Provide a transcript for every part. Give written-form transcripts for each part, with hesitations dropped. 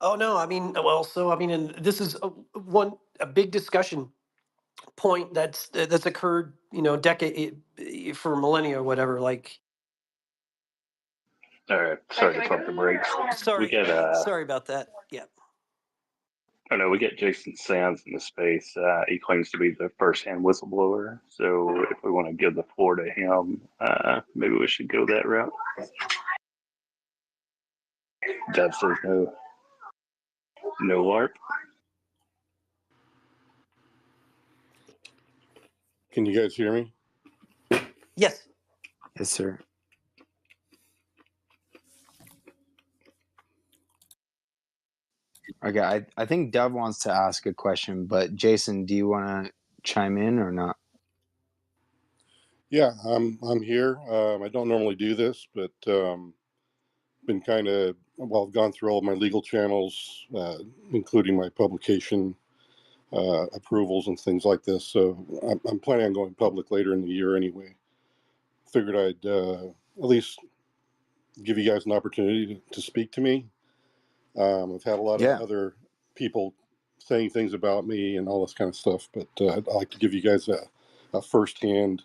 Oh no, I mean, well, so I mean, and this is a big discussion point that's occurred, decade for millennia or whatever. Like, All right, sorry to pump the brakes. We sorry, get sorry about that. Yeah. I know we get Jason Sands in the space. He claims to be the first-hand whistleblower. So if we want to give the floor to him, maybe we should go that route. Dev says no, no LARP. Can you guys hear me? Yes. Yes, sir. Okay, I think Dev wants to ask a question, but Jason, do you want to chime in or not? Yeah, I'm here. I don't normally do this, but been I've gone through all of my legal channels, including my publication approvals and things like this. So I'm planning on going public later in the year anyway. Figured I'd at least give you guys an opportunity to speak to me. I've had a lot of other people saying things about me and all this kind of stuff, but I'd like to give you guys a firsthand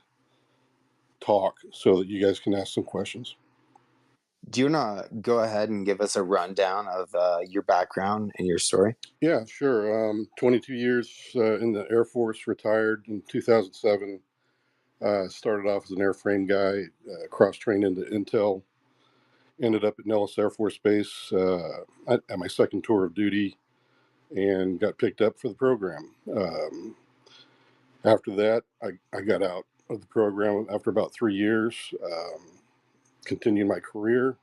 talk so that you guys can ask some questions. Do you want to go ahead and give us a rundown of your background and your story? Yeah, sure. 22 years in the Air Force, retired in 2007. Started off as an airframe guy, cross-trained into Intel. Ended up at Nellis Air Force Base at my second tour of duty and got picked up for the program. After that, I got out of the program after about 3 years, continued my career,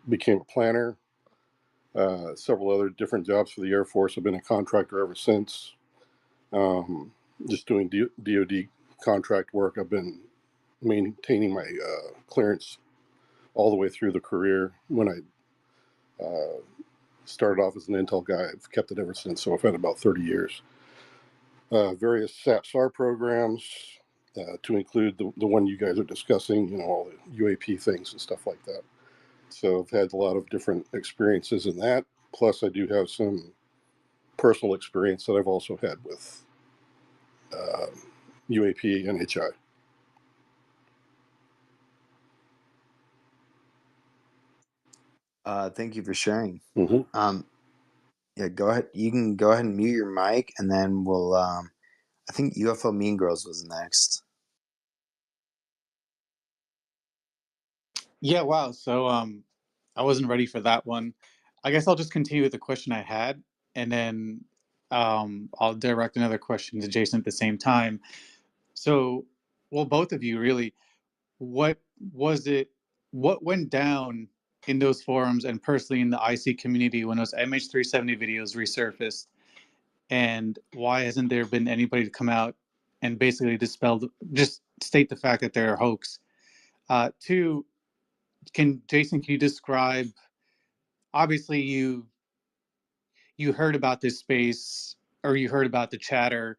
became a planner, several other different jobs for the Air Force. I've been a contractor ever since, just doing DoD contract work. I've been maintaining my clearance all the way through the career. When I started off as an Intel guy, I've kept it ever since, so I've had about 30 years. Various SAP-SAR programs, to include the one you guys are discussing, all the UAP things and stuff like that. So I've had a lot of different experiences in that. Plus, I do have some personal experience that I've also had with UAP and HI. Thank you for sharing. Mm-hmm. Yeah, go ahead. You can go ahead and mute your mic, and then we'll. I think UFO Mean Girls was next. Yeah, wow. So I wasn't ready for that one. I guess I'll just continue with the question I had, and then I'll direct another question to Jason at the same time. So, well, both of you really, what was it? What went down in those forums and personally in the IC community when those MH370 videos resurfaced? And why hasn't there been anybody to come out and basically just state the fact that they're a hoax? Two, Jason, can you describe? Obviously, you heard about this space or you heard about the chatter.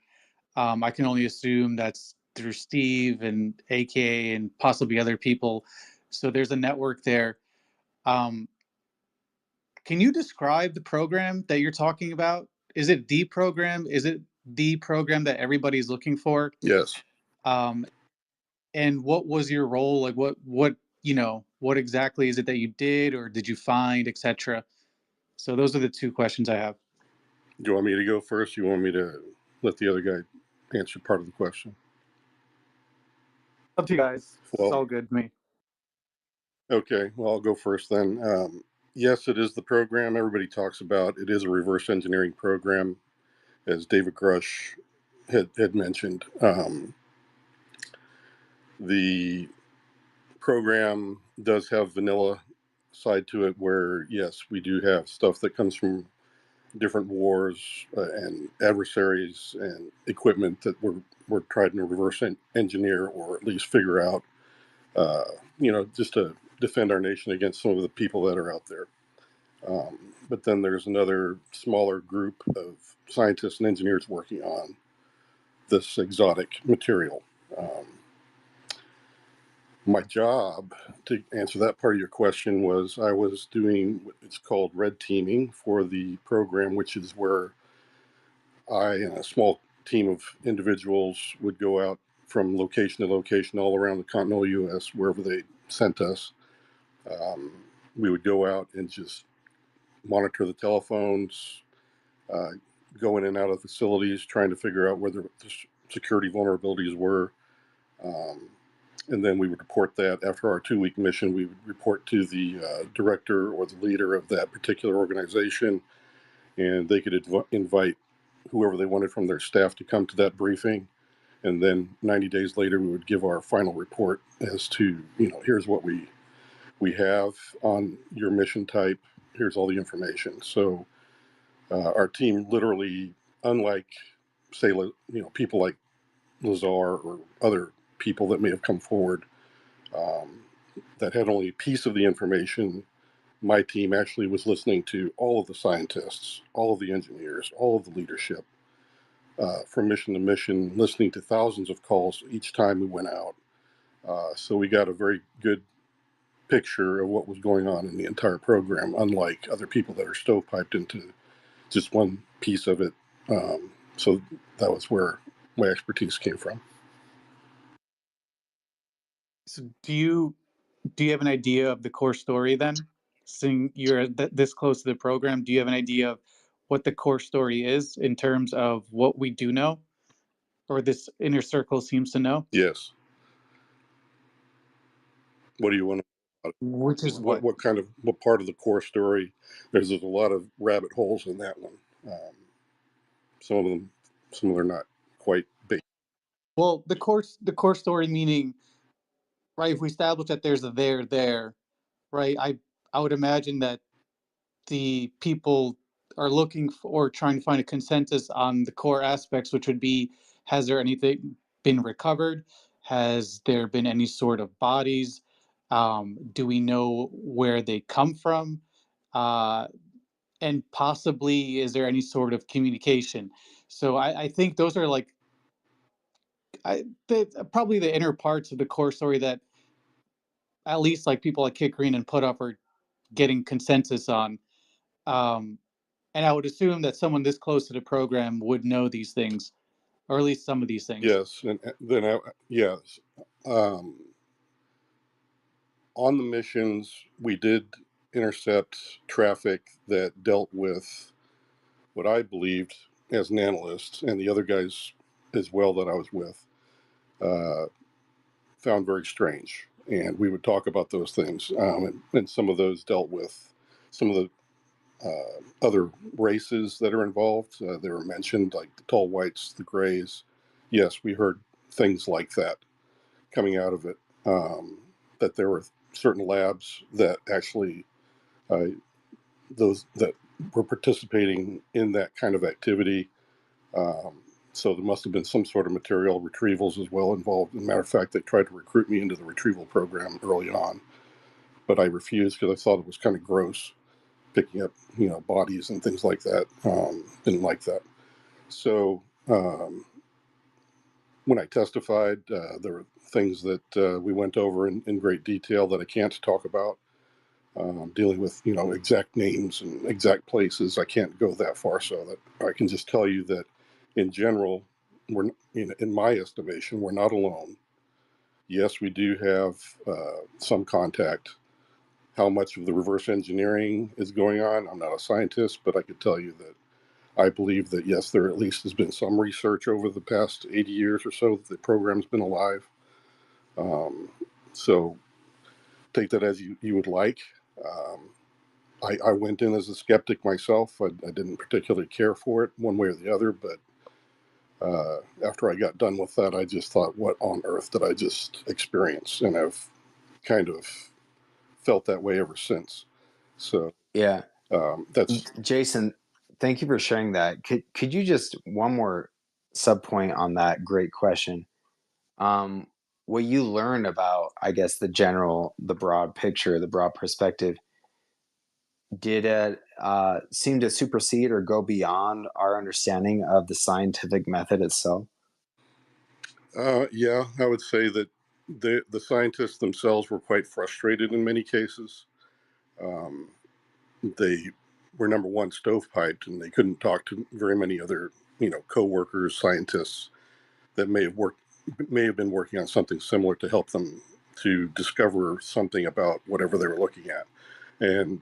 I can only assume that's through Steve and AKA and possibly other people. So there's a network there. Um, can you describe the program that you're talking about? Is it the program? Is it the program that everybody's looking for? Yes. And what was your role? Like what exactly is it that you did or did you find, etc.? So those are the two questions I have. Do you want me to go first? You want me to let the other guy answer part of the question? Up to you guys. It's all good to me. Okay, well, I'll go first then. Yes, it is the program everybody talks about. It is a reverse engineering program, as David Grush had mentioned. The program does have vanilla side to it where, yes, we do have stuff that comes from different wars and adversaries and equipment that we're trying to reverse engineer or at least figure out, just to defend our nation against some of the people that are out there. But then there's another smaller group of scientists and engineers working on this exotic material. My job, to answer that part of your question, was I was doing what it's called red teaming for the program, which is where I and a small team of individuals would go out from location to location all around the continental U.S., wherever they sent us. We would go out and just monitor the telephones, uh, go in and out of facilities, trying to figure out where the security vulnerabilities were. Um, and then we would report that. After our 2-week mission, we would report to the director or the leader of that particular organization, and they could invite whoever they wanted from their staff to come to that briefing. And then 90 days later, we would give our final report as to, here's what we have on your mission type. Here's all the information. So our team literally, unlike, say, people like Lazar or other people that may have come forward um, that had only a piece of the information, my team actually was listening to all of the scientists, all of the engineers, all of the leadership from mission to mission, listening to thousands of calls each time we went out. So we got a very good picture of what was going on in the entire program, unlike other people that are stovepiped into just one piece of it. So that was where my expertise came from. So do you have an idea of the core story then? Seeing you're this close to the program, do you have an idea of what the core story is in terms of what we do know, or this inner circle seems to know? Yes. What do you want to? Which is what? What part of the core story? There's a lot of rabbit holes in that one. Some of them are not quite big. Well, the core story meaning, right? If we establish that there's a there, right? I would imagine that the people are looking for or trying to find a consensus on the core aspects, which would be, has there anything been recovered? Has there been any sort of bodies? Do we know where they come from? Uh, and possibly, is there any sort of communication? So I think those are like probably the inner parts of the core story that at least like people like Kit Green and Put Up are getting consensus on. Um, And I would assume that someone this close to the program would know these things, or at least some of these things. Yes, and then yes, um, on the missions we did intercept traffic that dealt with what I believed as an analyst, and the other guys as well that I was with uh, found very strange. And we would talk about those things, and some of those dealt with some of the other races that are involved. They were mentioned, like the tall whites, the grays. Yes, we heard things like that coming out of it. That there were certain labs that actually those that were participating in that kind of activity. Um, so there must have been some sort of material retrievals as well involved. As a matter of fact, they tried to recruit me into the retrieval program early on, but I refused because I thought it was kind of gross, picking up bodies and things like that. Didn't like that. So when I testified, there were things that we went over in great detail that I can't talk about. Dealing with exact names and exact places, I can't go that far. So that I can just tell you that, in general, we're in my estimation, we're not alone. Yes, we do have some contact. How much of the reverse engineering is going on? I'm not a scientist, but I could tell you that I believe that yes, there at least has been some research over the past 80 years or so that the program's been alive. So take that as you would like. Um, I went in as a skeptic myself. I didn't particularly care for it one way or the other, but after I got done with that, I just thought, what on earth did I just experience? And I've kind of felt that way ever since. So Yeah. that's Jason, thank you for sharing that. Could you just one more sub point on that great question? What you learned about, I guess, the broad picture, the broad perspective, did it seem to supersede or go beyond our understanding of the scientific method itself? yeah, I would say that the scientists themselves were quite frustrated in many cases. Um, they were, number one, stovepiped, and they couldn't talk to very many other, co-workers, scientists that may have been working on something similar to help them to discover something about whatever they were looking at. And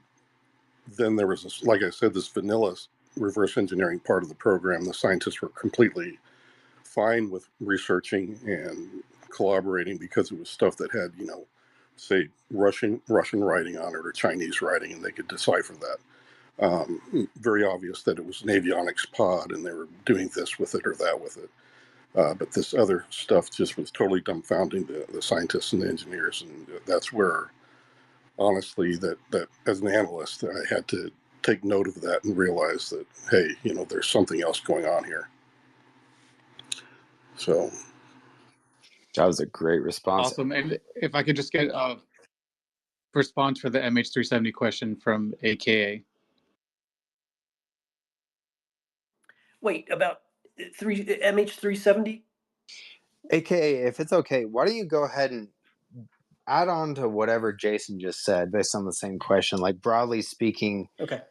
then there was this, like I said, this vanilla reverse engineering part of the program. The scientists were completely fine with researching and collaborating because it was stuff that had, say Russian writing on it or Chinese writing, and they could decipher that. Very obvious that it was an avionics pod and they were doing this with it or that with it. But this other stuff just was totally dumbfounding the scientists and the engineers, and that's where, honestly, that as an analyst, I had to take note of that and realize that, hey, there's something else going on here. So That was a great response. Awesome. And if I could just get a response for the MH370 question from AKA. Wait, about MH370? AKA, if it's okay, why don't you go ahead and add on to whatever Jason just said based on the same question? Like, broadly speaking, Okay.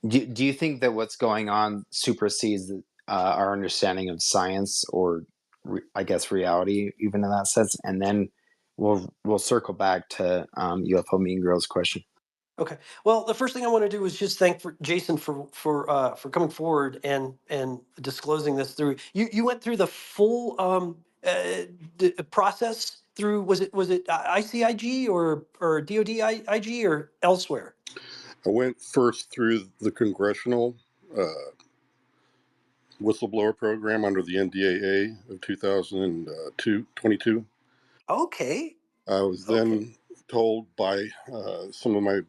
do you think that what's going on supersedes our understanding of science, or I guess reality, even in that sense? And then we'll circle back to UFO Mean Girls question. Okay. Well, the first thing I want to do is just thank Jason for coming forward and disclosing this through. You went through the full process through. Was it ICIG or DoD or elsewhere? I went first through the congressional whistleblower program under the NDAA of 2022. Okay. I was Okay. then told by some of my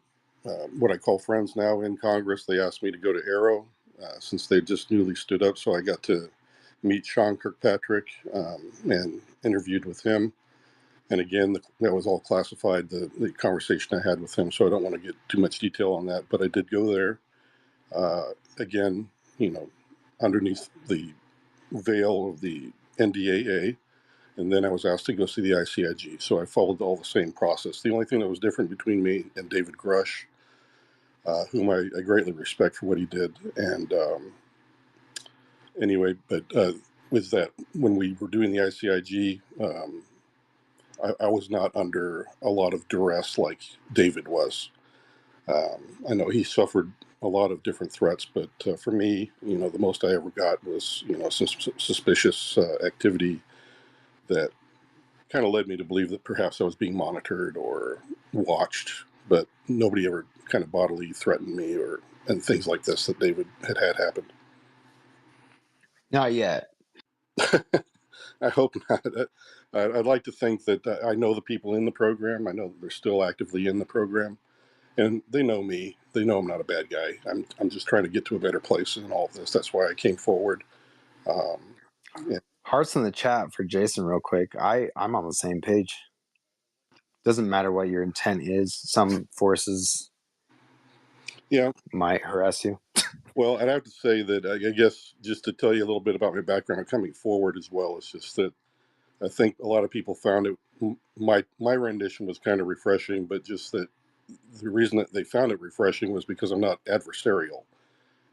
what I call friends now in Congress. They asked me to go to Aero since they just newly stood up, so I got to meet Sean Kirkpatrick and interviewed with him. And again, that was all classified, the conversation I had with him, so I don't want to get too much detail on that, but I did go there. Again, underneath the veil of the NDAA, and then I was asked to go see the ICIG. So I followed all the same process. The only thing that was different between me and David Grush, whom I greatly respect for what he did, and anyway, but was that when we were doing the ICIG, I was not under a lot of duress like David was. I know he suffered a lot of different threats, but for me, the most I ever got was, some suspicious activity that kind of led me to believe that perhaps I was being monitored or watched, but nobody ever kind of bodily threatened me and things like this that David had happen. Not yet. I hope not. I'd like to think that I know the people in the program. I know that they're still actively in the program, and they know me. They know I'm not a bad guy. I'm just trying to get to a better place in all of this. That's why I came forward. Yeah. Hearts in the chat for Jason real quick. I'm on the same page. Doesn't matter what your intent is. Some forces might harass you. Well, I'd have to say that I guess just to tell you a little bit about my background coming forward as well, it's just that I think a lot of people found it, my rendition was kind of refreshing, but just that the reason that they found it refreshing was because I'm not adversarial.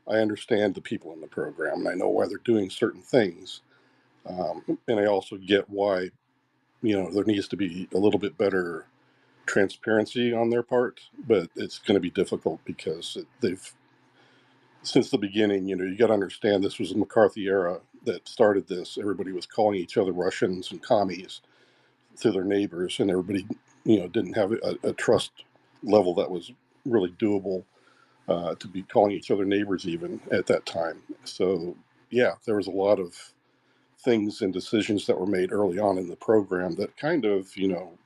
I understand the people in the program and I know why they're doing certain things. And I also get why, there needs to be a little bit better transparency on their part, but it's going to be difficult because they've, since the beginning, you got to understand this was the McCarthy era that started this. Everybody was calling each other Russians and commies to their neighbors, and everybody, didn't have a trust level that was really doable to be calling each other neighbors even at that time. So, yeah, there was a lot of things and decisions that were made early on in the program that kind of,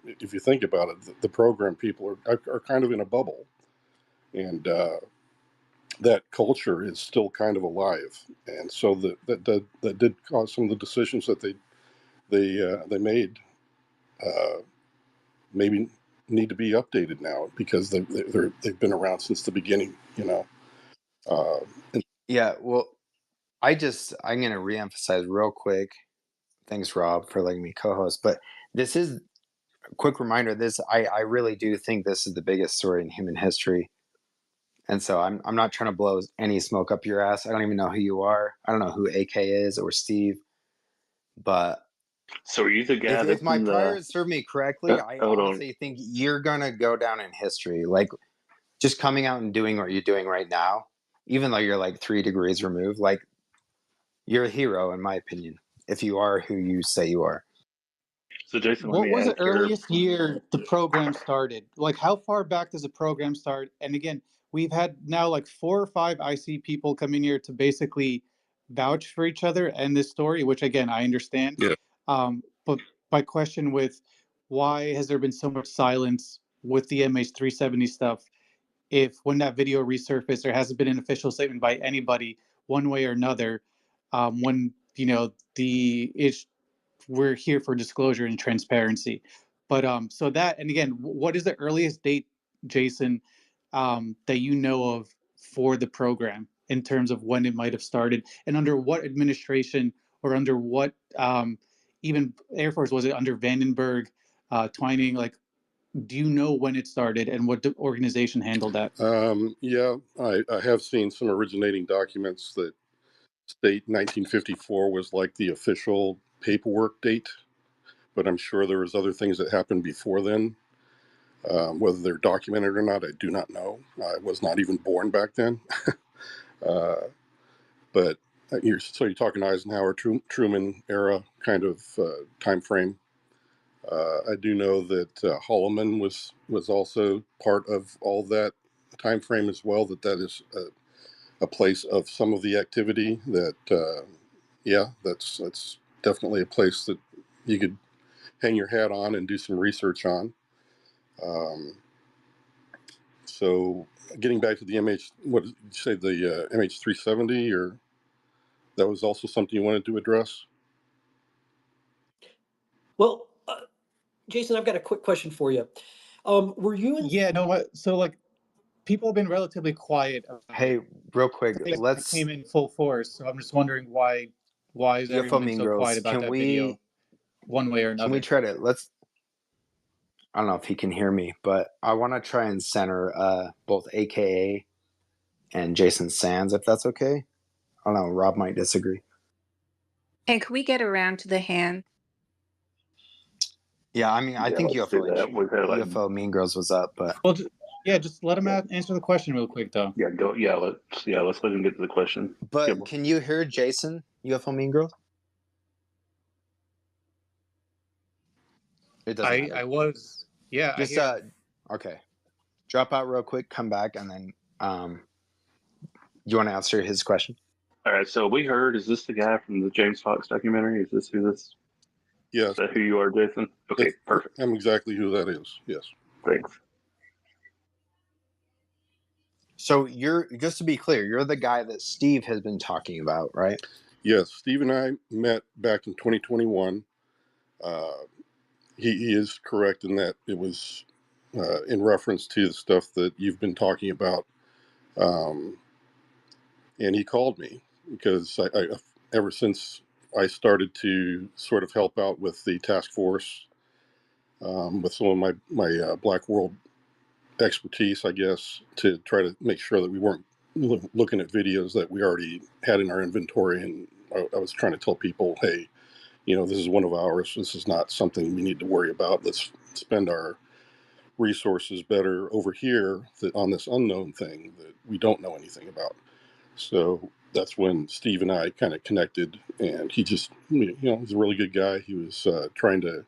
if you think about it, the program people are kind of in a bubble. And that culture is still kind of alive. And so that did cause some of the decisions that they made maybe need to be updated now because they've been around since the beginning, and Yeah, well, I'm going to reemphasize real quick. Thanks, Rob, for letting me co-host. But this is quick reminder, I really do think this is the biggest story in human history. And so I'm not trying to blow any smoke up your ass. I don't even know who you are. I don't know who AK is or Steve. But So are you the guy if that's my in the? priors serve me correctly, I Hold on. honestly think you're gonna go down in history. Like just coming out and doing what you're doing right now, even though you're like 3 degrees removed, like you're a hero in my opinion, if you are who you say you are. So Jason, let What me was the ask your. earliest year the program started? Like, how far back does the program start? And again, we've had now like 4 or 5 IC people come in here to basically vouch for each other and this story, which again, I understand. Yeah. But my question with why has there been so much silence with the MH370 stuff? If when that video resurfaced, there hasn't been an official statement by anybody one way or another. When the we're here for disclosure and transparency. But so that, and again, what is the earliest date, Jason, that you know of for the program in terms of when it might have started, and under what administration or under what even Air Force was it under Vandenberg, Twining? Like, do you know when it started and what the organization handled that? Yeah, I have seen some originating documents that state 1954 was like the official paperwork date, but I'm sure there was other things that happened before then. Whether they're documented or not, I do not know. I was not even born back then. But you're talking Eisenhower, Truman era kind of time frame. I do know that Holloman was also part of all that time frame as well. That is a place of some of the activity. That that's definitely a place that you could hang your hat on and do some research on. Um, so getting back to the what did you say, the MH370, or that was also something you wanted to address? Well, Jason, I've got a quick question for you. Were you in? Yeah, no, what? So like, people have been relatively quiet about Hey, it. real quick, It let's came in full force, so I'm just wondering why has UFO everyone been Mean so quiet Girls, about that video one way or can we another? try to let's I don't know if he can hear me, but I want to try and center both AKA and Jason Sands, if that's okay. I don't know. Rob might disagree. And could we get around to the hand? Yeah, I mean, I Yeah, think let's do that. We've had like. UFO Mean Girls was up, but Well, just let him Yeah, answer the question real quick, though. yeah, go. Let's let him get to the question. but can you hear Jason? UFO Mean Girls? It doesn't matter. I was, yeah, I Just hear. okay. Drop out real quick, come back, and then you want to answer his question? All right, so we heard. Is this the guy from the James Fox documentary? Is this who this? Yes, Is that who you are, Jason? Okay, perfect. I'm exactly who that is. Yes. Thanks. So you're, just to be clear, you're the guy that Steve has been talking about, right? Yes, Steve and I met back in 2021. Uh, he is correct in that it was in reference to the stuff that you've been talking about. And he called me because ever since I started to sort of help out with the task force, with some of my Black World expertise, I guess, to try to make sure that we weren't looking at videos that we already had in our inventory. And I was trying to tell people, hey, this is one of ours. This is not something we need to worry about. Let's spend our resources better over here on this unknown thing that we don't know anything about. So that's when Steve and I kind of connected, and he just, he's a really good guy. He was trying to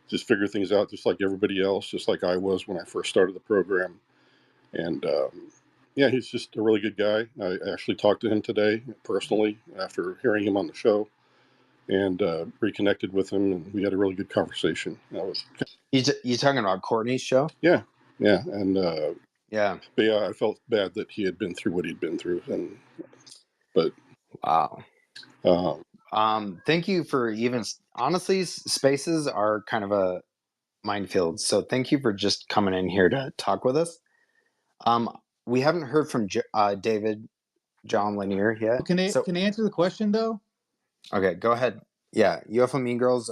just figure things out just like everybody else, just like I was when I first started the program. And yeah, he's just a really good guy. I actually talked to him today personally after hearing him on the show, and reconnected with him, and we had a really good conversation. You talking about Courtney's show? Yeah, and Yeah. but yeah, I felt bad that he had been through what he'd been through, but Wow. Thank you for even honestly, spaces are kind of a minefield. So thank you for just coming in here to talk with us. We haven't heard from David John Lanier yet. Can I So can I answer the question though? okay, go ahead. Yeah, UFO Mean Girls.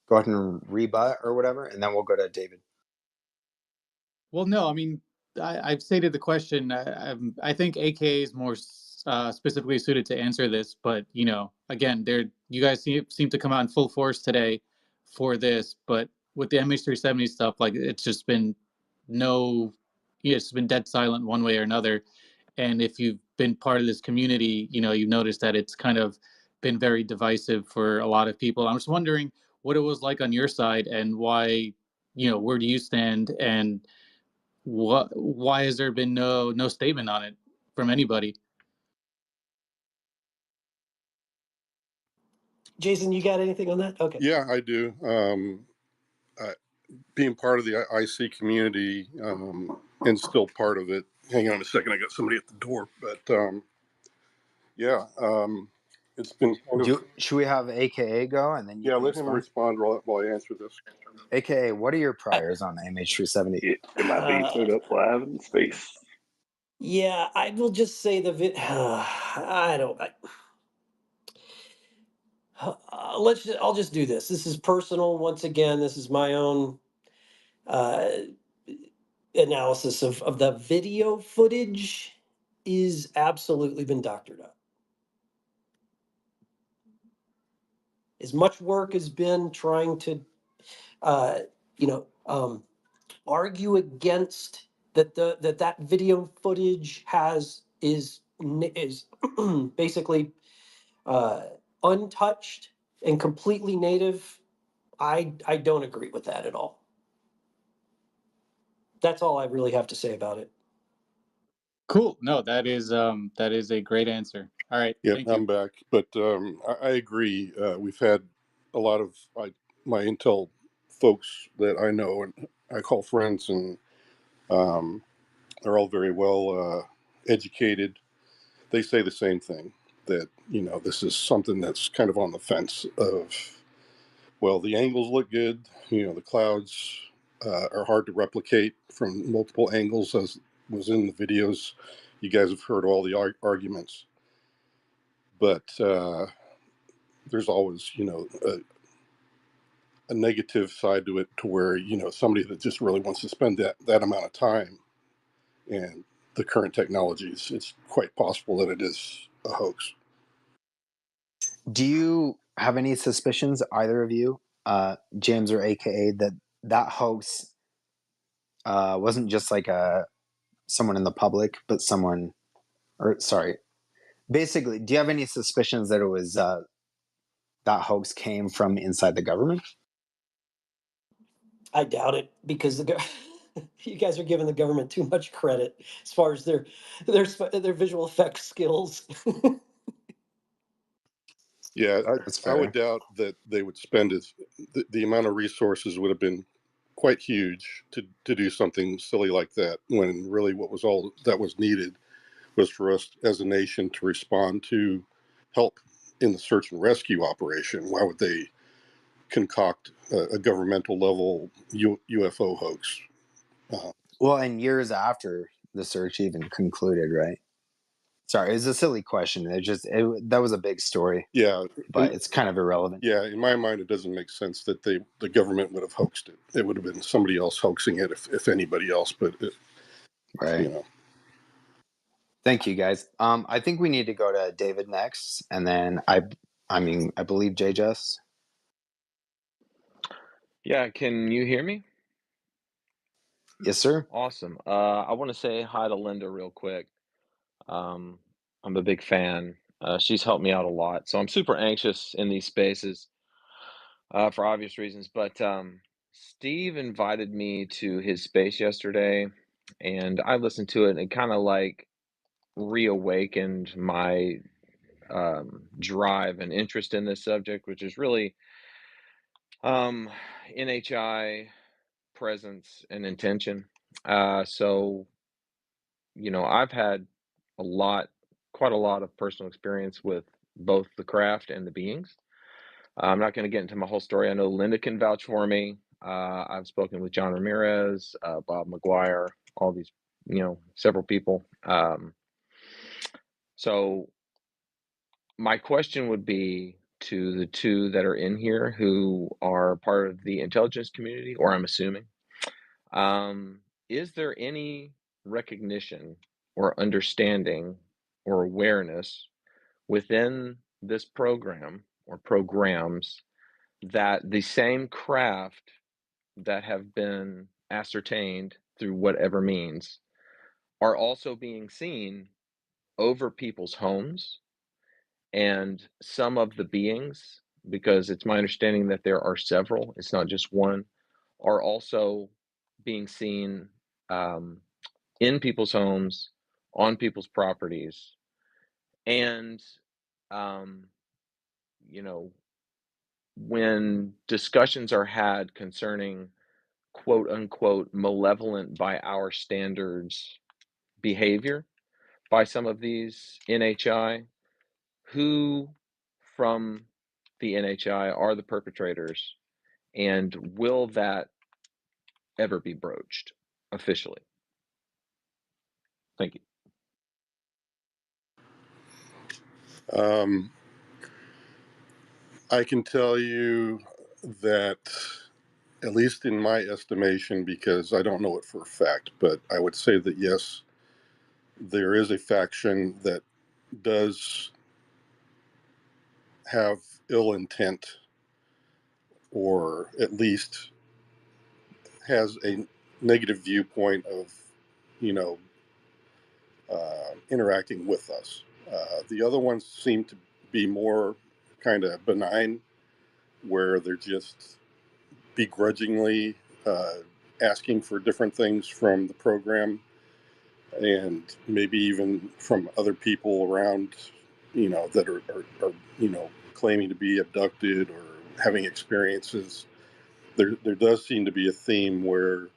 Go go ahead and rebut or whatever, and then we'll go to David. Well, no, I mean, I've stated the question. I think AKA is more specifically suited to answer this, but again, you guys seem to come out in full force today for this, but with the MH370 stuff, like it's just been it's been dead silent one way or another. And if you've been part of this community, you've noticed that it's kind of been very divisive for a lot of people. I'm just wondering what it was like on your side and why, where do you stand, and why has there been no statement on it from anybody? Jason, you got anything on that? Okay. Yeah, I do. Being part of the IC community and still part of it. Hang on a second, I got somebody at the door. But yeah, it's been kind of. Should we have AKA go and then you can Let him respond while I answer this. AKA, what are your priors on the MH370? It might be put up live in space. Yeah, I will just say I don't. I'll just do this. This is personal. Once again, this is my own analysis of the video footage. Is absolutely been doctored up. As much work has been trying to, argue against that video footage is basically untouched and completely native. I don't agree with that at all. That's all I really have to say about it. Cool. No, that is a great answer. All right. Yeah, Thank you. I'm back. But I agree. We've had a lot of my Intel folks that I know and I call friends, and they're all very well educated. They say the same thing, that this is something that's kind of on the fence of, well, the angles look good. The clouds are hard to replicate from multiple angles, as was in the videos. You guys have heard all the arguments. But there's always, a negative side to it, to where, somebody that just really wants to spend that amount of time and the current technologies, it's quite possible that it is a hoax. Do you have any suspicions, either of you, James or AKA, that hoax wasn't just like someone in the public, but someone, or sorry, basically, do you have any suspicions that it was that hoax came from inside the government? I doubt it, because you guys are giving the government too much credit as far as their visual effects skills. Yeah, That's I would fair. doubt that they would spend the amount of resources would have been quite huge to do something silly like that, when really what was all that was needed was for us as a nation to respond to help in the search and rescue operation. Why would they concoct a governmental level UFO hoax? Well, and years after the search even concluded, right? Sorry, it's a silly question. That was a big story, Yeah, but it's kind of irrelevant. yeah. In my mind, it doesn't make sense that the government would have hoaxed it. It would have been somebody else hoaxing it, if anybody else. But Right. Thank you, guys. I think we need to go to David next, and then I believe JJS. Yeah, can you hear me? Yes, sir. Awesome. I want to say hi to Linda real quick. Um, I'm a big fan. She's helped me out a lot, so I'm super anxious in these spaces for obvious reasons. But Steve invited me to his space yesterday, and I listened to it, and it kind of like reawakened my drive and interest in this subject, which is really um, NHI presence and intention. So I've had a lot, quite a lot of personal experience with both the craft and the beings. I'm not going to get into my whole story. I know Linda can vouch for me. I've spoken with John Ramirez, Bob McGuire, all these, several people. So my question would be to the two that are in here who are part of the intelligence community, or I'm assuming, is there any recognition or understanding or awareness within this program or programs that the same craft that have been ascertained through whatever means are also being seen over people's homes, and some of the beings, because it's my understanding that there are several, it's not just one, are also being seen um, in people's homes, on people's properties, and um, you know, when discussions are had concerning quote unquote malevolent by our standards behavior by some of these NHI, who from the NHI are the perpetrators, and will that ever be broached officially? Thank you. I can tell you that, at least in my estimation, because I don't know it for a fact, but I would say that yes, there is a faction that does have ill intent, or at least has a negative viewpoint of, you know, interacting with us. The other ones seem to be more kind of benign, where they're just begrudgingly uh, asking for different things from the program, and maybe even from other people around, that are claiming to be abducted or having experiences. There does seem to be a theme where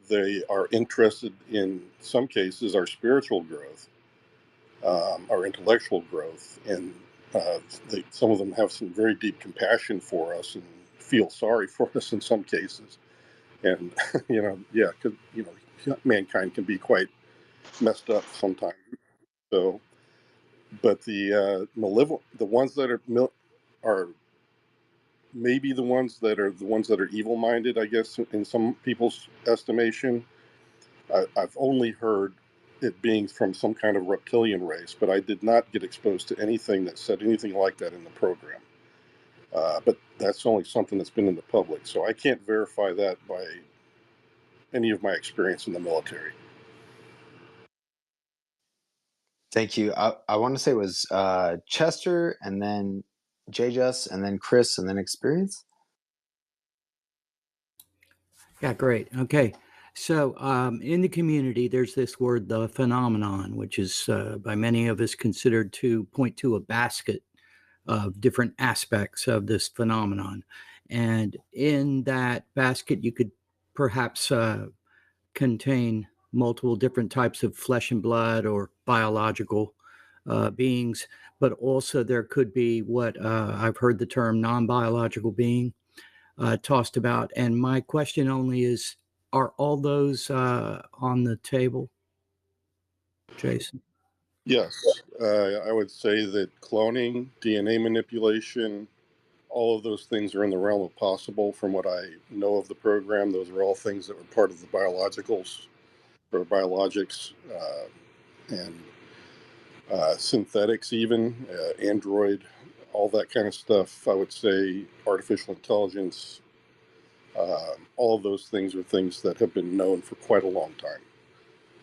they are interested in some cases our spiritual growth, our intellectual growth, and some of them have some very deep compassion for us and feel sorry for us in some cases. And yeah, because mankind can be quite messed up sometimes. So, but the malevolent, the ones that are maybe the ones that are evil-minded, I guess, in some people's estimation. I've only heard it being from some kind of reptilian race, but I did not get exposed to anything that said anything like that in the program. But that's only something that's been in the public, so I can't verify that by any of my experience in the military. Thank you. I want to say it was Chester, and then JJus, and then Chris, and then Experience. Yeah, great. Okay. So in the community, there's this word, the phenomenon, which is by many of us considered to point to a basket of different aspects of this phenomenon. And in that basket, you could perhaps contain multiple different types of flesh and blood or biological beings, but also there could be what I've heard the term non-biological being tossed about. And my question only is, are all those on the table, Jason? Yes, I would say that cloning, DNA manipulation, all of those things are in the realm of possible. From what I know of the program, those are all things that were part of the biologicals or biologics, and synthetics, even Android, all that kind of stuff. I would say artificial intelligence. All of those things are things that have been known for quite a long time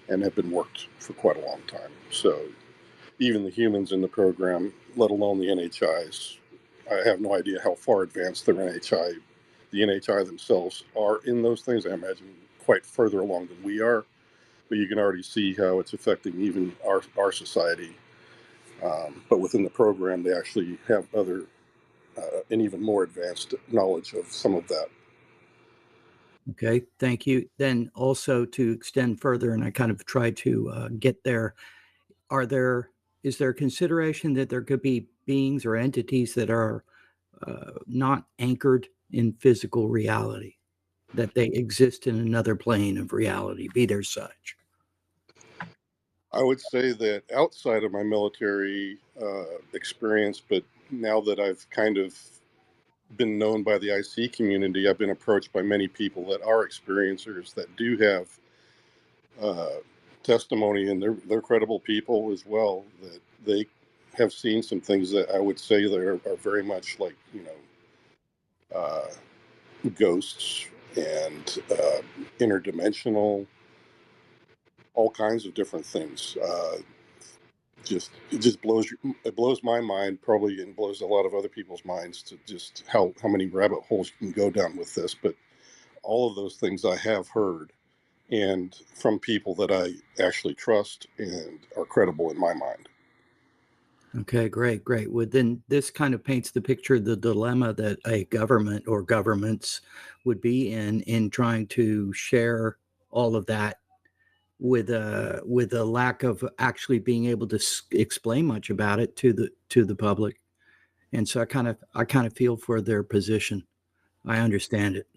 and have been worked for quite a long time. So even the humans in the program, let alone the NHIs, I have no idea how far advanced the NHI themselves are in those things. I imagine quite further along than we are, but you can already see how it's affecting even our society. But within the program, they actually have other and even more advanced knowledge of some of that. Okay, thank you. Then also to extend further, and I kind of tried to get there, is there consideration that there could be beings or entities that are not anchored in physical reality, that they exist in another plane of reality, be there such? I would say that outside of my military experience, but now that I've kind of been known by the IC community, I've been approached by many people that are experiencers that do have testimony, and they're credible people as well, that they have seen some things that I would say that are very much like, ghosts and interdimensional, all kinds of different things. It blows my mind, probably, and blows a lot of other people's minds, to just how many rabbit holes you can go down with this. But all of those things I have heard, and from people that I actually trust and are credible in my mind. Okay, great, great. Well, then this kind of paints the picture of the dilemma that a government or governments would be in trying to share all of that with a lack of actually being able to explain much about it to the public. And so I kind of feel for their position. I understand it.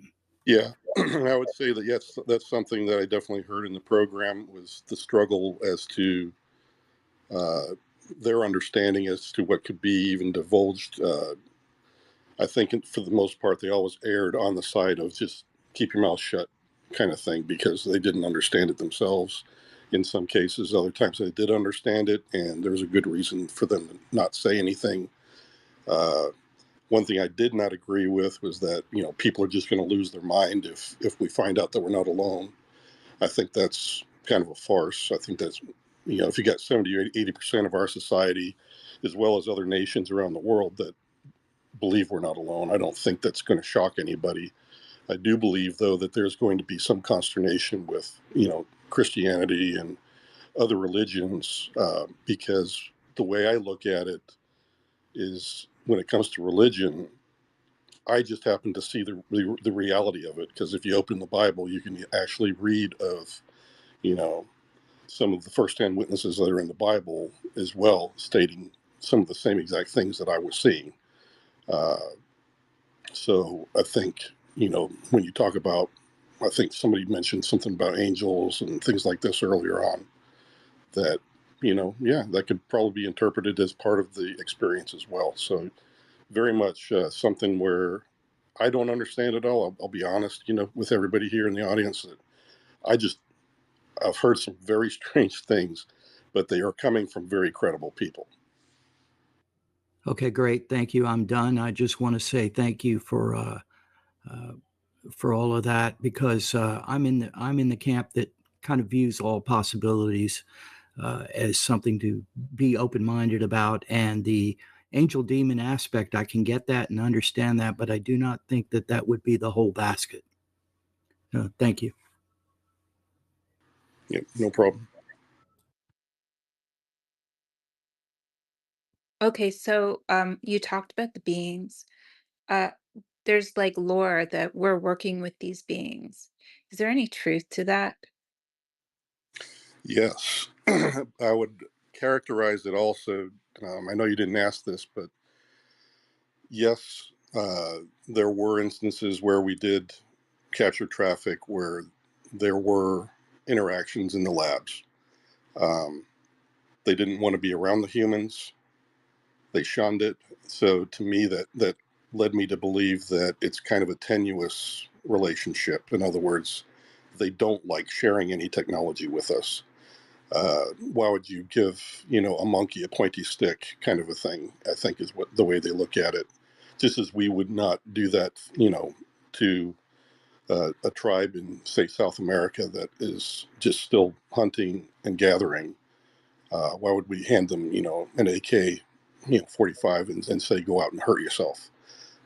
Yeah, I would say that yes, that's something that I definitely heard in the program, was the struggle as to uh, their understanding as to what could be even divulged. I think for the most part, they always erred on the side of just keep your mouth shut kind of thing, because they didn't understand it themselves. In some cases, other times they did understand it, and there was a good reason for them to not say anything. Uh, One thing I did not agree with was that people are just going to lose their mind if we find out that we're not alone. I think that's kind of a farce. I think that's if you got 70 or 80% of our society, as well as other nations around the world, that believe we're not alone, I don't think that's going to shock anybody. I do believe, though, that there's going to be some consternation with Christianity and other religions, because the way I look at it is, when it comes to religion, I just happen to see the reality of it, because if you open the Bible, you can actually read of some of the first-hand witnesses that are in the Bible as well, stating some of the same exact things that I was seeing. Uh, so I think when you talk about, I think somebody mentioned something about angels and things like this earlier on, that yeah, that could probably be interpreted as part of the experience as well. So very much something where I don't understand it all. I'll be honest, with everybody here in the audience, that I just I've heard some very strange things, but they are coming from very credible people. Okay, great. Thank you. I'm done. I just want to say thank you uh, for all of that, because I'm in the camp that kind of views all possibilities as something to be open-minded about. And the angel demon aspect, I can get that and understand that, but I do not think that that would be the whole basket. Thank you. Yeah, no problem. Okay, so you talked about the beings. Uh, there's like lore that we're working with these beings. Is there any truth to that? Yes, I would characterize it also. I know you didn't ask this, but yes, there were instances where we did capture traffic where there were interactions in the labs. Um, they didn't want to be around the humans. They shunned it. So to me, that led me to believe that it's kind of a tenuous relationship. In other words, they don't like sharing any technology with us. Why would you give a monkey a pointy stick, kind of a thing? I think is what the way they look at it. Just as we would not do that, to a tribe in, say, South America that is just still hunting and gathering. Why would we hand them, an AK, 45, and say, go out and hurt yourself?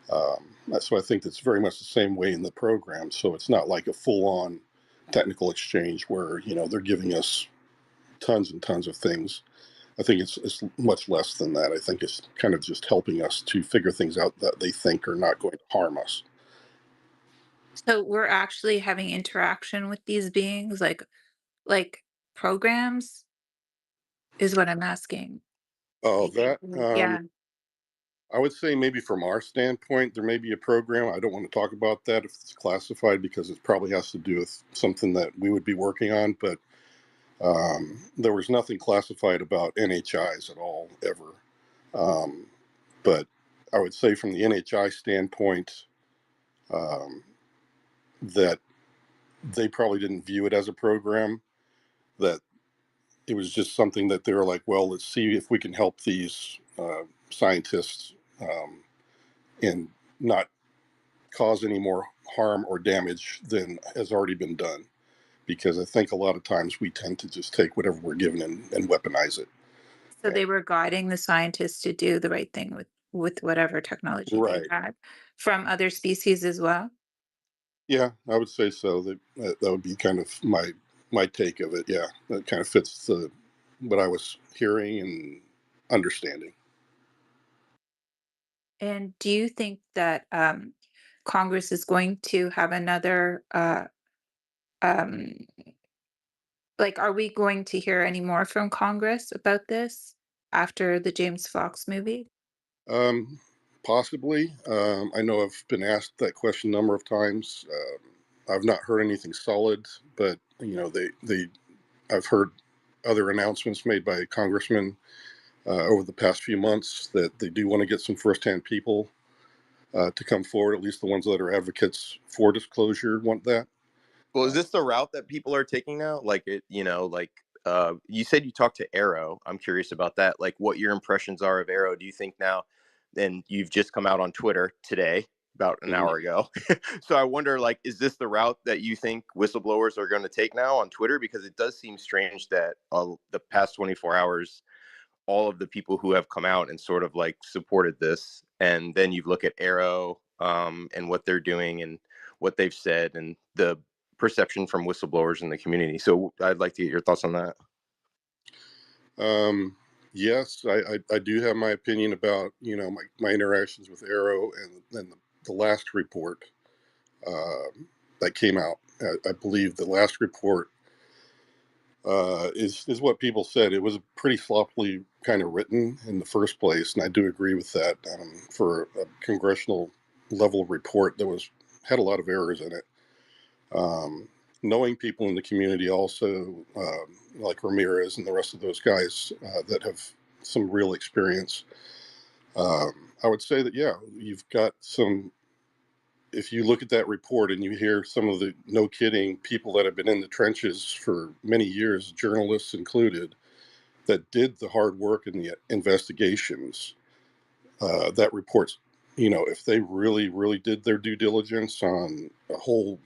So I think that's very much the same way in the program. So it's not like a full-on technical exchange where they're giving us tons and tons of things. I think it's much less than that. I think it's kind of just helping us to figure things out that they think are not going to harm us. So we're actually having interaction with these beings, like programs, is what I'm asking. Oh, that Yeah. I would say maybe from our standpoint, there may be a program. I don't want to talk about that if it's classified, because it probably has to do with something that we would be working on. But there was nothing classified about NHIs at all, ever. Um, but I would say from the NHI standpoint, that they probably didn't view it as a program, that it was just something that they were like, well, let's see if we can help these scientists and not cause any more harm or damage than has already been done. Because I think a lot of times we tend to just take whatever we're given and weaponize it. So they were guiding the scientists to do the right thing with whatever technology they Right. had from other species as well. Yeah, I would say so. That would be kind of my take of it. Yeah, that kind of fits what I was hearing and understanding. And do you think that Congress is going to have another um, like, are we going to hear any more from Congress about this after the James Fox movie? Um, Possibly. I know I've been asked that question a number of times. I've not heard anything solid, but I've heard other announcements made by congressmen over the past few months that they do want to get some firsthand people to come forward. At least the ones that are advocates for disclosure want that. Well, is this the route that people are taking now? Like you said you talked to Arrow. I'm curious about that. Like what your impressions are of Arrow. Do you think now, and you've just come out on Twitter today, about an Mhm. hour ago. So I wonder, like, is this the route that you think whistleblowers are going to take now on Twitter? Because it does seem strange that the past 24 hours, all of the people who have come out and sort of like supported this, and then you look at Arrow and what they're doing and what they've said and the perception from whistleblowers in the community. So I'd like to get your thoughts on that. Yes, I do have my opinion about my interactions with Arrow and then the last report that came out. I believe the last report is what people said. It was pretty sloppily kind of written in the first place, and I do agree with that. For a congressional level report that had a lot of errors in it. Um, Knowing people in the community also, like Ramirez and the rest of those guys that have some real experience, I would say that, yeah, you've got some. If you look at that report and you hear some of the no kidding people that have been in the trenches for many years, journalists included, that did the hard work in the investigations, that reports, if they really, really did their due diligence on a whole,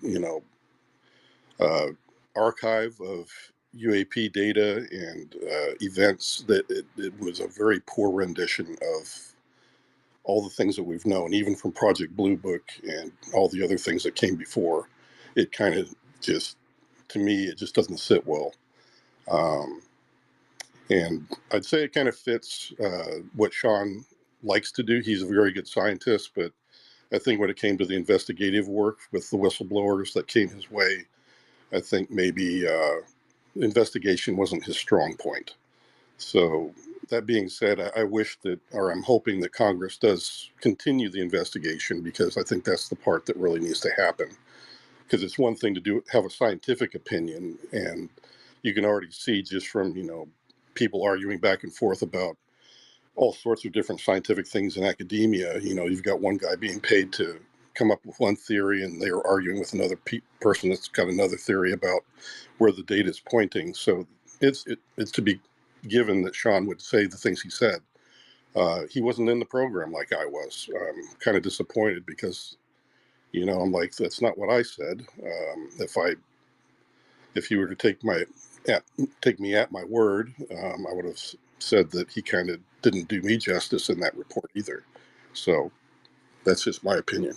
uh, archive of UAP data and events, that it was a very poor rendition of all the things that we've known, even from Project Blue Book and all the other things that came before. It kind of just, to me, it just doesn't sit well. Um, and I'd say it kind of fits what Sean likes to do. He's a very good scientist, but I think when it came to the investigative work with the whistleblowers that came his way, I think maybe investigation wasn't his strong point. So that being said, I wish that, or I'm hoping that Congress does continue the investigation, because I think that's the part that really needs to happen. Because it's one thing to have a scientific opinion, and you can already see just from people arguing back and forth about all sorts of different scientific things in academia. You've got one guy being paid to come up with one theory, and they are arguing with another person that's got another theory about where the data is pointing. So it's to be given that Sean would say the things he said. He wasn't in the program like I was. I'm kind of disappointed because I'm like, that's not what I said. If you were to take me at my word, I would have said that he kind of didn't do me justice in that report either. So that's just my opinion.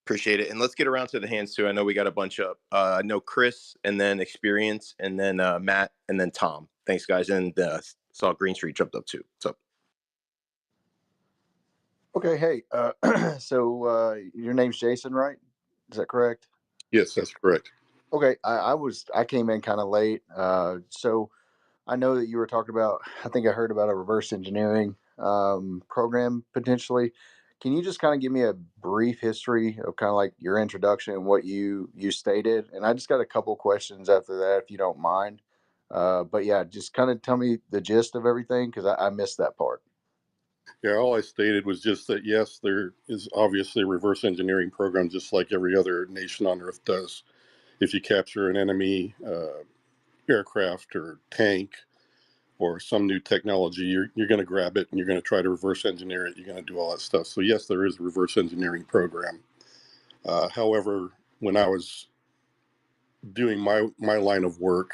Appreciate it. And let's get around to the hands too. I know we got a bunch up. I know Chris, and then Experience, and then Matt, and then Tom. Thanks, guys. And saw Green Street jumped up too. So Okay, hey, so your name's Jason, right? Is that correct? Yes, that's correct. Okay, I came in kind of late, so I know that you were talking about. I think I heard about a reverse engineering program potentially. Can you just kind of give me a brief history of kind of like your introduction and what you stated? And I just got a couple questions after that, if you don't mind. But yeah, just kind of tell me the gist of everything because I missed that part. Yeah, all I stated was just that, yes, there is obviously a reverse engineering program just like every other nation on Earth does. If you capture an enemy aircraft or tank or some new technology, you're going to grab it and you're going to try to reverse engineer it. You're going to do all that stuff. So, yes, there is a reverse engineering program. However, when I was doing my line of work,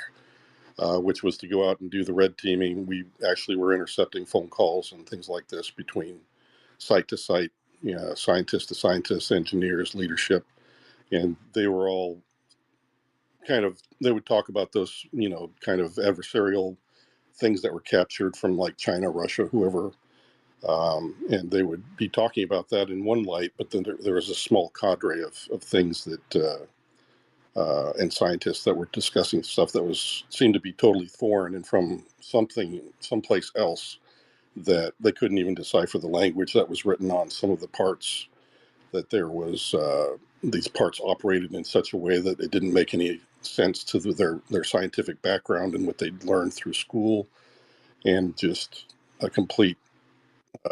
which was to go out and do the red teaming, we actually were intercepting phone calls and things like this between site to site, scientist to scientist, engineers, leadership, and they were all they would talk about those, kind of adversarial things that were captured from like China, Russia, whoever. And they would be talking about that in one light, but then there was a small cadre of things that and scientists that were discussing stuff that seemed to be totally foreign and from someplace else that they couldn't even decipher the language that was written on some of the parts. That there was these parts operated in such a way that it didn't make any sense to their scientific background and what they'd learned through school, and just a complete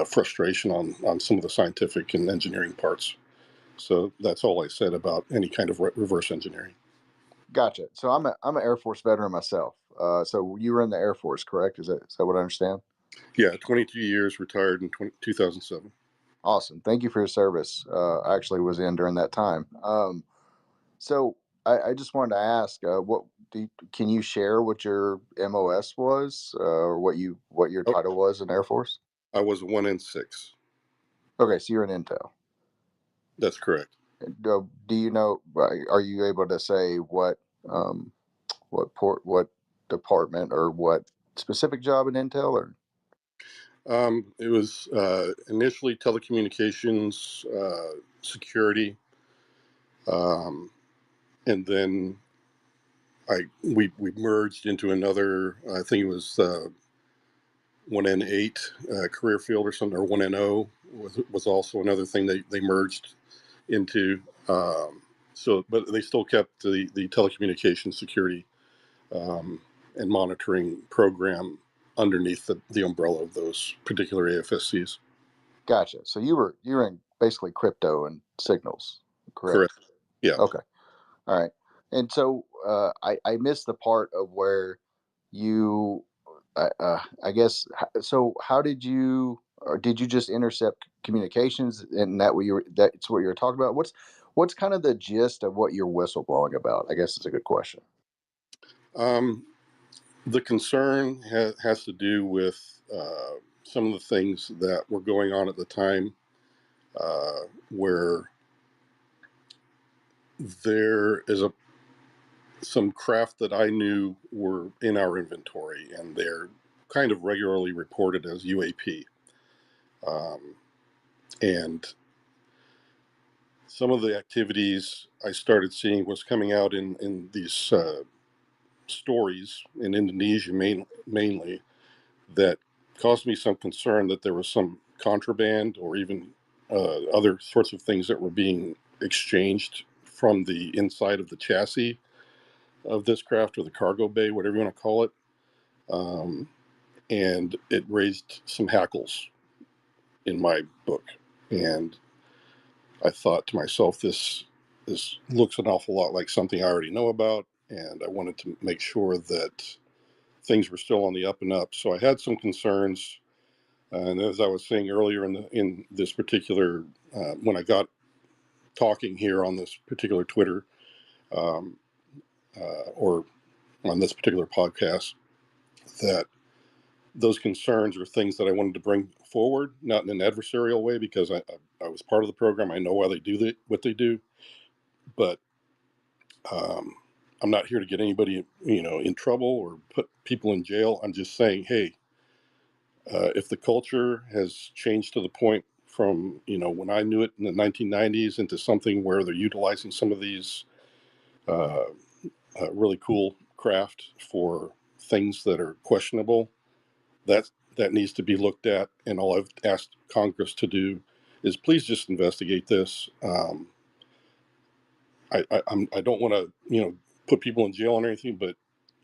frustration on some of the scientific and engineering parts. So that's all I said about any kind of reverse engineering. Gotcha. So I'm an Air Force veteran myself. So you were in the Air Force, correct? Is that what I understand? Yeah, 22 years, retired in 2007. Awesome. Thank you for your service. I actually was in during that time. So I just wanted to ask, can you share what your MOS was, or what your Oh, title was in Air Force? I was a 1N6. Okay, so you're an Intel. That's correct. Do you know? Are you able to say um, what department, or what specific job in Intel? Or It was initially telecommunications, security, um, and then we merged into another. I think it was 1N8 career field or something, or 1NO was also another thing they merged into. But they still kept the telecommunications security um, and monitoring program underneath the umbrella of those particular AFSCs. gotcha. So you were in basically crypto and signals, Correct. correct? Yeah. Okay. All right. And so I missed the part of where you, I guess, so how did you, or did you just intercept communications, and that's what you were talking about? What's kind of the gist of what you're whistleblowing about? I guess it's a good question. Um, the concern has to do with some of the things that were going on at the time, where there is some craft that I knew were in our inventory, and they're kind of regularly reported as UAP. Um, and some of the activities I started seeing was coming out in these stories in Indonesia mainly, that caused me some concern that there was some contraband or even other sorts of things that were being exchanged from the inside of the chassis of this craft, or the cargo bay, whatever you want to call it. Um, and it raised some hackles in my book. And I thought to myself, this looks an awful lot like something I already know about, and I wanted to make sure that things were still on the up and up. So I had some concerns, and as I was saying earlier in this particular, when I got talking here on this particular Twitter, um, or on this particular podcast, that those concerns are things that I wanted to bring forward, not in an adversarial way, because I was part of the program. I know why they do what they do, but um, I'm not here to get anybody, in trouble or put people in jail. I'm just saying, hey, if the culture has changed to the point from, when I knew it in the 1990s into something where they're utilizing some of these uh, really cool craft for things that are questionable, that needs to be looked at. And all I've asked Congress to do is please just investigate this. I don't want to, put people in jail or anything, but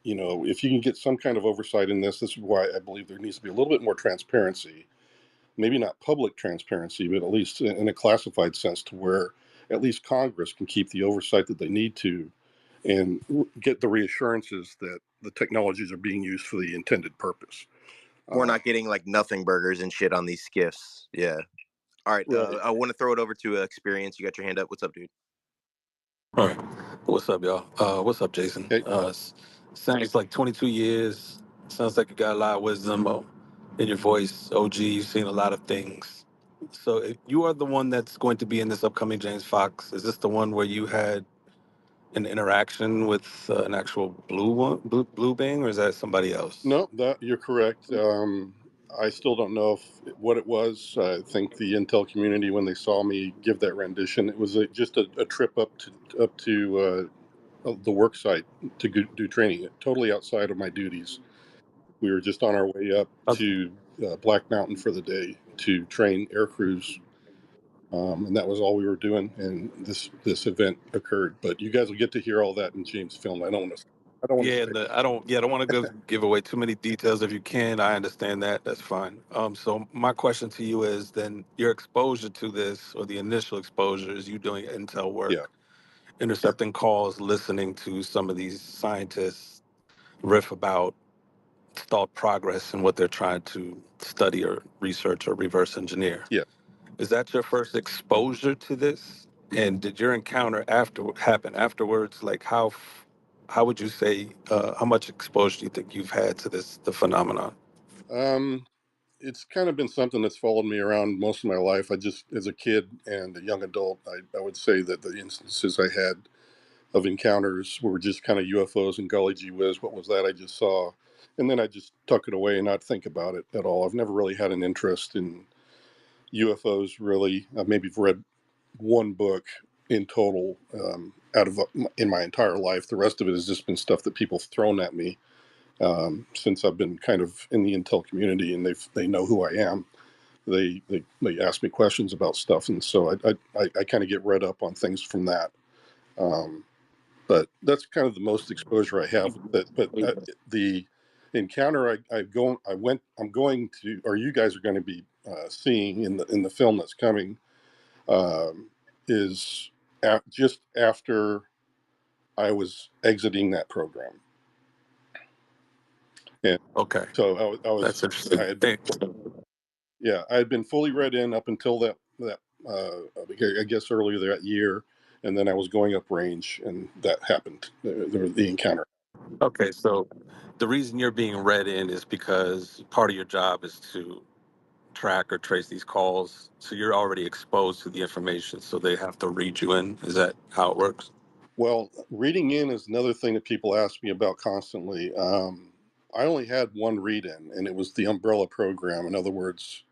if you can get some kind of oversight in this is why I believe there needs to be a little bit more transparency maybe not public transparency, but at least in a classified sense, to where at least Congress can keep the oversight that they need to and get the reassurances that the technologies are being used for the intended purpose. We're not getting like nothing burgers and shit on these skiffs. Yeah. All right. Right. I want to throw it over to Experience. You got your hand up. What's up, dude? All right. What's up, y'all? What's up, Jason? Okay. Sounds like 22 years. Sounds like you got a lot of wisdom in your voice. OG, you've seen a lot of things. So if you are the one that's going to be in this upcoming James Fox. Is this the one where you had an interaction with an actual blue being, or is that somebody else? No, that you're correct. I still don't know what it was. I think the Intel community, when they saw me give that rendition, it was just a trip up to the work site to do training, totally outside of my duties. We were just on our way up to Black Mountain for the day to train air crews, and that was all we were doing. And this event occurred. But you guys will get to hear all that in James' film. I don't want to. Yeah, I don't want to give away too many details. If you can, I understand that. That's fine. So my question to you is then your exposure to this, or the initial exposure, is you doing intel Yeah, work, intercepting calls, listening to some of these scientists riff about thought progress and what they're trying to study or research or reverse engineer. yeah. Is that your first exposure to this? And did your encounter happen afterwards? Like how would you say how much exposure do you think you've had to the phenomenon? Um, it's kind of been something that's followed me around most of my life. As a kid and a young adult, I would say that the instances I had of encounters were just kind of UFOs and golly gee whiz, what was that I just saw? And then I just tuck it away and not think about it at all. I've never really had an interest in UFOs, really. I've maybe read one book in total in my entire life. The rest of it has just been stuff that people have thrown at me since I've been kind of in the intel community, and they know who I am. They ask me questions about stuff, and so I kind of get read up on things from that. Um, but that's kind of the most exposure I have. But the encounter I'm going to, or you guys are going to be seeing in the film that's coming, um, is just after I was exiting that program, and Okay, so that's interesting. I had been, Thanks. yeah, I had been fully read in up until that I guess earlier that year, and then I was going up range, and that happened. The encounter. Okay, so the reason you're being read in is because part of your job is to track or trace these calls. So you're already exposed to the information, so they have to read you in. Is that how it works? Well, reading in is another thing that people ask me about constantly. I only had one read in, and it was the umbrella program. In other words,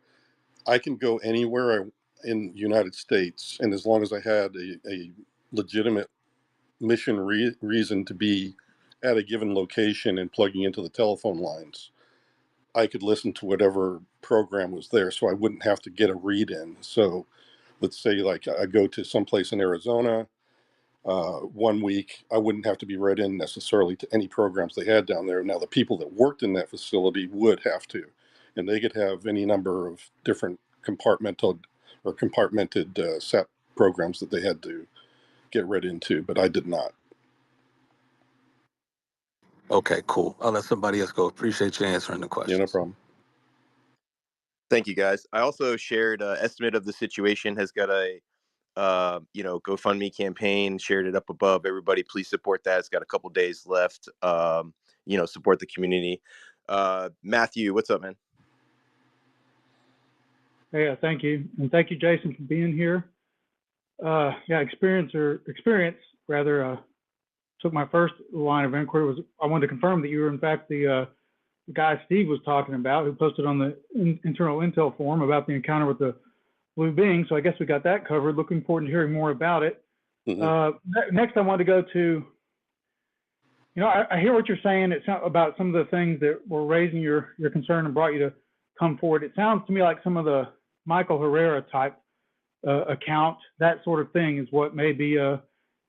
I can go anywhere in the United States, and as long as I had a legitimate mission reason to be at a given location and plugging into the telephone lines, I could listen to whatever program was there, so I wouldn't have to get a read in. So let's say like I go to someplace in Arizona 1 week, I wouldn't have to be read in necessarily to any programs they had down there. Now, the people that worked in that facility would have to, and they could have any number of different compartmented SAP programs that they had to get read into, but I did not. Okay, cool. I'll let somebody else go. Appreciate you answering the Yeah, no questions. problem. Thank you, guys. I also shared estimate of the situation has got a GoFundMe campaign, shared it up above. Everybody, please support that. It's got a couple days left. Support the community. Matthew, what's up, man? Yeah, thank you. And thank you, Jason, for being here. Experience took my first line of inquiry was I wanted to confirm that you were in fact the guy Steve was talking about, who posted on the internal intel forum about the encounter with the blue being. So I guess we got that covered. Looking forward to hearing more about it. Next, I want to go to, I hear what you're saying. It's about some of the things that were raising your concern and brought you to come forward. It sounds to me like some of the Michael Herrera type account, that sort of thing, is what maybe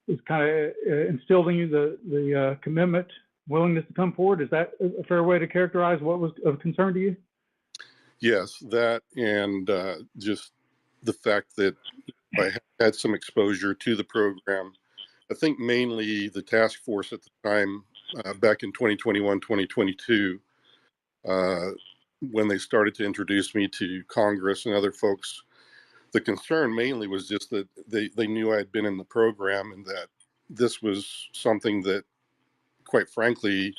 is kind of instilled in you the commitment, willingness to come forward. Is that a fair way to characterize what was of concern to you? Yes, that and just the fact that I had some exposure to the program. I think mainly the task force at the time, back in 2021, 2022, when they started to introduce me to Congress and other folks. The concern mainly was just that they knew I had been in the program and that this was something that, quite frankly,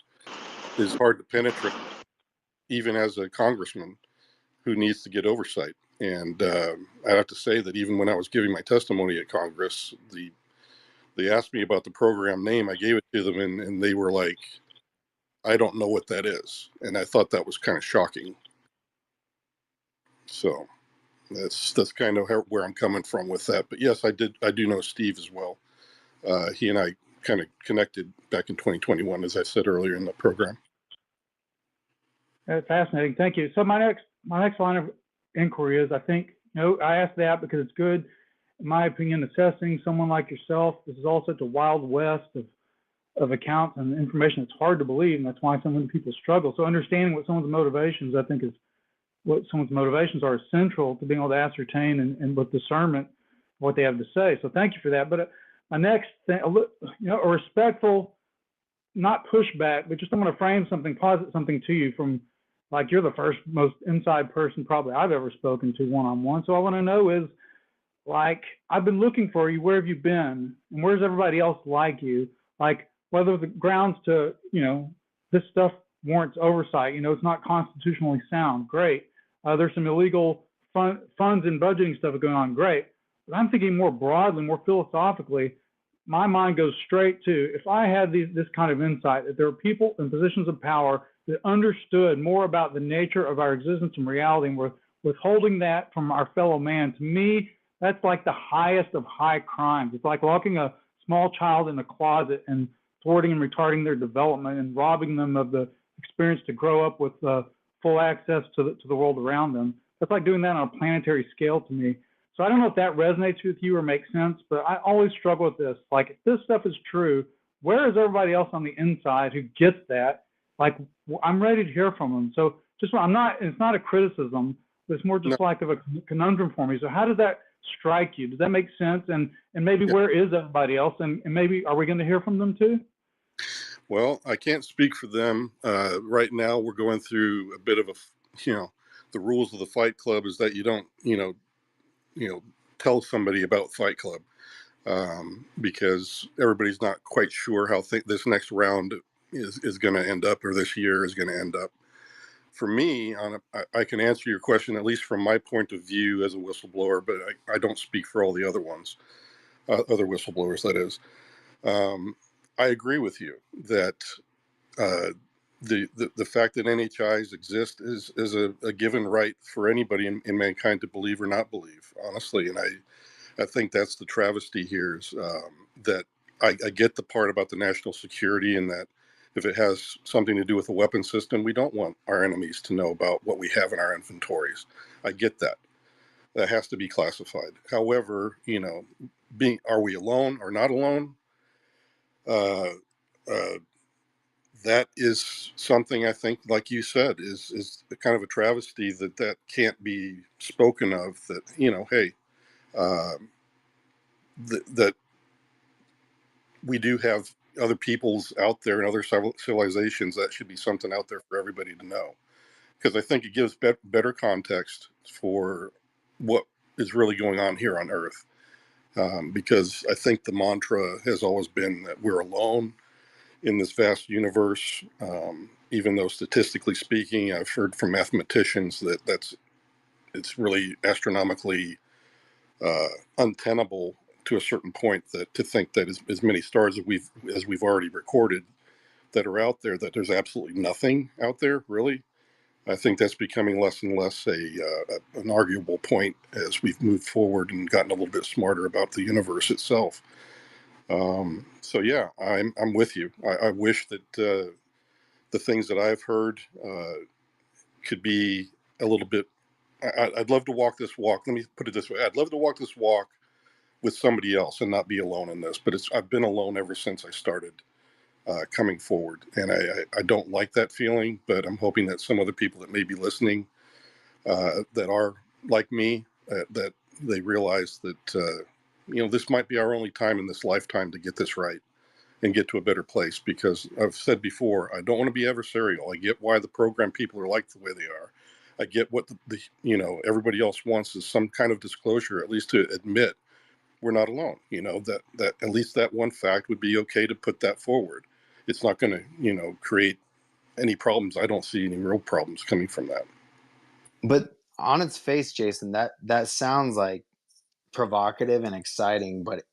is hard to penetrate, even as a congressman who needs to get oversight. And I have to say that even when I was giving my testimony at Congress, they asked me about the program name. I gave it to them, and they were like, "I don't know what that is," and I thought that was kind of shocking. So that's kind of where I'm coming from with that. But yes, I do know Steve as well. He and I kind of connected back in 2021, as I said earlier in the program. That's fascinating. Thank you. So my next line of inquiry is, I think, I asked that because it's good, in my opinion, assessing someone like yourself. This is all such a wild west of accounts and information. It's hard to believe, and that's why so many people struggle. So understanding what someone's motivations, I think, is what someone's motivations are central to being able to ascertain and with discernment what they have to say. So thank you for that. But my next thing, a respectful, not pushback, but just I'm going to frame something, posit something to you from, like, you're the first most inside person probably I've ever spoken to one-on-one. So I want to know is, like, I've been looking for you. Where have you been? And where's everybody else like you? Like, whether the grounds to, this stuff warrants oversight. It's not constitutionally sound. Great. There's some illegal funds and budgeting stuff going on. Great. But I'm thinking more broadly, more philosophically. My mind goes straight to, if I had this kind of insight, that there are people in positions of power that understood more about the nature of our existence and reality, and were withholding that from our fellow man. To me, that's like the highest of high crimes. It's like locking a small child in a closet and thwarting and retarding their development and robbing them of the experience to grow up with full access to the world around them. That's like doing that on a planetary scale to me. So I don't know if that resonates with you or makes sense, but I always struggle with this. Like, if this stuff is true, where is everybody else on the inside who gets that? Like, I'm ready to hear from them. So it's not a criticism, but it's more just like of a conundrum for me. So how does that strike you? Does that make sense? And maybe where is everybody else? And maybe, are we going to hear from them too? Well, I can't speak for them. Right now, we're going through a bit of the rules of the Fight Club is that you don't, tell somebody about Fight Club, because everybody's not quite sure how this next round is going to end up, or this year is going to end up. For me, I can answer your question, at least from my point of view as a whistleblower, but I don't speak for all the other ones, other whistleblowers, that is. I agree with you that the fact that NHIs exist is a given right for anybody in mankind to believe or not believe, honestly. And I think that's the travesty here, is that I get the part about the national security, and that if it has something to do with a weapon system, we don't want our enemies to know about what we have in our inventories. I get that. That has to be classified. However, are we alone or not alone? Uh, uh, that is something, I think, like you said, is kind of a travesty that can't be spoken of. That hey, that we do have other peoples out there and other civilizations. That should be something out there for everybody to know, because I think it gives better context for what is really going on here on Earth. Because I think the mantra has always been that we're alone in this vast universe. Even though statistically speaking, I've heard from mathematicians that it's really astronomically untenable to a certain point, that to think that as many stars as we've already recorded that are out there, that there's absolutely nothing out there really. I think that's becoming less and less an arguable point as we've moved forward and gotten a little bit smarter about the universe itself. So yeah, I'm with you. I wish that the things that I've heard could be a little bit. I'd love to walk this walk. Let me put it this way: I'd love to walk this walk with somebody else and not be alone in this. But I've been alone ever since I started coming forward, and I don't like that feeling. But I'm hoping that some other people that may be listening that are like me, that they realize that this might be our only time in this lifetime to get this right and get to a better place. Because I've said before, I don't want to be adversarial. I get why the program people are like the way they are. I get what the everybody else wants is some kind of disclosure, at least to admit we're not alone. That at least that one fact would be okay to put that forward. It's not going to create any problems. I don't see any real problems coming from that. But on its face, Jason, that sounds like provocative and exciting, but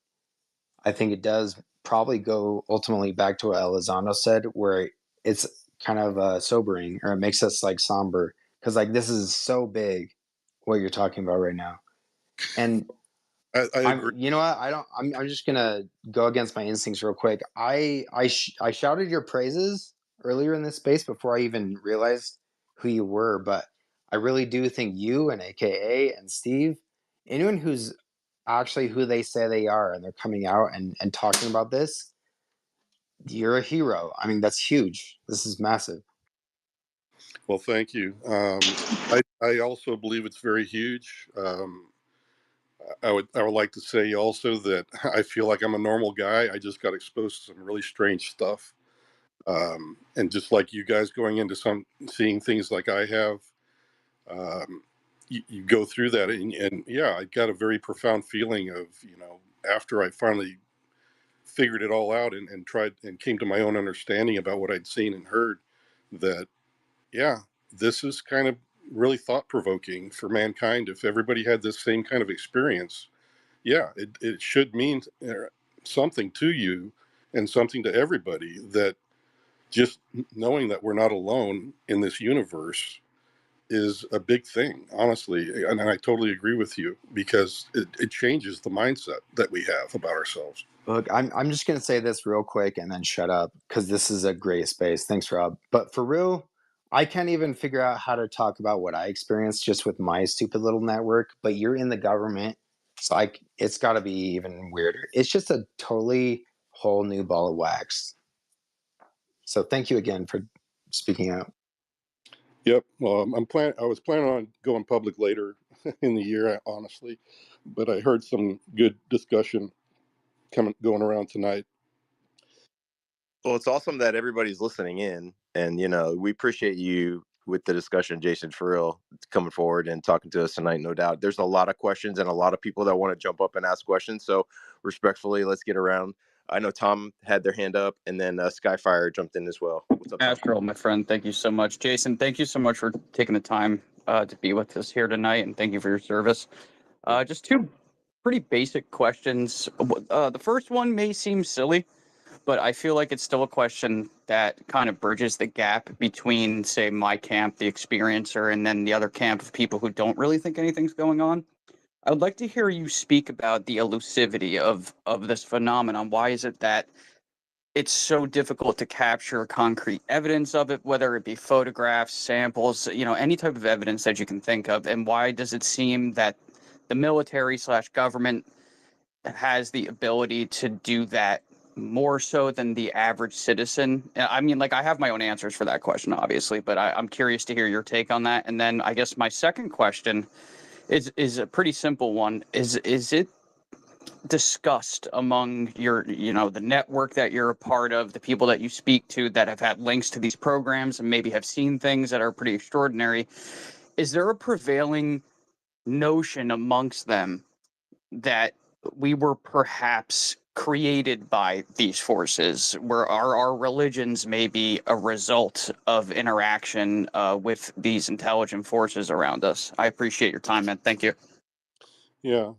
I think it does probably go ultimately back to what Elizondo said, where it's kind of sobering, or it makes us like somber, because like this is so big, what you're talking about right now. And I agree. you know what? I'm just gonna go against my instincts real quick. I shouted your praises earlier in this space before I even realized who you were, but I really do think you and AKA and Steve, anyone who's actually who they say they are, and they're coming out and talking about this, you're a hero. I mean, that's huge. This is massive. Well, thank you. I also believe it's very huge. I would like to say also that I feel like I'm a normal guy. I just got exposed to some really strange stuff, and just like you guys going into seeing things like I have, you go through that, and yeah, I got a very profound feeling of after I finally figured it all out and tried and came to my own understanding about what I'd seen and heard, that yeah, this is kind of really thought provoking for mankind. If everybody had this same kind of experience, yeah, it should mean something to you and something to everybody, that just knowing that we're not alone in this universe is a big thing, honestly. And I totally agree with you, because it changes the mindset that we have about ourselves. Look, I'm just gonna say this real quick and then shut up, because this is a great space. Thanks, Rob. But for real, I can't even figure out how to talk about what I experienced just with my stupid little network. But you're in the government, so it's got to be even weirder. It's just a totally whole new ball of wax. So thank you again for speaking out. Yep. Well, I was planning on going public later in the year, honestly, but I heard some good discussion going around tonight. Well, it's awesome that everybody's listening in, and we appreciate you with the discussion, Jason, for real, coming forward and talking to us tonight. No doubt, there's a lot of questions and a lot of people that want to jump up and ask questions. So, respectfully, let's get around. I know Tom had their hand up, and then Skyfire jumped in as well. What's up, Tom? Astral, my friend, thank you so much. Jason, thank you so much for taking the time to be with us here tonight, and thank you for your service. Just two pretty basic questions. The first one may seem silly, but I feel like it's still a question that kind of bridges the gap between, say, my camp, the experiencer, and then the other camp of people who don't really think anything's going on. I would like to hear you speak about the elusivity of this phenomenon. Why is it that it's so difficult to capture concrete evidence of it, whether it be photographs, samples, any type of evidence that you can think of? And why does it seem that the military/government has the ability to do that more so than the average citizen? I mean, like, I have my own answers for that question, obviously, but I'm curious to hear your take on that. And then I guess my second question is a pretty simple one. Is it discussed among your, the network that you're a part of, the people that you speak to that have had links to these programs and maybe have seen things that are pretty extraordinary? Is there a prevailing notion amongst them that we were perhaps created by these forces, where our religions may be a result of interaction with these intelligent forces around us? I appreciate your time, man. Thank you. Yeah,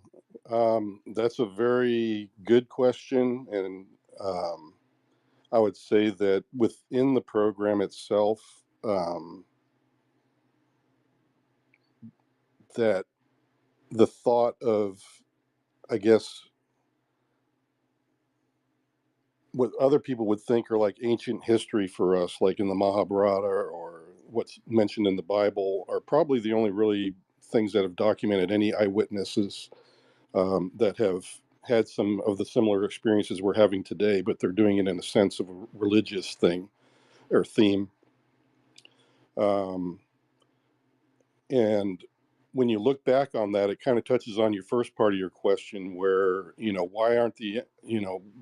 that's a very good question, and I would say that within the program itself, that the thought of, I guess, what other people would think are like ancient history for us, like in the Mahabharata or what's mentioned in the Bible, are probably the only really things that have documented any eyewitnesses that have had some of the similar experiences we're having today, but they're doing it in a sense of a religious thing or theme. Um, And when you look back on that, it kind of touches on your first part of your question where, why aren't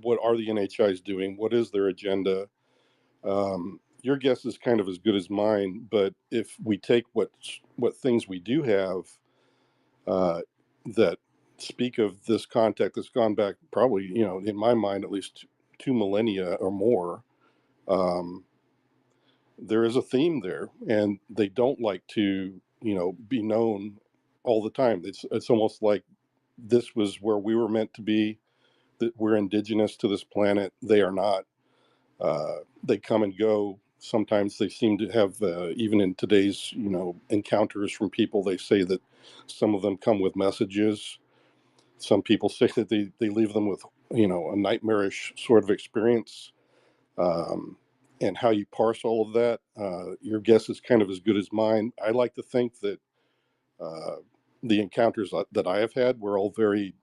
what are the NHIs doing? What is their agenda? Your guess is kind of as good as mine, but if we take what things we do have that speak of this contact that's gone back probably, in my mind, at least 2 millennia or more, there is a theme there, and they don't like to, be known all the time. It's almost like this was where we were meant to be, that we're indigenous to this planet. They are not. They come and go. Sometimes they seem to have, even in today's, encounters from people, they say that some of them come with messages. Some people say that they leave them with, a nightmarish sort of experience. And how you parse all of that, your guess is kind of as good as mine. I like to think that uh, the encounters that I have had were all very,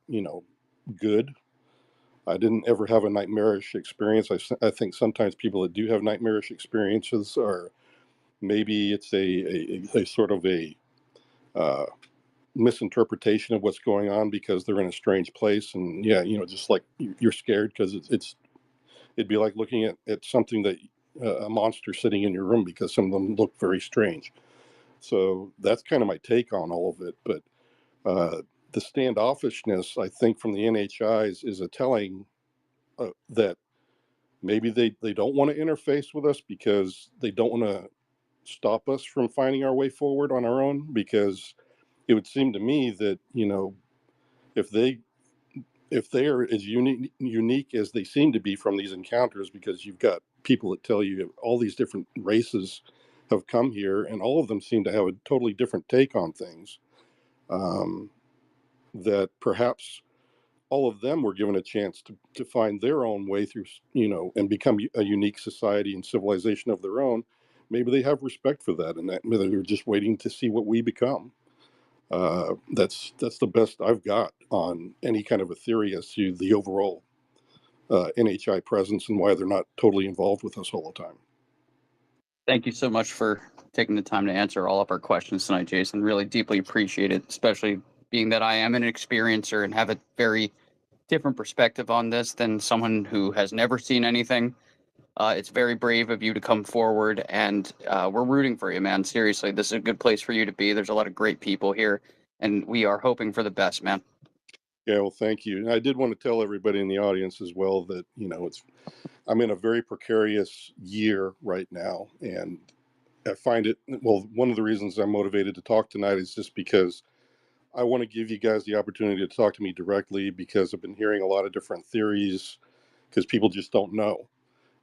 good. I didn't ever have a nightmarish experience. I think sometimes people that do have nightmarish experiences are maybe it's a sort of a uh, misinterpretation of what's going on because they're in a strange place. And yeah, just like you're scared because it'd be like looking at something that a monster sitting in your room because some of them look very strange. So that's kind of my take on all of it. But the standoffishness, I think, from the NHIs is a telling that maybe they don't want to interface with us because they don't want to stop us from finding our way forward on our own. Because it would seem to me that, if they are as unique as they seem to be from these encounters, because you've got people that tell you all these different races have come here and all of them seem to have a totally different take on things, um, that perhaps all of them were given a chance to find their own way through, and become a unique society and civilization of their own. Maybe they have respect for that, and that maybe they're just waiting to see what we become. That's the best I've got on any kind of a theory as to the overall NHI presence and why they're not totally involved with us all the time. Thank you so much for taking the time to answer all of our questions tonight, Jason. Really deeply appreciate it, especially being that I am an experiencer and have a very different perspective on this than someone who has never seen anything. It's very brave of you to come forward, and we're rooting for you, man. Seriously, this is a good place for you to be. There's a lot of great people here, and we are hoping for the best, man. Yeah, well, thank you. And I did want to tell everybody in the audience as well that, I'm in a very precarious year right now. And I find it, well, one of the reasons I'm motivated to talk tonight is just because I want to give you guys the opportunity to talk to me directly, because I've been hearing a lot of different theories because people just don't know.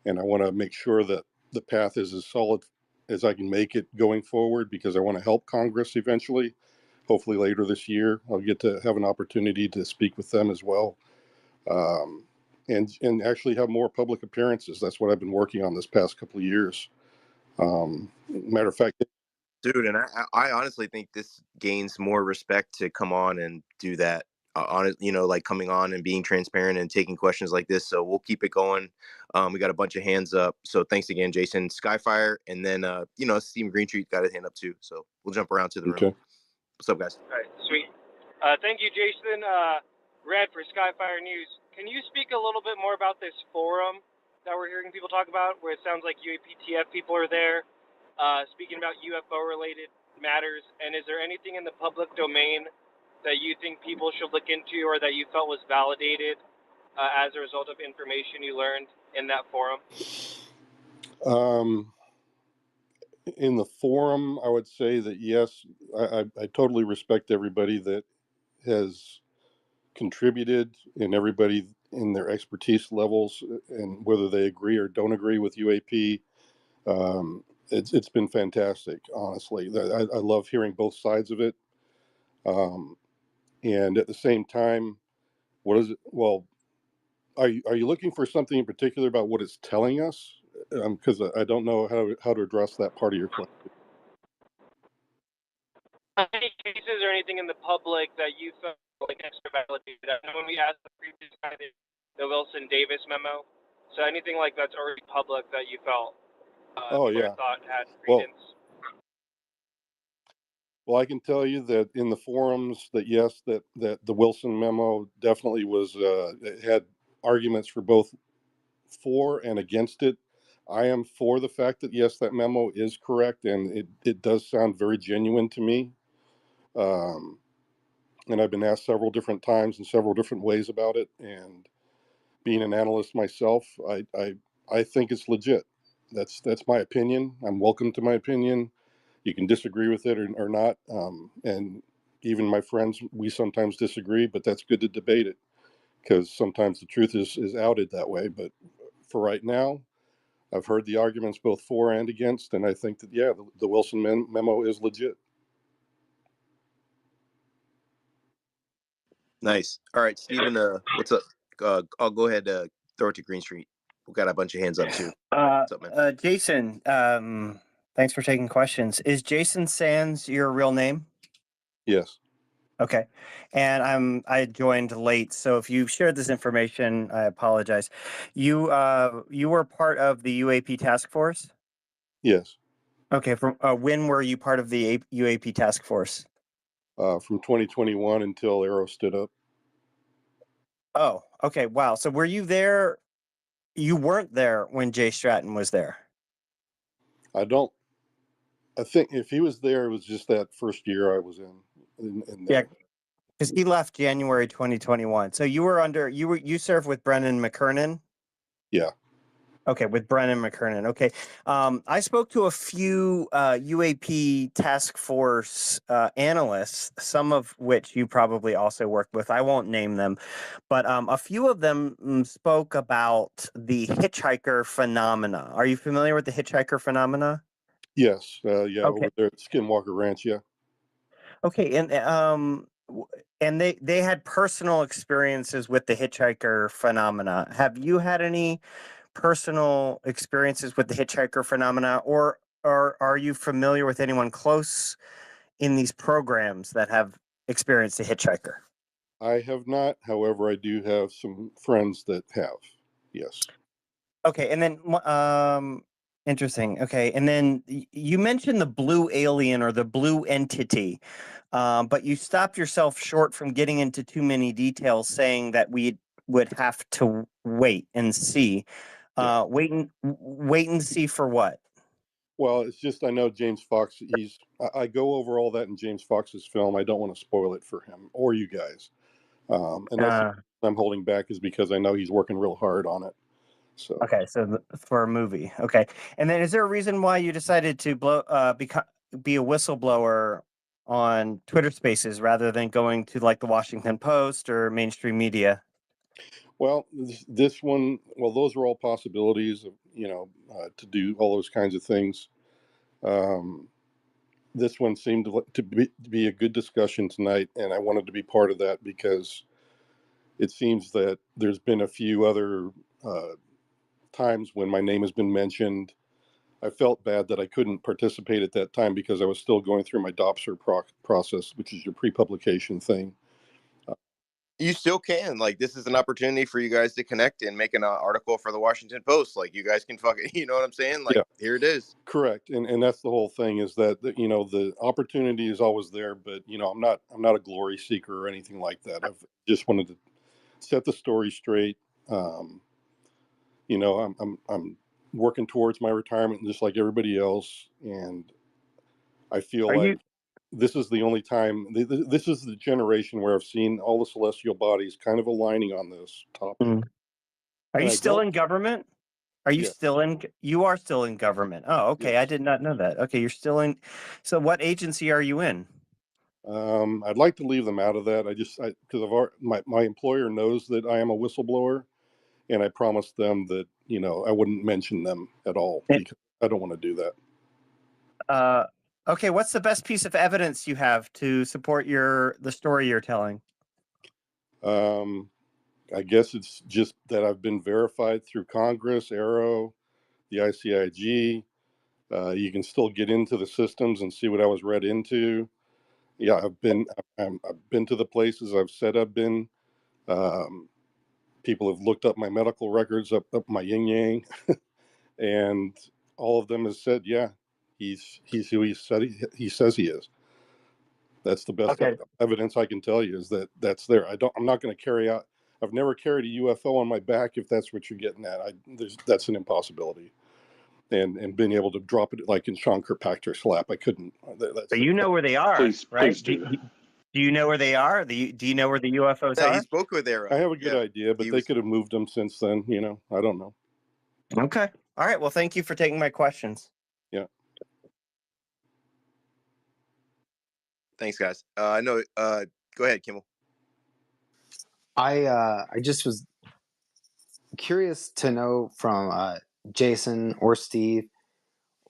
And I want to make sure that the path is as solid as I can make it going forward, because I want to help Congress eventually. Hopefully later this year, I'll get to have an opportunity to speak with them as well. Um, and actually have more public appearances. That's what I've been working on this past couple of years. Matter of fact, Dude, and I honestly think this gains more respect to come on and do that. Like coming on and being transparent and taking questions like this. So we'll keep it going. We got a bunch of hands up. So thanks again, Jason. Skyfire, and then Steve Greenstreet got his hand up too. So we'll jump around to the room. okay. What's up, guys? All right, sweet. Thank you, Jason. Red for Skyfire News. Can you speak a little bit more about this forum that we're hearing people talk about, where it sounds like UAPTF people are there, speaking about UFO-related matters? And is there anything in the public domain that you think people should look into, or that you felt was validated as a result of information you learned in that forum? In the forum, I would say that yes, I totally respect everybody that has contributed and everybody in their expertise levels, and whether they agree or don't agree with UAP. It's been fantastic, honestly. I love hearing both sides of it. And at the same time, what is it? Well, are you looking for something in particular about what it's telling us? Because I don't know how to address that part of your question. Any cases or anything in the public that you felt like extra validated? I know when we asked the previous guy the Wilson Davis memo, so anything like that's already public that you felt Oh or yeah. thought had Well, credence? Well, I can tell you that in the forums that yes, that the Wilson memo definitely was it had arguments for both for and against it. I am for the fact that yes, that memo is correct, and it does sound very genuine to me. Um, and I've been asked several different times in several different ways about it. And being an analyst myself, I think it's legit. That's my opinion. I'm welcome to my opinion. You can disagree with it or not. And even my friends, we sometimes disagree, but that's good to debate it because sometimes the truth is outed that way. But for right now, I've heard the arguments both for and against, and I think that, yeah, the Wilson memo is legit. Nice. All right, Stephen, what's up? I'll go ahead, throw it to Green Street. We've got a bunch of hands up too. What's up, man? Jason, thanks for taking questions. Is Jason Sands your real name? Yes. Okay. And I joined late, so if you shared this information, I apologize. You were part of the UAP task force? Yes. Okay, from when were you part of the UAP task force? From 2021 until Arrow stood up. Oh, okay. Wow. So were you there? You weren't there when Jay Stratton was there. I think if he was there, it was just that first year I was in Yeah, there. because he left January 2021. So you served with Brennan McKernan? Yeah. Okay, with Brennan McKernan. Okay. I spoke to a few UAP task force analysts, some of which you probably also worked with. I won't name them, but a few of them spoke about the hitchhiker phenomena. Are you familiar with the hitchhiker phenomena? Yes. Yeah. Okay. Over there at Skinwalker Ranch. Yeah. Okay, and they had personal experiences with the hitchhiker phenomena. Have you had any personal experiences with the hitchhiker phenomena, or are you familiar with anyone close in these programs that have experienced a hitchhiker? I have not. However, I do have some friends that have. Yes. Okay, and then interesting. Okay, and then you mentioned the blue alien or the blue entity, but you stopped yourself short from getting into too many details, saying that we would have to wait and see. Yeah. Wait and see for what? Well, it's just I know James Fox. I go over all that in James Fox's film. I don't want to spoil it for him or you guys. And that's Uh, I'm holding back is because I know he's working real hard on it. So okay, so for a movie, okay. And then, is there a reason why you decided to be a whistleblower on Twitter Spaces rather than going to like the Washington Post or mainstream media? well, this one, well, those are all possibilities of to do all those kinds of things. Um, this one seemed to be a good discussion tonight, and I wanted to be part of that because it seems that there's been a few other times when my name has been mentioned. I felt bad that I couldn't participate at that time because I was still going through my DOPSR process, which is your pre-publication thing. You still can. Like, this is an opportunity for you guys to connect and make an article for the Washington Post. Like, you guys can fucking, you know what I'm saying? Like, Yeah, here it is. correct. And that's the whole thing is that the opportunity is always there, but I'm not a glory seeker or anything like that. I've just wanted to set the story straight. Um, I'm working towards my retirement just like everybody else, and I feel Are like you this is the only time. This is the generation where I've seen all the celestial bodies kind of aligning on this topic, mm, are and you I still don't. in government? Are you Yeah, still in? You are still in government. Oh, okay. I yes. did not know that. Okay, you're still in. So, what agency are you in? I'd like to leave them out of that. Because my employer knows that I am a whistleblower, and I promised them that I wouldn't mention them at all because I don't want to do that. Uh, okay, what's the best piece of evidence you have to support the story you're telling? Um, I guess it's just that I've been verified through Congress, Arrow, the ICIG. You can still get into the systems and see what I was read into. Yeah, I've been to the places I've said I've been. Um, People have looked up my medical records, up my yin yang, and all of them has said, yeah, he's who he says he is. That's the best Okay. evidence I can tell you is that that's there. I'm not going to carry out. I've never carried a UFO on my back if that's what you're getting at. That's an impossibility. And being able to drop it like in Sean Kirkpatrick's lap, I couldn't. But you know where they are, Please, right? please do. Do you know where they are? Do you know where the UFOs Yeah, he are? spoke with Arrow. I have a good Yeah, idea, but he they was. could have moved them since then. I don't know. Okay. All right. Well, thank you for taking my questions. Yeah. Thanks, guys. I know. Go ahead, Kimmel. I just was curious to know from Jason or Steve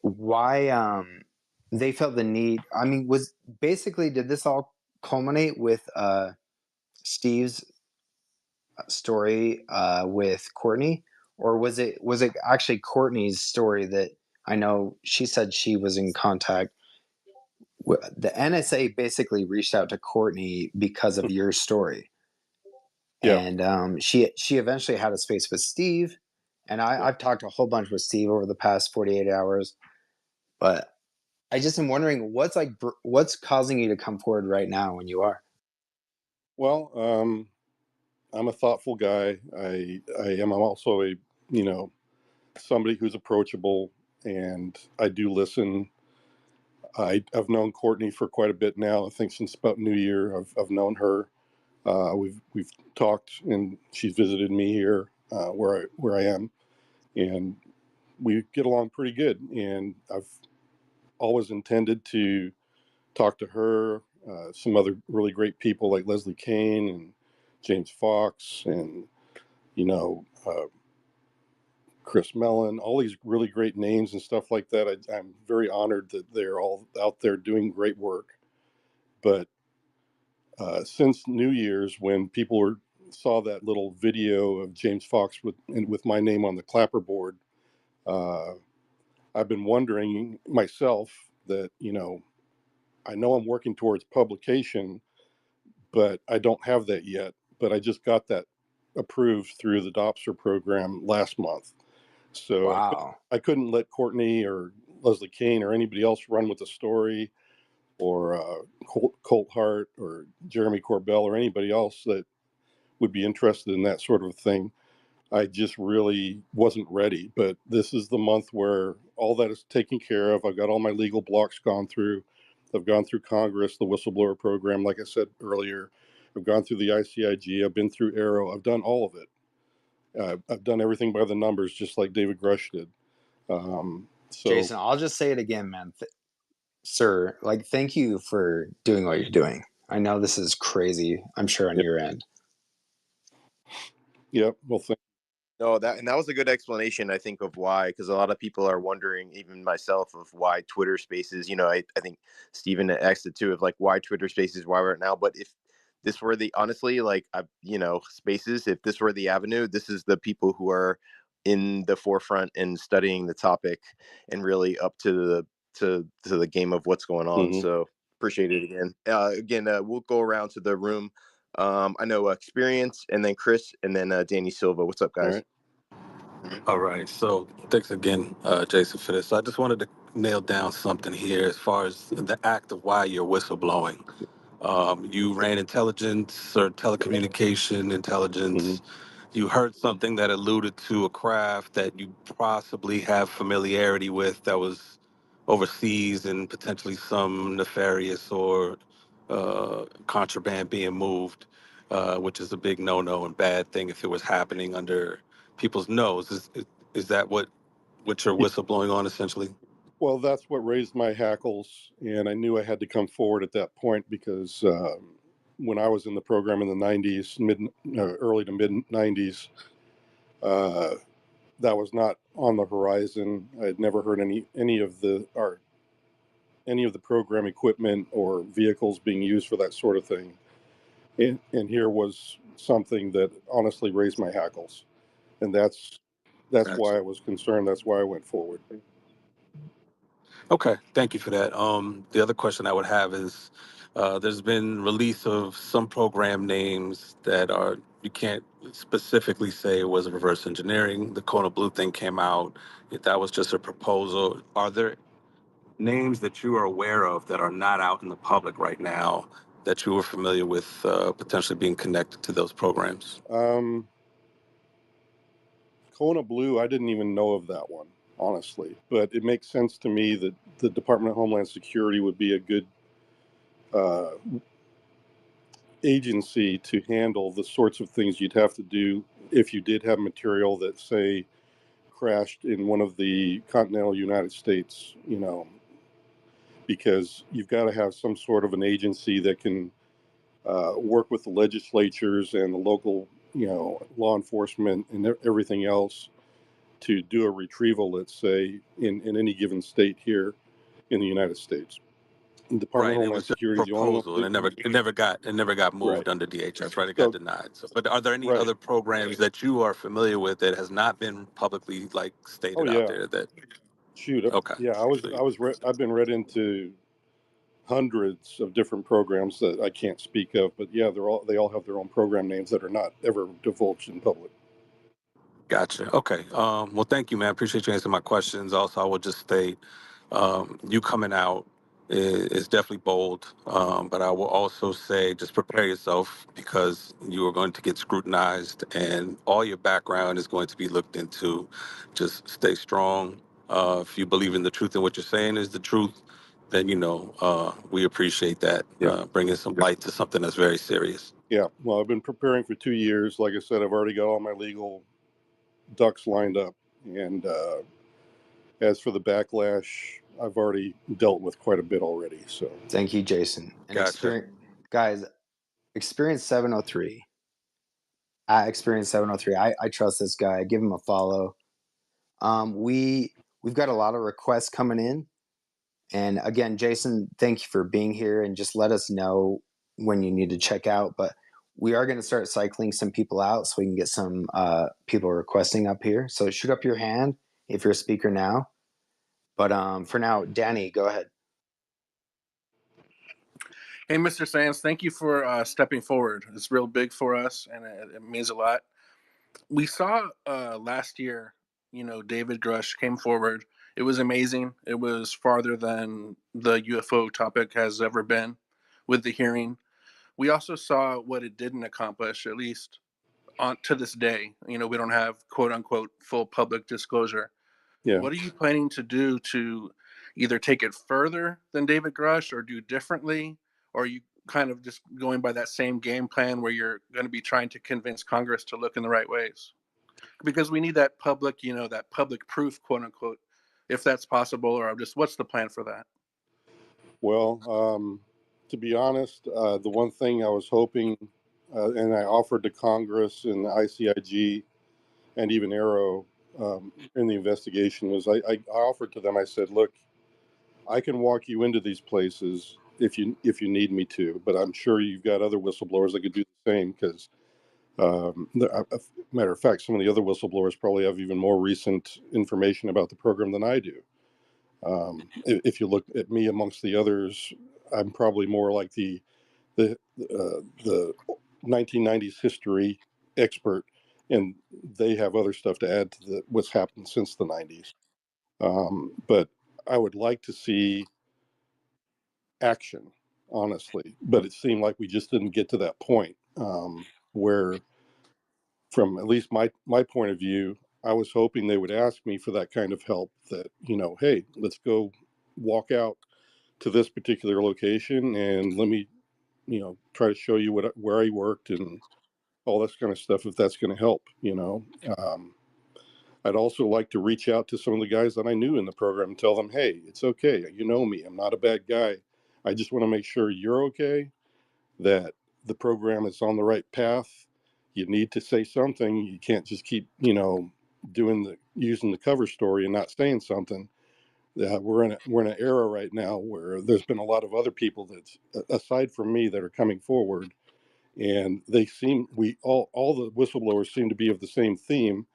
why they felt the need. I mean, was basically did this all culminate with Steve's story with Courtney, or was it actually Courtney's story that I know she said she was in contact? The NSA basically reached out to Courtney because of your story, Yeah. and she eventually had a space with Steve, and I've talked a whole bunch with Steve over the past 48 hours, but I just am wondering what's causing you to come forward right now when you are. Well, I'm a thoughtful guy. I'm also a somebody who's approachable, and I do listen. I've known Courtney for quite a bit now. I think since about New Year, I've known her. We've talked, and she's visited me here where I am, and we get along pretty good. And I've always intended to talk to her, some other really great people like Leslie Kane and James Fox, and you know. Chris Mellon, all these really great names and stuff like that. I'm very honored that they're all out there doing great work. But since New Year's, when saw that little video of James Fox with my name on the clapperboard, uh, I've been wondering myself that I know I'm working towards publication, but I don't have that yet. But I just got that approved through the Dopser program last month. So Wow. I couldn't let Courtney or Leslie Kane or anybody else run with the story, or Colt Hart or Jeremy Corbell or anybody else that would be interested in that sort of thing. I just really wasn't ready. But this is the month where all that is taken care of. I've got all my legal blocks gone through. I've gone through Congress, the whistleblower program, like I said earlier. I've gone through the ICIG. I've been through Arrow. I've done all of it. I've done everything by the numbers, just like David Grush did. So Jason, I'll just say it again, man. Sir, like, thank you for doing what you're doing. I know this is crazy, I'm sure, on yeah, your end. well, No, that was a good explanation, I think, of why, because a lot of people are wondering, even myself, of why Twitter Spaces. I think Stephen asked it too, of like why Twitter Spaces, why right now. But if this were honestly, like, Spaces, if this were the avenue, this is the people who are in the forefront and studying the topic and really up to the game of what's going on. mhm. So appreciate it again. We'll go around to the room. I know Experience, and then Chris, and then Danny Silva. What's up, All guys? right. All right. So thanks again, Jason, for this. I just wanted to nail down something here as far as the act of why you're whistleblowing. You ran intelligence or telecommunication Mm-hmm. intelligence. You heard something that alluded to a craft that you possibly have familiarity with that was overseas and potentially some nefarious or contraband being moved, which is a big no-no and bad thing if it was happening under people's nose. Is that what you're whistleblowing on essentially? Well, that's what raised my hackles, and I knew I had to come forward at that point because when I was in the program in the '90s, early to mid '90s, uh, that was not on the horizon. I had never heard any of the program equipment or vehicles being used for that sort of thing. And here was something that honestly raised my hackles, and that's why Gotcha. I was concerned. That's why I went forward. Okay, thank you for that. The other question I would have is, there's been release of some program names that are you can't specifically say it was reverse engineering. The Kona Blue thing came out. If that was just a proposal, are there names that you are aware of that are not out in the public right now that you were familiar with potentially being connected to those programs? Kona Blue, I didn't even know of that one, honestly. But it makes sense to me that the Department of Homeland Security would be a good uh, agency to handle the sorts of things you'd have to do if you did have material that, say, crashed in one of the continental United States, because you've got to have some sort of an agency that can work with the legislatures and the local, law enforcement and everything else to do a retrieval, let's say, in any given state here in the United States. The Department Right. of It Homeland was just a Security is the only one proposal, and that can. it never got Right. moved under DHS. Right. It got So, denied. So, but are there any right. other programs that you are familiar with that has not been publicly Oh stated out yeah. there that? Shoot. Okay. Yeah. I've been read into hundreds of different programs that I can't speak of, but yeah, they all have their own program names that are not ever divulged in public. Gotcha. Okay. Well, thank you, man. Appreciate you answering my questions. Also, I will just state you coming out is definitely bold, but I will also say just prepare yourself because you are going to get scrutinized and all your background is going to be looked into. Just stay strong. If you believe in the truth and what you're saying is the truth, then, we appreciate that, Yeah. bringing some light to something that's very serious. Yeah. Well, I've been preparing for 2 years. Like I said, I've already got all my legal ducks lined up. And as for the backlash, I've already dealt with quite a bit already. So Thank you, Jason. And Gotcha. guys, Experience 703. At Experience 703. I trust this guy. Give him a follow. We've got a lot of requests coming in. And again, Jason, thank you for being here and just let us know when you need to check out. But we are going to start cycling some people out so we can get some people requesting up here. So shoot up your hand if you're a speaker now. But for now, Danny, go ahead. Hey, Mr. Sands, thank you for stepping forward. It's real big for us, and it means a lot. We saw last year, David Grush came forward. It was amazing. It was farther than the UFO topic has ever been with the hearing. We also saw what it didn't accomplish, at least to this day. We don't have quote unquote full public disclosure. yeah. What are you planning to do to either take it further than David Grush or do differently? Or are you kind of just going by that same game plan where you're going to be trying to convince Congress to look in the right ways? Because we need that public, that public proof, quote unquote, if that's possible, or just what's the plan for that? Well, to be honest, the one thing I was hoping, and I offered to Congress and the ICIG and even Arrow in the investigation was I offered to them. I said, look, I can walk you into these places if you need me to, but I'm sure you've got other whistleblowers that could do the same because. Matter of fact, some of the other whistleblowers probably have even more recent information about the program than I do. If you look at me amongst the others, I'm probably more like the 1990s history expert, and they have other stuff to add to what's happened since the 90s. But I would like to see action, honestly. But it seemed like we just didn't get to that point where, from at least my point of view, I was hoping they would ask me for that kind of help. That hey, let's go walk out to this particular location and let me try to show you where I worked and all this kind of stuff, if that's going to help. I'd also like to reach out to some of the guys that I knew in the program and tell them, hey, it's okay, you know me, I'm not a bad guy, I just want to make sure you're okay, that the program is on the right path. You need to say something. You can't just keep using the cover story and not saying something. We're in an era right now where there's been a lot of other people that's aside from me that are coming forward, and all the whistleblowers seem to be of the same theme,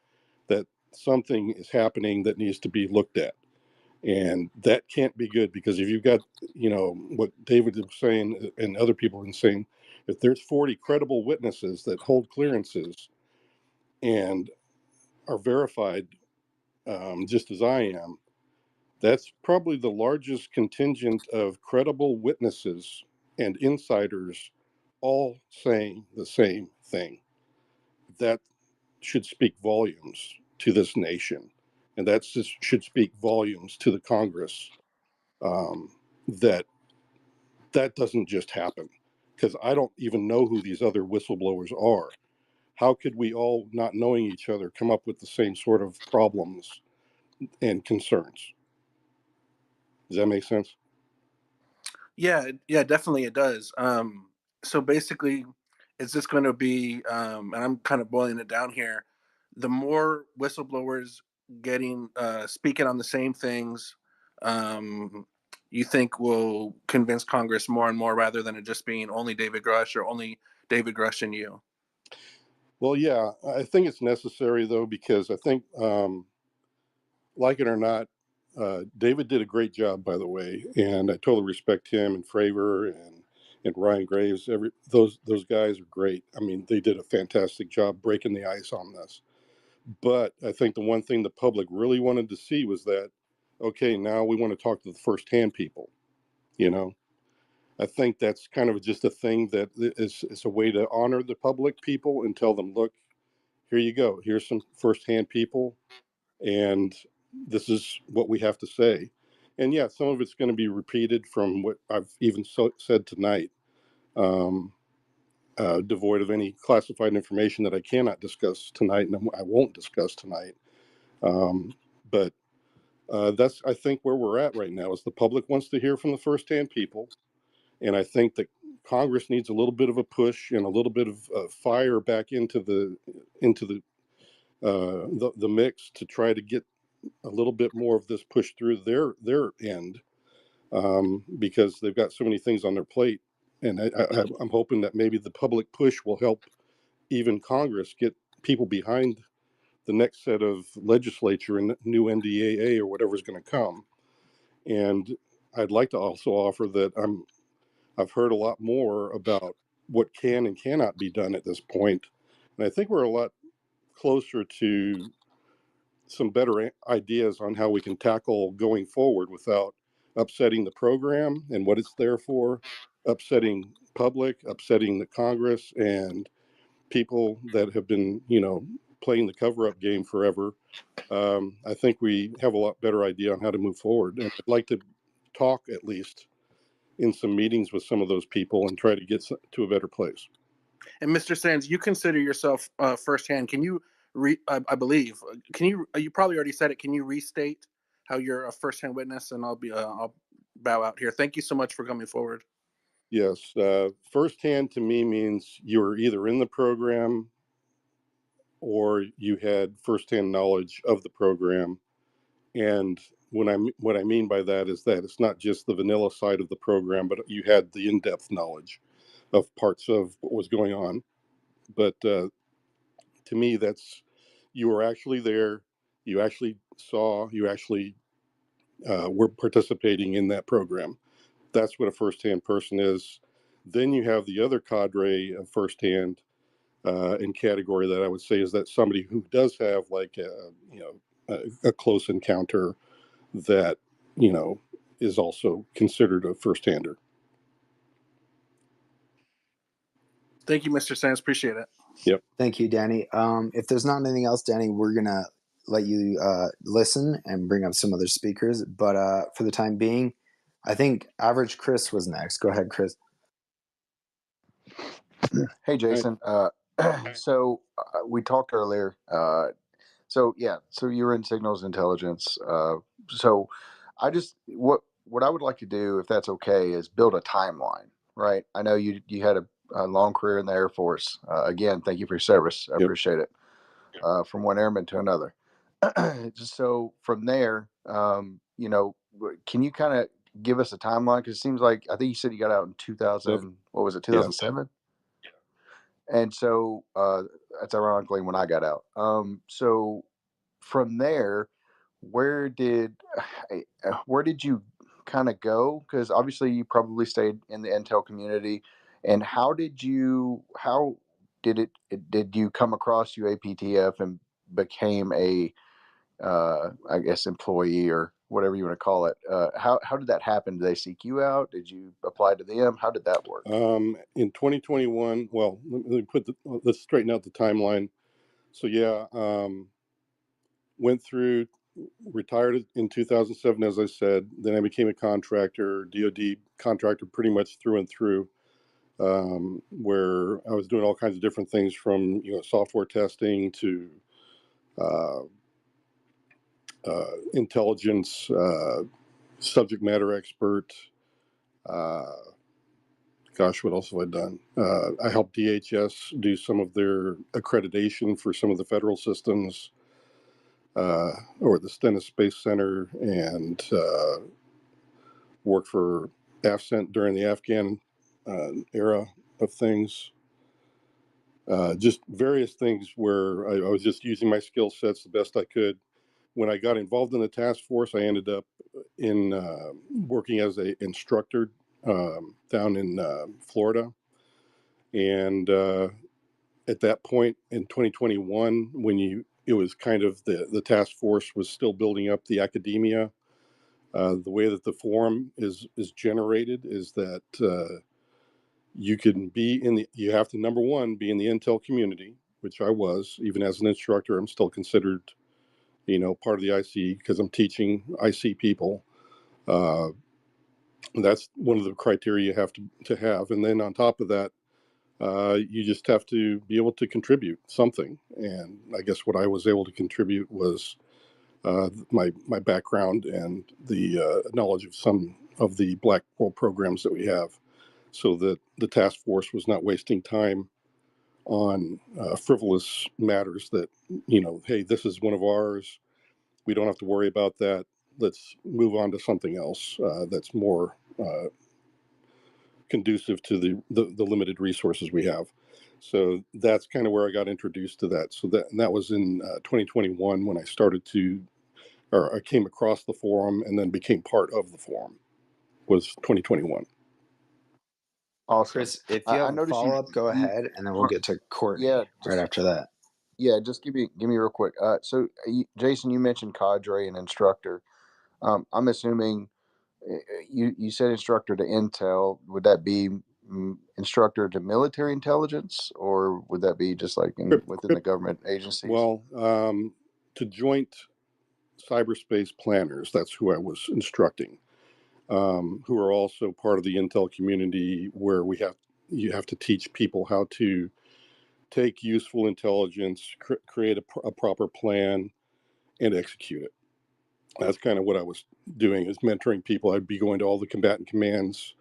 that something is happening that needs to be looked at, and that can't be good, because if you've got what David was saying and other people have been saying, if there's 40 credible witnesses that hold clearances and are verified, just as I am, That's probably the largest contingent of credible witnesses and insiders all saying the same thing. That should speak volumes to this nation, and that should speak volumes to the Congress, that that doesn't just happen, because I don't even know who these other whistleblowers are. How could we all, not knowing each other, come up with the same sort of problems and concerns? Does that make sense? Yeah, definitely it does. So basically, is this going to be, and I'm kind of boiling it down here, the more whistleblowers getting speaking on the same things, um, you think will convince Congress more and more, rather than it just being only David Grush or only David Grush and you? Well, yeah, I think it's necessary though, because I think, like it or not, David did a great job, by the way, and I totally respect him and Fravor and Ryan Graves. Those guys are great. I mean, they did a fantastic job breaking the ice on this. But I think the one thing the public really wanted to see was that, okay, now we want to talk to the firsthand people. You know, I think that's kind of just a thing that is a way to honor the public people and tell them, look, here you go. Here's some firsthand people, and this is what we have to say. And yeah, some of it's going to be repeated from what I've even said tonight, um, devoid of any classified information that I cannot discuss tonight, and I won't discuss tonight. But that's, I think, where we're at right now. Is the public wants to hear from the firsthand people, and I think that Congress needs a little bit of a push and a little bit of fire back into the mix to try to get a little bit more of this pushed through their end, because they've got so many things on their plate. And I'm hoping that maybe the public push will help even Congress get people behind the next set of legislature and new NDAA or whatever's going to come. And I'd like to also offer that I've heard a lot more about what can and cannot be done at this point, and I think we're a lot closer to some better ideas on how we can tackle going forward without upsetting the program and what it's there for, upsetting public, upsetting the Congress and people that have been, playing the cover-up game forever. I think we have a lot better idea on how to move forward, and I'd like to talk at least in some meetings with some of those people and try to get to a better place. And Mr. Sands, you consider yourself firsthand. Can you, I believe, can you probably already said it. Can you restate how you're a firsthand witness? And I'll bow out here. Thank you so much for coming forward. Yes. Firsthand to me means you were either in the program or you had firsthand knowledge of the program. And what I mean by that is that it's not just the vanilla side of the program, but you had the in-depth knowledge of parts of what was going on. But to me, that's, you were actually there, you actually saw, you actually were participating in that program. That's what a firsthand person is. Then you have the other cadre of firsthand in category that I would say is that somebody who does have like a close encounter that is also considered a first-hander. Thank you, Mr. Sands. Appreciate it. Yep. Thank you, Danny. If there's not anything else, Danny, we're gonna let you listen and bring up some other speakers. But for the time being, I think Average Chris was next. Go ahead, Chris. Hey, Jason. So we talked earlier. So you were in signals intelligence. So I just what I would like to do, if that's okay, is build a timeline. Right. I know you had a long career in the Air Force. Again, thank you for your service. I Yep. appreciate it. From one airman to another. So from there, can you kind of give us a timeline? Because it seems like, I think you said you got out in 2000. What was it, 2007? And so that's ironically when I got out. So from there, where did you kind of go? Because obviously you probably stayed in the intel community. And how did you come across UAPTF and became a I guess employee or whatever you want to call it. How did that happen? Did they seek you out? Did you apply to them? How did that work? In 2021, well, let's straighten out the timeline. So yeah, went through, retired in 2007, as I said. Then I became a contractor, DoD contractor, pretty much through and through. Where I was doing all kinds of different things, from software testing to intelligence, subject matter expert. Gosh, what else have I done? I helped DHS do some of their accreditation for some of the federal systems, or the Stennis Space Center, and worked for AFCENT during the Afghan era of things. Just various things where I was just using my skill sets the best I could. When I got involved in the task force, I ended up in working as an instructor down in Florida. And at that point in 2021, when it was kind of the task force was still building up the academia. The way that the forum is generated is that you can you have to, number one, be in the intel community, which I was. Even as an instructor, I'm still considered, part of the IC because I'm teaching IC people. That's one of the criteria you have to have. And then on top of that, you just have to be able to contribute something. And I guess what I was able to contribute was my background and the knowledge of some of the Black World programs that we have, so that the task force was not wasting time on frivolous matters that, hey, this is one of ours. We don't have to worry about that. Let's move on to something else that's more conducive to the limited resources we have. So that's kind of where I got introduced to that. So that was in 2021 when I came across the forum and then became part of the forum. Was 2021. Awesome. Chris, if you I have a noticed follow up, go ahead, and then we'll get to Courtney right after that. Yeah, just give me real quick. So Jason, you mentioned cadre and instructor. I'm assuming you said instructor to intel. Would that be instructor to military intelligence, or would that be just like within the government agencies? Well, to joint cyberspace planners, that's who I was instructing, who are also part of the intel community, where you have to teach people how to take useful intelligence, create a proper plan, and execute it. That's kind of what I was doing, is mentoring people. I'd be going to all the combatant commands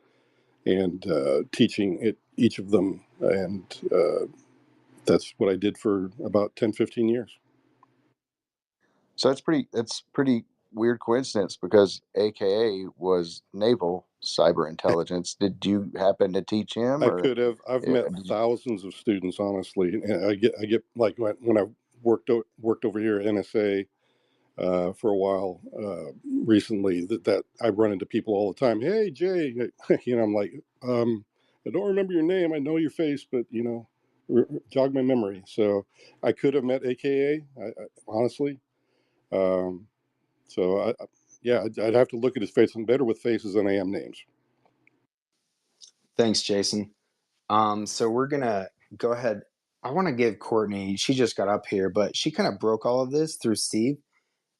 and teaching each of them. And that's what I did for about 10, 15 years. So that's pretty weird coincidence, because AKA was naval cyber intelligence. Did you happen to teach him? I could have. I've met thousands of students, honestly, and I get like when I worked over here at NSA for a while recently, that I run into people all the time. Hey, Jay, I'm like, I don't remember your name. I know your face, but jog my memory. So I could have met AKA, honestly. So I'd have to look at his face. I'm better with faces than I am names. Thanks, Jason. So we're gonna go ahead. I want to give Courtney. She just got up here, but she kind of broke all of this through Steve.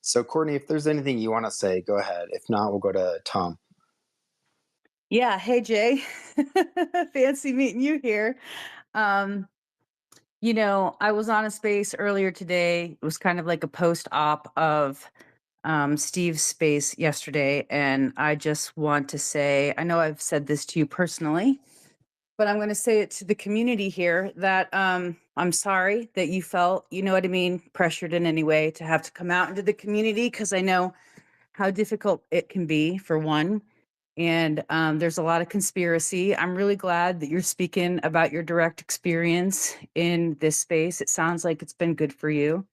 So Courtney, if there's anything you want to say, go ahead. If not, we'll go to Tom. Yeah. Hey, Jay. Fancy meeting you here. I was on a space earlier today. It was kind of like a post-op of Steve's space yesterday. And I just want to say, I know I've said this to you personally, but I'm going to say it to the community here, that I'm sorry that you felt, pressured in any way to have to come out into the community, because I know how difficult it can be, for one. And there's a lot of conspiracy. I'm really glad that you're speaking about your direct experience in this space. It sounds like it's been good for you,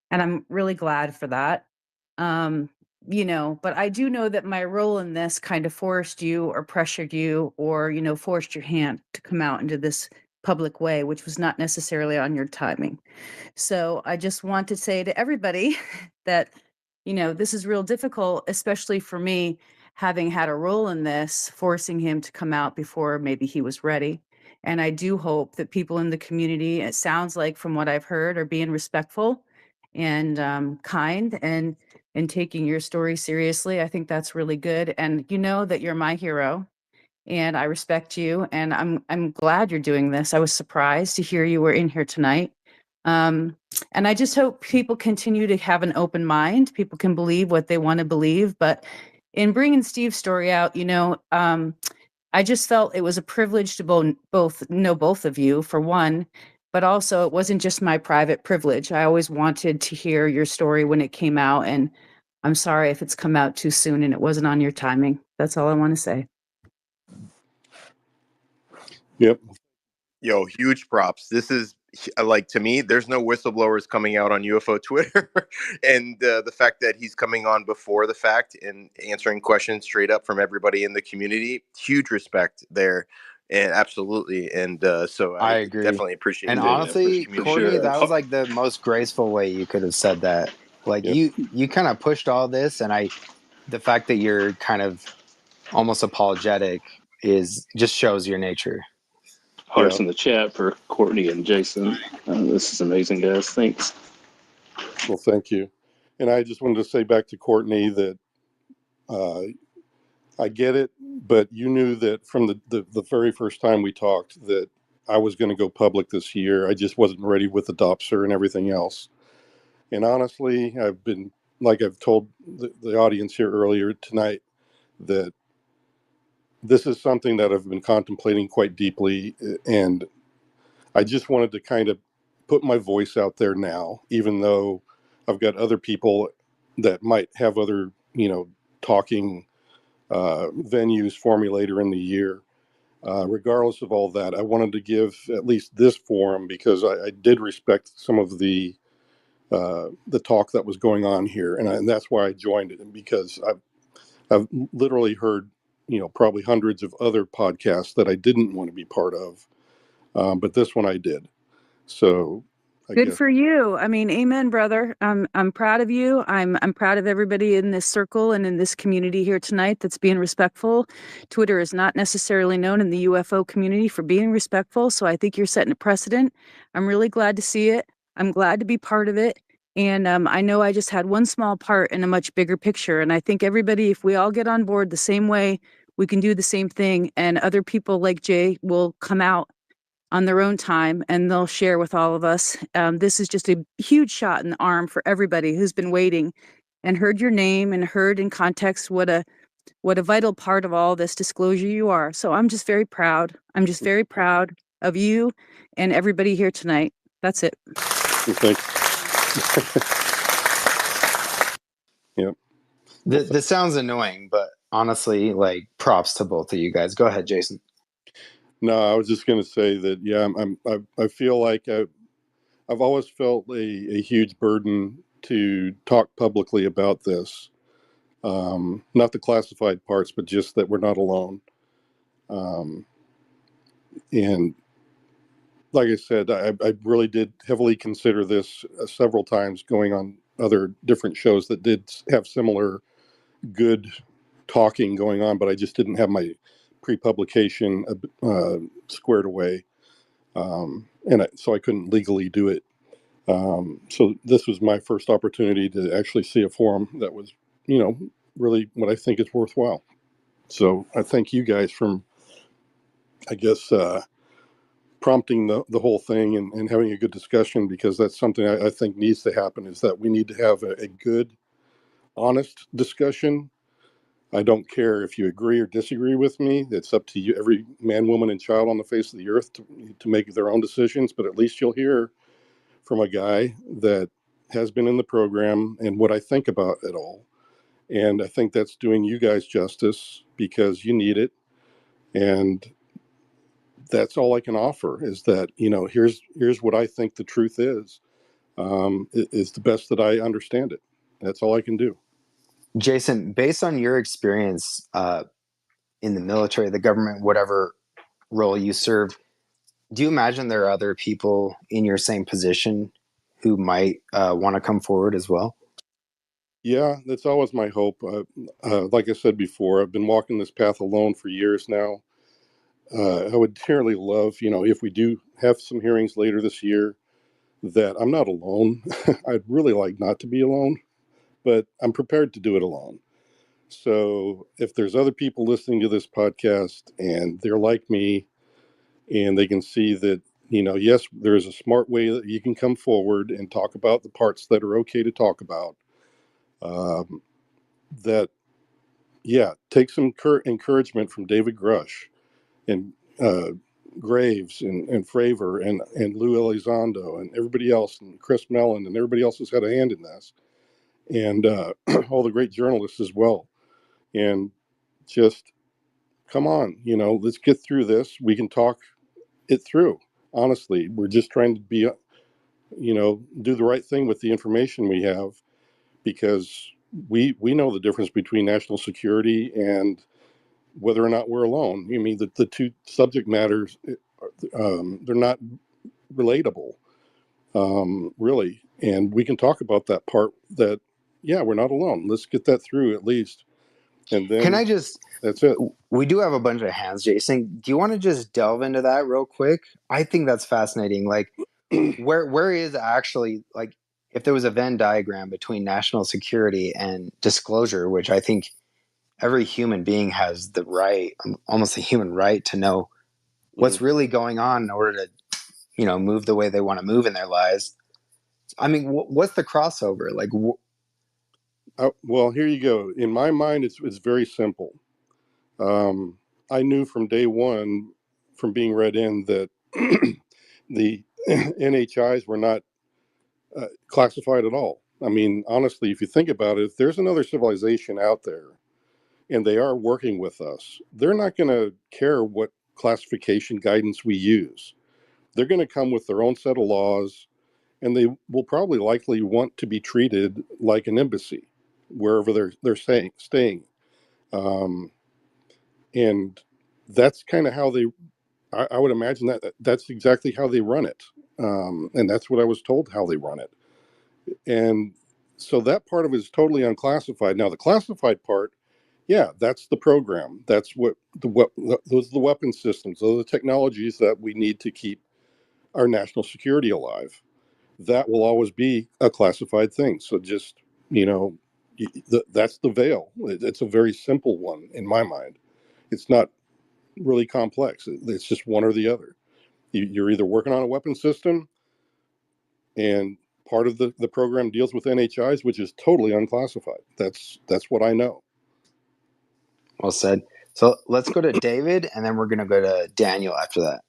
and I'm really glad for that. But I do know that my role in this kind of forced you or pressured you or, forced your hand to come out into this public way, which was not necessarily on your timing. So I just want to say to everybody that, this is real difficult, especially for me, having had a role in this, forcing him to come out before maybe he was ready. And I do hope that people in the community, it sounds like from what I've heard, are being respectful and kind and taking your story seriously. I think that's really good. And you know that you're my hero and I respect you, and I'm glad you're doing this. I was surprised to hear you were in here tonight. And I just hope people continue to have an open mind. People can believe what they want to believe, but in bringing Steve's story out, I just felt it was a privilege to both know both of you, for one, but also it wasn't just my private privilege. I always wanted to hear your story when it came out, and I'm sorry if it's come out too soon and it wasn't on your timing. That's all I want to say. Yep. Yo, huge props. This is like, to me, there's no whistleblowers coming out on UFO Twitter. And the fact that he's coming on before the fact and answering questions straight up from everybody in the community, huge respect there. And absolutely. And so I I agree. definitely appreciate And the Yeah, for, honestly, for community Courtney, sure. doing that this. was like the most graceful way you could have said that. Like Yep. you kind of pushed all this, and the fact that you're kind of almost apologetic is just shows your nature. Yeah. Hearts in the chat for Courtney and Jason. This is amazing, guys. Thanks. Well, thank you. And I just wanted to say back to Courtney that uh, I get it, but you knew that from the very first time we talked that I was going to go public this year. I just wasn't ready with the Dopser and everything else. And honestly, I've been, like I've told the audience here earlier tonight, that this is something that I've been contemplating quite deeply. And I just wanted to kind of put my voice out there now, even though I've got other people that might have other, talking venues for me later in the year. Regardless of all that, I wanted to give at least this forum because I did respect some of the talk that was going on here, and that's why I joined it. And because I've literally heard, probably hundreds of other podcasts that I didn't want to be part of, but this one I did. So I Good guess, for you. I mean, amen, brother. I'm proud of you. I'm proud of everybody in this circle and in this community here tonight that's being respectful. Twitter is not necessarily known in the UFO community for being respectful, so I think you're setting a precedent. I'm really glad to see it. I'm glad to be part of it. And I know I just had one small part in a much bigger picture. And I think everybody, if we all get on board the same way, we can do the same thing. And other people like Jay will come out on their own time and they'll share with all of us. This is just a huge shot in the arm for everybody who's been waiting and heard your name and heard in context what a vital part of all this disclosure you are. So I'm just very proud. I'm just very proud of you and everybody here tonight. That's it. well, thank yeah. Well, This sounds annoying, but honestly, like props to both of you guys. Go ahead, Jason. no, I was just going to say that, yeah, I feel like I've always felt a huge burden to talk publicly about this. Not the classified parts, but just that we're not alone. Um, and like I said, I really did heavily consider this several times going on other different shows that did have similar good talking going on, but I just didn't have my pre-publication squared away. So I couldn't legally do it. So this was my first opportunity to actually see a forum that was, really what I think is worthwhile. So I thank you guys from, I guess, prompting the whole thing and having a good discussion, because that's something I think needs to happen, is that we need to have a good, honest discussion. I don't care if you agree or disagree with me. It's up to you, every man, woman, and child on the face of the earth to make their own decisions, but at least you'll hear from a guy that has been in the program and what I think about it all. And I think that's doing you guys justice because you need it. And that's all I can offer, is that, here's what I think the truth is the best that I understand it. That's all I can do. Jason, based on your experience in the military, the government, whatever role you served, do you imagine there are other people in your same position who might want to come forward as well? Yeah, that's always my hope. Like I said before, I've been walking this path alone for years now. I would dearly love, if we do have some hearings later this year, that I'm not alone. I'd really like not to be alone, but I'm prepared to do it alone. So if there's other people listening to this podcast and they're like me and they can see that, yes, there's a smart way that you can come forward and talk about the parts that are okay to talk about, um, that, yeah, take some encouragement from David Grush and Graves and Fravor and Lou Elizondo and everybody else and Chris Mellon and everybody else who's had a hand in this and all the great journalists as well. And just come on, let's get through this. We can talk it through. Honestly, we're just trying to be, do the right thing with the information we have because we know the difference between national security and whether or not we're alone. I mean, the two subject matters, they're not relatable, really. And we can talk about that part that, yeah, we're not alone. Let's get that through at least. And Can then I just, that's it. we do have a bunch of hands, Jason. Do you want to just delve into that real quick? I think that's fascinating. Like, where is actually, like, if there was a Venn diagram between national security and disclosure, which I think every human being has the right, almost a human right, to know what's really going on in order to, move the way they want to move in their lives. I mean, what's the crossover? Like, Well, here you go. In my mind, it's very simple. I knew from day one, from being read in, that the NHIs were not classified at all. I mean, honestly, if you think about it, if there's another civilization out there and they are working with us, they're not going to care what classification guidance we use. They're going to come with their own set of laws, and they will probably likely want to be treated like an embassy wherever they're staying. Um, and that's kind of how they. I would imagine that that's exactly how they run it, and that's what I was told how they run it. And so that part of it is totally unclassified. Now the classified part, yeah, that's the program. That's those are the weapon systems. Those are the technologies that we need to keep our national security alive. That will always be a classified thing. So just, you know, that's the veil. It's a very simple one in my mind. It's not really complex. It's just one or the other. You're either working on a weapon system, and part of the program deals with NHIs, which is totally unclassified. That's what I know. well said. So let's go to David, and then we're going to go to Daniel after that.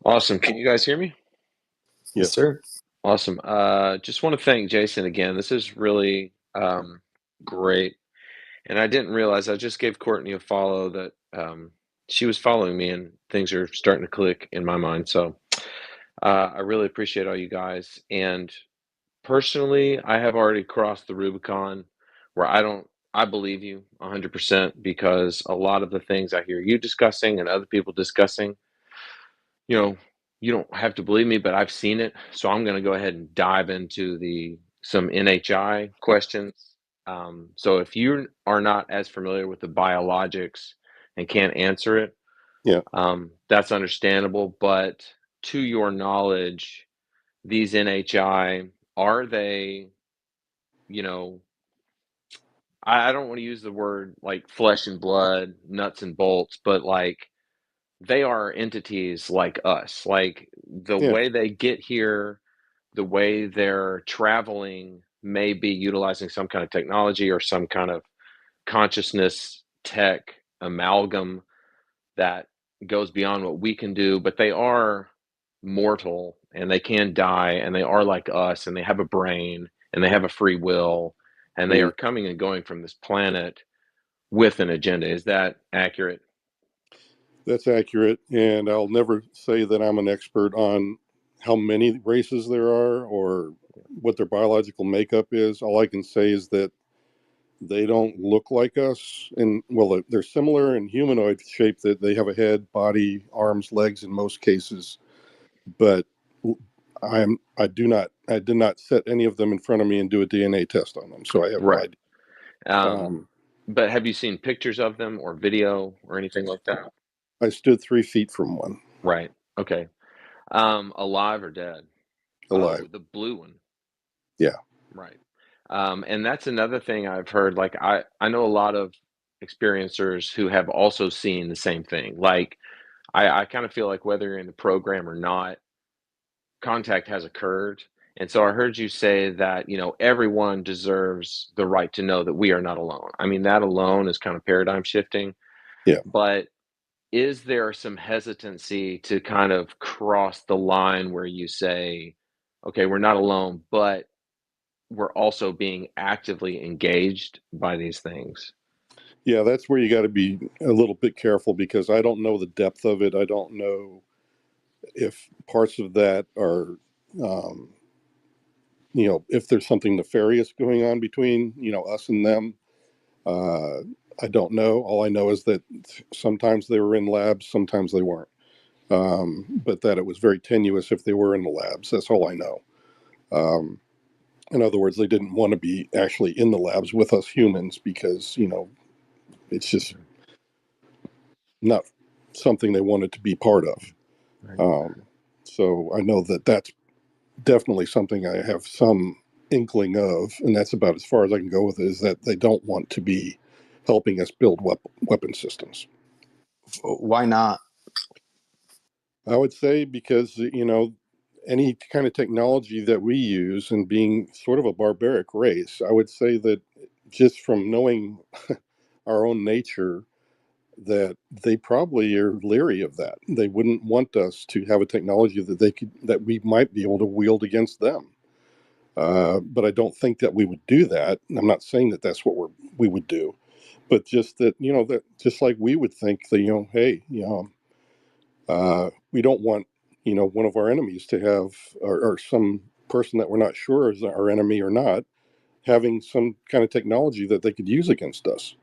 Awesome. Can you guys hear me? Yes, sir. Awesome. Just want to thank Jason again. This is really great. And I didn't realize I just gave Courtney a follow that she was following me, and things are starting to click in my mind. So I really appreciate all you guys. And personally, I have already crossed the Rubicon where I believe you 100% because a lot of the things I hear you discussing and other people discussing, you know, you don't have to believe me, but I've seen it. So I'm going to go ahead and dive into some NHI questions. So if you are not as familiar with the biologics and can't answer it, Yeah. that's understandable. But to your knowledge, these NHI, are they, you know, I don't want to use the word like flesh and blood, nuts and bolts, but like they are entities like us. Like the Yeah. way they get here, the way they're traveling may be utilizing some kind of technology or some kind of consciousness tech amalgam that goes beyond what we can do, but they are mortal and they can die and they are like us and they have a brain and they have a free will and they are coming and going from this planet with an agenda. Is that accurate? That's accurate. And I'll never say that I'm an expert on how many races there are or what their biological makeup is. All I can say is that they don't look like us. And well, they're similar in humanoid shape, that they have a head, body, arms, legs in most cases. But I did not set any of them in front of me and do a DNA test on them, so I have no Right. idea. But have you seen pictures of them or video or anything like that? I stood 3 feet from one, Right. Okay. Alive or dead? alive. Oh, the blue one. Yeah. Right. And that's another thing I've heard. Like I know a lot of experiencers who have also seen the same thing. Like I kind of feel like whether you're in the program or not, contact has occurred. And so I heard you say that, everyone deserves the right to know that we are not alone. I mean, that alone is kind of paradigm shifting, Yeah. but is there some hesitancy to kind of cross the line where you say, okay, we're not alone, but we're also being actively engaged by these things? Yeah, that's where you got to be a little bit careful, because I don't know the depth of it. I don't know if parts of that are, if there's something nefarious going on between, us and them. Uh, I don't know. All I know is that sometimes they were in labs, sometimes they weren't. But that it was very tenuous if they were in the labs. That's all I know. In other words, they didn't want to be actually in the labs with us humans, because, it's just not something they wanted to be part of. Right. So I know that that's definitely something I have some inkling of, and that's about as far as I can go with it, is that they don't want to be helping us build weapon systems. Why not? I would say because, any kind of technology that we use, and being sort of a barbaric race, I would say that just from knowing our own nature, that they probably are leery of that. They wouldn't want us to have a technology that we might be able to wield against them. But I don't think that we would do that. I'm not saying that that's what we would do, but just that, that just like we would think that, hey, we don't want, one of our enemies to have, or some person that we're not sure is our enemy or not, having some kind of technology that they could use against us.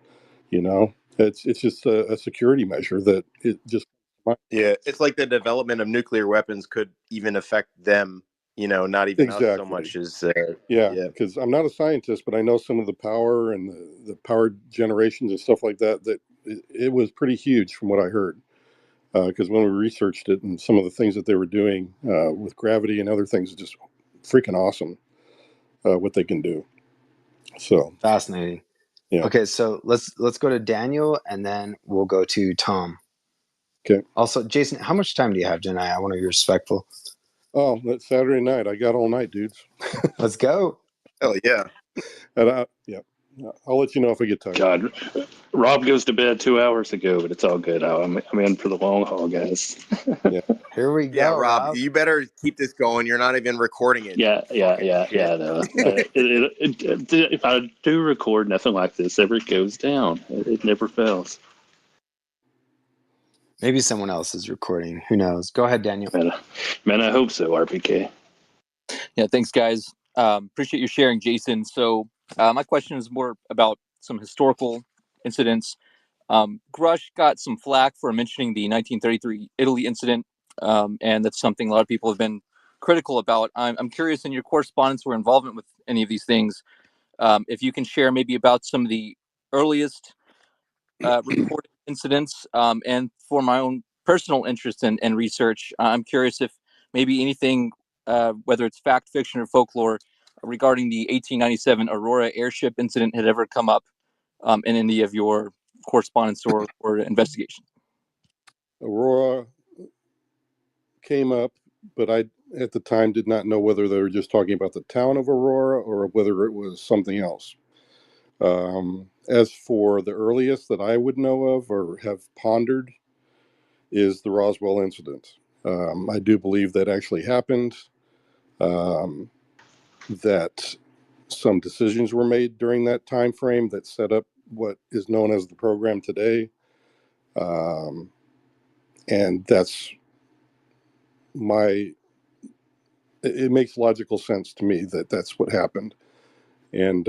It's just a security measure that it just. Yeah, it's like the development of nuclear weapons could even affect them, not even us so Exactly. much as, Yeah, yeah. because I'm not a scientist, but I know some of the power and the power generations and stuff like that, that it was pretty huge from what I heard. Because when we researched it, and some of the things that they were doing with gravity and other things, is just freaking awesome what they can do. So, Fascinating. yeah. Okay, so let's go to Daniel, and then we'll go to Tom. Okay. Also, Jason, how much time do you have tonight? I want to be respectful. Oh, that's Saturday night. I got all night, dudes. Let's go. Hell yeah. Yeah. I'll let you know if I get tired. God, Rob goes to bed 2 hours ago, but it's all good. I'm in for the long haul, guys. Yeah. Here we Yeah, go, Rob, Rob. you better keep this going. You're not even recording it. Yeah. Fucking shit. No. If I do record, nothing like this ever goes down. It never fails. Maybe someone else is recording. Who knows? Go ahead, Daniel. Man, I hope so, RPK. Yeah, thanks, guys. Appreciate you sharing, Jason. So, my question is more about some historical incidents. Grush got some flack for mentioning the 1933 Italy incident, and that's something a lot of people have been critical about. I'm curious, in your correspondence or involvement with any of these things, if you can share maybe about some of the earliest recorded incidents, and for my own personal interest and research, I'm curious if maybe anything, whether it's fact, fiction, or folklore, regarding the 1897 Aurora airship incident had ever come up in any of your correspondence or investigation. Aurora came up, but I, at the time, did not know whether they were just talking about the town of Aurora or whether it was something else. As for the earliest that I would know of or have pondered, is the Roswell incident. I do believe that actually happened, that some decisions were made during that time frame that set up what is known as the program today. And that's it makes logical sense to me that that's what happened. And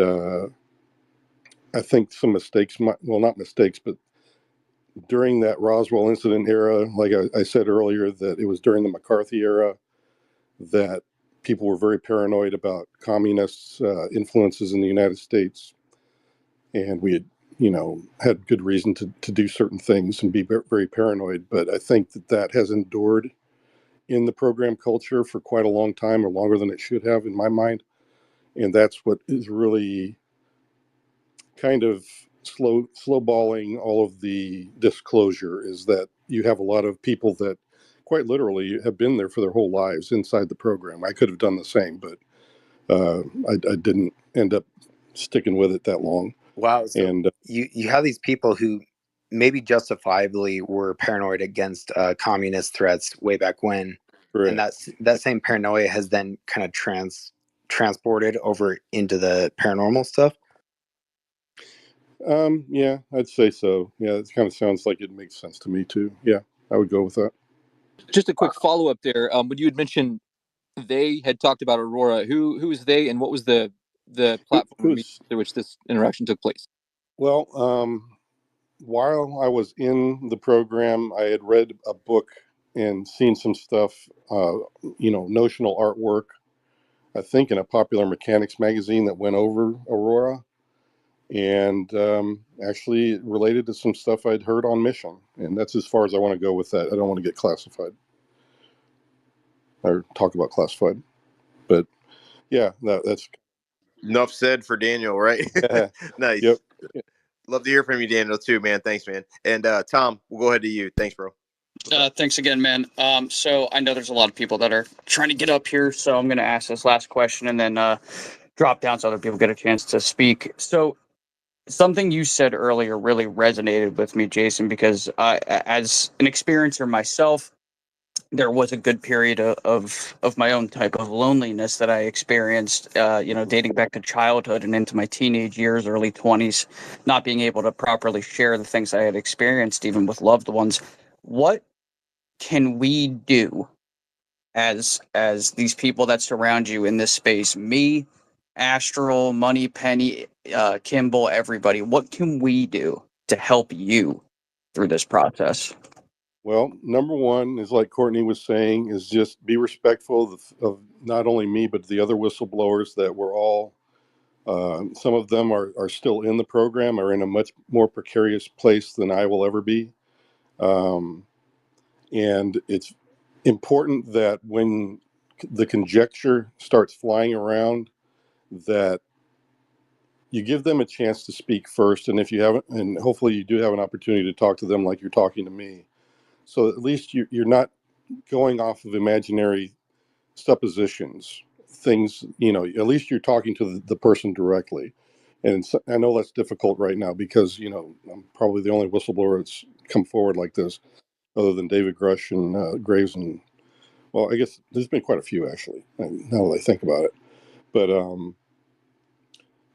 I think some mistakes, not mistakes, but during that Roswell incident era, like I said earlier, that it was during the McCarthy era, that people were very paranoid about communist influences in the United States, and we had, had good reason to do certain things and be very paranoid. But I think that has endured in the program culture for quite a long time, or longer than it should have, in my mind. And that's what is really kind of slowballing all of the disclosure, is that you have a lot of people that quite literally have been there for their whole lives inside the program. I could have done the same, but I didn't end up sticking with it that long. Wow. So And you have these people who maybe justifiably were paranoid against communist threats way back when, and correct. that same paranoia has then kind of transported over into the paranormal stuff. Yeah, I'd say so. Yeah, it kind of sounds like it makes sense to me too. Yeah, I would go with that. Just a quick follow up there. When you had mentioned they had talked about Aurora, who is they, and what was the platform or medium through which this interaction took place? Well, while I was in the program, I had read a book and seen some stuff, notional artwork, I think in a Popular Mechanics magazine that went over Aurora, and actually related to some stuff I'd heard on Mission. And that's as far as I want to go with that. I don't want to get classified or talk about classified. But yeah, that's enough said for Daniel, right? Nice. Yep. Love to hear from you, Daniel, too, man. Thanks, man. And Tom, we'll go ahead to you. Thanks, bro. Thanks again, man. So I know there's a lot of people that are trying to get up here, so I'm going to ask this last question and then drop down so other people get a chance to speak. So something you said earlier really resonated with me, Jason, because as an experiencer myself, there was a good period of my own type of loneliness that I experienced, dating back to childhood and into my teenage years, early 20s, not being able to properly share the things I had experienced, even with loved ones. What can we do as these people that surround you in this space? Me, Astral, Money Penny, Kimball, everybody. What can we do to help you through this process? Well, number one is, like Courtney was saying, is just be respectful of not only me, but the other whistleblowers that we're all, some of them are still in the program, are in a much more precarious place than I will ever be. And it's important that when the conjecture starts flying around, that you give them a chance to speak first. And if you haven't, and hopefully you do have an opportunity to talk to them like you're talking to me. So at least you're not going off of imaginary suppositions, things, at least you're talking to the person directly. And I know that's difficult right now because, I'm probably the only whistleblower that's come forward like this, other than David Grush and Graves. And, well, I guess there's been quite a few, actually, now that I think about it. But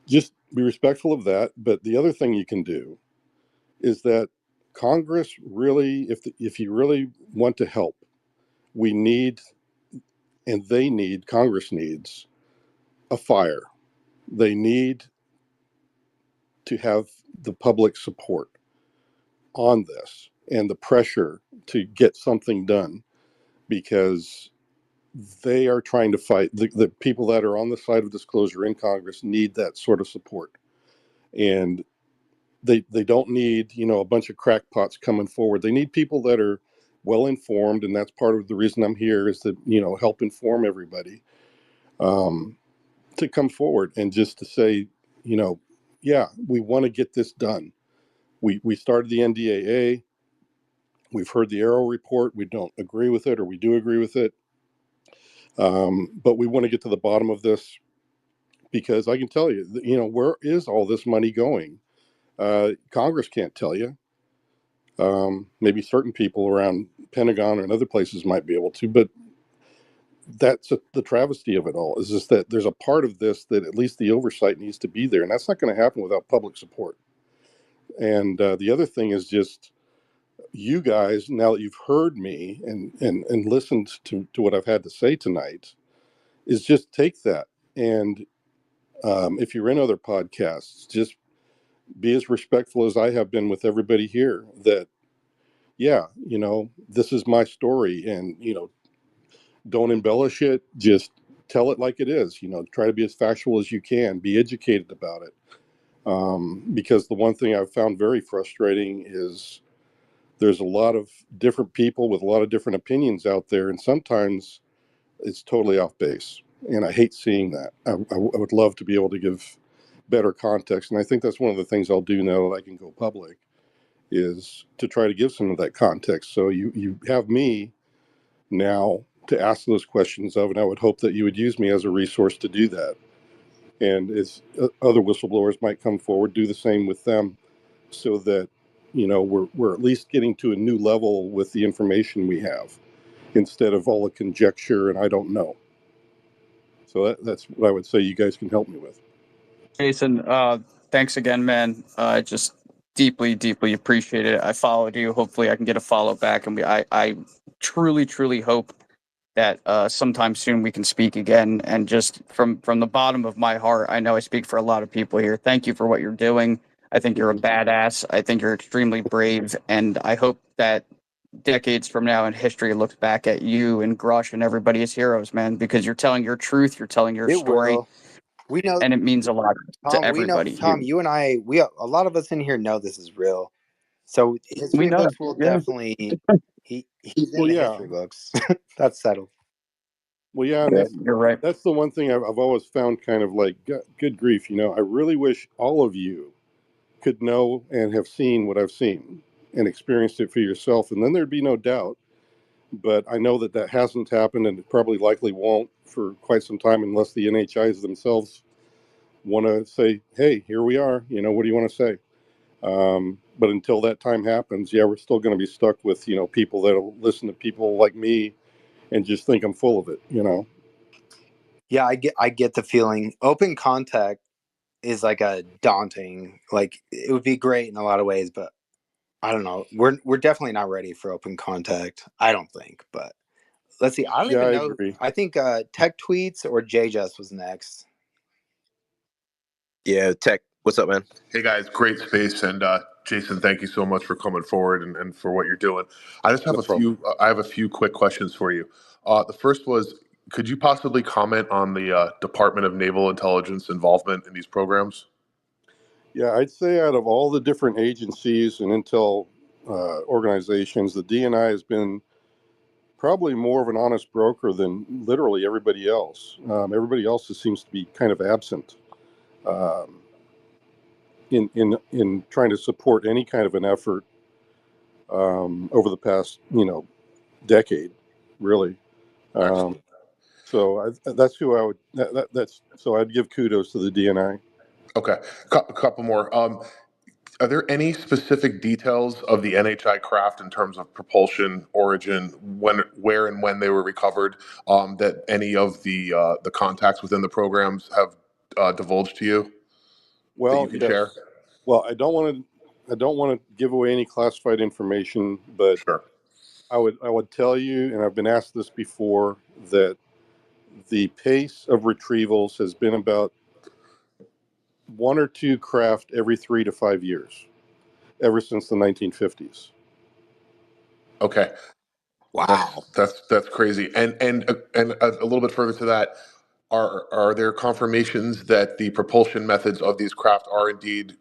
just be respectful of that. But the other thing you can do is that Congress really, if you really want to help, we need, and Congress needs a fire. They need to have the public support on this and the pressure to get something done, because they are trying to fight. The people that are on the side of disclosure in Congress need that sort of support. And they don't need, a bunch of crackpots coming forward. They need people that are well informed, and that's part of the reason I'm here, is to, help inform everybody. To come forward and just to say, yeah, we want to get this done. We started the NDAA. We've heard the Arrow report. We don't agree with it, or we do agree with it. But we want to get to the bottom of this, because I can tell you, where is all this money going? Congress can't tell you. Maybe certain people around Pentagon and other places might be able to, but that's the travesty of it all, is just that there's a part of this that at least the oversight needs to be there, and that's not going to happen without public support. And the other thing is just, you guys, now that you've heard me and listened to what I've had to say tonight, is just take that. And if you're in other podcasts, just be as respectful as I have been with everybody here, that, yeah, this is my story, and, don't embellish it. Just tell it like it is. Try to be as factual as you can. Be educated about it. Because the one thing I've found very frustrating is there's a lot of different people with a lot of different opinions out there, and sometimes it's totally off base. And I hate seeing that. I would love to be able to give better context, and I think that's one of the things I'll do now that I can go public, is to try to give some of that context. So you have me now to ask those questions of, and I would hope that you would use me as a resource to do that. And as other whistleblowers might come forward, do the same with them, so that we're at least getting to a new level with the information we have, instead of all the conjecture and I don't know. So that's what I would say you guys can help me with. Jason, thanks again, man. I just deeply, deeply appreciate it. I followed you. Hopefully, I can get a follow back, and I truly, truly hope that sometime soon we can speak again. And just from the bottom of my heart, I know I speak for a lot of people here. Thank you for what you're doing. I think you're a badass. I think you're extremely brave, and I hope that decades from now in history looks back at you and Grush and everybody as heroes, man, because you're telling your truth, you're telling your It story, will. We know, and it means a lot to Tom. We know, everybody here. Tom. You and I. A lot of us in here know this is real. So We history know. books will Yeah. definitely. He's in Well, the yeah. history books. That's settled. Well, yeah, and Yeah, you're right. that's the one thing I've always found kind of like, good grief, I really wish all of you could know and have seen what I've seen and experienced it for yourself, and then there'd be no doubt. But I know that hasn't happened, and it probably likely won't for quite some time, unless the NHIs themselves want to say, hey, here we are, what do you want to say? But until that time happens, yeah, we're still going to be stuck with, people that'll listen to people like me and just think I'm full of it, Yeah, I get the feeling. Open contact is like a daunting. Like it would be great in a lot of ways, but I don't know. We're definitely not ready for open contact. I don't think. But let's see. I don't Yeah, even I know. agree. I think Tech Tweets or JJS was next. Yeah, Tech. What's up, man? Hey guys, great space, and Jason, thank you so much for coming forward and for what you're doing. I just have No a problem. few. I have a few quick questions for you. The first was, could you possibly comment on the Department of Naval Intelligence involvement in these programs? Yeah, I'd say out of all the different agencies and intel organizations, the DNI has been probably more of an honest broker than literally everybody else. Everybody else just seems to be kind of absent um, in trying to support any kind of an effort over the past decade, really. Excellent. So that's who I would. That's so I'd give kudos to the DNI. Okay, a couple more. Are there any specific details of the NHI craft in terms of propulsion, origin, where, and when they were recovered, that any of the contacts within the programs have divulged to you that you Well, can share? yes. Well, I don't want to give away any classified information, but Sure. I would tell you, and I've been asked this before, that the pace of retrievals has been about one or two craft every 3 to 5 years, ever since the 1950s. Okay. Wow. That's crazy. And a little bit further to that, are there confirmations that the propulsion methods of these craft are indeed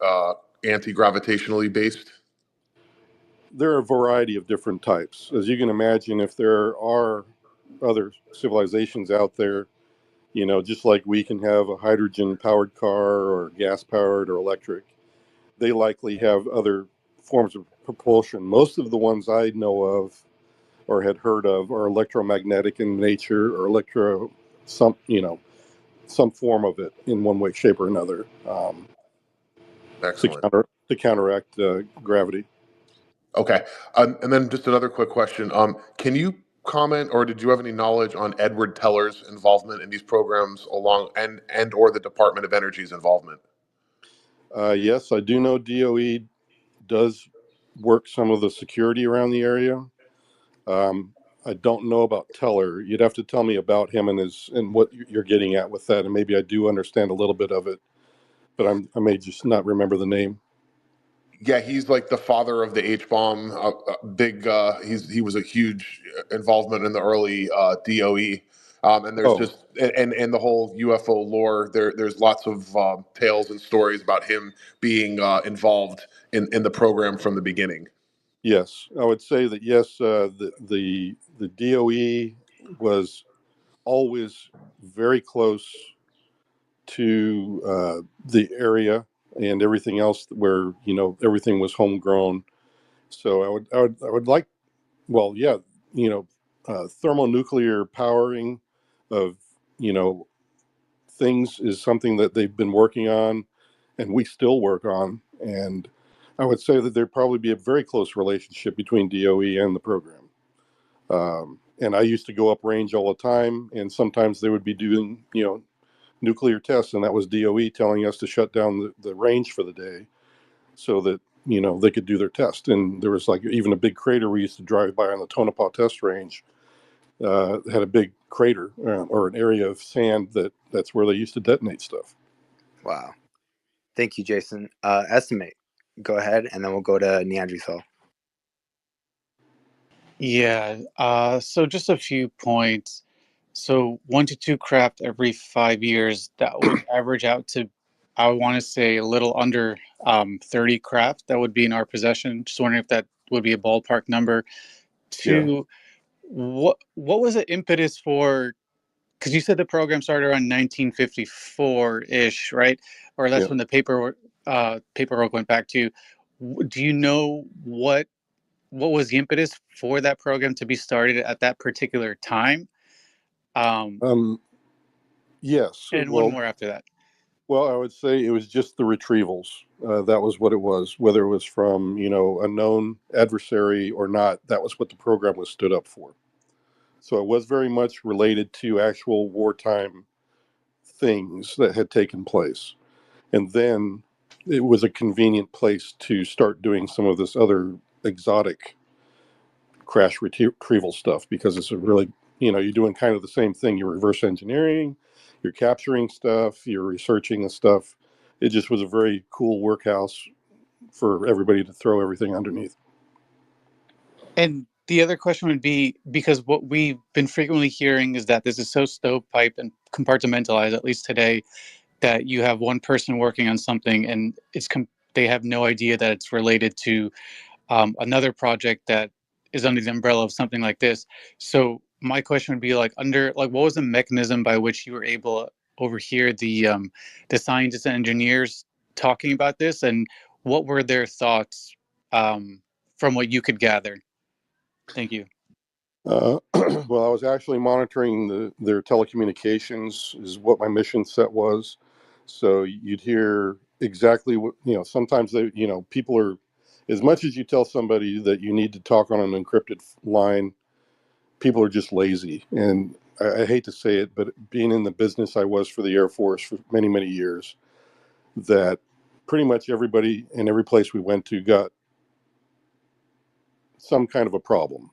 anti-gravitationally based? There are a variety of different types. As you can imagine, if there are other civilizations out there, just like we can have a hydrogen powered car or gas powered or electric, they likely have other forms of propulsion. Most of the ones I know of or had heard of are electromagnetic in nature, or some form of it in one way, shape, or another, Excellent. to counteract gravity. Okay. And then just another quick question. Can you comment, or did you have any knowledge on Edward Teller's involvement in these programs along and or the Department of Energy's involvement? Yes, I do know DOE does work some of the security around the area. I don't know about Teller. You'd have to tell me about him and what you're getting at with that, and maybe I do understand a little bit of it, but I may just not remember the name. Yeah, he's like the father of the H bomb. Big. He was a huge involvement in the early DOE. And there's Oh, just and the whole UFO lore. There's lots of tales and stories about him being involved in the program from the beginning. yes, I would say that yes. The DOE was always very close to the area and everything else where everything was homegrown. So I would like, well, yeah, thermonuclear powering of you know things is something that they've been working on, and we still work on. And I would say that there'd probably be a very close relationship between DOE and the program. And I used to go up range all the time, and sometimes they would be doing nuclear tests, and that was DOE telling us to shut down the range for the day so that they could do their test. And there was like even a big crater we used to drive by on the Tonopah test range. Had a big crater or an area of sand that's where they used to detonate stuff. Wow. Thank you, Jason. Estimate. Go ahead, and then we'll go to Neanderthal. Yeah. So just a few points. So 1 to 2 craft every 5 years, that would average out to, I want to say, a little under 30 craft that would be in our possession. Just wondering if that would be a ballpark number. Yeah. Two, what was the impetus for? Because you said the program started around 1954-ish, right? Or that's Yeah. when the paperwork went back to. Do you know what was the impetus for that program to be started at that particular time? Yes. And one more after that. Well, I would say it was just the retrievals. That was what it was. Whether it was from a known adversary or not, that was what the program was stood up for. So it was very much related to actual wartime things that had taken place. And then it was a convenient place to start doing some of this other exotic crash retrieval stuff, because it's a really, you're doing kind of the same thing. You're reverse engineering, you're capturing stuff, you're researching the stuff. It just was a very cool workhouse for everybody to throw everything underneath. And the other question would be, because what we've been frequently hearing is that this is so stovepipe and compartmentalized, at least today, that you have one person working on something and they have no idea that it's related to another project that is under the umbrella of something like this. So my question would be what was the mechanism by which you were able to overhear the scientists and engineers talking about this, and what were their thoughts from what you could gather? Thank you. Well, I was actually monitoring their telecommunications is what my mission set was. So you'd hear exactly what, sometimes people are, as much as you tell somebody that you need to talk on an encrypted line, people are just lazy. And I hate to say it, but being in the business I was for the Air Force for many, many years, that pretty much everybody in every place we went to got some kind of a problem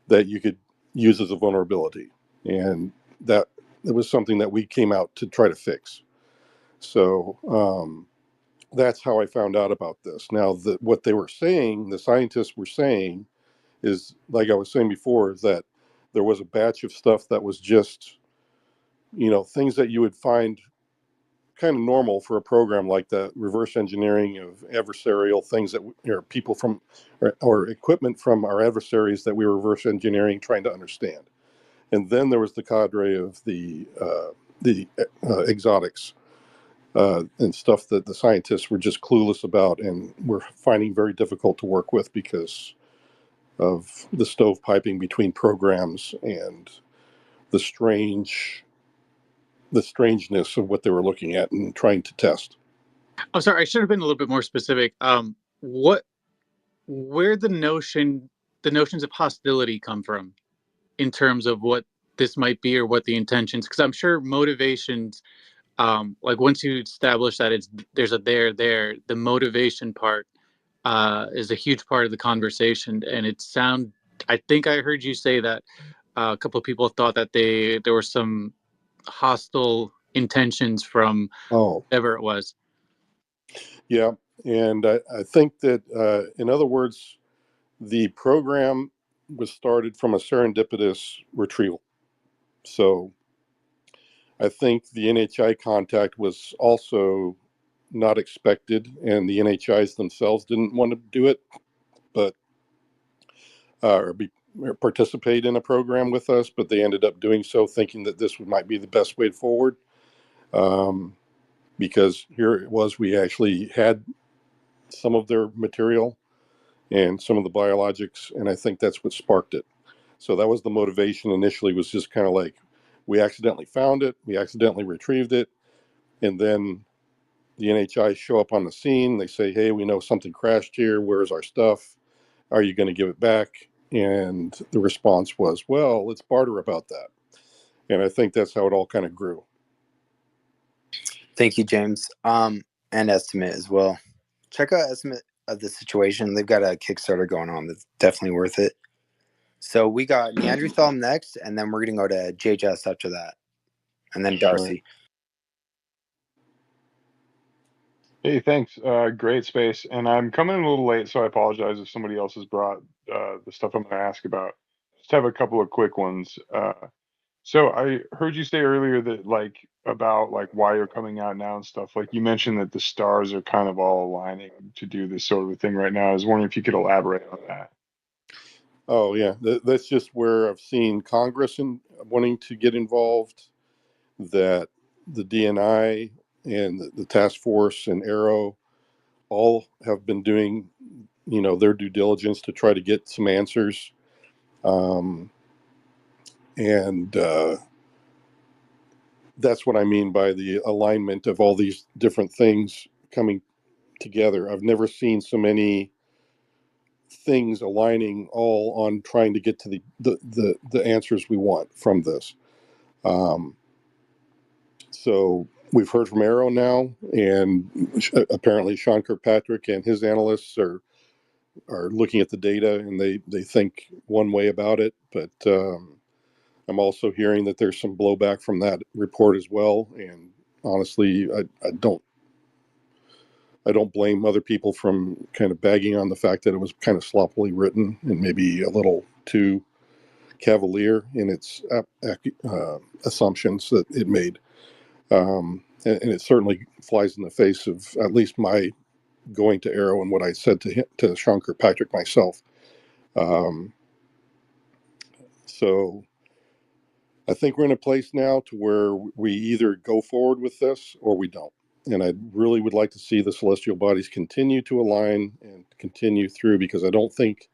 that you could use as a vulnerability. And that it was something that we came out to try to fix. So that's how I found out about this. Now, what they were saying, the scientists were saying, is like I was saying before, is that there was a batch of stuff that was just, things that you would find kind of normal for a program like that, reverse engineering of adversarial things that people from or equipment from our adversaries that we were reverse engineering, trying to understand. And then there was the cadre of the exotics and stuff that the scientists were just clueless about and were finding very difficult to work with because of the stovepiping between programs and the strangeness of what they were looking at and trying to test. Oh, sorry, I should have been a little bit more specific. Where the notions of hostility come from in terms of what this might be or what the intentions? Because I'm sure motivations, once you establish that there's a there, the motivation part is a huge part of the conversation. And I think I heard you say that a couple of people thought that there were some hostile intentions from whatever it was. Yeah, and I think that, in other words, the program was started from a serendipitous retrieval. So I think the NHI contact was also not expected, and the NHIs themselves didn't want to do it, but or participate in a program with us, but they ended up doing so, thinking that this might be the best way forward. Because here it was, we actually had some of their material and some of the biologics, and I think that's what sparked it. So that was the motivation initially, was just kind of like, we accidentally found it, we accidentally retrieved it, and then the NHI show up on the scene. They say, hey, we know something crashed here. Where's our stuff? Are you going to give it back? And the response was, well, let's barter about that. And I think that's how it all kind of grew. Thank you, James. And Estimate as well. Check out Estimate of the Situation. They've got a Kickstarter going on that's definitely worth it. So we got Neanderthal next, and then we're going to go to JJS after that. And then Darcy. Hey, thanks. Great space. And I'm coming in a little late, so I apologize if somebody else has brought the stuff I'm going to ask about. Just have a couple of quick ones. So I heard you say earlier that about why you're coming out now and stuff. Like you mentioned that the stars are kind of all aligning to do this sort of a thing right now. I was wondering if you could elaborate on that. Oh yeah, that's just where I've seen Congress wanting to get involved. That the DNI and the task force and Arrow all have been doing, their due diligence to try to get some answers. And that's what I mean by the alignment of all these different things coming together. I've never seen so many things aligning all on trying to get to the answers we want from this. So we've heard from Arrow now, and apparently Sean Kirkpatrick and his analysts are looking at the data, and they think one way about it. But I'm also hearing that there's some blowback from that report as well. And honestly, I don't blame other people from kind of bagging on the fact that it was kind of sloppily written and maybe a little too cavalier in its assumptions that it made. And it certainly flies in the face of at least my going to Arrow and what I said to Sean Kirkpatrick myself. So I think we're in a place now to where we either go forward with this or we don't. And I really would like to see the celestial bodies continue to align and continue through, because I don't think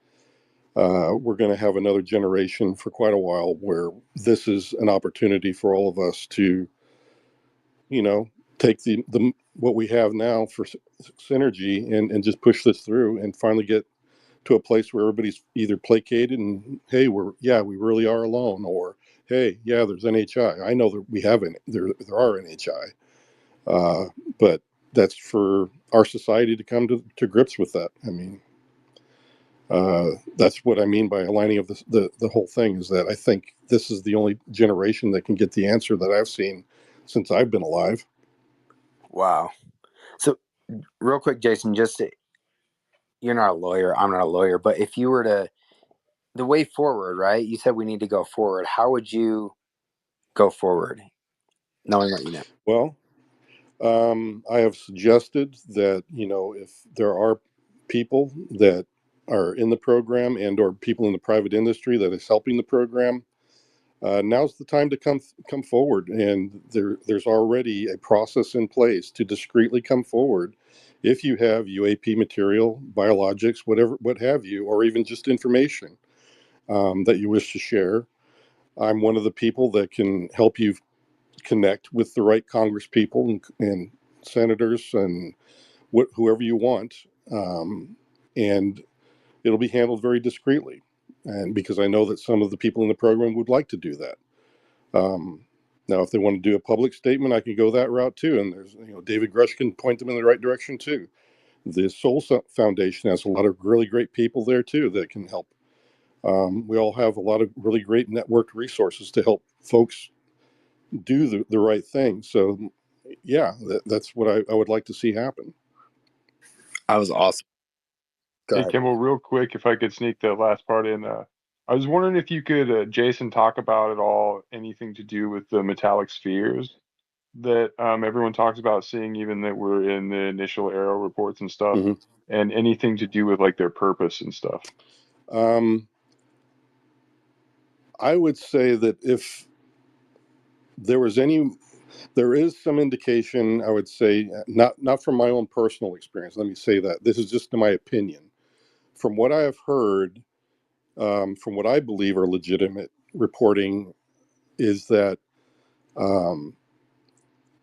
we're going to have another generation for quite a while where this is an opportunity for all of us to, take the what we have now for synergy and just push this through and finally get to a place where everybody's either placated and, hey, we really are alone, or hey, yeah, there's NHI. I know that we have there are NHI, but that's for our society to come to grips with that. I mean, that's what I mean by aligning of the whole thing, is that I think this is the only generation that can get the answer that I've seen since I've been alive. Wow. So real quick, Jason, you're not a lawyer, I'm not a lawyer, but if you were to, the way forward, right? You said we need to go forward. How would you go forward, knowing what you know? Well, I have suggested that, if there are people that are in the program and or people in the private industry that is helping the program, now's the time to come forward. And there's already a process in place to discreetly come forward if you have UAP material, biologics, whatever, what have you, or even just information that you wish to share. I'm one of the people that can help you connect with the right Congress people and senators and whoever you want, and it'll be handled very discreetly. And because I know that some of the people in the program would like to do that. Now, if they want to do a public statement, I can go that route too. And there's, David Grush can point them in the right direction too. The Soul Foundation has a lot of really great people there too that can help. We all have a lot of really great networked resources to help folks do the right thing. So, yeah, that's what I would like to see happen. That was awesome. Go Hey, ahead. Kimball, real quick, if I could sneak the last part in. I was wondering if you could, Jason, talk about at all anything to do with the metallic spheres that everyone talks about seeing, even that were in the initial Arrow reports and stuff, Hmm. and anything to do with like their purpose and stuff. I would say that if there is some indication, I would say, not from my own personal experience. Let me say that this is just my opinion. From what I have heard, from what I believe are legitimate reporting, is that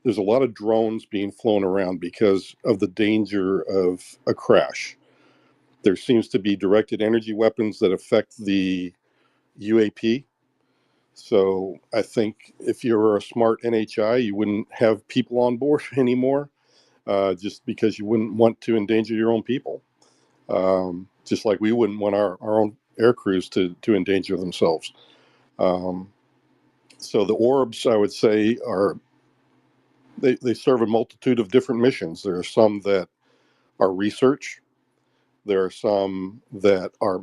there's a lot of drones being flown around because of the danger of a crash. There seems to be directed energy weapons that affect the UAP. So I think if you're a smart NHI, you wouldn't have people on board anymore, just because you wouldn't want to endanger your own people. Just like we wouldn't want our own air crews to endanger themselves. So the orbs, I would say, they serve a multitude of different missions. There are some that are research. There are some that are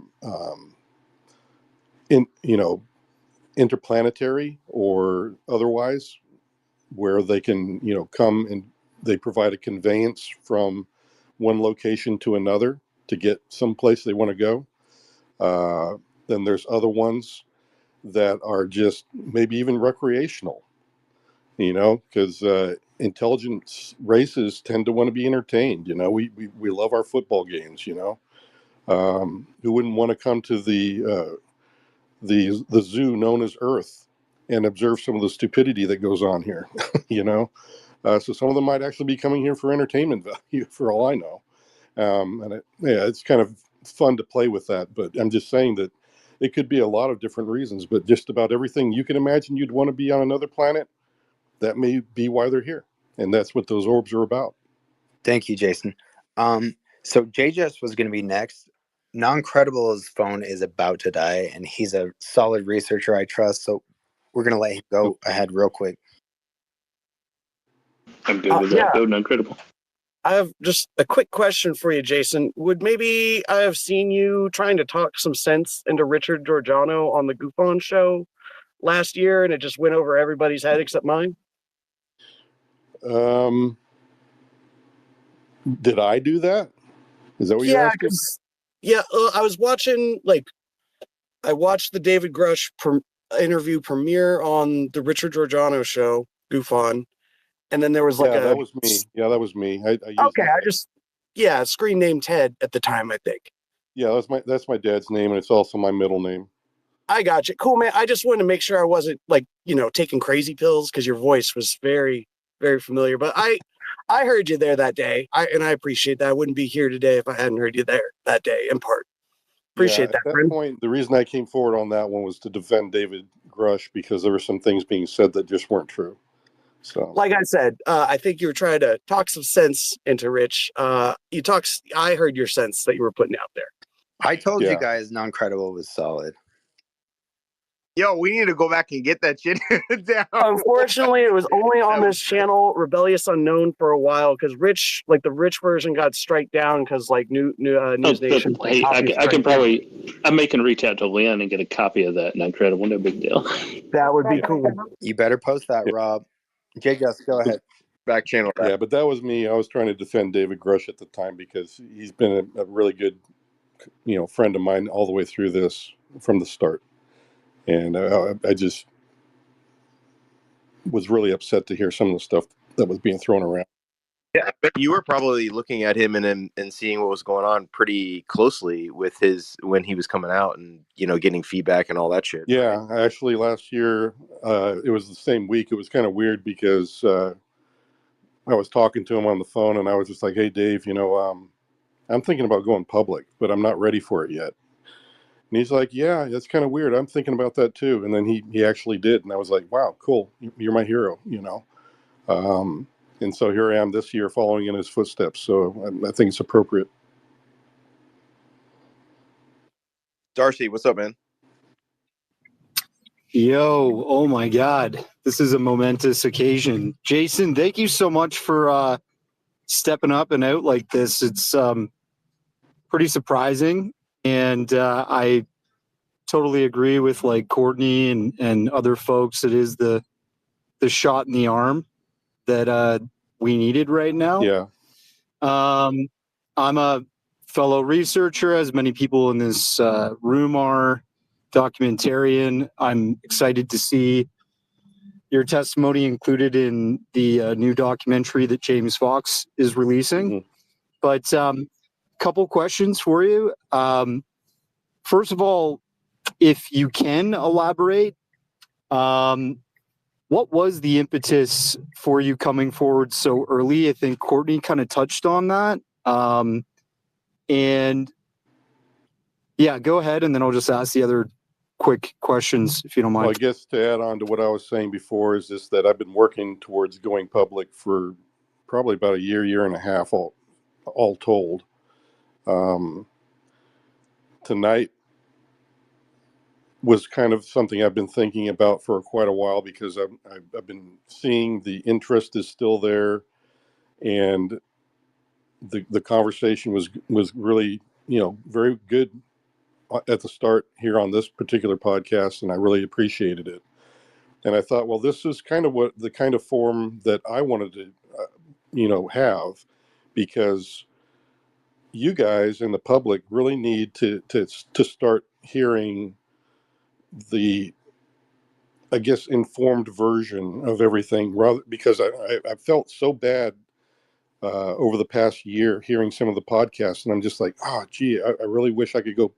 in interplanetary or otherwise, where they can come and they provide a conveyance from one location to another to get someplace they want to go. Then there's other ones that are just maybe even recreational, because intelligence races tend to want to be entertained. We love our football games. Who wouldn't want to come to the zoo known as Earth and observe some of the stupidity that goes on here? So some of them might actually be coming here for entertainment value, for all I know. It's kind of fun to play with that. But I'm just saying that it could be a lot of different reasons. But just about everything you can imagine you'd want to be on another planet, that may be why they're here, and that's what those orbs are about. Thank you, Jason. So JJS was going to be next. Non-Credible's phone is about to die, and he's a solid researcher I trust. So we're going to let him go ahead real quick. I'm good with that. Go non-credible. I have just a quick question for you, Jason. Would maybe I have seen you trying to talk some sense into Richard Giordano on the Goof On show last year, and it just went over everybody's head except mine? Did I do that? Is that what you're asking? I was watching, I watched the David Grush interview premiere on the Richard Giordano show, Goof On, and then there was that was me. Yeah, that was me. I used screen name Ted at the time, I think. Yeah, that's my dad's name, and it's also my middle name. I got you. Cool, man. I just wanted to make sure I wasn't taking crazy pills, because your voice was very, very familiar. But I heard you there that day, and I appreciate that. I wouldn't be here today if I hadn't heard you there that day, in part. Appreciate that, at that friend. point, the reason I came forward on that one was to defend David Grush, because there were some things being said that just weren't true. So, like I said, I think you were trying to talk some sense into Rich. I heard your sense that you were putting out there. I told you guys Non-Credible was solid. Yo, we need to go back and get that shit down. Unfortunately, it was only on this channel, Rebellious Unknown, for a while, because Rich, the Rich version got striked down because News Nation. Hey, I can reach out to Lynn and get a copy of that. Incredible, no big deal. That would be cool. You better post that, Rob. JJS, go ahead. Back channel that. Yeah, but that was me. I was trying to defend David Grush at the time, because he's been a really good, friend of mine all the way through this from the start. And I just was really upset to hear some of the stuff that was being thrown around. Yeah, but you were probably looking at him and seeing what was going on pretty closely with when he was coming out and getting feedback and all that shit. Yeah, right? Actually, last year it was the same week. It was kind of weird because I was talking to him on the phone, and I was just like, "Hey, Dave, I'm thinking about going public, but I'm not ready for it yet." And he's like, "Yeah, that's kind of weird. I'm thinking about that too." And then he actually did, and I was like, "Wow, cool! You're my hero," And so here I am this year, following in his footsteps. So I think it's appropriate. Darcy, what's up, man? Yo, oh my God, this is a momentous occasion. Jason, thank you so much for stepping up and out like this. It's pretty surprising, and I totally agree with like Courtney and other folks. It is the shot in the arm that we needed right now. Yeah. I'm a fellow researcher, as many people in this room are, documentarian. I'm excited to see your testimony included in the new documentary that James Fox is releasing. Mm-hmm. But couple questions for you. First of all, if you can elaborate, what was the impetus for you coming forward so early? I think Courtney kind of touched on that. And yeah, go ahead, and then I'll just ask the other quick questions if you don't mind. Well, I guess to add on to what I was saying before is just that I've been working towards going public for probably about a year and a half, all told. Tonight was kind of something I've been thinking about for quite a while, because I've been seeing the interest is still there, and the conversation was really, very good at the start here on this particular podcast, and I really appreciated it. And I thought, well, this is kind of what the kind of forum that I wanted to, have, because you guys and the public really need to start hearing the, I guess, informed version of everything, rather, because I felt so bad over the past year hearing some of the podcasts, and I'm just like, gee, I really wish I could go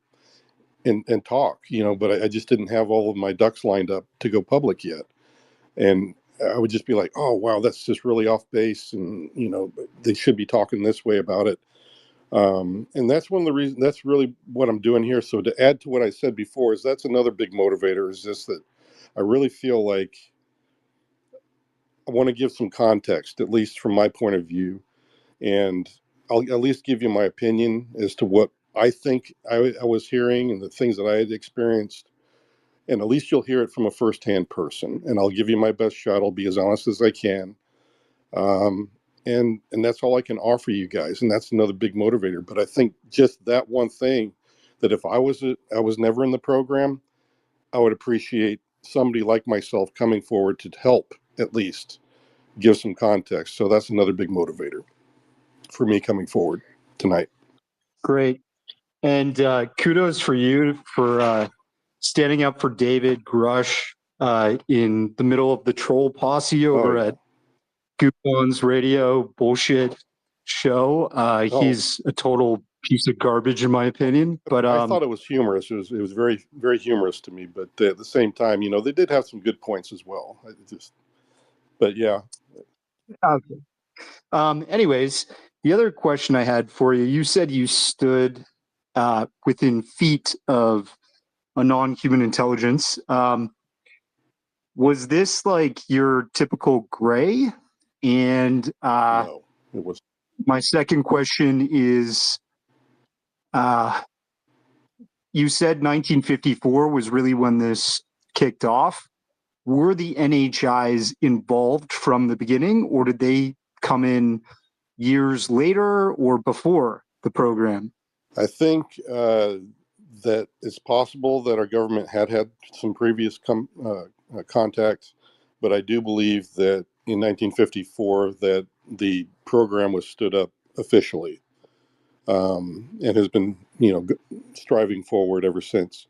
and talk, but I just didn't have all of my ducks lined up to go public yet. And I would just be like, oh, wow, that's just really off base. And, they should be talking this way about it. And that's one of the reasons, that's really what I'm doing here. So to add to what I said before, is that's another big motivator, is just that I really feel like I want to give some context, at least from my point of view. And I'll at least give you my opinion as to what I think I was hearing and the things that I had experienced. And at least you'll hear it from a firsthand person. And I'll give you my best shot. I'll be as honest as I can. And that's all I can offer you guys. And that's another big motivator. But I think just that one thing, that if I was never in the program, I would appreciate somebody like myself coming forward to help at least give some context. So that's another big motivator for me coming forward tonight. Great. And kudos for you for standing up for David Grush in the middle of the troll posse over at Goopons Radio bullshit show. He's a total piece of garbage in my opinion. But I thought it was humorous. It was very, very humorous to me. But at the same time, they did have some good points as well. But yeah. Okay. Anyways, the other question I had for you, you said you stood within feet of a non-human intelligence. Was this like your typical gray? And no, it was. My second question is, you said 1954 was really when this kicked off. Were the NHIs involved from the beginning, or did they come in years later or before the program? I think that it's possible that our government had some previous contacts, but I do believe that in 1954 that the program was stood up officially, and has been, striving forward ever since.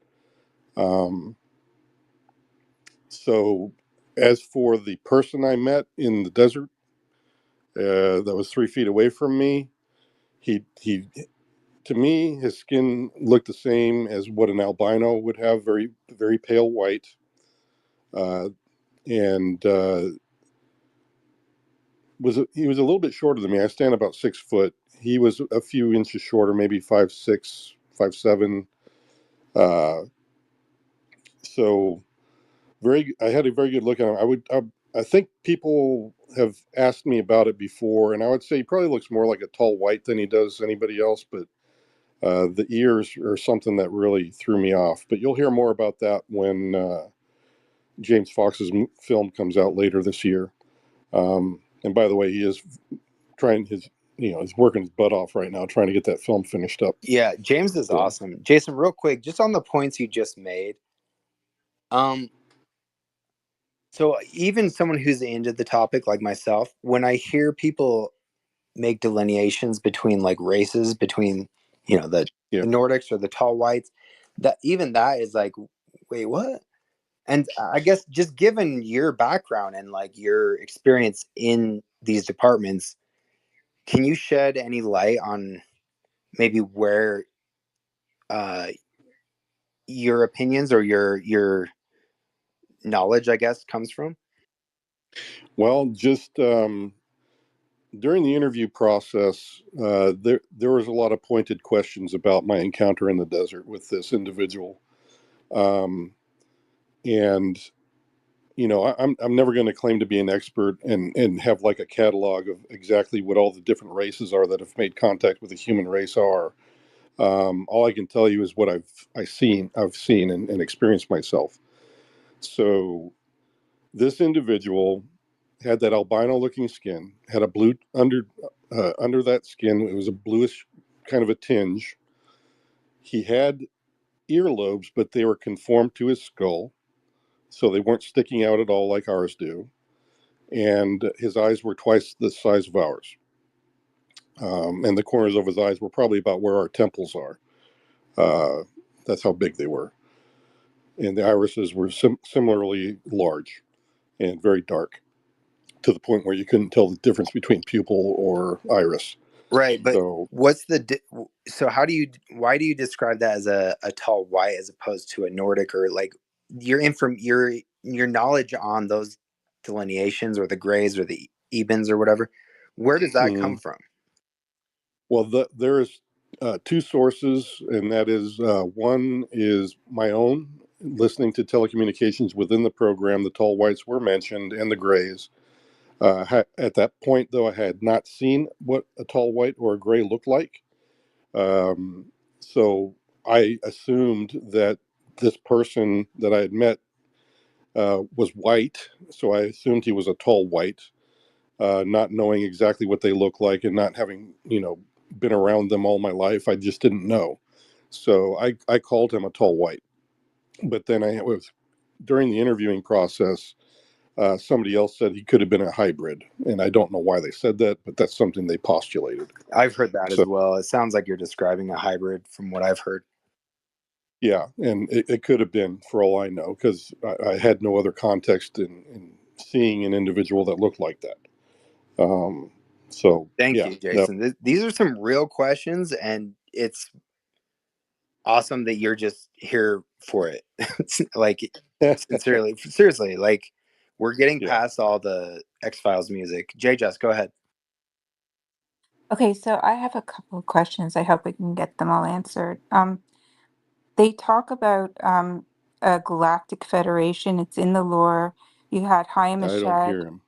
So as for the person I met in the desert that was 3 feet away from me, he to me, his skin looked the same as what an albino would have, very, very pale white. And he was a little bit shorter than me. I stand about 6 foot. He was a few inches shorter, maybe 5'6", 5'7". So I had a very good look at him. I think people have asked me about it before, and I would say he probably looks more like a tall white than he does anybody else, but the ears are something that really threw me off. But you'll hear more about that when James Fox's film comes out later this year. And by the way, he is trying he's working his butt off right now trying to get that film finished up. Yeah, James is awesome. Jason, real quick, just on the points you just made. So even someone who's into the topic like myself, when I hear people make delineations between like races, between the Nordics or the tall whites, that is like, wait, what? And I guess just given your background and like your experience in these departments, can you shed any light on maybe where your opinions or your knowledge, I guess, comes from? Well, just during the interview process, there was a lot of pointed questions about my encounter in the desert with this individual, and I'm never going to claim to be an expert and have like a catalog of exactly what all the different races are that have made contact with the human race are. All I can tell you is what I've seen and experienced myself. So this individual had that albino-looking skin, had a blue under that skin. It was a bluish kind of a tinge. He had earlobes, but they were conformed to his skull, so they weren't sticking out at all like ours do. And his eyes were twice the size of ours. And the corners of his eyes were probably about where our temples are. That's how big they were. And the irises were similarly large and very dark, to the point where you couldn't tell the difference between pupil or iris. Right, but what's why do you describe that as a tall white as opposed to a Nordic, or like your knowledge on those delineations or the grays or the ebens or whatever? Where does that come from? Well, there's two sources, and that is one is my own, listening to telecommunications within the program. The tall whites were mentioned and the grays. At that point, though, I had not seen what a tall white or a gray looked like. So I assumed that this person that I had met was white. So I assumed he was a tall white, not knowing exactly what they look like and not having, been around them all my life. I just didn't know. So I called him a tall white. But then during the interviewing process, somebody else said he could have been a hybrid, and I don't know why they said that, but that's something they postulated. I've heard that as well. It sounds like you're describing a hybrid from what I've heard. Yeah, and it could have been, for all I know, because I had no other context in seeing an individual that looked like that. Thank you, Jason. These are some real questions, and it's awesome that you're just here for it. Like, seriously, like we're getting past all the X-Files music. Jess, go ahead. Okay, so I have a couple of questions. I hope we can get them all answered. They talk about a galactic federation. It's in the lore. You had Chaim I don't hear him.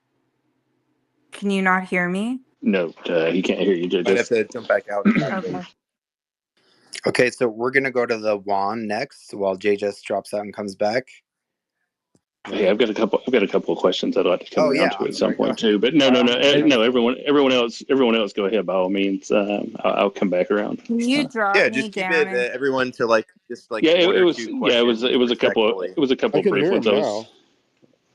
Can you not hear me? No, he can't hear you. I'd have to jump back out. Okay. Okay, so we're gonna go to the Juan next while Jess drops out and comes back. Hey, I've got a couple of questions I'd like to come around to at some point too. But no. Everyone else, go ahead by all means. I'll come back around. Can you drop me just keep down? it everyone to like one it or was two questions. it was a couple I can brief hear ones. him now.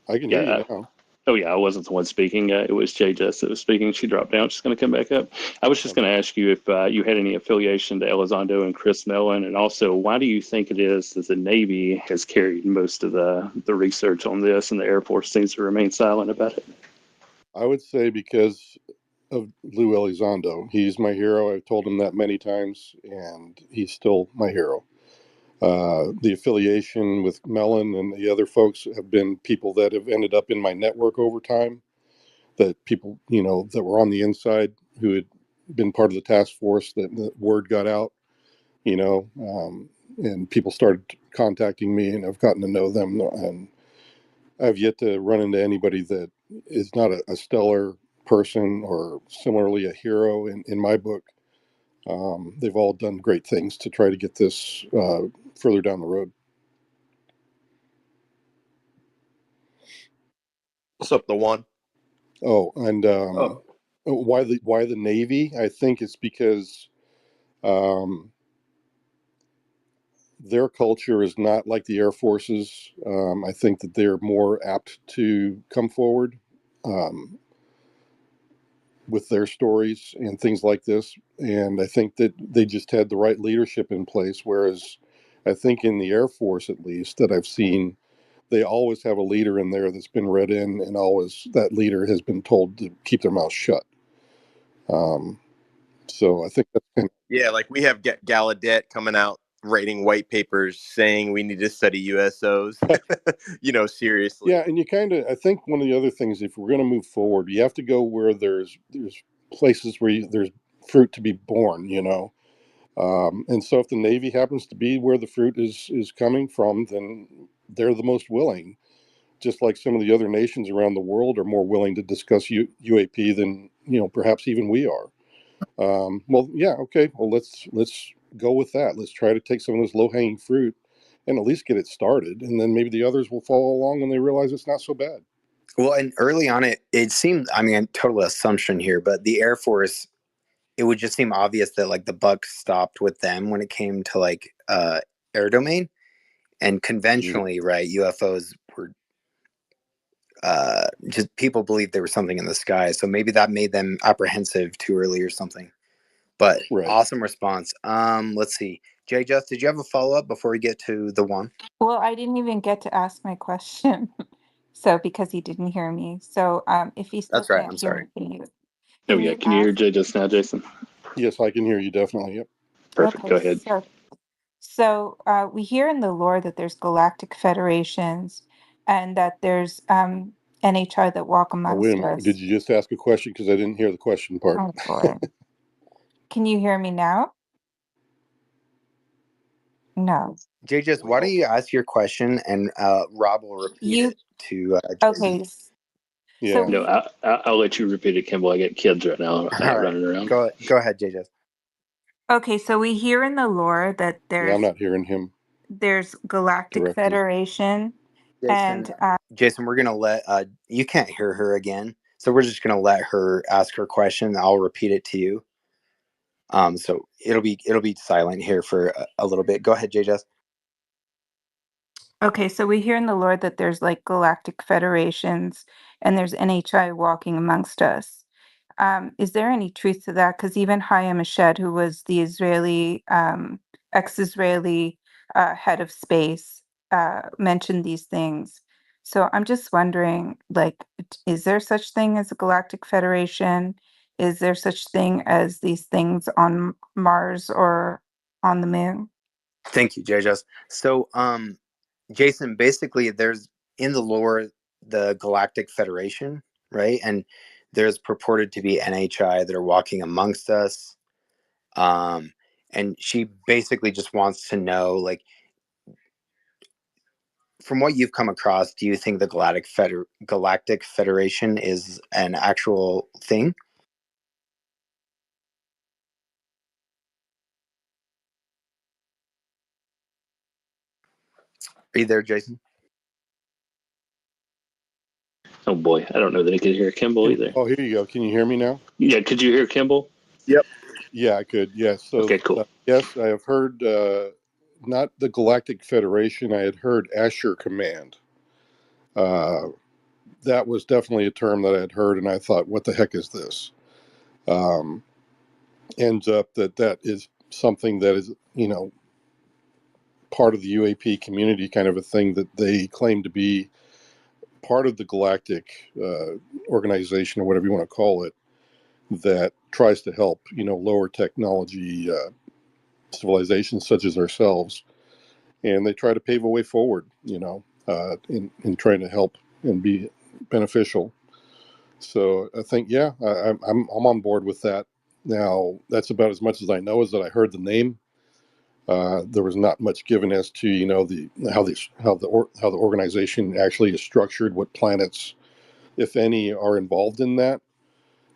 I can hear you now. Oh yeah, I wasn't the one speaking. It was Jess that was speaking. She dropped down. She's going to come back up. I was just going to ask you if you had any affiliation to Elizondo and Chris Mellon, and also why do you think it is that the Navy has carried most of the research on this, and the Air Force seems to remain silent about it? I would say because of Lou Elizondo. He's my hero. I've told him that many times, and he's still my hero. The affiliation with Mellon and the other folks have been people that have ended up in my network over time, that people, that were on the inside who had been part of the task force, that the word got out, and people started contacting me, and I've gotten to know them, and I've yet to run into anybody that is not a stellar person or similarly a hero in my book. They've all done great things to try to get this further down the road. What's up, the one? Oh, and Why the Navy? I think it's because their culture is not like the Air Force's. I think that they're more apt to come forward with their stories and things like this. And I think that they just had the right leadership in place. Whereas I think in the Air Force, at least, that I've seen, they always have a leader in there that's been read in, and always that leader has been told to keep their mouth shut. So I think that's kind of, Yeah, like we have Gallaudet coming out writing white papers saying we need to study USOs, seriously. yeah. And I think one of the other things, if we're going to move forward, you have to go where there's places where there's fruit to be born, and so if the Navy happens to be where the fruit is coming from, then they're the most willing. Just like some of the other nations around the world are more willing to discuss UAP than perhaps even we are. Well, yeah, okay. Well, let's go with that. Let's try to take some of this low hanging fruit and at least get it started, and then maybe the others will follow along when they realize it's not so bad. Well, and early on, it seemed, I mean, total assumption here, but the Air Force, it would just seem obvious that like the buck stopped with them when it came to like air domain, and conventionally, right, UFOs were just people believed there was something in the sky, so maybe that made them apprehensive too early or something. But right. Awesome response. Let's see, Jay, Just, did you have a follow up before we get to the one? Well, I didn't even get to ask my question. So because he didn't hear me. So if he still That's right. can't I'm hear sorry. me, Oh yeah, can you hear Jay just now, Jason? Yes, I can hear you definitely. Yep. Perfect. Okay, Go ahead. So we hear in the lore that there's galactic federations and that there's NHI that walk Oh, wait a amongst minute. Did us. you just ask a question? Because I didn't hear the question part. Oh boy. Can you hear me now? No. Jay, just why don't you ask your question and Rob will repeat it to Okay. Yeah. So No, I'll let you repeat it, Kimball. I got kids right now running around. Go ahead, Jay. Okay, so we hear in the lore that Yeah, I'm not hearing him. there's Galactic directly. Federation, Jason, Jason, we're gonna let you can't hear her again, so we're just gonna let her ask her question. I'll repeat it to you. So it'll be silent here for a little bit. Go ahead, Jay. Just. Okay, so we hear in the lore that there's like galactic federations and there's NHI walking amongst us. Is there any truth to that? Because even Hayam Eshed, who was the Israeli, ex-Israeli head of space, mentioned these things. So I'm just wondering, like, is there such thing as a galactic federation? Is there such thing as these things on Mars or on the moon? Thank you, Jay. Just. So, Jason, basically, there's in the lore the Galactic Federation, right? And there's purported to be NHI that are walking amongst us. And she basically just wants to know, like, from what you've come across, do you think the Galactic Federation is an actual thing? Are you there, Jason? Oh boy, I don't know that I could hear Kimball either. Oh, here you go. Can you hear me now? Yeah, could you hear Kimball? Yep. Yeah, I could. Yeah. So, okay, cool. Yes, I have heard not the Galactic Federation. I had heard Asher Command. That was definitely a term that I had heard, and I thought, "What the heck is this?" Ends up that is something that is part of the UAP community, kind of a thing that they claim to be part of the galactic organization, or whatever you want to call it, that tries to help lower technology civilizations such as ourselves, and they try to pave a way forward, in trying to help and be beneficial. So I think, yeah, I'm on board with that. Now that's about as much as I know. Is that I heard the name. There was not much given as to how the organization actually is structured, what planets, if any, are involved in that.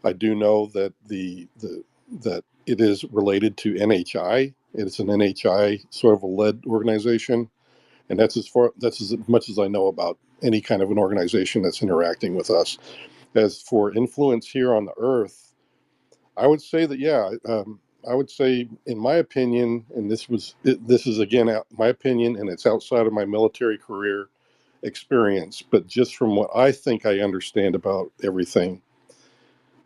I do know that that it is related to NHI. It's an NHI sort of a led organization, and that's as much as I know about any kind of an organization that's interacting with us. As for influence here on the Earth, I would say that, yeah. I would say, in my opinion, and this is again my opinion, and it's outside of my military career experience, but just from what I think I understand about everything,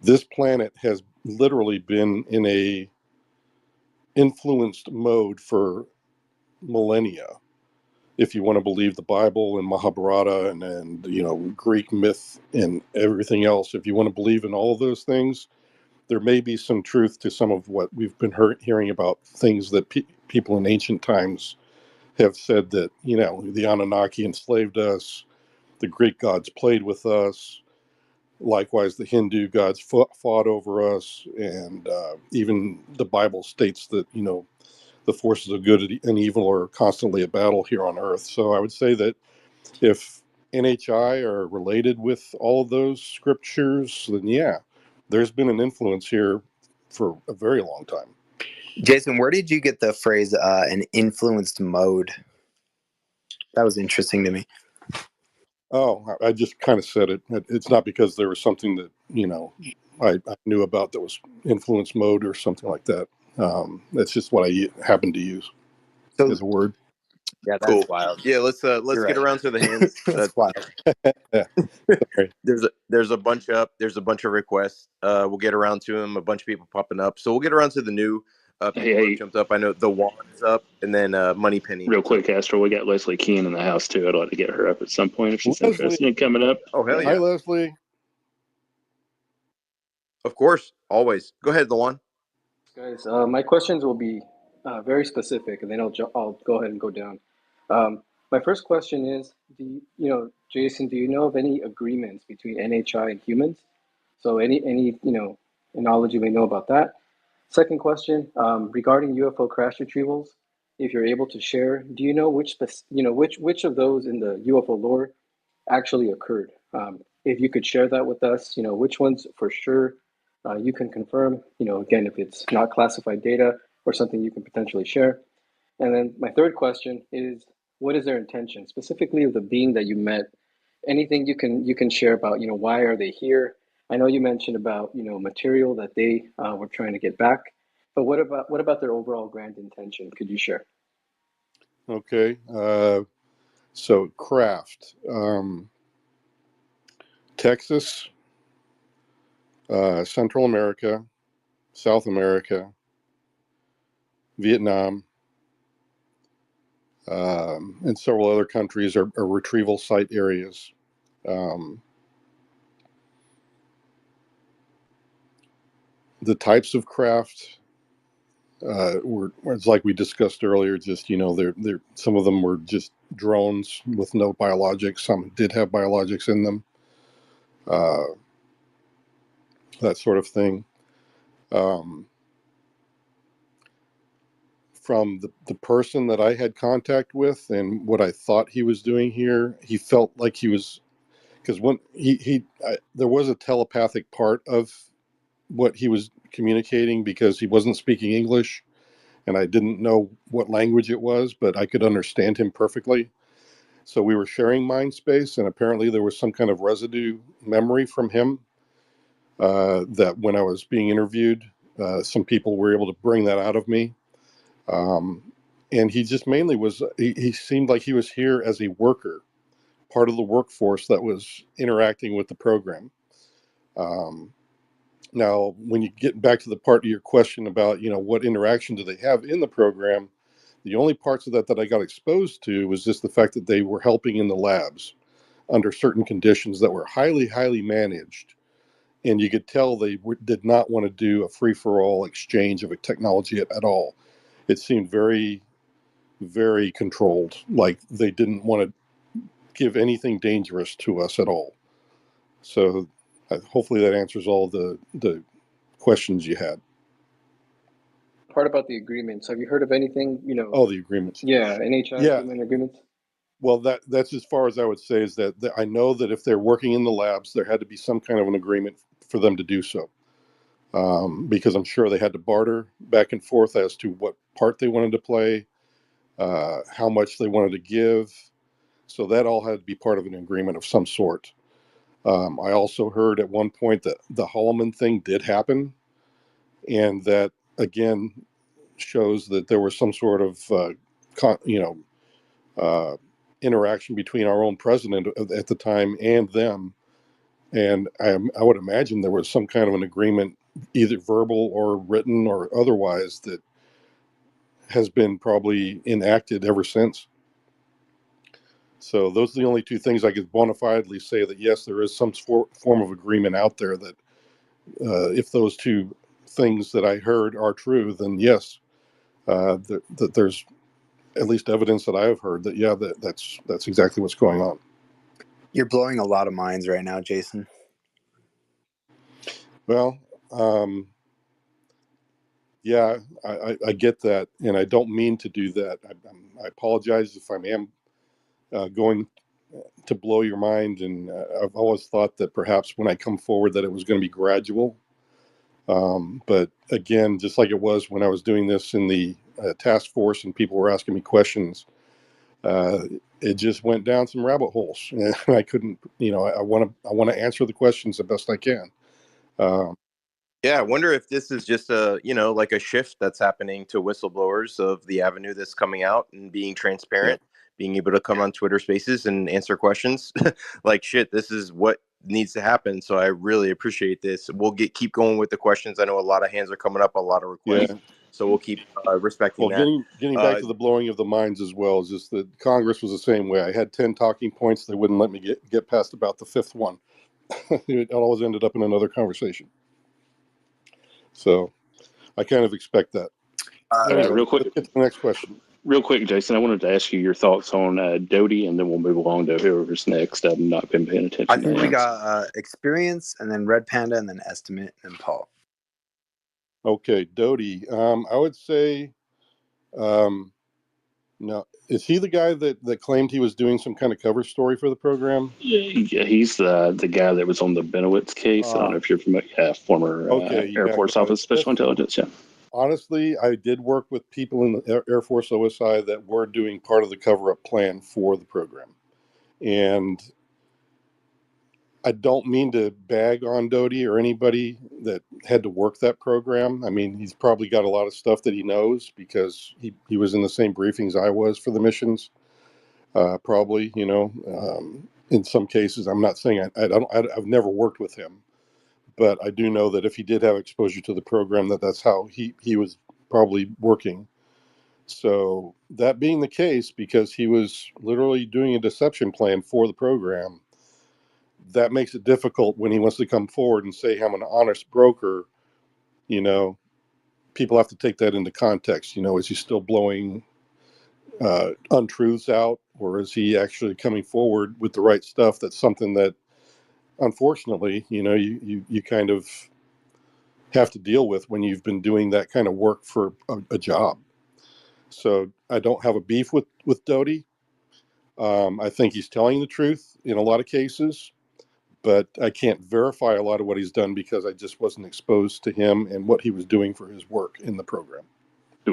this planet has literally been in a influenced mode for millennia. If you want to believe the Bible and Mahabharata and Greek myth and everything else, if you want to believe in all of those things, there may be some truth to some of what we've been hearing about things that people in ancient times have said, that, the Anunnaki enslaved us, the Greek gods played with us, likewise the Hindu gods fought over us, and even the Bible states that, the forces of good and evil are constantly at battle here on Earth. So I would say that if NHI are related with all of those scriptures, then yeah, there's been an influence here for a very long time. Jason, where did you get the phrase an influenced mode? That was interesting to me. Oh, I just kind of said it. It's not because there was something that, I knew about that was influence mode or something like that. That's just what I happened to use as a word. Yeah, that's Cool. wild. Yeah, let's You're get right. around to the hands. That's wild. Sorry. There's a bunch up. There's a bunch of requests. We'll get around to them. A bunch of people popping up. So we'll get around to the new people who have jumped up. I know the Juan's up, and then Money Penny. Real quick, Astro, we got Leslie Keene in the house too. I'd like to get her up at some point if she's interested in coming up. Oh, hell yeah. Hi, Leslie. Of course, always. Go ahead, the one. Guys, my questions will be very specific, and then I'll go ahead and go down. My first question is, Jason, do you know of any agreements between NHI and humans? So any knowledge you may know about that. Second question, regarding UFO crash retrievals, if you're able to share, do you know which of those in the UFO lore actually occurred? If you could share that with us, which ones for sure you can confirm, again, if it's not classified data or something you can potentially share. And then my third question is, what is their intention, specifically of the being that you met? Anything you can share about, why are they here? I know you mentioned about, material that they were trying to get back, but what about their overall grand intention? Could you share? Okay. So craft, Texas, Central America, South America, Vietnam, and several other countries are retrieval site areas. The types of craft it's like we discussed earlier. Just they're some of them were just drones with no biologics. Some did have biologics in them. That sort of thing. From the person that I had contact with and what I thought he was doing here, he felt like he was, because when there was a telepathic part of what he was communicating, because he wasn't speaking English and I didn't know what language it was, but I could understand him perfectly. So we were sharing mind space, and apparently there was some kind of residue memory from him that when I was being interviewed, some people were able to bring that out of me. And he just mainly he seemed like he was here as a worker, part of the workforce that was interacting with the program. Now, when you get back to the part of your question about, what interaction do they have in the program, the only parts of that I got exposed to was just the fact that they were helping in the labs under certain conditions that were highly, highly managed. And you could tell they did not want to do a free-for-all exchange of a technology at all. It seemed very, very controlled, like they didn't want to give anything dangerous to us at all. So hopefully that answers all the questions you had. Part about the agreements. Have you heard of anything, Oh, the agreements. Yeah, NHI human agreements? Well, that's as far as I would say, is that I know that if they're working in the labs, there had to be some kind of an agreement for them to do so. Because I'm sure they had to barter back and forth as to what part they wanted to play, how much they wanted to give. So that all had to be part of an agreement of some sort. I also heard at one point that the Holloman thing did happen. and that again shows that there was some sort of interaction between our own president at the time and them. And I would imagine there was some kind of an agreement, either verbal or written or otherwise, that has been probably enacted ever since. So those are the only two things I could bona fidely say that, yes, there is some form of agreement out there that if those two things that I heard are true, then yes, that there's at least evidence that I have heard that, yeah, that's exactly what's going on. You're blowing a lot of minds right now, Jason. Well, yeah, I get that, and I don't mean to do that. I apologize if I am going to blow your mind, and I've always thought that perhaps when I come forward that it was going to be gradual. But again, just like it was when I was doing this in the task force and people were asking me questions, it just went down some rabbit holes, and I couldn't. I want to answer the questions the best I can. Yeah, I wonder if this is just like a shift that's happening to whistleblowers of the avenue that's coming out and being transparent, being able to come on Twitter Spaces and answer questions. Like, shit, this is what needs to happen. So I really appreciate this. We'll keep going with the questions. I know a lot of hands are coming up, a lot of requests. So we'll keep respecting that. Getting back to the blowing of the minds as well, is just that Congress was the same way. I had 10 talking points. They wouldn't let me get past about the fifth one. It always ended up in another conversation. So I kind of expect that. Real quick, let's get to the next question. Real quick, Jason, I wanted to ask you your thoughts on Doty, and then we'll move along to whoever's next. I've not been paying attention. I think we got experience, and then Red Panda, and then estimate, and Paul. Okay, Doty. I would say, no, is he the guy that claimed he was doing some kind of cover story for the program? Yeah, he's the guy that was on the Benowitz case. I don't know if you're familiar. Former Air Force Office Special Intelligence. Yeah. Honestly, I did work with people in the Air Force OSI that were doing part of the cover-up plan for the program. And I don't mean to bag on Doty or anybody that had to work that program. I mean, he's probably got a lot of stuff that he knows because he was in the same briefings I was for the missions. Probably, in some cases, I'm not saying I've never worked with him, but I do know that if he did have exposure to the program, that's how he was probably working. So that being the case, because he was literally doing a deception plan for the program, that makes it difficult when he wants to come forward and say, I'm an honest broker. People have to take that into context. Is he still blowing untruths out, or is he actually coming forward with the right stuff? That's something that, unfortunately, you kind of have to deal with when you've been doing that kind of work for a job. So I don't have a beef with Doty. I think he's telling the truth in a lot of cases, but I can't verify a lot of what he's done because I just wasn't exposed to him and what he was doing for his work in the program.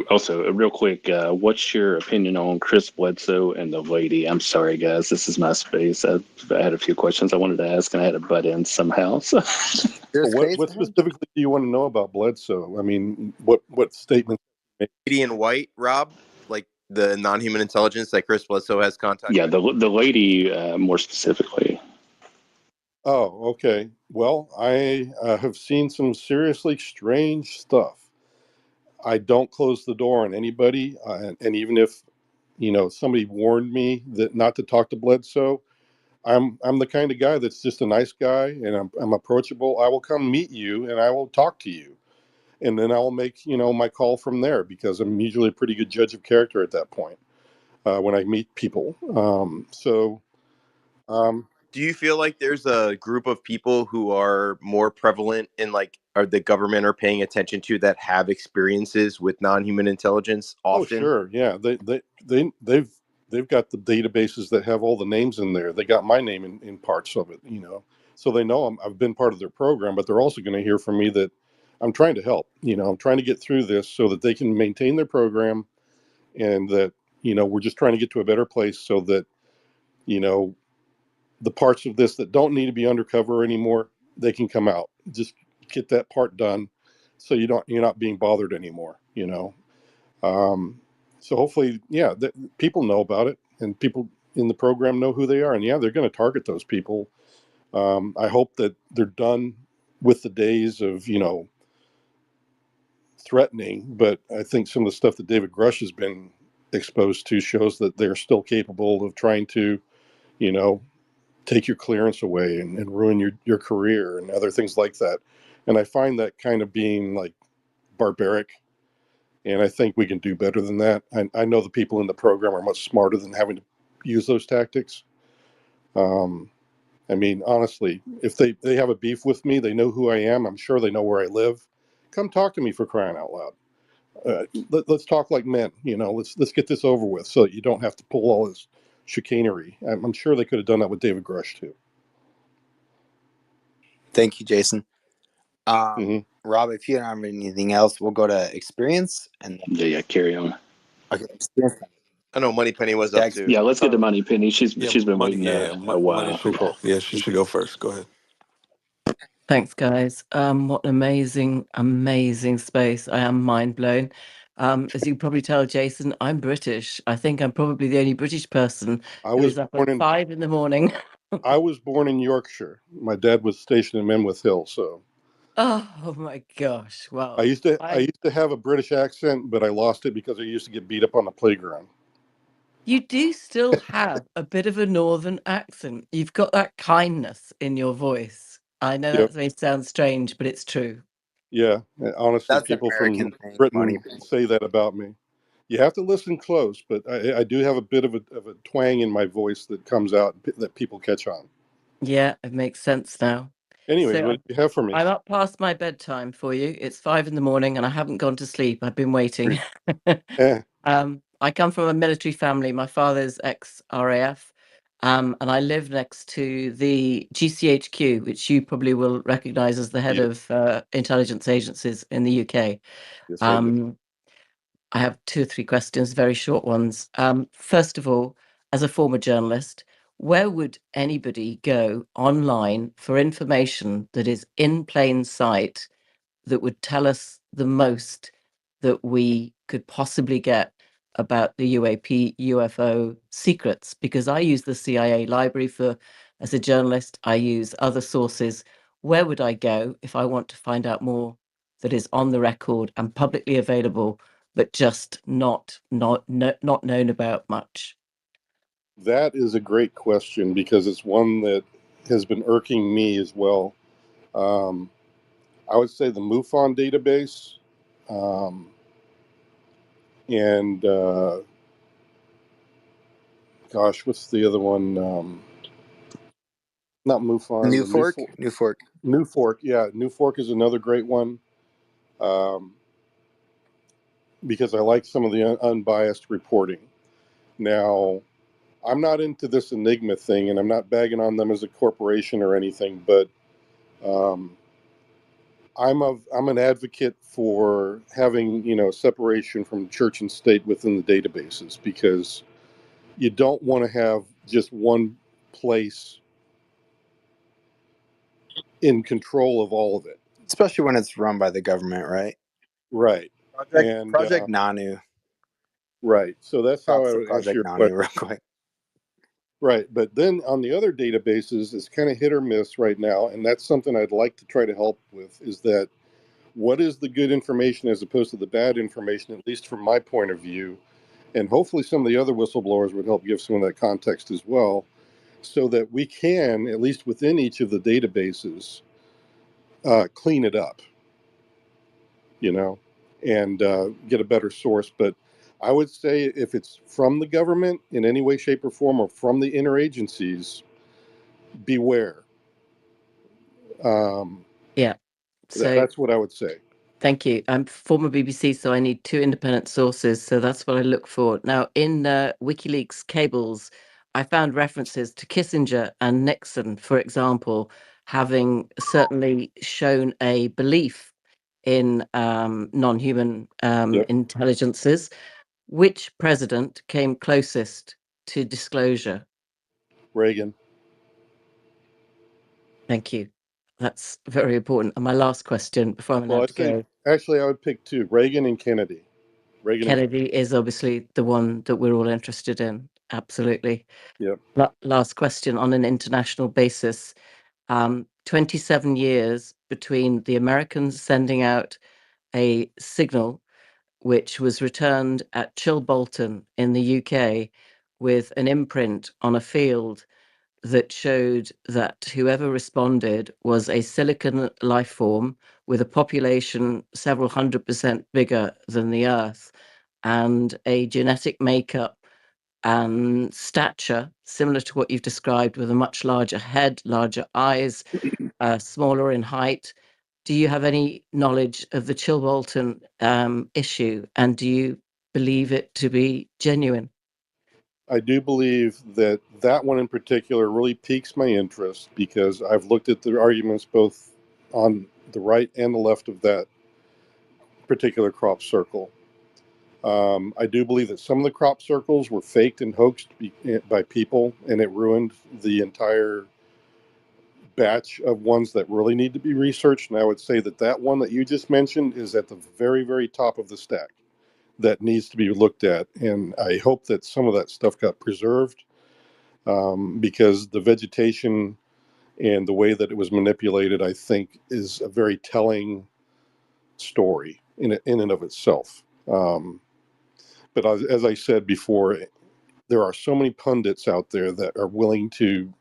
Also, real quick, what's your opinion on Chris Bledsoe and the lady? I'm sorry, guys, this is my space. I had a few questions I wanted to ask, and I had to butt in somehow. So. What specifically do you want to know about Bledsoe? I mean, what statement? Lady in white, Rob, like the non-human intelligence that Chris Bledsoe has contact. Yeah, the lady more specifically. Oh, okay. Well, I have seen some seriously strange stuff. I don't close the door on anybody, and even if somebody warned me that not to talk to Bledsoe, I'm the kind of guy that's just a nice guy, and I'm approachable. I will come meet you, and I will talk to you, and then I will make my call from there because I'm usually a pretty good judge of character at that point when I meet people. Do you feel like there's a group of people who are more prevalent in are the government are paying attention to that have experiences with non-human intelligence often? Oh, sure. Yeah. They've got the databases that have all the names in there. They got my name in parts of it, so they know I've been part of their program, but they're also going to hear from me that I'm trying to help, I'm trying to get through this so that they can maintain their program, and that, we're just trying to get to a better place so that, the parts of this that don't need to be undercover anymore, they can come out. Just get that part done so you're not being bothered anymore. So hopefully, yeah, people know about it, and people in the program know who they are, and yeah, they're going to target those people. I hope that they're done with the days of threatening, but I think some of the stuff that David Grush has been exposed to shows that they're still capable of trying to, you know, take your clearance away and ruin your career and other things like that. And I find that kind of being like barbaric. And I think we can do better than that. I know the people in the program are much smarter than having to use those tactics. I mean, honestly, if they have a beef with me, they know who I am. I'm sure they know where I live. Come talk to me, for crying out loud. Let's talk like men. Let's get this over with, so that you don't have to pull all this chicanery. I'm sure they could have done that with David Grush too. Thank you, Jason. Mm-hmm. Rob, if you don't have anything else, we'll go to experience and then Yeah, carry on. okay, experience. I know Moneypenny was up too. Yeah, let's get to Money Penny. She's been Money. waiting Yeah, a Money while. should go. Yeah, she should go first. Go ahead. Thanks, guys. What an amazing space. I am mind blown. As you can probably tell, Jason, I'm British. I think I'm probably the only British person who is up at 5 a.m. I was born in Yorkshire. My dad was stationed in Menwith Hill, so. Oh my gosh! Well, I used to have a British accent, but I lost it because I used to get beat up on the playground. You do still have a bit of a northern accent. You've got that kindness in your voice. I know Yep. that may sound strange, but it's true. Yeah, honestly, That's people from American thing, Britain say that about me. You have to listen close, but I do have a bit of a twang in my voice that comes out that people catch on. Yeah, it makes sense now. Anyway, So what do you have for me? I'm up past my bedtime for you. It's 5 a.m. and I haven't gone to sleep. I've been waiting. I come from a military family. My father's ex-RAF, and I live next to the GCHQ, which you probably will recognize as the head of intelligence agencies in the UK. Yes, I do. I have 2 or 3 questions, very short ones. First of all, as a former journalist, where would anybody go online for information that is in plain sight that would tell us the most that we could possibly get about the UAP UFO secrets? Because I use the CIA library as a journalist, I use other sources. Where would I go if I want to find out more that is on the record and publicly available, but just not known about much? That is a great question because it's one that has been irking me as well. I would say the MUFON database, and gosh, what's the other one? Not MUFON. New Fork. Yeah, New Fork is another great one. Because I like some of the unbiased reporting. Now, I'm not into this Enigma thing, and I'm not bagging on them as a corporation or anything, but I'm an advocate for having separation from church and state within the databases, because you don't want to have just one place in control of all of it, especially when it's run by the government, right? Right. Project Nanu. Right. So that's how I would answer your question. Real quick. Right. But then on the other databases, it's kind of hit or miss right now. And that's something I'd like to try to help with, is that what is the good information as opposed to the bad information, at least from my point of view. And hopefully some of the other whistleblowers would help give some of that context as well, so that we can, at least within each of the databases, clean it up, and get a better source. But I would say if it's from the government in any way, shape, or form, or from the interagencies, beware. Yeah. So That's what I would say. Thank you. I'm former BBC, so I need 2 independent sources. So that's what I look for. Now, in WikiLeaks cables, I found references to Kissinger and Nixon, for example, having certainly shown a belief in non-human intelligences. Which president came closest to disclosure? Reagan. Thank you. That's very important. And my last question before I'm Well, allowed I to think go. actually I would pick two: Reagan and Kennedy. Reagan and Kennedy is obviously the one that we're all interested in. Absolutely. Yep. Last question on an international basis. 27 years between the Americans sending out a signal, which was returned at Chilbolton in the UK with an imprint on a field that showed that whoever responded was a silicon life form with a population several 100% bigger than the Earth and a genetic makeup and stature similar to what you've described, with a much larger head, larger eyes, smaller in height. Do you have any knowledge of the Chilbolton issue, and do you believe it to be genuine? I do believe that that one in particular really piques my interest because I've looked at the arguments both on the right and the left of that particular crop circle. I do believe that some of the crop circles were faked and hoaxed by people, and it ruined the entire batch of ones that really need to be researched. And I would say that that one that you just mentioned is at the very, very top of the stack that needs to be looked at. And I hope that some of that stuff got preserved because the vegetation and the way that it was manipulated, I think, is a very telling story in and of itself. But as I said before, there are so many pundits out there that are willing to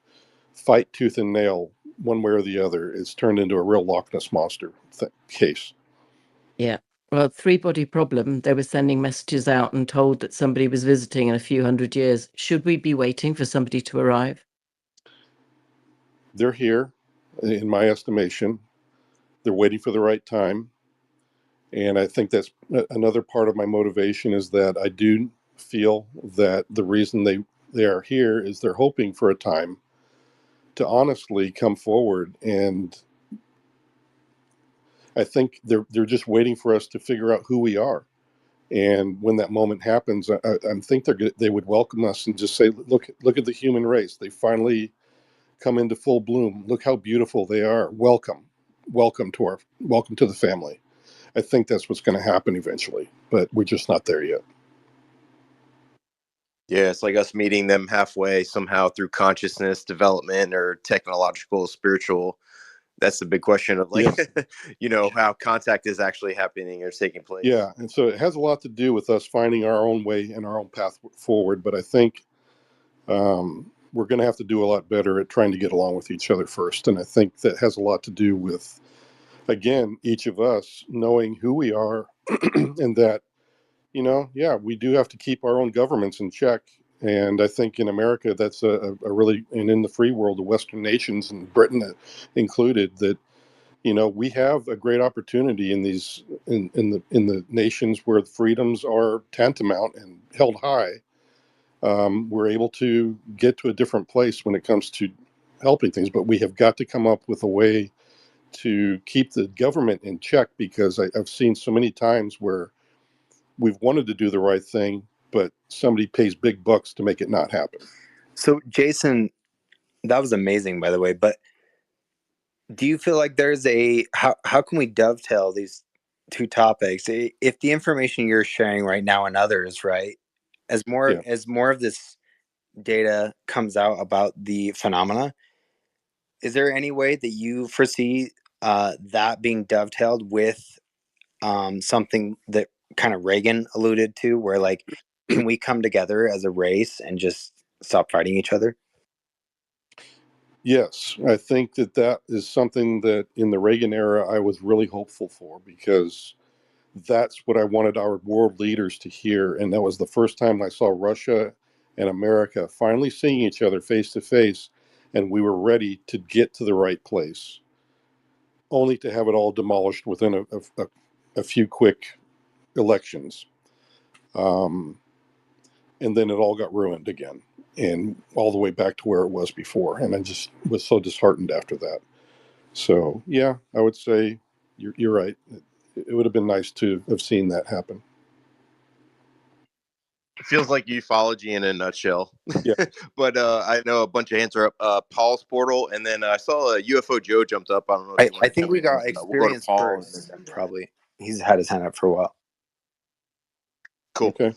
fight tooth and nail one way or the other. It's turned into a real Loch Ness monster case. Yeah. Well, three-body problem. They were sending messages out and told that somebody was visiting in a few hundred years. Should we be waiting for somebody to arrive? They're here, in my estimation. They're waiting for the right time. And I think that's another part of my motivation is that I do feel that the reason they are here is they're hoping for a time to honestly come forward. And I think they're just waiting for us to figure out who we are. And when that moment happens, I think they would welcome us and just say, look at the human race. They finally come into full bloom. Look how beautiful they are. Welcome to the family. I think that's what's going to happen eventually, but we're just not there yet. Yeah, it's like us meeting them halfway somehow through consciousness development or technological, spiritual. That's the big question of like, how contact is actually happening or taking place. Yeah, and so it has a lot to do with us finding our own way and our own path forward. But I think we're going to have to do a lot better at trying to get along with each other first. And I think that has a lot to do with, again, each of us knowing who we are and that, we do have to keep our own governments in check. And I think in America, that's a really, and in the free world, the Western nations and Britain included, that we have a great opportunity in these in the nations where freedoms are tantamount and held high. We're able to get to a different place when it comes to helping things, but we have got to come up with a way to keep the government in check because I've seen so many times where we've wanted to do the right thing, but somebody pays big bucks to make it not happen. So, Jason, that was amazing, by the way. But do you feel like there's how can we dovetail these two topics? If the information you're sharing right now and others, right, as more of this data comes out about the phenomena, is there any way that you foresee that being dovetailed with something that kind of Reagan alluded to, where like, can we come together as a race and just stop fighting each other? Yes, I think that is something that in the Reagan era I was really hopeful for because that's what I wanted our world leaders to hear. And that was the first time I saw Russia and America finally seeing each other face to face, and we were ready to get to the right place, only to have it all demolished within a few quick elections. And then it all got ruined again and all the way back to where it was before. And I just was so disheartened after that. So, yeah, I would say you're right. It would have been nice to have seen that happen. feels like ufology in a nutshell. Yeah. But I know a bunch of hands are up. Paul's portal, and then I saw a UFO Joe jumped up. I don't know if you want I to think jump we in. got We'll go to experience Paul. And first, then, probably. He's had his hand up for a while. cool. Okay.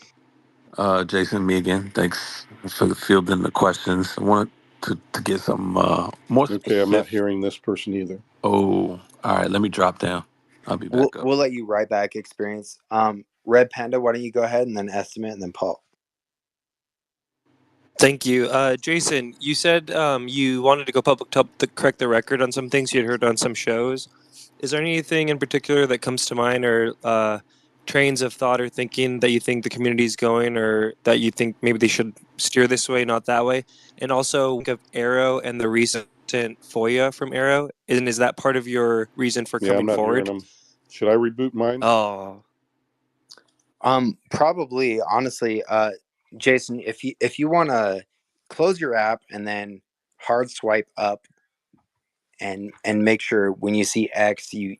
Jason, me again. Thanks for fielding the questions. I wanted to get some more Okay, I'm not specific. hearing this person either. Oh, all right. Let me drop down. I'll be back up. We'll let you right back, experience. Red Panda, why don't you go ahead and then estimate and then Paul. Thank you. Jason, you said you wanted to go public to correct the record on some things you'd heard on some shows. Is there anything in particular that comes to mind, or trains of thought or thinking that you think the community is going, or that you think maybe they should steer this way, not that way? And also think of Arrow and the recent FOIA from Arrow. And is that part of your reason for Yeah, I'm coming not hearing forward? them. Should I reboot mine? Oh, Probably, honestly, Jason, if you want to close your app and then hard swipe up and make sure when you see X, you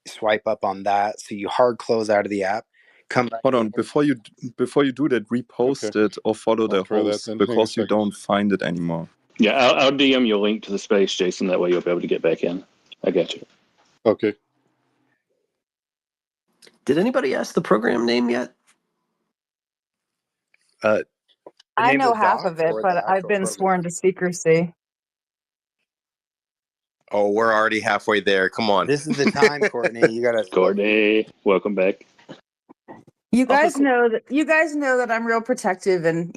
swipe up on that. So you hard close out of the app. Come back Hold on, in. before you do that, repost Okay. it or follow I'll the try that host then. Hang on a because you second. don't find it anymore. Yeah, I'll DM you a link to the space, Jason. That way you'll be able to get back in. I got you. Okay. Did anybody ask the program name yet? The I name of know the half doc of it, or the but I've actual been program? sworn to secrecy. Oh, we're already halfway there. Come on. This is the time, Courtney. You gotta. Courtney, welcome back. You Also, guys know that I'm real protective, and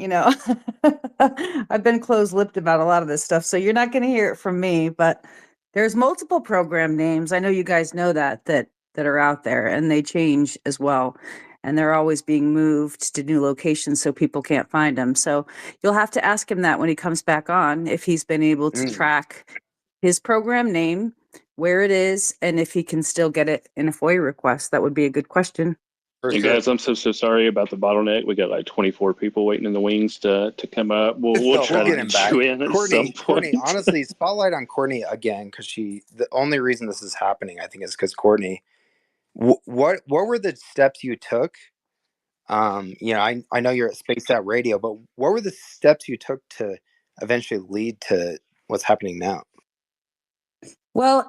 I've been closed-lipped about a lot of this stuff, so you're not going to hear it from me. But there's multiple program names. I know you guys know that are out there, and they change as well, and they're always being moved to new locations so people can't find them. So you'll have to ask him that when he comes back on, if he's been able to track his program name, where it is, and if he can still get it in a FOIA request. That would be a good question. And guys, I'm so sorry about the bottleneck. We got like 24 people waiting in the wings to come up. We'll try to get him get back. you in at some point. Courtney, honestly, spotlight on Courtney again, because the only reason this is happening, I think, is because Courtney. What were the steps you took? I know you're at Spaced Out Radio, but what were the steps you took to eventually lead to what's happening now? Well,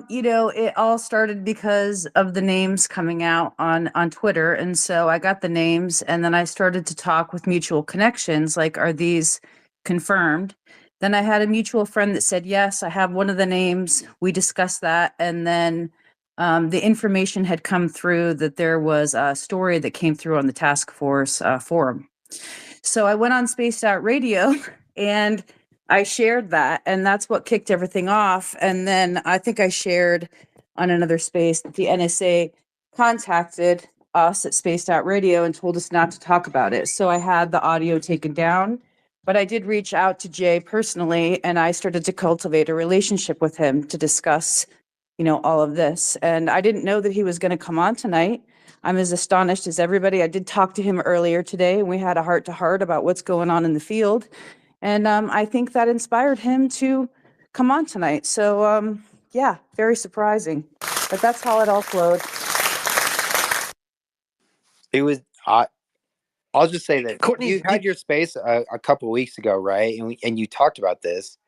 it all started because of the names coming out on Twitter. And so I got the names, and then I started to talk with mutual connections, like, are these confirmed? Then I had a mutual friend that said, yes, I have one of the names. We discussed that. And then the information had come through that there was a story that came through on the task force forum. So I went on Spaced Out Radio and I shared that, and that's what kicked everything off. And then I think I shared on another space that the NSA contacted us at Spaced Out Radio and told us not to talk about it. So I had the audio taken down, but I did reach out to Jay personally, and I started to cultivate a relationship with him to discuss, all of this. And I didn't know that he was going to come on tonight. I'm as astonished as everybody. I did talk to him earlier today, and we had a heart-to-heart about what's going on in the field. And I think that inspired him to come on tonight. So, yeah, very surprising. But that's how it all flowed. It was. I'll just say that Courtney, you had your space a couple weeks ago, right? And you talked about this.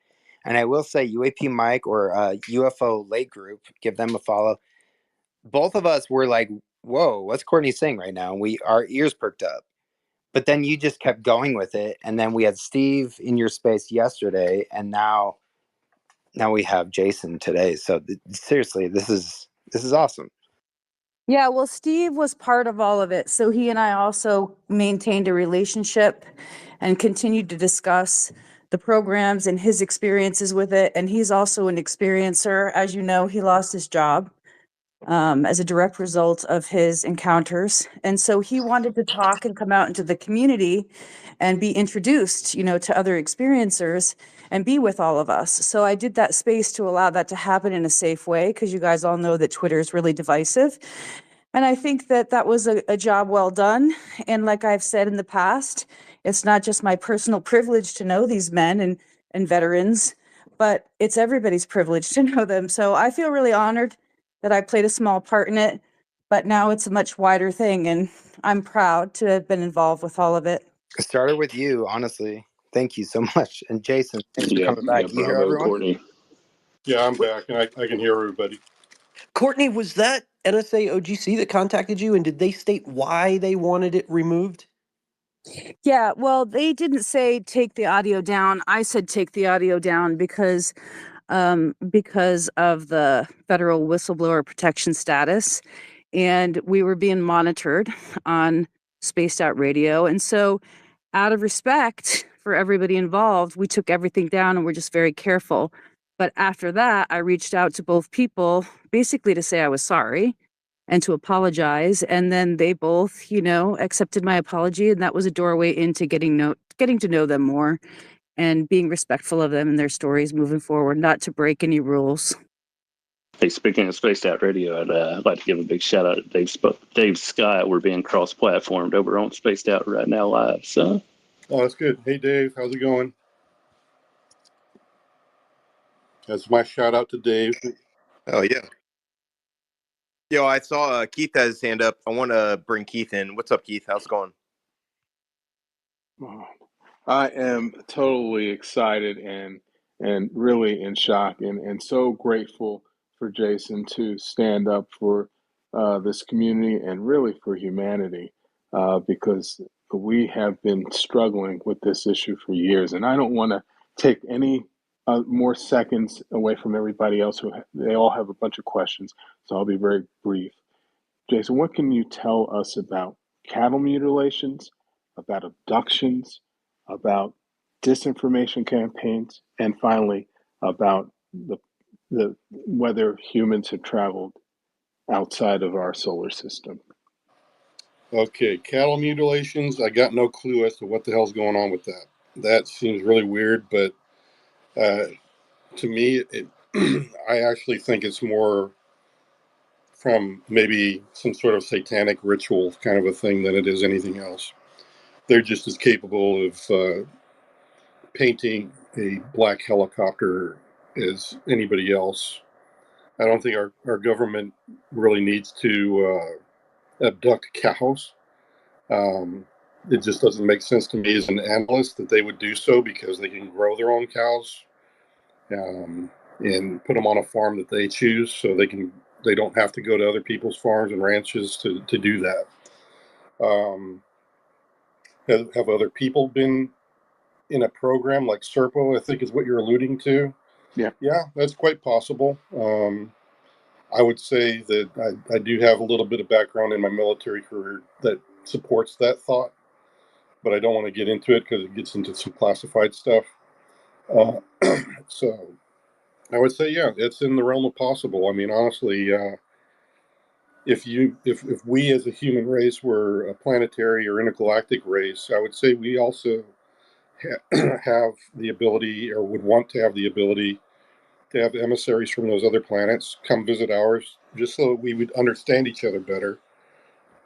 And I will say, UAP Mike or UFO Late Group, give them a follow. Both of us were like, "Whoa, what's Courtney saying right now?" And our ears perked up. But then you just kept going with it, and then we had Steve in your space yesterday, and now we have Jason today. So seriously, this is awesome. Yeah, well, Steve was part of all of it. So he and I also maintained a relationship and continued to discuss the programs and his experiences with it. And he's also an experiencer. As you know, he lost his job as a direct result of his encounters. And so he wanted to talk and come out into the community and be introduced, to other experiencers and be with all of us. So I did that space to allow that to happen in a safe way, because you guys all know that Twitter is really divisive. And I think that was a job well done. And like I've said in the past, it's not just my personal privilege to know these men and veterans, but it's everybody's privilege to know them. So I feel really honored that I played a small part in it, but now it's a much wider thing, and I'm proud to have been involved with all of it. It started with you, honestly. Thank you so much. And Jason, thanks for coming back. You hear bravo, everyone? Courtney. Yeah, I'm back, and I can hear everybody. Courtney, was that NSA OGC that contacted you, and did they state why they wanted it removed? Yeah, well, they didn't say take the audio down. I said take the audio down because of the federal whistleblower protection status, and we were being monitored on Spaced Out Radio. And so, out of respect for everybody involved, we took everything down and we're just very careful. But after that, I reached out to both people basically to say I was sorry and to apologize. And then they both, accepted my apology. And that was a doorway into getting to know them more and being respectful of them and their stories moving forward, not to break any rules. Hey, speaking of Spaced Out Radio, I'd like to give a big shout out to Dave Scott. We're being cross-platformed over on Spaced Out right now live. So, oh, that's good. Hey, Dave, how's it going? That's my shout out to Dave. Oh yeah. Yo, I saw Keith has his hand up. I want to bring Keith in. What's up, Keith? How's it going? I am totally excited and really in shock and so grateful for Jason to stand up for this community and really for humanity because we have been struggling with this issue for years. And I don't want to take any more seconds away from everybody else they all have a bunch of questions. So I'll be very brief. Jason, what can you tell us about cattle mutilations, about abductions, about disinformation campaigns, and finally about the whether humans have traveled outside of our solar system? Okay, cattle mutilations. I got no clue as to what the hell's going on with that. That seems really weird, but to me, I actually think it's more from maybe some sort of satanic ritual kind of a thing than it is anything else. They're just as capable of painting a black helicopter as anybody else. I don't think our government really needs to abduct cows. It just doesn't make sense to me as an analyst that they would do so because they can grow their own cows and put them on a farm that they choose, so they don't have to go to other people's farms and ranches to do that. Have other people been in a program like Serpo, I think is what you're alluding to? Yeah, that's quite possible. I would say that I do have a little bit of background in my military career that supports that thought, but I don't want to get into it because it gets into some classified stuff. So I would say, yeah, it's in the realm of possible. I mean, honestly, if we as a human race were a planetary or intergalactic race, I would say we also have the ability or would want to have the ability to have emissaries from those other planets come visit ours, just so we would understand each other better.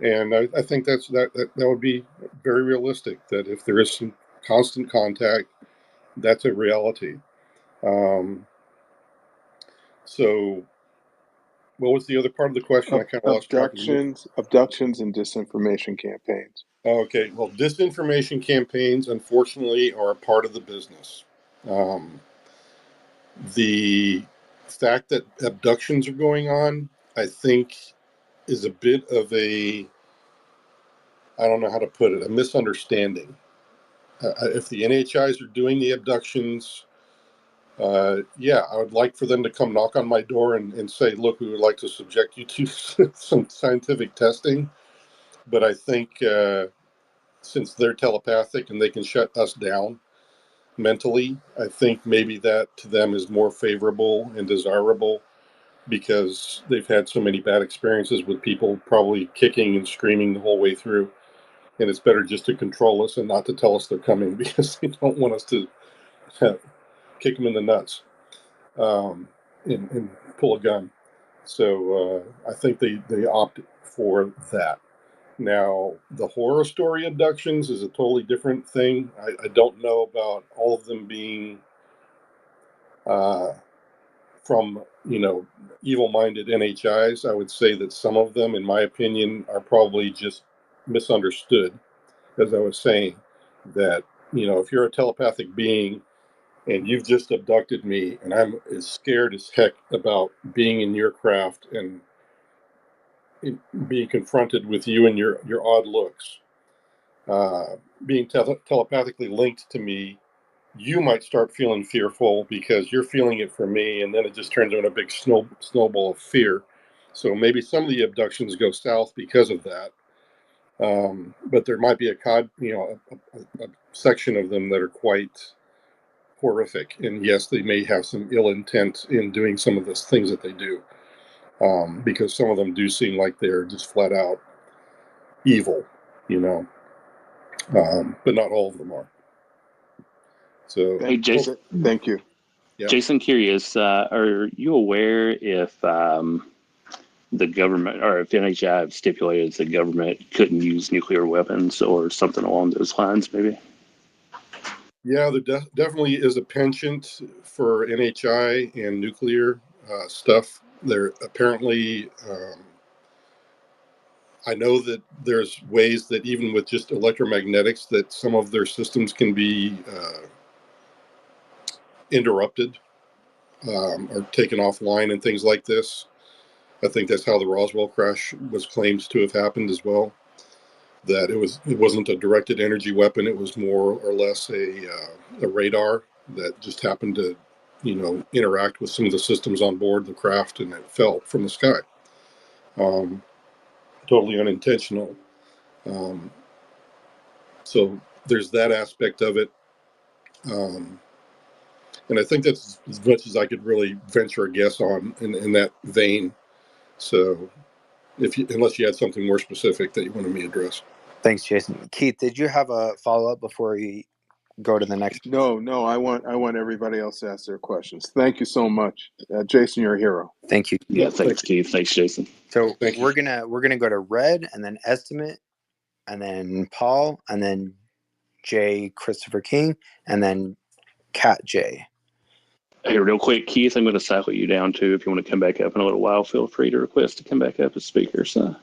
And I think that would be very realistic. That if there is some constant contact, that's a reality. So, what was the other part of the question? I kind of lost track. Abductions, and disinformation campaigns. Okay, well, disinformation campaigns, unfortunately, are a part of the business. The fact that abductions are going on, I think, is a bit of I don't know how to put it, a misunderstanding. If the NHIs are doing the abductions, yeah, I would like for them to come knock on my door and say, look, we would like to subject you to some scientific testing. But I think since they're telepathic and they can shut us down mentally, I think maybe that to them is more favorable and desirable because they've had so many bad experiences with people probably kicking and screaming the whole way through. And it's better just to control us and not to tell us they're coming because they don't want us to kick them in the nuts and pull a gun. So I think they opt for that. Now, the horror story abductions is a totally different thing. I don't know about all of them being from, evil-minded NHIs. I would say that some of them, in my opinion, are probably just misunderstood, as I was saying. that, if you're a telepathic being and you've just abducted me and I'm as scared as heck about being in your craft and being confronted with you and your odd looks, being telepathically linked to me, you might start feeling fearful because you're feeling it for me, and then it just turns into a big snowball of fear. So maybe some of the abductions go south because of that. But there might be a section of them that are quite horrific, and yes, they may have some ill intent in doing some of the things that they do, because some of them do seem like they're just flat out evil, but not all of them are. So, hey, Jason. Thank you. Yeah. Jason, curious, are you aware if the government, or if NHI have stipulated the government couldn't use nuclear weapons or something along those lines, maybe? Yeah, there definitely is a penchant for NHI and nuclear stuff. There apparently, I know that there's ways that even with just electromagnetics, that some of their systems can be interrupted or taken offline and things like this. I think that's how the Roswell crash was claimed to have happened as well. That it wasn't a directed energy weapon; it was more or less a radar that just happened to, interact with some of the systems on board the craft, and it fell from the sky. Totally unintentional. So there's that aspect of it, and I think that's as much as I could really venture a guess on in that vein. So, unless you had something more specific that you wanted me to address. Thanks, Jason. Keith, did you have a follow-up before we go to the next? No, I want everybody else to ask their questions. Thank you so much, Jason. You're a hero. Thank you. Yeah, thanks, Keith. Thanks, Jason. So we're gonna go to Red, and then Estimate, and then Paul, and then J. Christopher King, and then Cat J. Hey, real quick, Keith, I'm going to cycle you down too. If you want to come back up in a little while, feel free to request to come back up as speaker. So,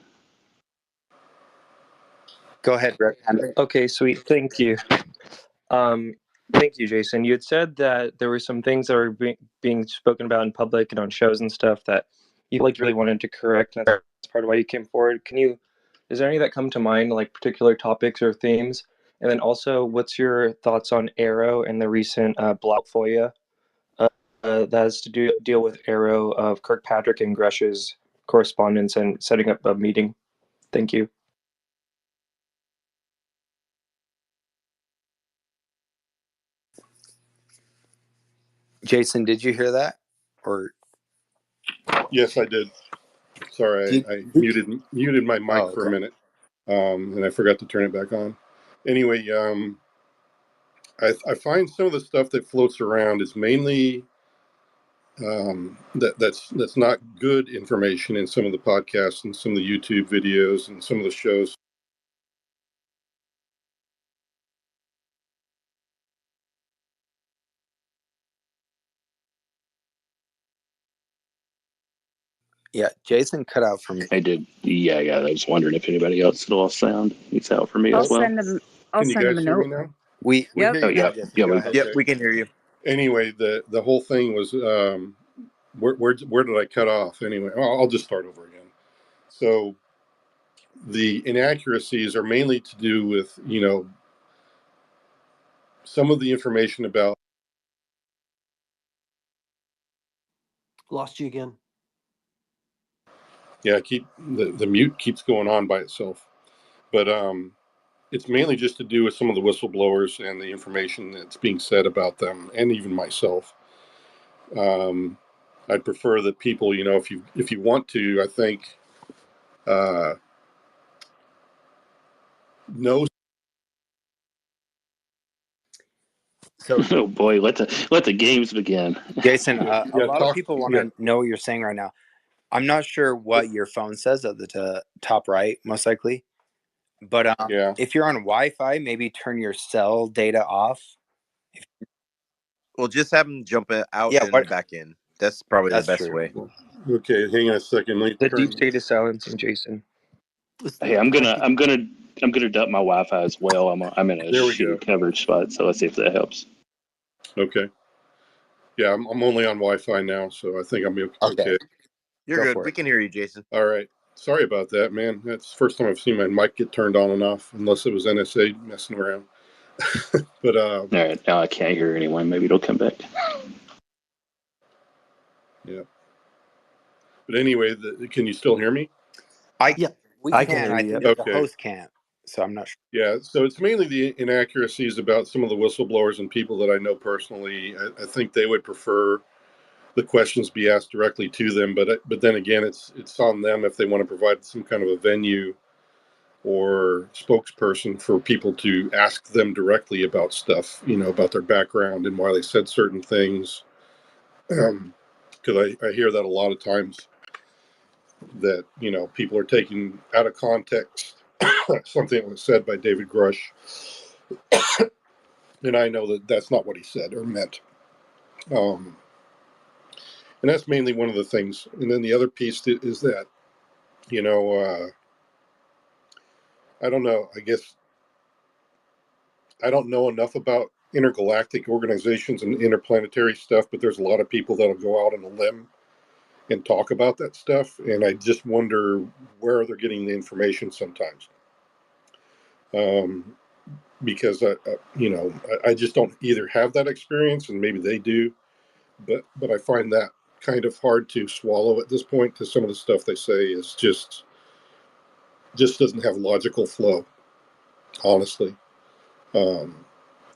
go ahead, Red. Okay, sweet. Thank you. Thank you, Jason. You had said that there were some things that were being spoken about in public and on shows and stuff that you really wanted to correct, and that's part of why you came forward. Is there any that come to mind, like particular topics or themes? And then also, what's your thoughts on Arrow and the recent blowout FOIA that has to deal with Arrow of Kirkpatrick and Grush's correspondence and setting up a meeting? Thank you. Jason, did you hear that? Or Yes, I did. Sorry, I muted my mic for a minute, and I forgot to turn it back on. Anyway, I find some of the stuff that floats around is mainly that's not good information in some of the podcasts and some of the YouTube videos and some of the shows. Yeah, Jason cut out for me. I did. Yeah, I was wondering if anybody else had lost sound. He's out for me as well. I'll send him a note. Hear me now? We Yep. hear you now, Jason. Go ahead. Yep, we can hear you. Anyway, the whole thing was where did I cut off? Anyway, I'll just start over again. So the inaccuracies are mainly to do with some of the information about. Lost you again. Yeah, the mute keeps going on by itself, but it's mainly just to do with some of the whistleblowers and the information that's being said about them, and even myself. I'd prefer that people, if you want to, I think, know. So, oh boy, let the games begin. Jason, a lot of people want to know what you're saying right now. I'm not sure what your phone says at the top right, most likely. But if you're on Wi-Fi, maybe turn your cell data off. Well, just have them jump out and back in. That's probably the best way. Okay, hang on a second. The deep state is silencing Jason. Hey, I'm gonna I'm going to dump my Wi-Fi as well. I'm in a There we go. shitty coverage spot, so let's see if that helps. Okay. Yeah, I'm only on Wi-Fi now, so I think I'm okay. You're good. We can hear you, Jason. All right. Sorry about that, man. That's the first time I've seen my mic get turned on and off, unless it was NSA messing around. But all right, now I can't hear anyone. Maybe it'll come back. Yeah. But anyway, can you still hear me? We I can. can I hear think you. the Okay. host can't. So I'm not sure. Yeah, so it's mainly the inaccuracies about some of the whistleblowers and people that I know personally. I think they would prefer the questions be asked directly to them, but then again, it's on them if they want to provide some kind of a venue or spokesperson for people to ask them directly about stuff, about their background and why they said certain things. Because I hear that a lot of times that, people are taking out of context something that was said by David Grush. And I know that that's not what he said or meant. And that's mainly one of the things. And then the other piece is that, I don't know, I guess I don't know enough about intergalactic organizations and interplanetary stuff, but there's a lot of people that'll go out on a limb and talk about that stuff. And I just wonder where they're getting the information sometimes. Because, I just don't either have that experience, and maybe they do, but I find that kind of hard to swallow at this point, because some of the stuff they say is just doesn't have logical flow, honestly. So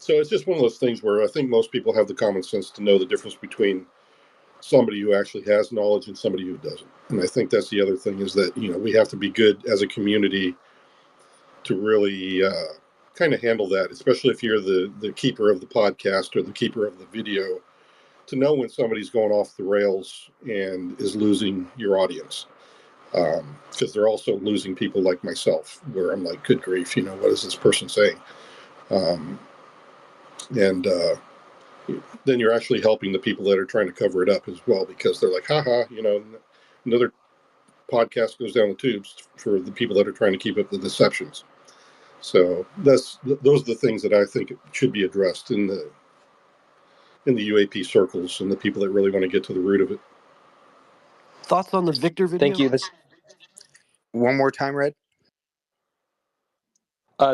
it's just one of those things where I think most people have the common sense to know the difference between somebody who actually has knowledge and somebody who doesn't. And I think that's the other thing, is that, we have to be good as a community to really kind of handle that, especially if you're the keeper of the podcast or the keeper of the video, to know when somebody's going off the rails and is losing your audience. Because they're also losing people like myself, where I'm like, good grief, what is this person saying? And then you're actually helping the people that are trying to cover it up as well, because they're like, haha, another podcast goes down the tubes for the people that are trying to keep up the deceptions. So those are the things that I think should be addressed in the UAP circles and the people that really want to get to the root of it. Thoughts on the Victor video? Thank you. One more time, Red.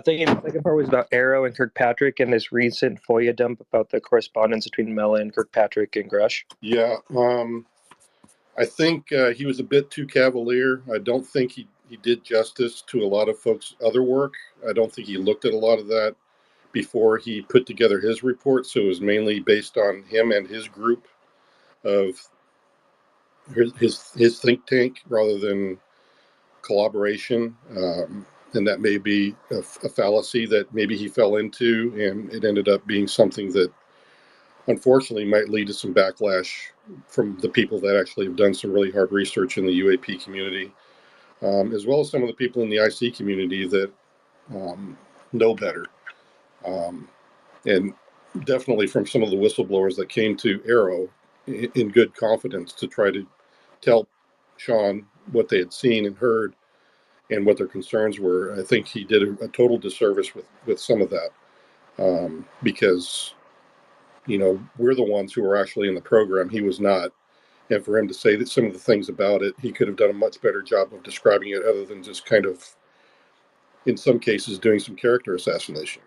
Thinking the second part was about Arrow and Kirkpatrick and this recent FOIA dump about the correspondence between Mellon, Kirkpatrick, and Grush. Yeah, I think he was a bit too cavalier. I don't think he did justice to a lot of folks' other work. I don't think he looked at a lot of that before he put together his report. So it was mainly based on him and his group of his think tank rather than collaboration. And that may be a fallacy that maybe he fell into, and it ended up being something that unfortunately might lead to some backlash from the people that actually have done some really hard research in the UAP community, as well as some of the people in the IC community that know better. And definitely from some of the whistleblowers that came to Arrow in good confidence to try to tell Sean what they had seen and heard and what their concerns were. I think he did a total disservice with some of that, because we're the ones who are actually in the program. He was not. And for him to say that some of the things about it, he could have done a much better job of describing it, other than just kind of, in some cases, doing some character assassination.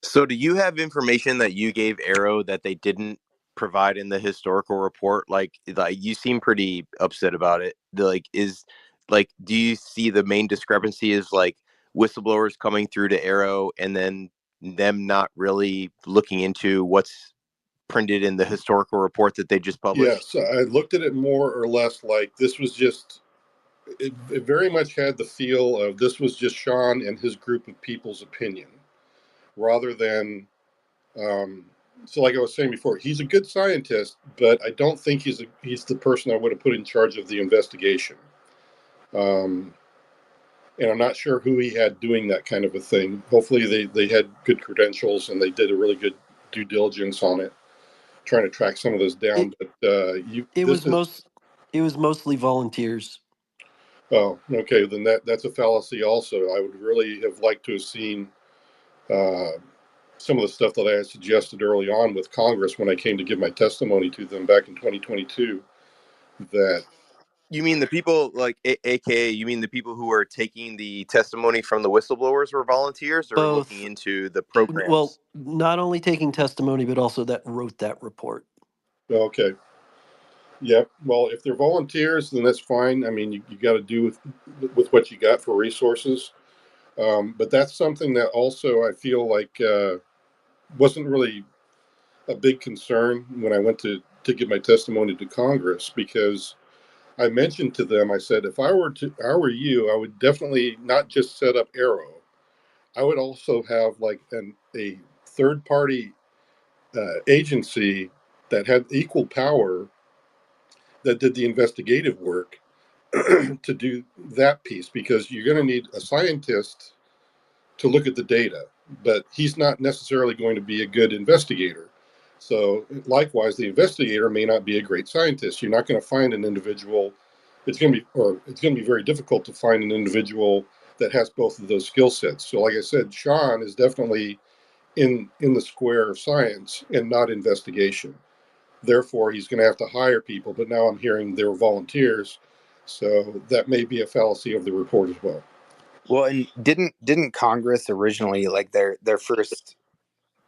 So do you have information that you gave Arrow that they didn't provide in the historical report? Like you seem pretty upset about it. Do you see the main discrepancy is like whistleblowers coming through to Arrow and then them not really looking into what's printed in the historical report that they just published? Yes, I looked at it more or less like this was just, it very much had the feel of this was just Sean and his group of people's opinion, rather than, so like I was saying before, he's a good scientist, but I don't think he's the person I would have put in charge of the investigation. And I'm not sure who he had doing that kind of a thing. Hopefully they had good credentials and they did a really good due diligence on it, trying to track some of this down. It was mostly volunteers. Oh, okay. Then that's a fallacy. Also, I would really have liked to have seen some of the stuff that I had suggested early on with Congress when I came to give my testimony to them back in 2022. That You mean the people like, AKA, you mean the people who are taking the testimony from the whistleblowers were volunteers or looking Both. into the Well, programs? not only taking testimony, but also that wrote that report. okay? Yep. Well, if they're volunteers, then that's fine. I mean, you got to do with what you got for resources. But that's something that also I feel like wasn't really a big concern when I went to give my testimony to Congress, because I mentioned to them, I said, if I were you, I would definitely not just set up Arrow. I would also have like a third party agency that had equal power that did the investigative work to do that piece, because you're going to need a scientist to look at the data, but he's not necessarily going to be a good investigator. So likewise, the investigator may not be a great scientist. You're not going to find an individual. It's going to be very difficult to find an individual that has both of those skill sets. So, like I said, Sean is definitely in the square of science and not investigation. Therefore, he's going to have to hire people. But now I'm hearing they're volunteers, so that may be a fallacy of the report as well. Well, and didn't Congress originally, like, their first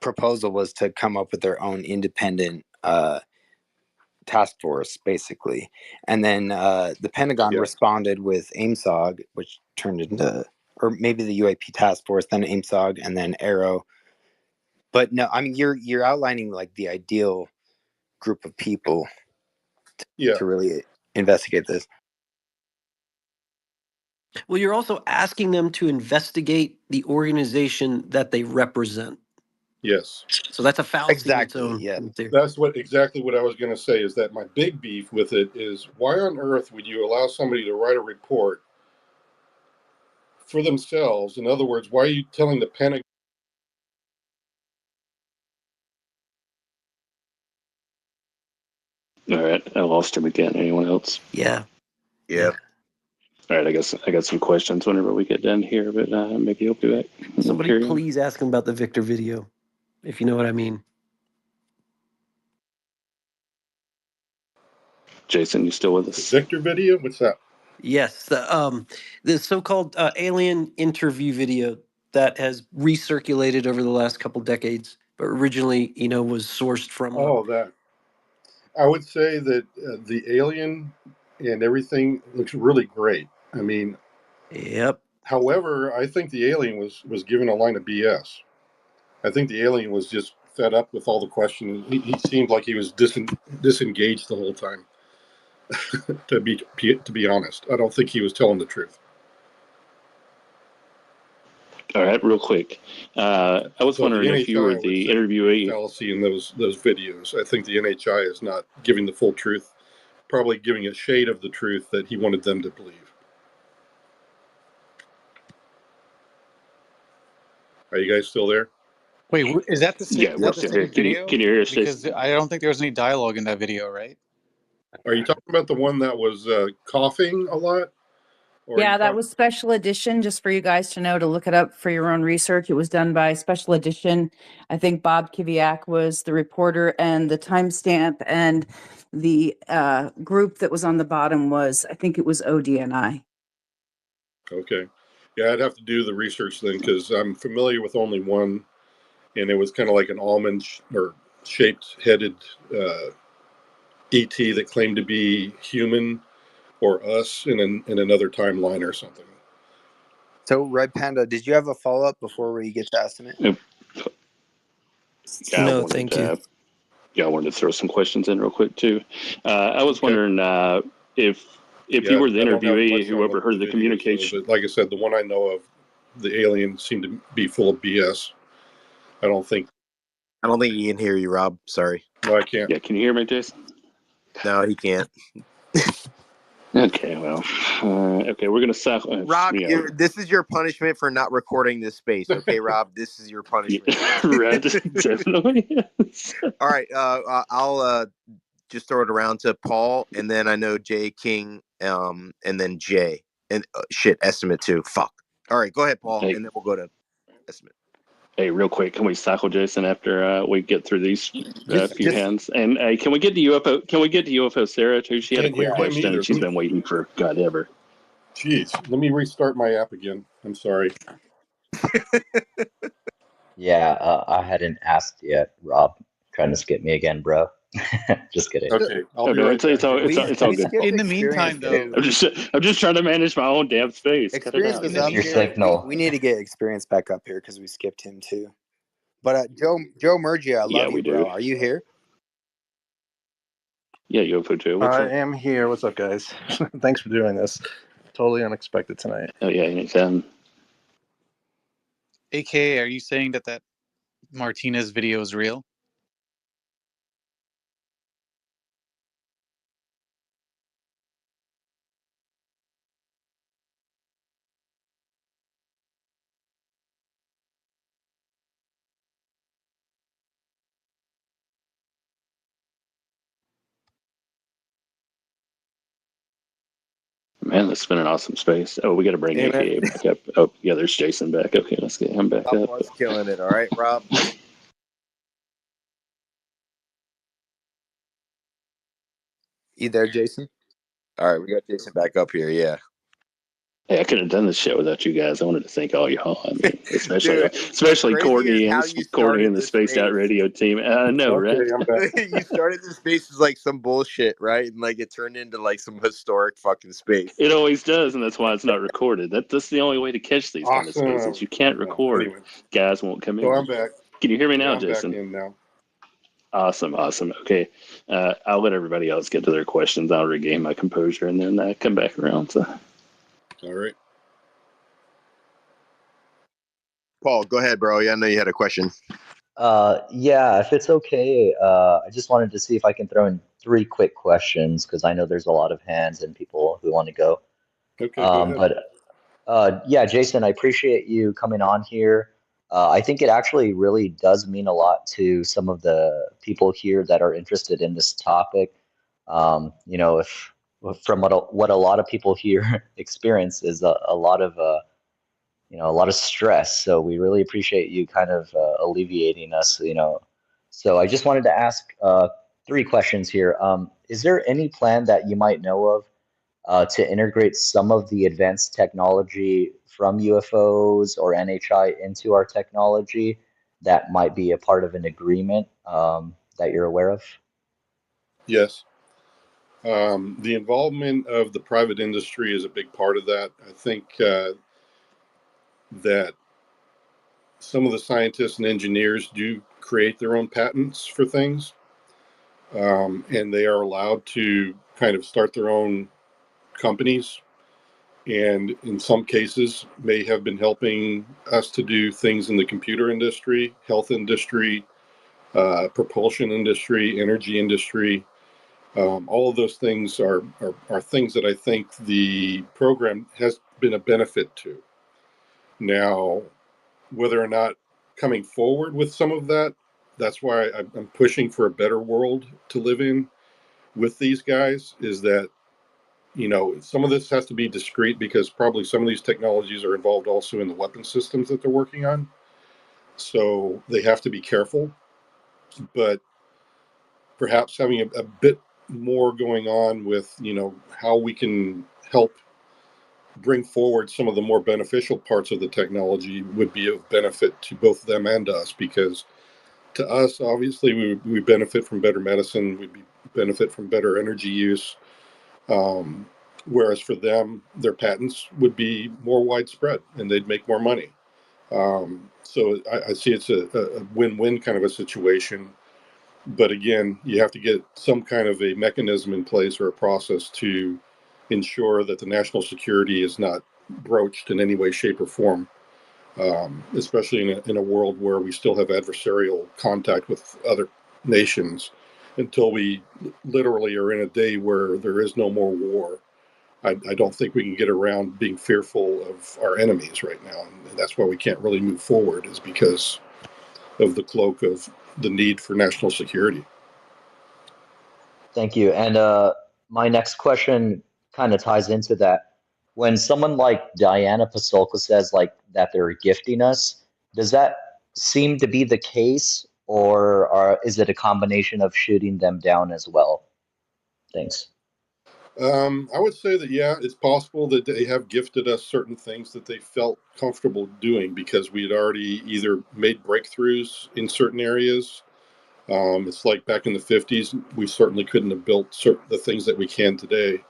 proposal was to come up with their own independent task force, basically, and then the Pentagon responded with AIMSOG, which turned into, or maybe the UAP task force, then AIMSOG, and then Arrow. But no, I mean, you're outlining like the ideal group of people to really investigate this. Well, you're also asking them to investigate the organization that they represent. Yes. So that's a fallacy Exactly, in its own. yeah. That's exactly what I was going to say, is that my big beef with it is, why on earth would you allow somebody to write a report for themselves? In other words, why are you telling the Pentagon? All right, I lost him again. Anyone else? Yeah. Yeah. All right, I guess I got some questions whenever we get done here, but maybe he'll be back. Somebody please ask him about the Victor video, if you know what I mean. Jason, you still with us? The Victor video? What's that? Yes, the so-called alien interview video that has recirculated over the last couple decades, but originally, was sourced from. Oh, that. I would say that the alien and everything looks really great. I mean, yep. However, I think the alien was given a line of BS. I think the alien was just fed up with all the questions. He seemed like he was disengaged the whole time. to be honest, I don't think he was telling the truth. All right, real quick. I was wondering if you were the interviewee. Fallacy in those videos. I think the NHI is not giving the full truth, probably giving a shade of the truth that he wanted them to believe. Are you guys still there? Wait, is that the Yeah, we're still here. Can you hear us? Because I don't think there was any dialogue in that video, right? Are you talking about the one that was coughing a lot? Yeah, that was special edition, just for you guys to know, to look it up for your own research. It was done by special edition. I think Bob Kiviak was the reporter, and the timestamp and the group that was on the bottom was, I think it was ODNI. Okay. Yeah, I'd have to do the research then, because I'm familiar with only one, and it was kind of like an almond or shaped headed ET that claimed to be human or us in another timeline or something. So, Red Panda, did you have a follow up before we get to estimate? Yeah, no, thank you. Yeah, I wanted to throw some questions in real quick too. I was wondering if you were the interviewee, whoever heard the communication. But like I said, the one I know of, the alien seemed to be full of BS. I don't think he can hear you, Rob. Sorry. No, I can't. Yeah, can you hear me, Jason? No, he can't. Okay, well, okay, we're gonna stop. Rob, this is your punishment for not recording this space. Okay, Rob, this is your punishment. Right, definitely. All right, I'll just throw it around to Paul, and then I know Jay King, and then Jay, And shit, estimate too. Fuck. All right, go ahead, Paul, Hey, and then we'll go to estimate. hey, real quick, can we cycle Jason after we get through these few Just hands? And can we get to UFO? Can we get to UFO Sarah too? She had a Can't quick hear him question, either. and she's been waiting for God ever. Jeez, let me restart my app again. I'm sorry. Yeah, I hadn't asked yet, Rob. Trying to skip me again, bro. Just kidding. Okay, I'll be No, right back. it's all good. skipped In the experience meantime, though, too. I'm just trying to manage my own damn space. Cut it Experience out. was It's up your here. signal. We need to get experience back up here because we skipped him too. But Joe Murgia, I Yeah, love we you, bro. do. Are you here? Yeah, UFO too. What's I up? am here. What's up, guys? Thanks for doing this. Totally unexpected tonight. Oh yeah, anytime. AK, are you saying that Martinez video is real? Man, this has been an awesome space. Oh, we got to bring Hey, man. AKA back up. Oh, yeah, there's Jason back. Okay, let's get him back Rob up. was killing it. All right, Rob. You there, Jason? All right, we got Jason back up here. Yeah. Hey, I couldn't have done this show without you guys. I wanted to thank all y'all. I mean, Dude, what's especially crazy is Courtney how and you Courtney started and the this Spaced Out space. Radio team. I know, Okay, right? I'm back. You started the space as like some bullshit, right? And like it turned into like some historic fucking space. It always does, and that's why it's not recorded. That's the only way to catch these kind of spaces. Awesome. You can't Yeah, record. anyway, Guys won't come so in. I'm back. Can you hear me Yeah, now, I'm back Jason? in now. Awesome. Okay. I'll let everybody else get to their questions. I'll regain my composure and then come back around. So. All right. Paul, go ahead, bro. Yeah, I know you had a question. Yeah, if it's okay, I just wanted to see if I can throw in 3 quick questions because I know there's a lot of hands and people who want to go. Okay, go ahead. Yeah, Jason, I appreciate you coming on here. I think it actually really does mean a lot to some of the people here that are interested in this topic. If from what a lot of people here experience is a lot of a lot of stress. So we really appreciate you kind of alleviating us. So I just wanted to ask 3 questions here. Is there any plan that you might know of to integrate some of the advanced technology from UFOs or NHI into our technology that might be a part of an agreement that you're aware of? Yes. The involvement of the private industry is a big part of that. I think that some of the scientists and engineers do create their own patents for things, and they are allowed to kind of start their own companies, and in some cases may have been helping us to do things in the computer industry, health industry, propulsion industry, energy industry. All of those things are things that I think the program has been a benefit to. Now, whether or not coming forward with some of that, that's why I'm pushing for a better world to live in with these guys, is that, some of this has to be discreet because probably some of these technologies are involved also in the weapon systems that they're working on. So they have to be careful, but perhaps having a bit more going on with, how we can help bring forward some of the more beneficial parts of the technology would be of benefit to both them and us, because to us, obviously, we benefit from better medicine, we benefit from better energy use, whereas for them, their patents would be more widespread and they'd make more money. So I see it's a win-win kind of a situation. But again, you have to get some kind of a mechanism in place or a process to ensure that the national security is not broached in any way, shape, or form, especially in a world where we still have adversarial contact with other nations until we literally are in a day where there is no more war. I don't think we can get around being fearful of our enemies right now. And that's why we can't really move forward, is because of the cloak of the need for national security. Thank you. And my next question kind of ties into that. when someone like Diana Pasulka says like that they're gifting us, does that seem to be the case, or is it a combination of shooting them down as well? Thanks. I would say that, yeah, it's possible that they have gifted us certain things that they felt comfortable doing because we had already either made breakthroughs in certain areas. It's like back in the 50s, we certainly couldn't have built the things that we can today.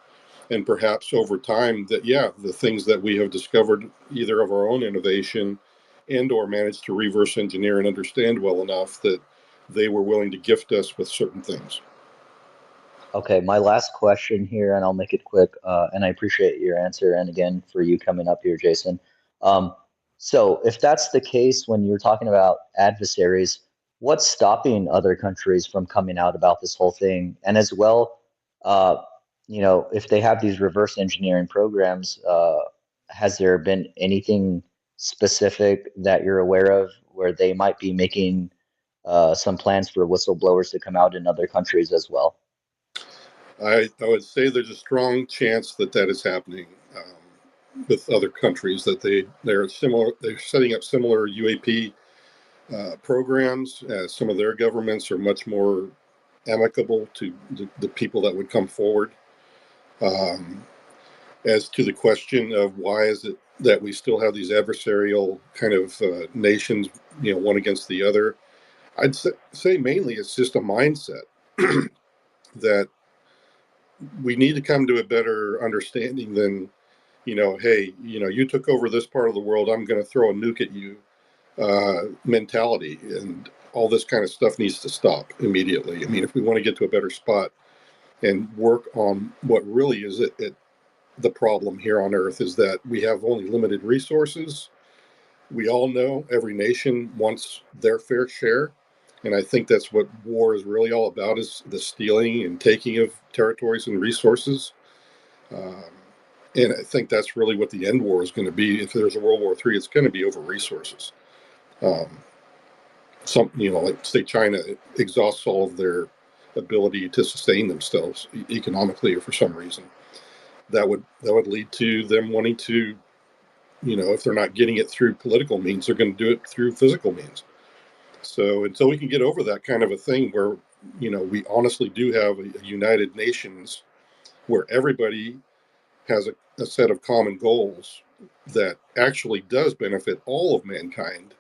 And perhaps over time that, yeah, the things that we have discovered either of our own innovation and or managed to reverse engineer and understand well enough that they were willing to gift us with certain things. Okay, my last question here, and I'll make it quick. And I appreciate your answer, and again for you coming up here, Jason. So, if that's the case, when you're talking about adversaries, what's stopping other countries from coming out about this whole thing? And as well, uh, if they have these reverse engineering programs, has there been anything specific that you're aware of where they might be making some plans for whistleblowers to come out in other countries as well? I would say there's a strong chance that that is happening with other countries, that they're setting up similar UAP programs. Some of their governments are much more amicable to the people that would come forward. As to the question of why is it that we still have these adversarial kind of nations, one against the other, I'd say mainly it's just a mindset that we need to come to a better understanding than, hey, you took over this part of the world, I'm going to throw a nuke at you mentality. And all this kind of stuff needs to stop immediately. I mean, if we want to get to a better spot and work on what really is the problem here on Earth, is that we have only limited resources. We all know every nation wants their fair share. And I think that's what war is really all about, is the stealing and taking of territories and resources. Um, and I think that's really what the end war is going to be. If there's a World War III, it's going to be over resources. Um, like say China exhausts all of their ability to sustain themselves economically or for some reason. That would lead to them wanting to, if they're not getting it through political means, they're going to do it through physical means. So until we can get over that kind of a thing where, we honestly do have a United Nations where everybody has a set of common goals that actually does benefit all of mankind,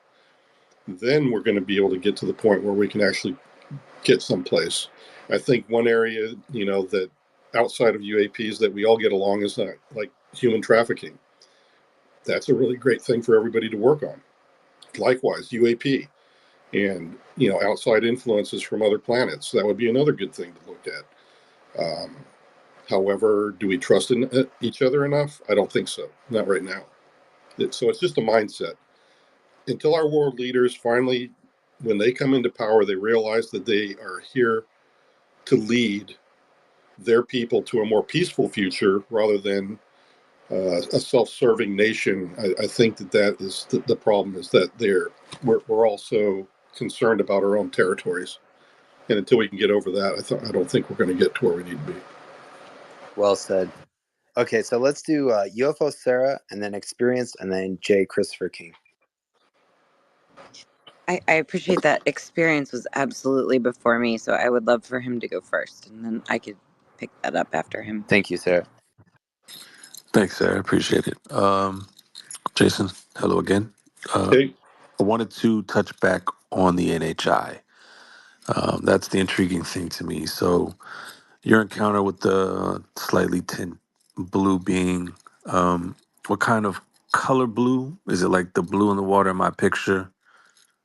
then we're going to be able to get to the point where we can actually get someplace. I think one area, that outside of UAPs that we all get along is not like human trafficking. That's a really great thing for everybody to work on. Likewise, UAP and, outside influences from other planets. That would be another good thing to look at. However, do we trust in each other enough? I don't think so. Not right now. So it's just a mindset. Until our world leaders finally, when they come into power, they realize that they are here to lead their people to a more peaceful future rather than a self-serving nation. I think that is the problem, is that we're all so concerned about our own territories. And until we can get over that, I don't think we're going to get to where we need to be. Well said. Okay, so let's do UFO Sarah, and then Experience, and then J. Christopher King. I appreciate that. Experience was absolutely before me, so I would love for him to go first, and then I could pick that up after him. Thank you, Sarah. Thanks, Sarah. I appreciate it. Jason, hello again. Hey. I wanted to touch back on the NHI. That's the intriguing thing to me. So your encounter with the slightly tint blue being, what kind of color blue? Is it like the blue in the water in my picture?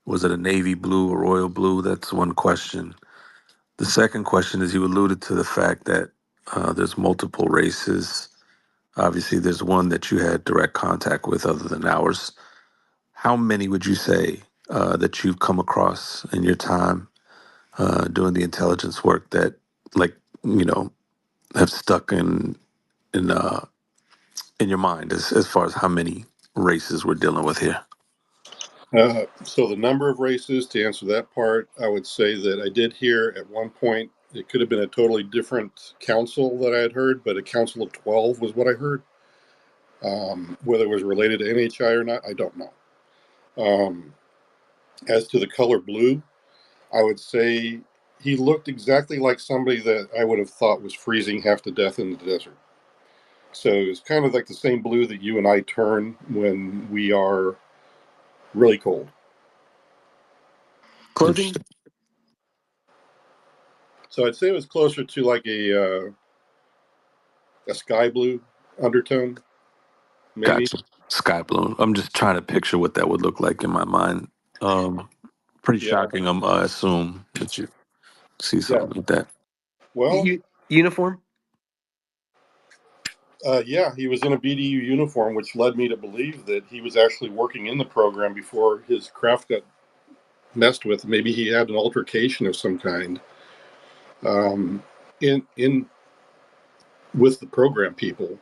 Was it a navy blue or royal blue? That's one question. The second question is, you alluded to the fact that there's multiple races. Obviously, there's one that you had direct contact with other than ours. How many would you say that you've come across in your time doing the intelligence work that, like, have stuck in your mind as far as how many races we're dealing with here? So the number of races, to answer that part, I would say that I did hear at one point, it could have been a totally different council that I had heard, but a council of 12 was what I heard. Whether it was related to NHI or not, I don't know. As to the color blue, I would say he looked exactly like somebody that I would have thought was freezing half to death in the desert. So it's kind of like the same blue that you and I turn when we are really cold. Clothing? So I'd say it was closer to like a sky blue undertone, maybe. Gotcha. Sky blue. I'm just trying to picture what that would look like in my mind. Pretty Yeah. shocking. I assume that you see Yeah. something like that. Well, Uniform? yeah, he was in a BDU uniform, which led me to believe that he was actually working in the program before his craft got messed with. Maybe he had an altercation of some kind in with the program people,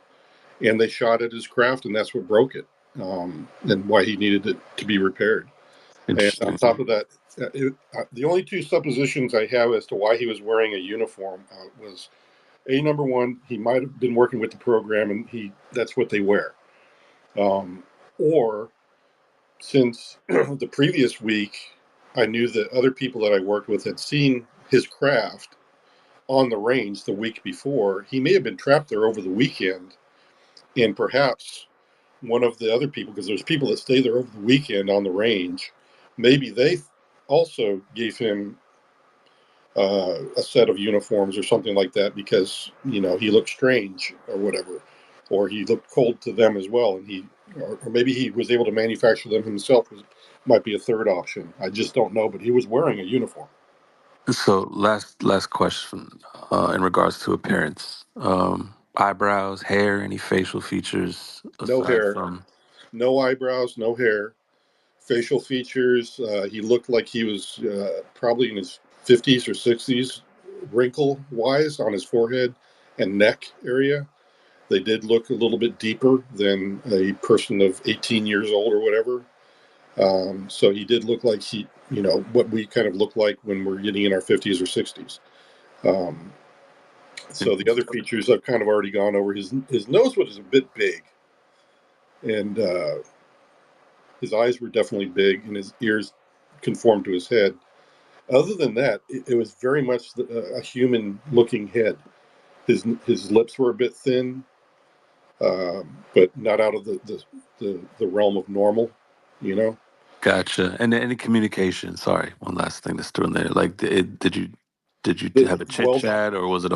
and they shot at his craft, and that's what broke it, and why he needed it to be repaired. And on Interesting. top of that, the only two suppositions I have as to why he was wearing a uniform was number one, he might have been working with the program, and that's what they wear, or since the previous week, I knew that other people that I worked with had seen his craft on the range the week before. He may have been trapped there over the weekend, and perhaps one of the other people, because there's people that stay there over the weekend on the range, maybe they also gave him a set of uniforms or something like that because he looked strange or whatever, or he looked cold to them as well, and or maybe he was able to manufacture them himself. Might be a third option. I just don't know, but he was wearing a uniform. So last question in regards to appearance. Eyebrows, hair, any facial features No aside hair, from no eyebrows, no hair. Facial features, he looked like he was probably in his 50s or 60s, wrinkle wise on his forehead and neck area. They did look a little bit deeper than a person of 18 years old or whatever. So he did look like what we kind of look like when we're getting in our 50s or 60s. So the other features I've kind of already gone over. His nose was a bit big, and his eyes were definitely big, and his ears conformed to his head. Other than that, it was very much a human-looking head. His lips were a bit thin, but not out of the realm of normal, you know. Gotcha. And any communication. Sorry, one last thing that's thrown in there. Like, did you have a chit Well, chat, or was it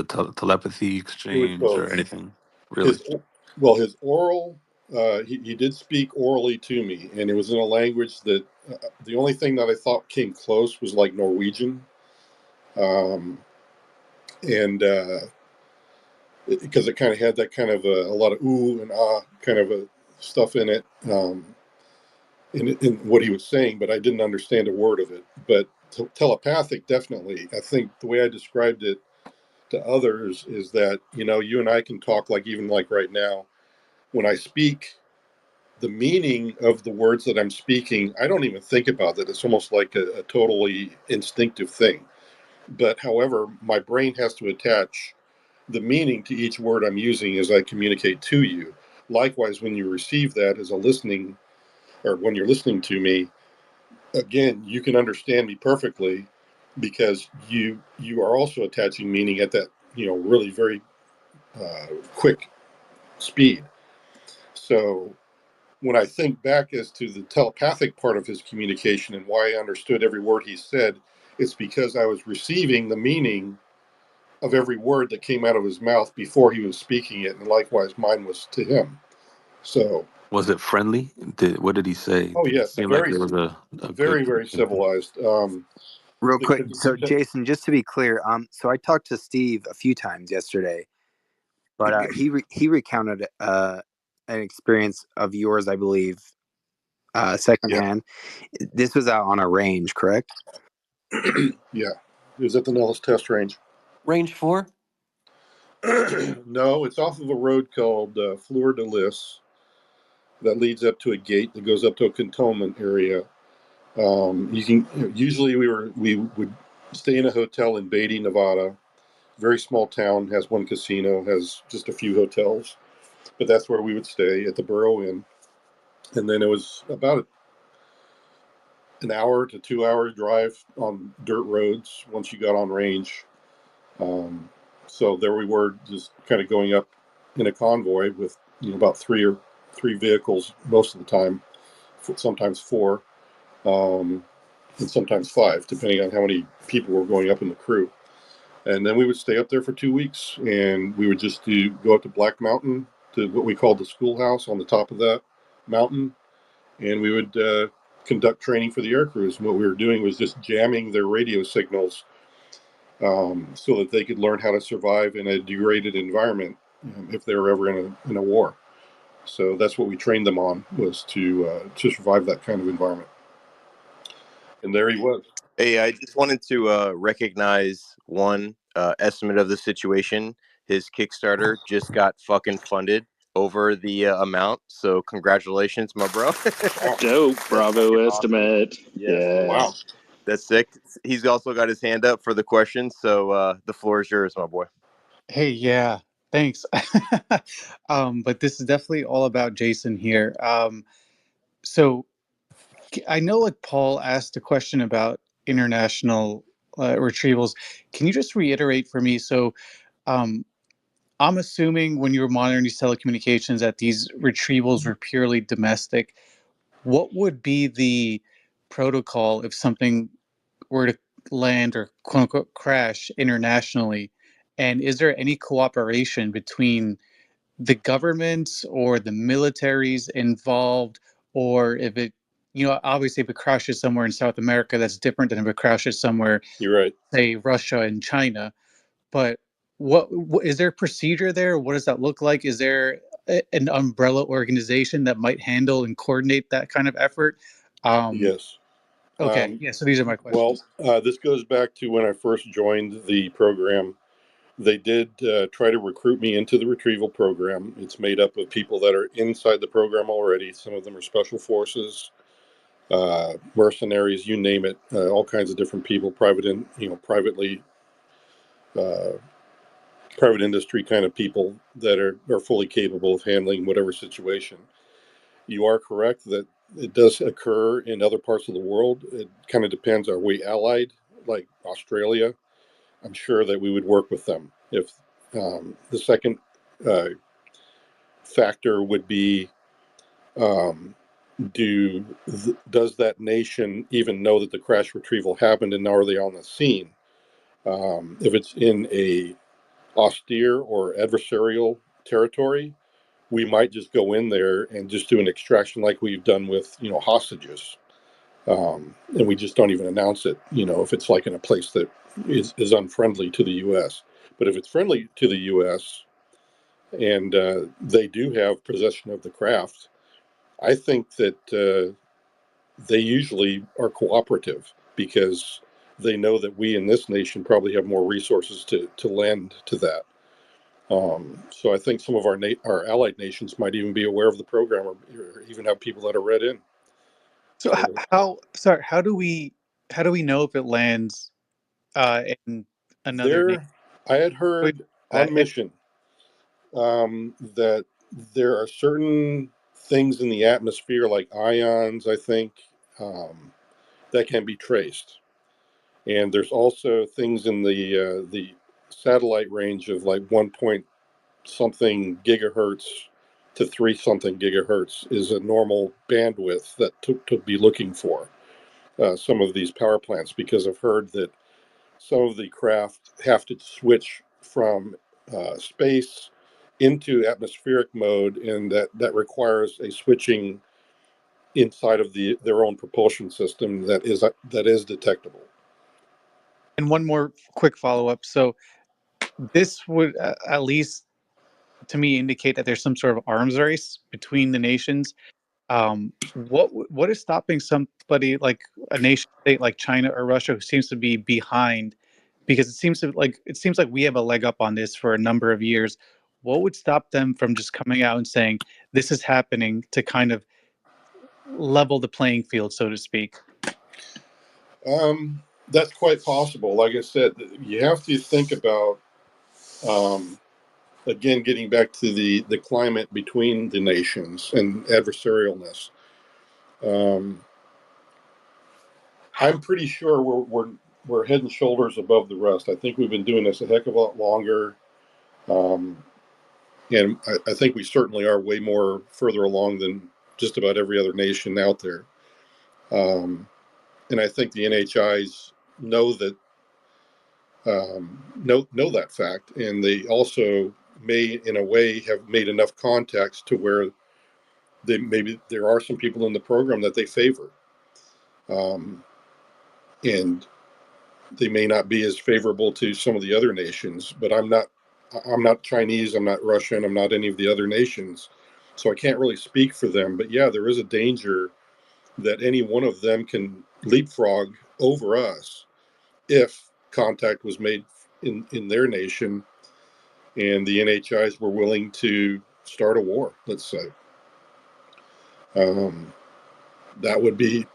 telepathy it was exchange or both. anything? Really? His his oral. He did speak orally to me, and it was in a language that the only thing that I thought came close was like Norwegian, and because it kind of had that kind of a lot of ooh and ah kind of a stuff in it, in what he was saying, but I didn't understand a word of it. But telepathic, definitely. I think the way I described it to others is that you and I can talk like even like right now. When I speak, the meaning of the words that I'm speaking, I don't even think about that. It's almost like a totally instinctive thing. But however, my brain has to attach the meaning to each word I'm using as I communicate to you. Likewise, when you receive that as a listening, or when you're listening to me, again, you can understand me perfectly because you are also attaching meaning at that really very quick speed. So when I think back as to the telepathic part of his communication and why I understood every word he said, it's because I was receiving the meaning of every word that came out of his mouth before he was speaking it, and likewise mine was to him. So, Was it friendly? What did he say? oh Did it yes, seem like it was a good very, very civilized. Real quick, so Because Jason, just to be clear, so I talked to Steve a few times yesterday, but he recounted an experience of yours, I believe, yeah, secondhand. This was out on a range, correct? yeah, it was at the Nellis Test Range. Range 4? No, it's off of a road called Fleur de Lis that leads up to a gate that goes up to a cantonment area. You can usually we would stay in a hotel in Beatty, Nevada. Very small town, has one casino, has just a few hotels. but that's where we would stay at the Burrow Inn. And then it was about an hour to 2 hour drive on dirt roads once you got on range. So there we were, just kind of going up in a convoy with about three vehicles most of the time, sometimes four, and sometimes five, depending on how many people were going up in the crew. And then we would stay up there for 2 weeks, and we would just go up to Black Mountain to what we called the schoolhouse on the top of that mountain, and we would conduct training for the air crews. And what we were doing was just jamming their radio signals so that they could learn how to survive in a degraded environment if they were ever in a war. So that's what we trained them on, was to survive that kind of environment. And there he was. Hey, I just wanted to recognize one estimate of the situation. His Kickstarter just got fucking funded over the amount. So congratulations, my bro. Dope. Bravo estimate. Awesome. Yeah. Wow. That's sick. He's also got his hand up for the question. So the floor is yours, my boy. Hey, yeah, thanks. But this is definitely all about Jason here. So I know, like, Paul asked a question about international retrievals. Can you just reiterate for me? So um, I'm assuming when you were monitoring these telecommunications that these retrievals were purely domestic. What would be the protocol if something were to land or quote unquote crash internationally? And is there any cooperation between the governments or the militaries involved? Or if it, obviously if it crashes somewhere in South America, that's different than if it crashes somewhere, You're right. say Russia and China. But what is there procedure there? What does that look like? Is there an umbrella organization that might handle and coordinate that kind of effort? Yes. Okay, yeah. So these are my Well, questions. this goes back to when I first joined the program. They did try to recruit me into the retrieval program. It's made up of people that are inside the program already. Some of them are special forces, mercenaries, you name it, all kinds of different people, privately, private industry kind of people that are fully capable of handling whatever situation. You are correct that it does occur in other parts of the world. It kind of depends. Are we allied, like Australia? I'm sure that we would work with them. If the second uh, factor would be, um, does that nation even know that the crash retrieval happened, and are they on the scene? If it's in a austere or adversarial territory, we might just go in there and just do an extraction like we've done with hostages, and we just don't even announce it. If it's like in a place that is unfriendly to the U.S. But if it's friendly to the U.S. and they do have possession of the craft, I think that they usually are cooperative because they know that we in this nation probably have more resources to lend to that. So I think some of our allied nations might even be aware of the program, or even have people that are read in. So how do we know if it lands in another nation? I had heard on mission that there are certain things in the atmosphere, like ions, I think, that can be traced. And there's also things in the satellite range of like 1 point something gigahertz to 3 something gigahertz is a normal bandwidth that to be looking for some of these power plants, because I've heard that some of the craft have to switch from space into atmospheric mode, and that requires a switching inside of their own propulsion system that is detectable. And one more quick follow-up. So this would at least to me indicate that there's some sort of arms race between the nations. What is stopping somebody like a nation state like China or Russia, who seems to be behind? Because it seems like we have a leg up on this for a number of years. What would stop them from just coming out and saying this is happening, to kind of level the playing field, so to speak? That's quite possible. Like I said, you have to think about again, getting back to the climate between the nations and adversarialness. I'm pretty sure we're head and shoulders above the rest. I think we've been doing this a heck of a lot longer. And I think we certainly are way more further along than just about every other nation out there. And I think the NHIs know that know that fact, and they also may, in a way, have made enough contacts to where maybe there are some people in the program that they favor, and they may not be as favorable to some of the other nations. But I'm not Chinese, I'm not Russian, I'm not any of the other nations, so I can't really speak for them. But yeah, there is a danger that any one of them can leapfrog over us if contact was made in their nation and the NHIs were willing to start a war, let's say. That would be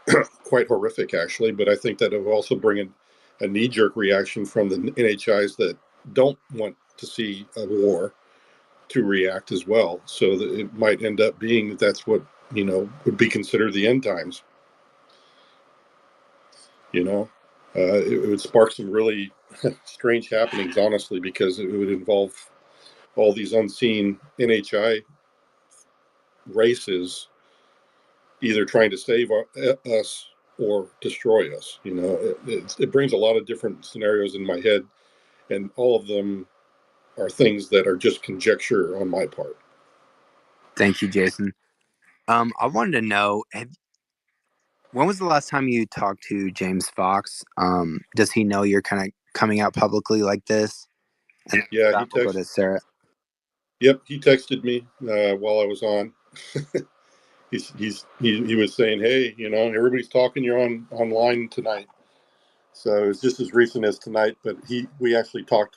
quite horrific, actually, but I think that it would also bring a knee-jerk reaction from the NHIs that don't want to see a war to react as well. So that it might end up being that that's what, would be considered the end times. It would spark some really strange happenings, honestly, because it would involve all these unseen NHI races either trying to save us or destroy us. It brings a lot of different scenarios in my head, and all of them are things that are just conjecture on my part. Thank you, Jason. I wanted to know, when was the last time you talked to James Fox? Does he know you're kind of coming out publicly like this? And yeah, he texted. Go to Sarah. Yep, he texted me while I was on. He was saying, hey, everybody's talking. You're online tonight. So it's just as recent as tonight, but we actually talked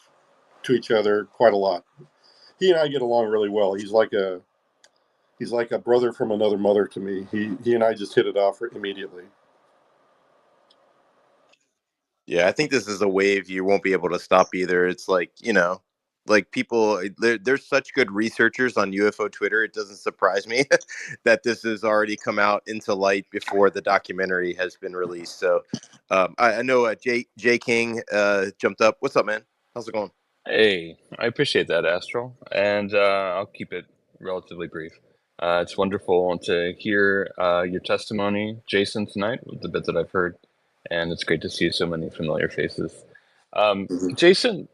to each other quite a lot. He and I get along really well. He's like a brother from another mother to me. He and I just hit it off immediately. Yeah, I think this is a wave you won't be able to stop either. It's like, like people, there's such good researchers on UFO Twitter. It doesn't surprise me that this has already come out into light before the documentary has been released. So I know Jay King jumped up. What's up, man? How's it going? Hey, I appreciate that, Astral, and I'll keep it relatively brief. It's wonderful to hear your testimony, Jason, tonight, with the bit that I've heard, and it's great to see so many familiar faces. Jason,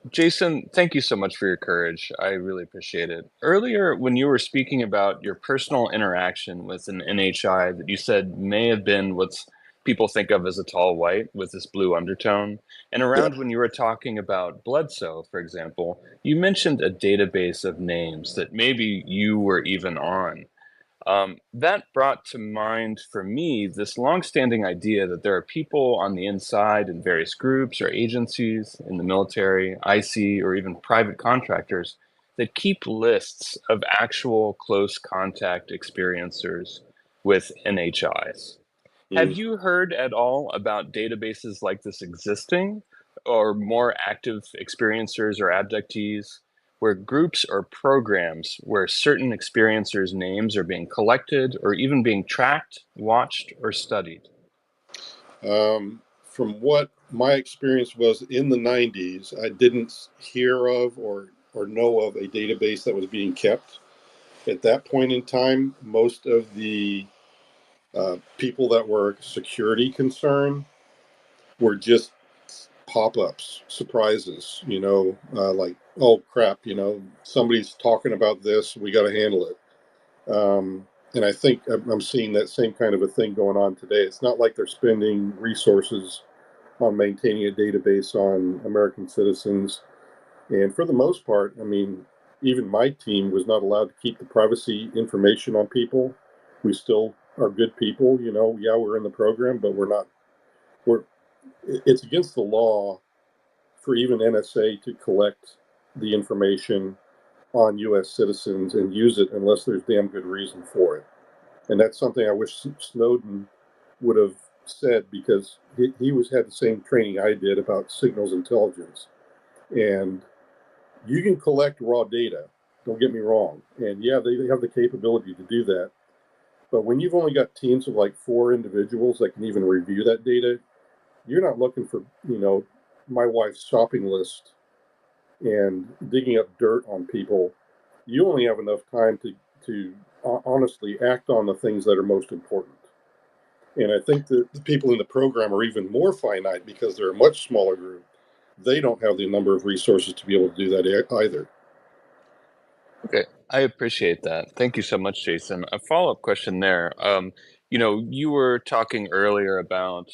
thank you so much for your courage. I really appreciate it. Earlier, when you were speaking about your personal interaction with an NHI that you said may have been what's people think of as a tall white with this blue undertone, and around when you were talking about Bledsoe, for example, you mentioned a database of names that maybe you were even on. That brought to mind for me this longstanding idea that there are people on the inside in various groups or agencies in the military, IC, or even private contractors that keep lists of actual close contact experiencers with NHIs. Have you heard at all about databases like this existing, or more active experiencers or abductees, where groups or programs where certain experiencers' names are being collected or even being tracked, watched, or studied? From what my experience was in the 90s, I didn't hear of or know of a database that was being kept. At that point in time, most of the people that were security concerned were just pop-ups, surprises, like, oh crap, somebody's talking about this, we got to handle it. And I think I'm seeing that same kind of a thing going on today. It's not like they're spending resources on maintaining a database on American citizens. And for the most part, I mean, even my team was not allowed to keep the privacy information on people. We still are good people, yeah, we're in the program, but it's against the law for even NSA to collect the information on U.S. citizens and use it unless there's damn good reason for it. And that's something I wish Snowden would have said, because he had the same training I did about signals intelligence. And you can collect raw data, Don't get me wrong. And yeah, they have the capability to do that. But when you've only got teams of like 4 individuals that can even review that data, you're not looking for, my wife's shopping list and digging up dirt on people. You only have enough time to honestly act on the things that are most important. And I think that the people in the program are even more finite because they're a much smaller group. They don't have the number of resources to be able to do that either. Okay, I appreciate that. Thank you so much, Jason. A follow-up question there. You were talking earlier about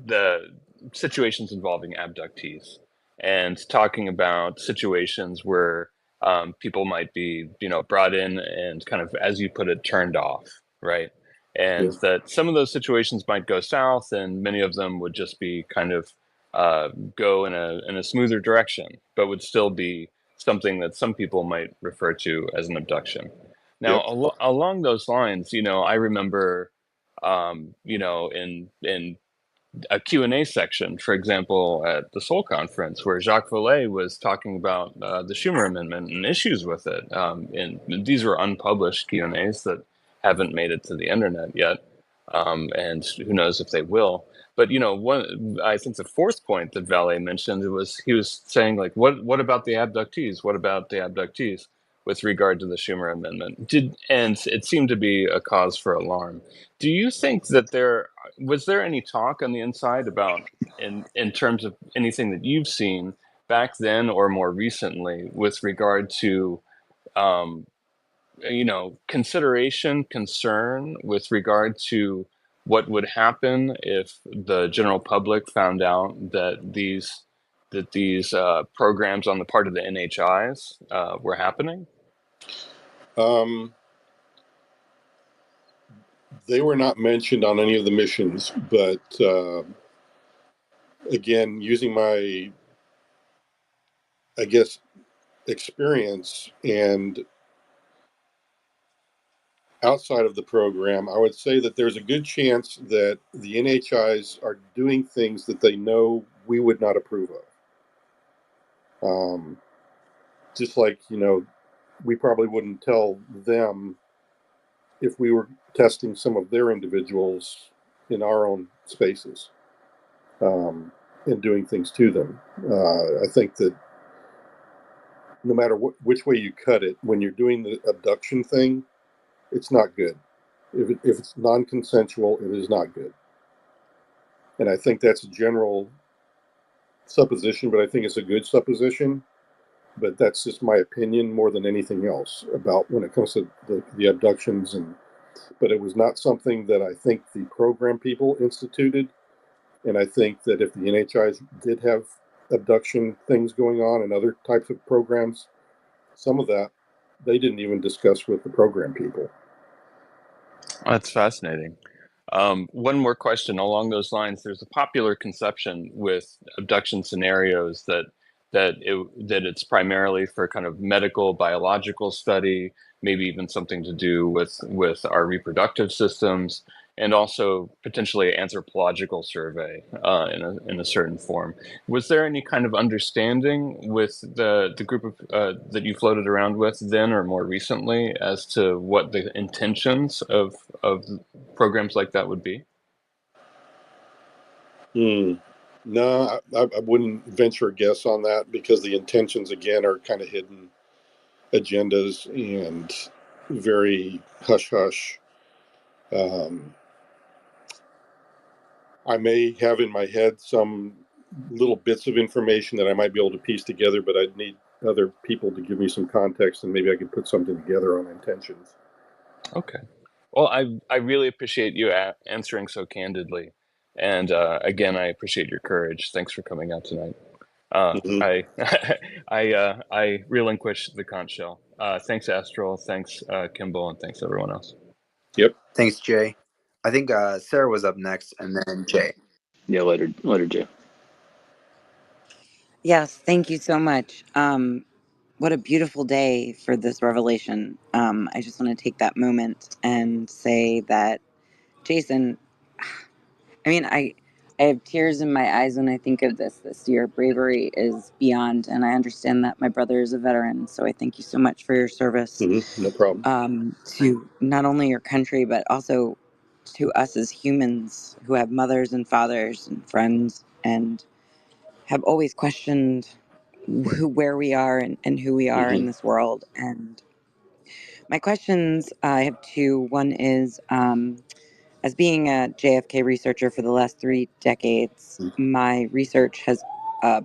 the situations involving abductees and talking about situations where people might be, brought in and kind of, as you put it, turned off, right? And Yeah. that some of those situations might go south, and many of them would just be kind of go in a smoother direction, but would still be something that some people might refer to as an abduction. Now, Yep. along those lines, I remember, in a Q&A section, for example, at the Seoul conference, where Jacques Vallée was talking about the Schumer Amendment and issues with it. And these were unpublished Q&As that haven't made it to the internet yet, and who knows if they will. But I think the fourth point that Vallée mentioned was he was saying, like, what about the abductees? What about the abductees with regard to the Schumer Amendment? And it seemed to be a cause for alarm. Do you think that was there any talk on the inside about, in terms of anything that you've seen back then or more recently, with regard to consideration, concern with regard to what would happen if the general public found out that these programs on the part of the NHIs were happening? They were not mentioned on any of the missions, but again, using my, I guess, experience and outside of the program, I would say that there's a good chance that the NHIs are doing things that they know we would not approve of. Just like, we probably wouldn't tell them if we were testing some of their individuals in our own spaces, and doing things to them. I think that no matter which way you cut it, when you're doing the abduction thing, it's not good. If it's non-consensual, it is not good. And I think that's a general supposition, but I think it's a good supposition. But that's just my opinion more than anything else about when it comes to the abductions. But it was not something that I think the program people instituted. And I think that if the NHIs did have abduction things going on and other types of programs, some of that they didn't even discuss with the program people. That's fascinating. One more question along those lines. There's a popular conception with abduction scenarios that it's primarily for kind of medical, biological study, maybe even something to do with our reproductive systems, and also potentially anthropological survey in a certain form. Was there any kind of understanding with the group of that you floated around with then or more recently as to what the intentions of programs like that would be? No, I wouldn't venture a guess on that because the intentions, again, are kind of hidden agendas and very hush-hush. I may have in my head some little bits of information that I might be able to piece together, but I'd need other people to give me some context, and maybe I could put something together on intentions. Okay. Well, I really appreciate you answering so candidly, and again, I appreciate your courage. Thanks for coming out tonight. I I relinquish the conch shell. Thanks, Astral. Thanks, Kimball, and thanks everyone else. Yep. Thanks, Jay. I think Sarah was up next, and then Jay. Yeah, later, Jay. Yes, thank you so much. What a beautiful day for this revelation. I just want to take that moment and say that, Jason, I mean, I have tears in my eyes when I think of this. Your bravery is beyond, and I understand that my brother is a veteran. So I thank you so much for your service, No problem. to not only your country but also to us as humans who have mothers and fathers and friends and have always questioned where we are and who we are in this world. And my questions, I have two. One is, as being a JFK researcher for the last 3 decades, my research has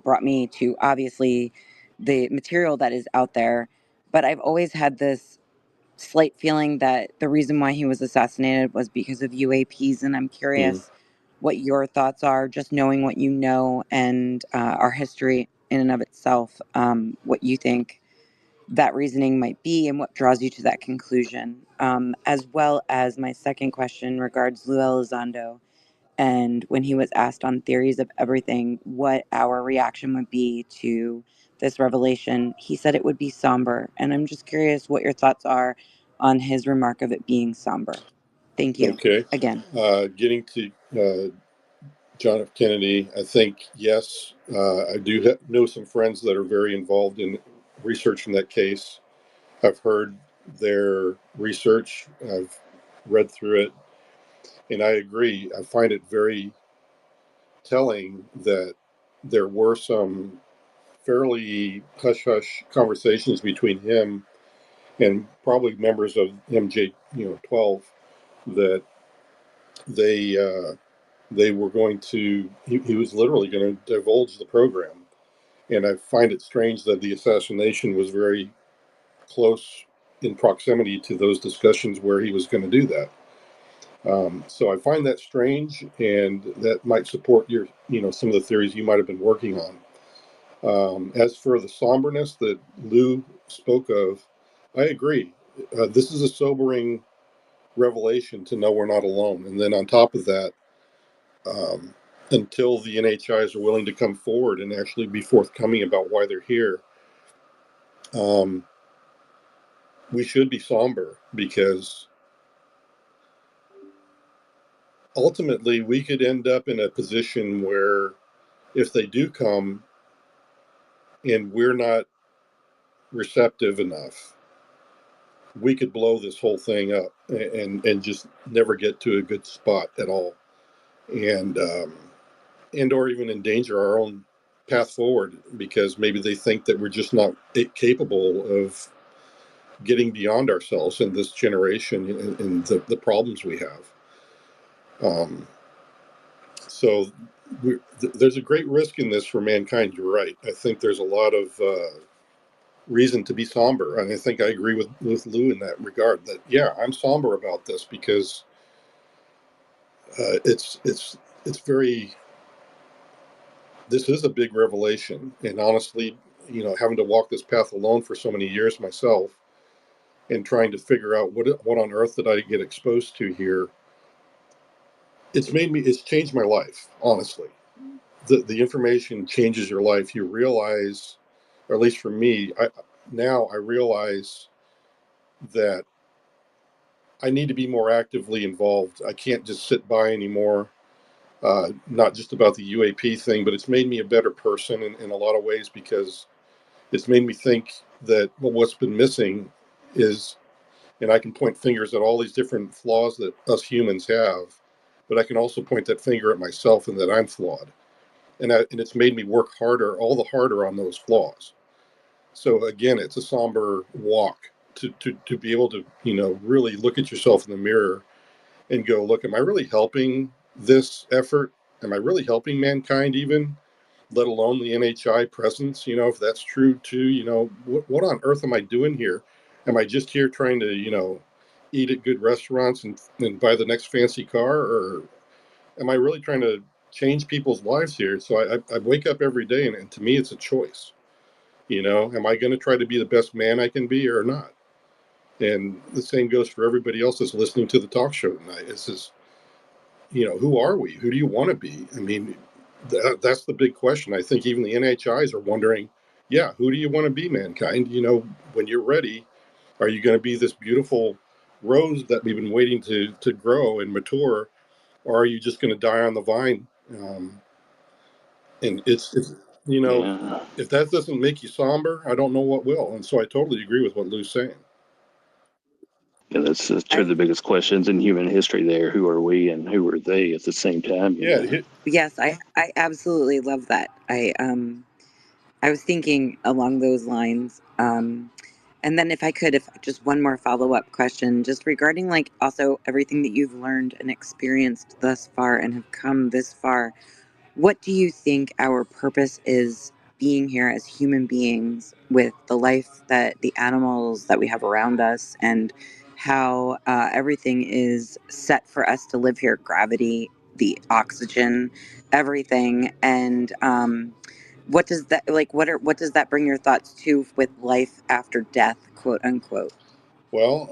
brought me to obviously the material that is out there, but I've always had this slight feeling that the reason why he was assassinated was because of UAPs, and I'm curious what your thoughts are, just knowing what you know and our history in and of itself, what you think that reasoning might be and what draws you to that conclusion. As well as my second question regards Lou Elizondo, and when he was asked on Theories of Everything what our reaction would be to this revelation, he said it would be somber. And I'm just curious what your thoughts are on his remark of it being somber. Thank you Okay. again. Getting to John F. Kennedy, I think, yes, I do know some friends that are very involved in researching that case. I've heard their research, I've read through it, and I agree. I find it very telling that there were some fairly hush-hush conversations between him and probably members of MJ, 12, that they were going to. He was literally going to divulge the program, and I find it strange that the assassination was very close in proximity to those discussions where he was going to do that. So I find that strange, and that might support your, some of the theories you might have been working on. As for the somberness that Lou spoke of, I agree. This is a sobering revelation to know we're not alone. And then on top of that, until the NHIs are willing to come forward and actually be forthcoming about why they're here, we should be somber, because ultimately we could end up in a position where if they do come and we're not receptive enough, we could blow this whole thing up and just never get to a good spot at all, and or even endanger our own path forward, because maybe they think that we're just not capable of getting beyond ourselves in this generation and the problems we have. So there's a great risk in this for mankind. You're right. I think there's a lot of reason to be somber, and I think I agree with Lou in that regard. That yeah, I'm somber about this because it's very. This is a big revelation, and honestly, having to walk this path alone for so many years myself, and trying to figure out what on earth did I get exposed to here. It's changed my life, honestly. The information changes your life. You realize, or at least for me, I realize that I need to be more actively involved. I can't just sit by anymore. Not just about the UAP thing, but it's made me a better person in a lot of ways, because it's made me think that what's been missing is, and I can point fingers at all these different flaws that us humans have, but I can also point that finger at myself and that I'm flawed. And it's made me work harder, all the harder on those flaws. So again, it's a somber walk to be able to, really look at yourself in the mirror and go, look, am I really helping this effort? Am I really helping mankind even, let alone the NHI presence? If that's true too, what on earth am I doing here? Am I just here trying to, eat at good restaurants and buy the next fancy car? Or am I really trying to change people's lives here? So I wake up every day, and to me, it's a choice. Am I going to try to be the best man I can be or not? And the same goes for everybody else that's listening to the talk show tonight. It's just, who are we? Who do you want to be? I mean, that's the big question. I think even the NHIs are wondering, yeah, who do you want to be, mankind? When you're ready, are you going to be this beautiful rose that we've been waiting to grow and mature? Or are you just going to die on the vine And it's if that doesn't make you somber, I don't know what will. And so I totally agree with what Lou's saying. Yeah, that's two of the biggest questions in human history there. Who are we and who are they at the same time? Yes, I absolutely love that. I was thinking along those lines. And then if just one more follow-up question, just regarding like also everything that you've learned and experienced thus far and have come this far, what do you think our purpose is being here as human beings with the life that the animals that we have around us and how everything is set for us to live here, gravity, the oxygen, everything. And what does that what does that bring your thoughts to with life after death, quote unquote? Well,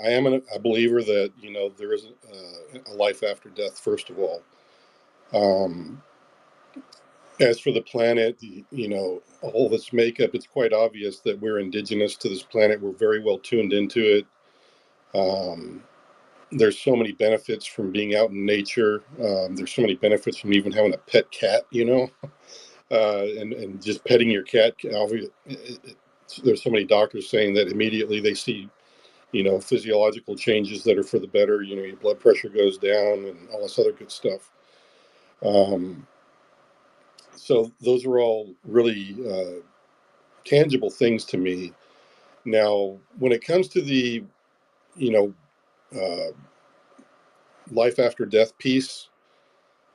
I am a believer that there is a life after death. First of all, as for the planet, all of its makeup, it's quite obvious that we're indigenous to this planet. We're very well tuned into it. There's so many benefits from being out in nature. There's so many benefits from even having a pet cat, and just petting your cat. There's so many doctors saying that immediately they see, physiological changes that are for the better. Your blood pressure goes down and all this other good stuff. So those are all really tangible things to me. Now, when it comes to the, uh, life after death piece,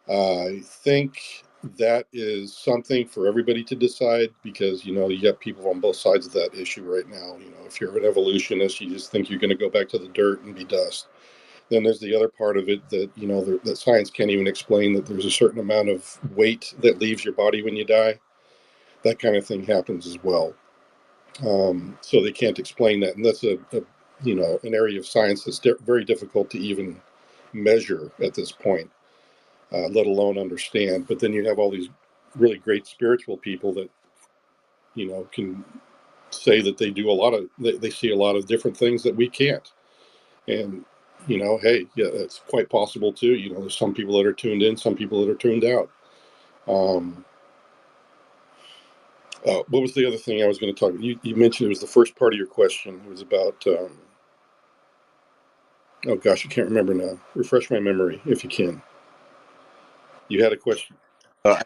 I think that is something for everybody to decide because, you got people on both sides of that issue right now. If you're an evolutionist, you just think you're going to go back to the dirt and be dust. Then there's the other part of it that, that science can't even explain, that there's a certain amount of weight that leaves your body when you die. That kind of thing happens as well. So they can't explain that. And that's an area of science that's very difficult to even measure at this point, let alone understand. But then you have all these really great spiritual people that, can say that they do they see a lot of different things that we can't. And, hey, yeah, that's quite possible too. There's some people that are tuned in, some people that are tuned out. What was the other thing I was going to talk about? You mentioned it was the first part of your question. It was about, oh gosh, I can't remember now. Refresh my memory if you can. You had a question. I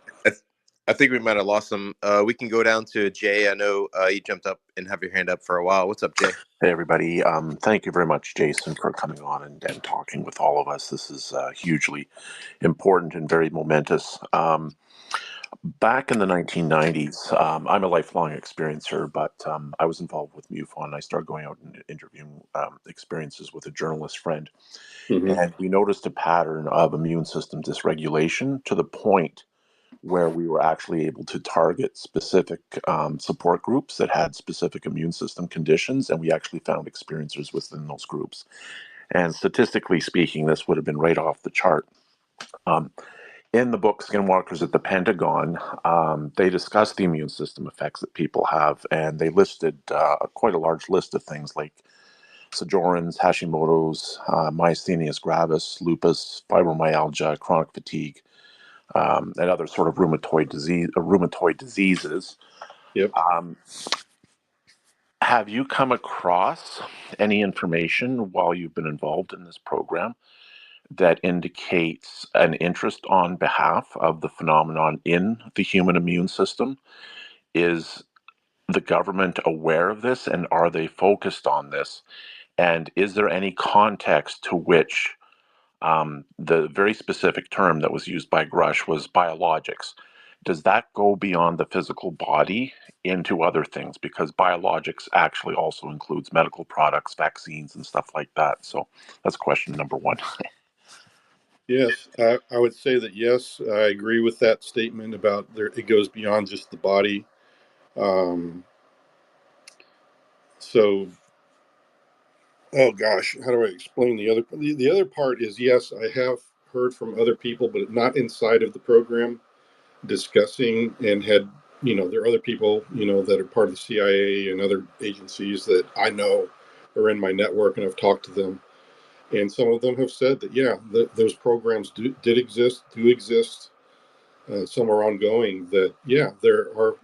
think we might have lost him. We can go down to Jay. I know you jumped up and have your hand up for a while. What's up, Jay? Hey, everybody. Thank you very much, Jason, for coming on and talking with all of us. This is hugely important and very momentous. Back in the 1990s, I'm a lifelong experiencer, but I was involved with MUFON, and I started going out and interviewing experiences with a journalist friend. Mm-hmm. And we noticed a pattern of immune system dysregulation to the point where we were actually able to target specific support groups that had specific immune system conditions, and we actually found experiencers within those groups. And statistically speaking, this would have been right off the chart. In the book Skinwalkers at the Pentagon, they discussed the immune system effects that people have, and they listed quite a large list of things like Sjogren's, Hashimoto's, myasthenia gravis, lupus, fibromyalgia, chronic fatigue, and other sort of rheumatoid diseases. Yep. Have you come across any information while you've been involved in this program that indicates an interest on behalf of the phenomenon in the human immune system? Is the government aware of this, and are they focused on this? And is there any context to which the very specific term that was used by Grush was biologics? Does that go beyond the physical body into other things? Because biologics actually also includes medical products, vaccines, and stuff like that. So that's question number one. Yes, I would say that yes, I agree with that statement about it goes beyond just the body. So, oh gosh, how do I explain the other? The other part is yes, I have heard from other people, but not inside of the program, discussing and had, there are other people, that are part of the CIA and other agencies that I know are in my network, and I've talked to them. And some of them have said that, yeah, those programs do exist. Some are ongoing. That, yeah, there are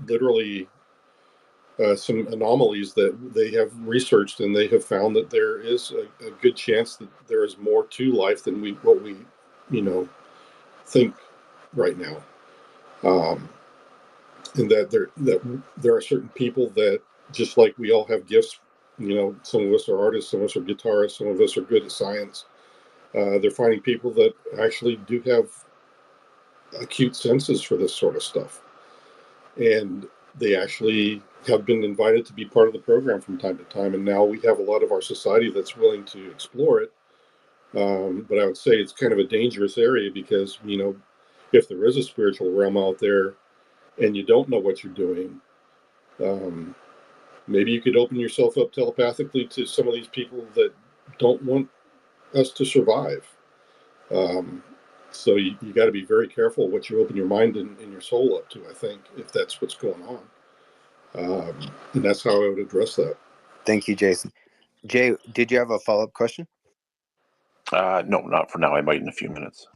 literally some anomalies that they have researched, and they have found that there is a good chance that there is more to life than what we think right now. And that there are certain people that, just like we all have gifts, some of us are artists, some of us are guitarists, some of us are good at science. They're finding people that actually do have acute senses for this sort of stuff, and they actually have been invited to be part of the program from time to time. And now we have a lot of our society that's willing to explore it. But I would say it's kind of a dangerous area because, if there is a spiritual realm out there and you don't know what you're doing, maybe you could open yourself up telepathically to some of these people that don't want us to survive. So you got to be very careful what you open your mind and your soul up to, I think, if that's what's going on. And that's how I would address that. Thank you, Jason. Jay, did you have a follow-up question? No, not for now. I might in a few minutes.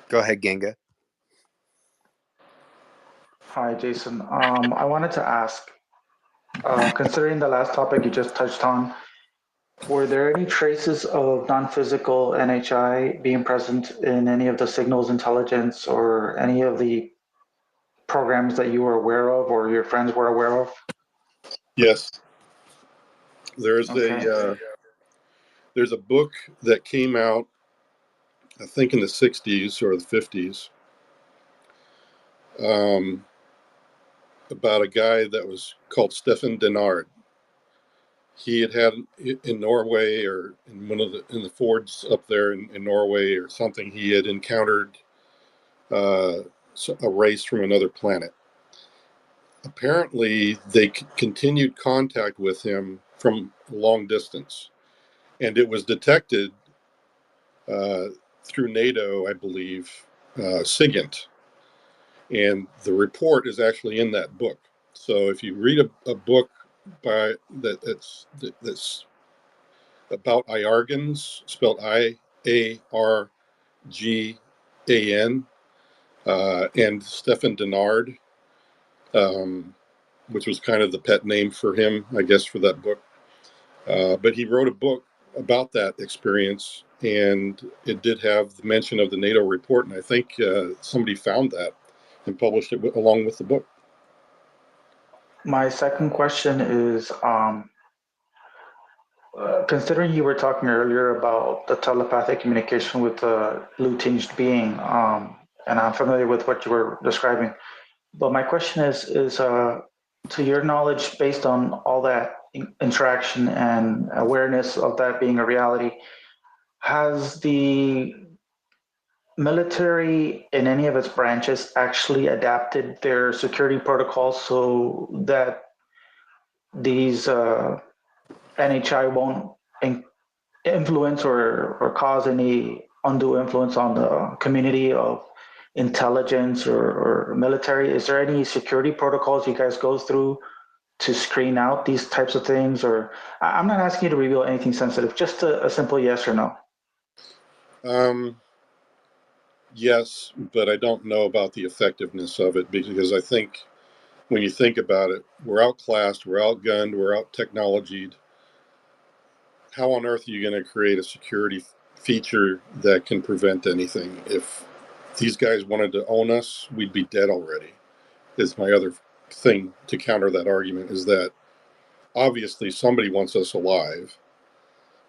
Go ahead, Genga. Hi, Jason. I wanted to ask, considering the last topic you just touched on, were there any traces of non-physical NHI being present in any of the signals intelligence or any of the programs that you were aware of or your friends were aware of? Yes. There's a book that came out, I think in the 60s or the 50s, about a guy that was called Stefan Denard. He had in Norway, or in in the fords up there in Norway or something, he had encountered a race from another planet. Apparently, they continued contact with him from a long distance, and it was detected through NATO, I believe, SIGINT, and the report is actually in that book. So if you read a book that's about IARGANs, spelled IARGAN, and Stefan Denard, which was kind of the pet name for him, I guess, for that book. But he wrote a book about that experience, and it did have the mention of the NATO report, and I think somebody found that and published it along with the book. My second question is, considering you were talking earlier about the telepathic communication with the blue-tinged being, and I'm familiar with what you were describing, but my question is to your knowledge, based on all that interaction and awareness of that being a reality, has the military in any of its branches actually adapted their security protocols so that these NHI won't influence or cause any undue influence on the community of intelligence or military? Is there any security protocols you guys go through to screen out these types of things? Or I'm not asking you to reveal anything sensitive, just a simple yes or no. Yes, but I don't know about the effectiveness of it, because I think when you think about it, we're outclassed, we're outgunned, we're out technologied. How on earth are you going to create a security feature that can prevent anything? If these guys wanted to own us, we'd be dead already. Is my other thing to counter that argument, is that obviously somebody wants us alive.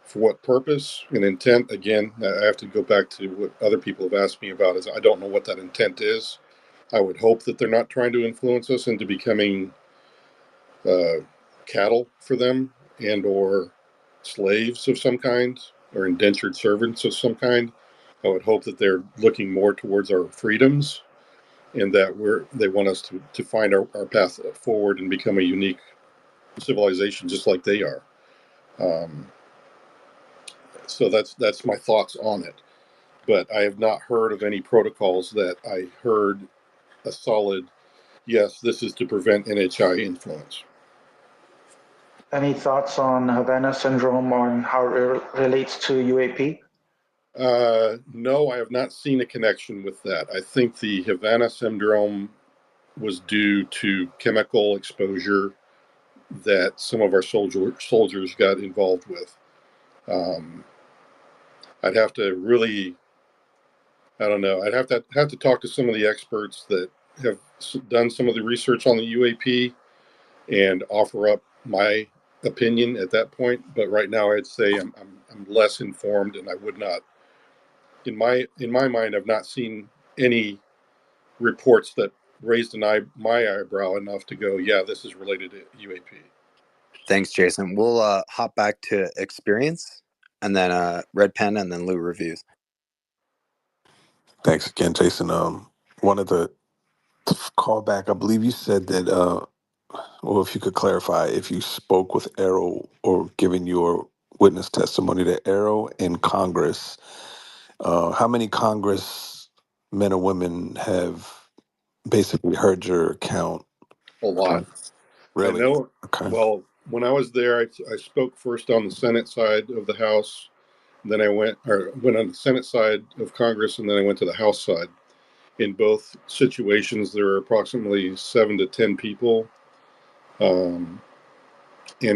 For what purpose and intent? Again, I have to go back to what other people have asked me about, is I don't know what that intent is. I would hope that they're not trying to influence us into becoming cattle for them, and or slaves of some kind, or indentured servants of some kind. I would hope that they're looking more towards our freedoms, and that they want us to find our path forward and become a unique civilization just like they are. So that's my thoughts on it. But I have not heard of any protocols that I heard a solid, yes, this is to prevent NHI influence. Any thoughts on Havana syndrome or how it relates to UAP? No, I have not seen a connection with that. I think the Havana syndrome was due to chemical exposure that some of our soldiers got involved with. I'd have to really, I don't know. I'd have to talk to some of the experts that have done some of the research on the UAP and offer up my opinion at that point. But right now, I'd say I'm less informed, and I would not. In my mind, I've not seen any reports that raised my eyebrow enough to go, yeah, this is related to UAP. Thanks, Jason. We'll hop back to experience, and then Red Pen, and then Lou reviews. Thanks again, Jason. Wanted to call back. I believe you said that, or if you could clarify, if you spoke with Arrow or given your witness testimony to Arrow in Congress, how many Congress men or women have basically heard your account? A lot. Really? I know. Okay. Well, when I was there, I spoke first on the Senate side of the House. Then I went on the Senate side of Congress, and then I went to the House side. In both situations, there were approximately 7 to 10 people. And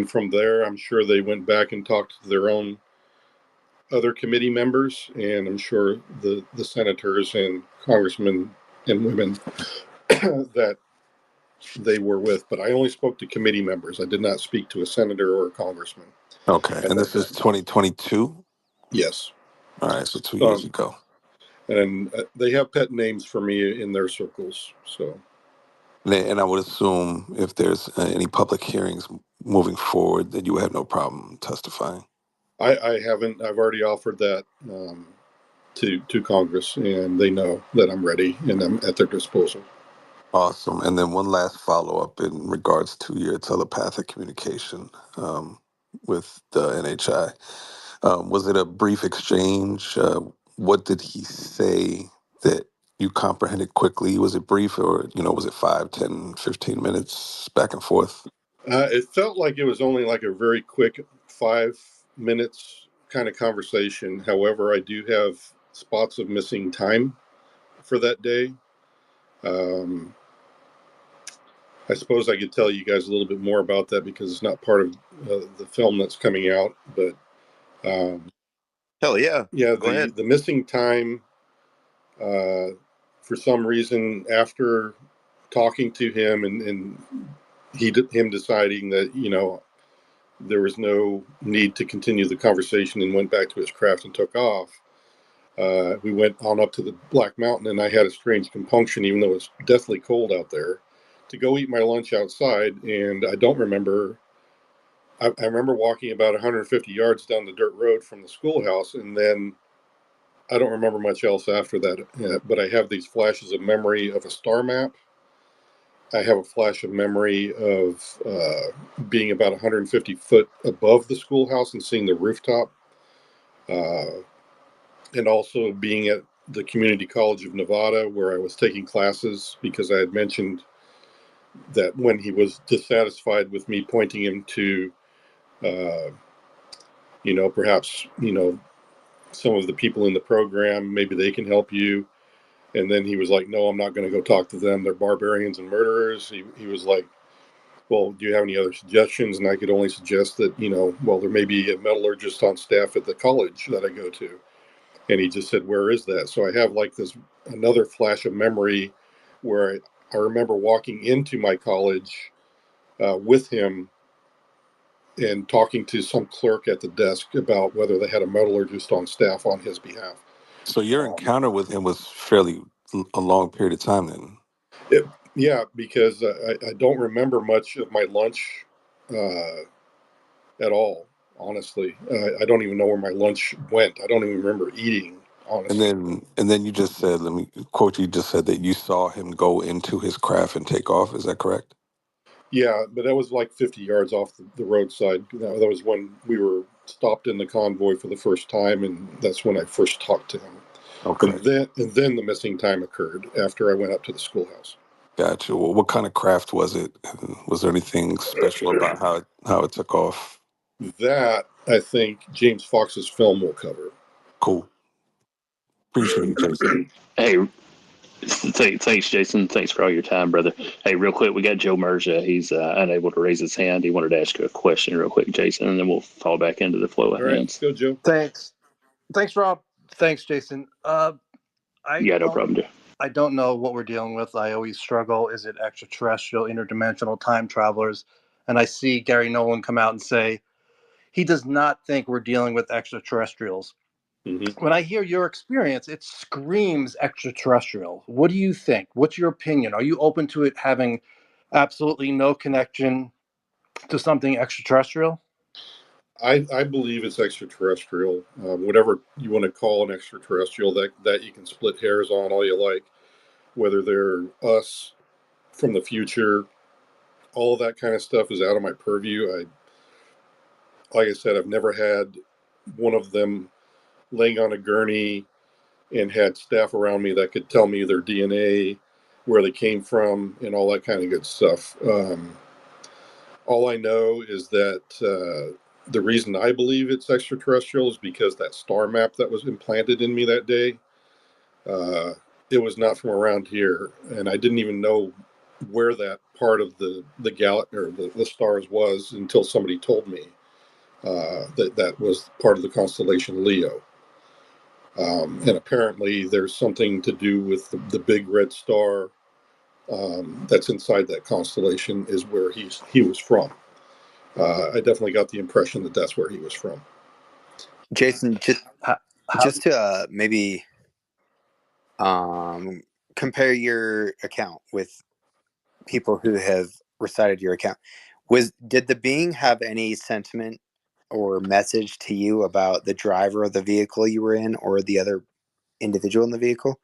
from there, I'm sure they went back and talked to their own other committee members, and I'm sure the senators and congressmen and women that they were with. But I only spoke to committee members. I did not speak to a senator or a congressman. Okay. And this is 2022? Yes. All right, so 2 years ago. And they have pet names for me in their circles. So, and I would assume if there's any public hearings moving forward, that you would have no problem testifying. I haven't. I've already offered that to Congress, and they know that I'm ready and I'm at their disposal. Awesome. And then one last follow-up in regards to your telepathic communication with the NHI. Was it a brief exchange? What did he say that you comprehended quickly? Was it brief, or was it 5, 10, 15 minutes back and forth? It felt like it was only like a very quick 5 minutes kind of conversation. However, I do have spots of missing time for that day. I suppose I could tell you guys a little bit more about that because it's not part of the film that's coming out. But hell yeah, go ahead. The missing time, for some reason, after talking to him and him deciding that there was no need to continue the conversation and went back to his craft and took off. We went on up to the Black Mountain, and I had a strange compunction, even though it's deathly cold out there, to go eat my lunch outside. And I don't remember. I remember walking about 150 yards down the dirt road from the schoolhouse, and then I don't remember much else after that. But I have these flashes of memory of a star map. I have a flash of memory of being about 150 foot above the schoolhouse and seeing the rooftop. And also being at the Community College of Nevada, where I was taking classes, because I had mentioned that when he was dissatisfied with me pointing him to, perhaps, some of the people in the program, maybe they can help you. And then he was like, no, I'm not going to go talk to them. They're barbarians and murderers. He was like, well, do you have any other suggestions? And I could only suggest that, there may be a metallurgist on staff at the college that I go to. And he just said, where is that? So I have like another flash of memory where I remember walking into my college with him and talking to some clerk at the desk about whether they had a metallurgist on staff on his behalf. So your encounter with him was fairly a long period of time then? Yeah, because I don't remember much of my lunch at all, honestly. I don't even know where my lunch went. I don't even remember eating, honestly. And then you just said, let me quote you, just said that you saw him go into his craft and take off. Is that correct? Yeah, but that was like 50 yards off the roadside. That was when we were stopped in the convoy for the first time, and that's when I first talked to him. Okay. And then the missing time occurred after I went up to the schoolhouse. Gotcha. Well, what kind of craft was it? And was there anything special about how it took off? That, I think, James Fox's film will cover. Cool. Appreciate it, Jason. Hey, thanks, Jason. Thanks for all your time, brother. Hey, real quick, we got Joe Mercia. He's unable to raise his hand. He wanted to ask you a question real quick, Jason, and then we'll fall back into the flow of All right, hands. go, Joe. Thanks, Rob. Thanks, Jason. Yeah, no problem, Joe. I don't know what we're dealing with. I always struggle. Is it extraterrestrial, interdimensional time travelers? And I see Gary Nolan come out and say he does not think we're dealing with extraterrestrials. Mm-hmm. When I hear your experience, it screams extraterrestrial. What do you think? What's your opinion? Are you open to it having absolutely no connection to something extraterrestrial? I believe it's extraterrestrial. Whatever you want to call an extraterrestrial, that you can split hairs on all you like. Whether they're us from the future, all of that kind of stuff is out of my purview. Like I said, I've never had one of them laying on a gurney and had staff around me that could tell me their DNA, where they came from, and all that kind of good stuff. All I know is that the reason I believe it's extraterrestrial is because that star map that was implanted in me that day, it was not from around here, and I didn't even know where that part of the galaxy or the stars was until somebody told me that was part of the constellation Leo. And apparently there's something to do with the big red star that's inside that constellation is where he was from. I definitely got the impression that that's where he was from. Jason, just to maybe compare your account with people who have recited your account. Did the being have any sentiment or message to you about the driver of the vehicle you were in or the other individual in the vehicle?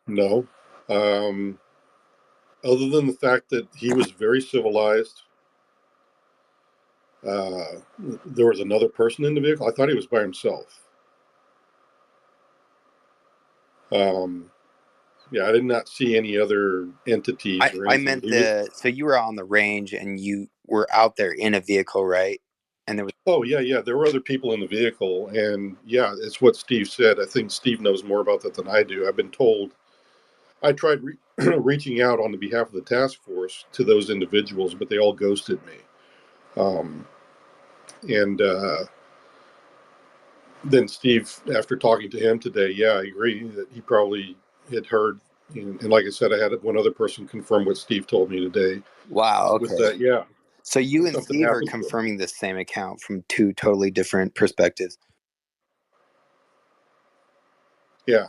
No. Other than the fact that he was very civilized. There was another person in the vehicle. I thought he was by himself. Yeah, I did not see any other entities or anything. I meant so you were on the range and you were out there in a vehicle, right? And there was. Oh, yeah. There were other people in the vehicle. And yeah, it's what Steve said. I think Steve knows more about that than I do. I've been told. I tried reaching out on the behalf of the task force to those individuals, but they all ghosted me. And then Steve, after talking to him today, yeah, I agree that he probably had heard. And like I said, I had one other person confirm what Steve told me today. Wow. Okay. With that, yeah. So you and Something Steve are happened to him. confirming the same account from two totally different perspectives. Yeah.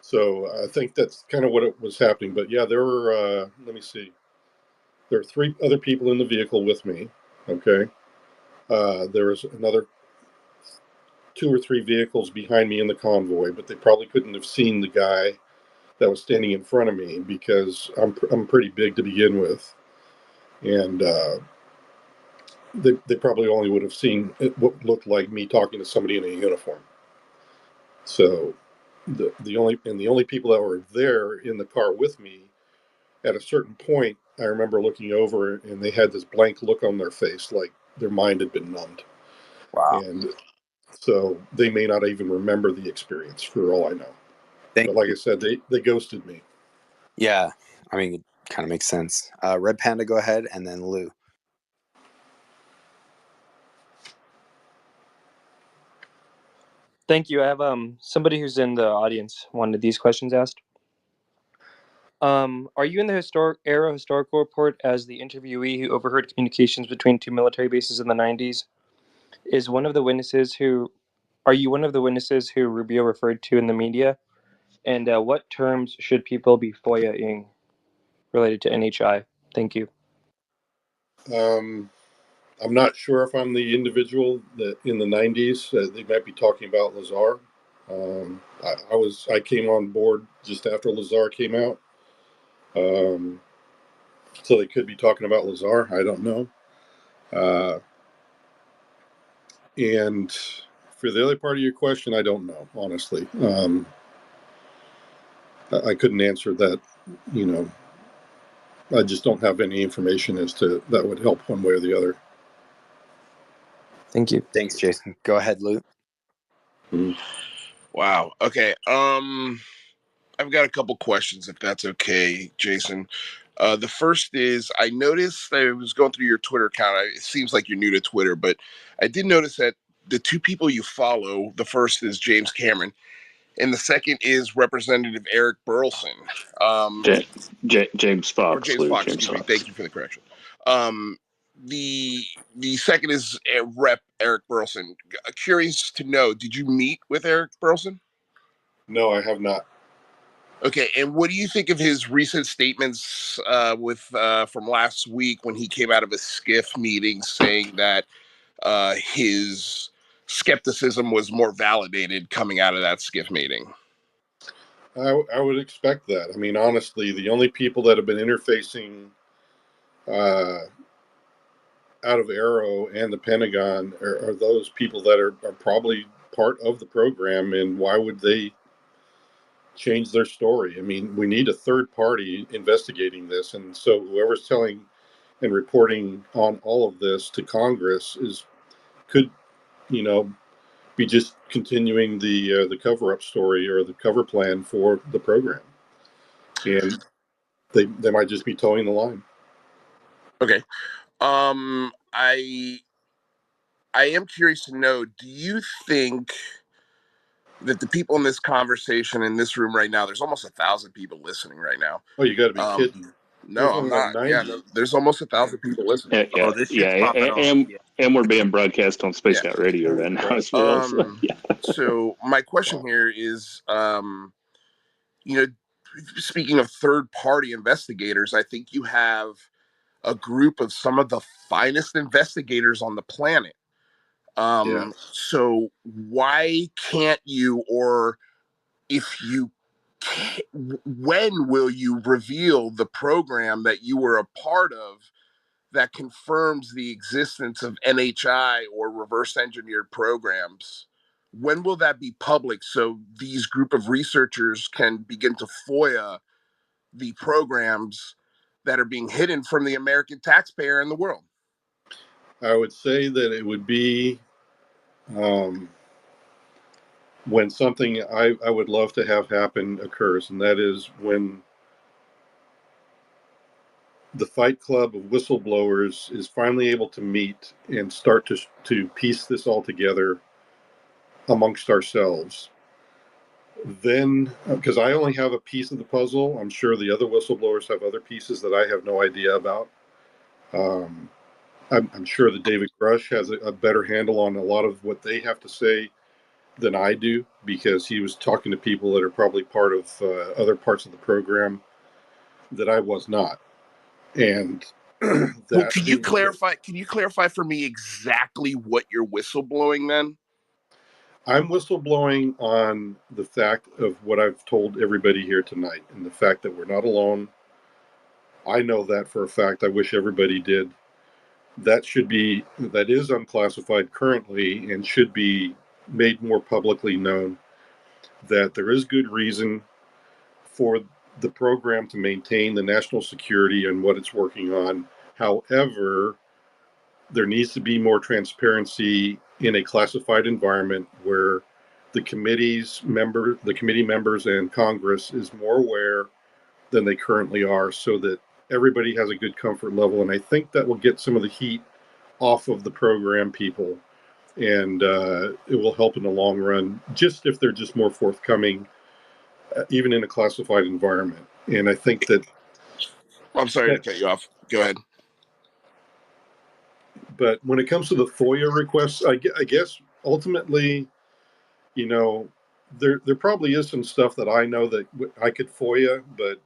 So I think that's kind of what it was happening. But yeah, there were, let me see. There were 3 other people in the vehicle with me. Okay. There was another 2 or 3 vehicles behind me in the convoy, but they probably couldn't have seen the guy that was standing in front of me because I'm pretty big to begin with. And they probably only would have seen what looked like me talking to somebody in a uniform. So the only people that were there in the car with me, at a certain point, I remember looking over and they had this blank look on their face, like their mind had been numbed. Wow. And so they may not even remember the experience, for all I know. But like I said, they ghosted me. Yeah, I mean, it kind of makes sense. Red Panda, go ahead, and then Lou. Thank you. I have somebody who's in the audience wanted these questions asked. Are you in the Aero Historical Report as the interviewee who overheard communications between 2 military bases in the 90s? Are you one of the witnesses who Rubio referred to in the media? And what terms should people be FOIA-ing related to NHI? Thank you. I'm not sure if I'm the individual that in the 90s. They might be talking about Lazar. I came on board just after Lazar came out. So they could be talking about Lazar. I don't know. And for the other part of your question, I don't know, honestly. I couldn't answer that. You know, I just don't have any information as to that would help one way or the other. Thank you. Thanks, Jason. Go ahead, Luke. Mm-hmm. Wow. Okay. I've got a couple questions, if that's okay, Jason. The first is, I noticed I was going through your Twitter account. It seems like you're new to Twitter, but I did notice that the two people you follow, the first is James Cameron, and the second is Representative Eric Burleson. James Fox. Or James Fox, excuse me. Thank you for the correction. The second is Rep. Eric Burleson. Curious to know, did you meet with Eric Burleson? No, I have not. Okay, and what do you think of his recent statements from last week when he came out of a SCIF meeting saying that his skepticism was more validated coming out of that SCIF meeting? I would expect that. I mean, honestly, the only people that have been interfacing out of Aero and the Pentagon are those people that are probably part of the program, and why would they change their story? I mean, we need a third party investigating this, and so whoever's telling and reporting on all of this to Congress could, you know, be just continuing the cover-up story or the cover plan for the program, and they might just be towing the line. Okay. I am curious to know, do you think that the people in this conversation in this room right now, there's almost 1,000 people listening right now. Oh, you got to be kidding. No, I'm not. Like yeah, no, there's almost 1,000 people listening. This shit's popping off. And we're being broadcast on Space Scout Radio right now as well. So my question here is, speaking of third-party investigators, I think you have a group of some of the finest investigators on the planet. So why can't you, or if you can, when will you reveal the program that you were a part of that confirms the existence of NHI or reverse engineered programs? When will that be public so these group of researchers can begin to FOIA the programs that are being hidden from the American taxpayer and the world? I would say that it would be when something I would love to have happen occurs, and that is when the Fight Club of whistleblowers is finally able to meet and start to piece this all together amongst ourselves. Then, because I only have a piece of the puzzle, I'm sure the other whistleblowers have other pieces that I have no idea about. I'm sure that David Grush has a better handle on a lot of what they have to say than I do, because he was talking to people that are probably part of other parts of the program that I was not. And well, can you clarify? Can you clarify for me exactly what you're whistleblowing then? I'm whistleblowing on the fact of what I've told everybody here tonight, and the fact that we're not alone. I know that for a fact. I wish everybody did. That is unclassified currently and should be made more publicly known, that there is good reason for the program to maintain the national security and what it's working on. However, there needs to be more transparency in a classified environment where the committee members and Congress is more aware than they currently are, so that everybody has a good comfort level. And I think that will get some of the heat off of the program people, and it will help in the long run, just if they're just more forthcoming, even in a classified environment. And I think that... I'm sorry to cut you off. Go ahead. But when it comes to the FOIA requests, I guess ultimately, there probably is some stuff that I know that I could FOIA, but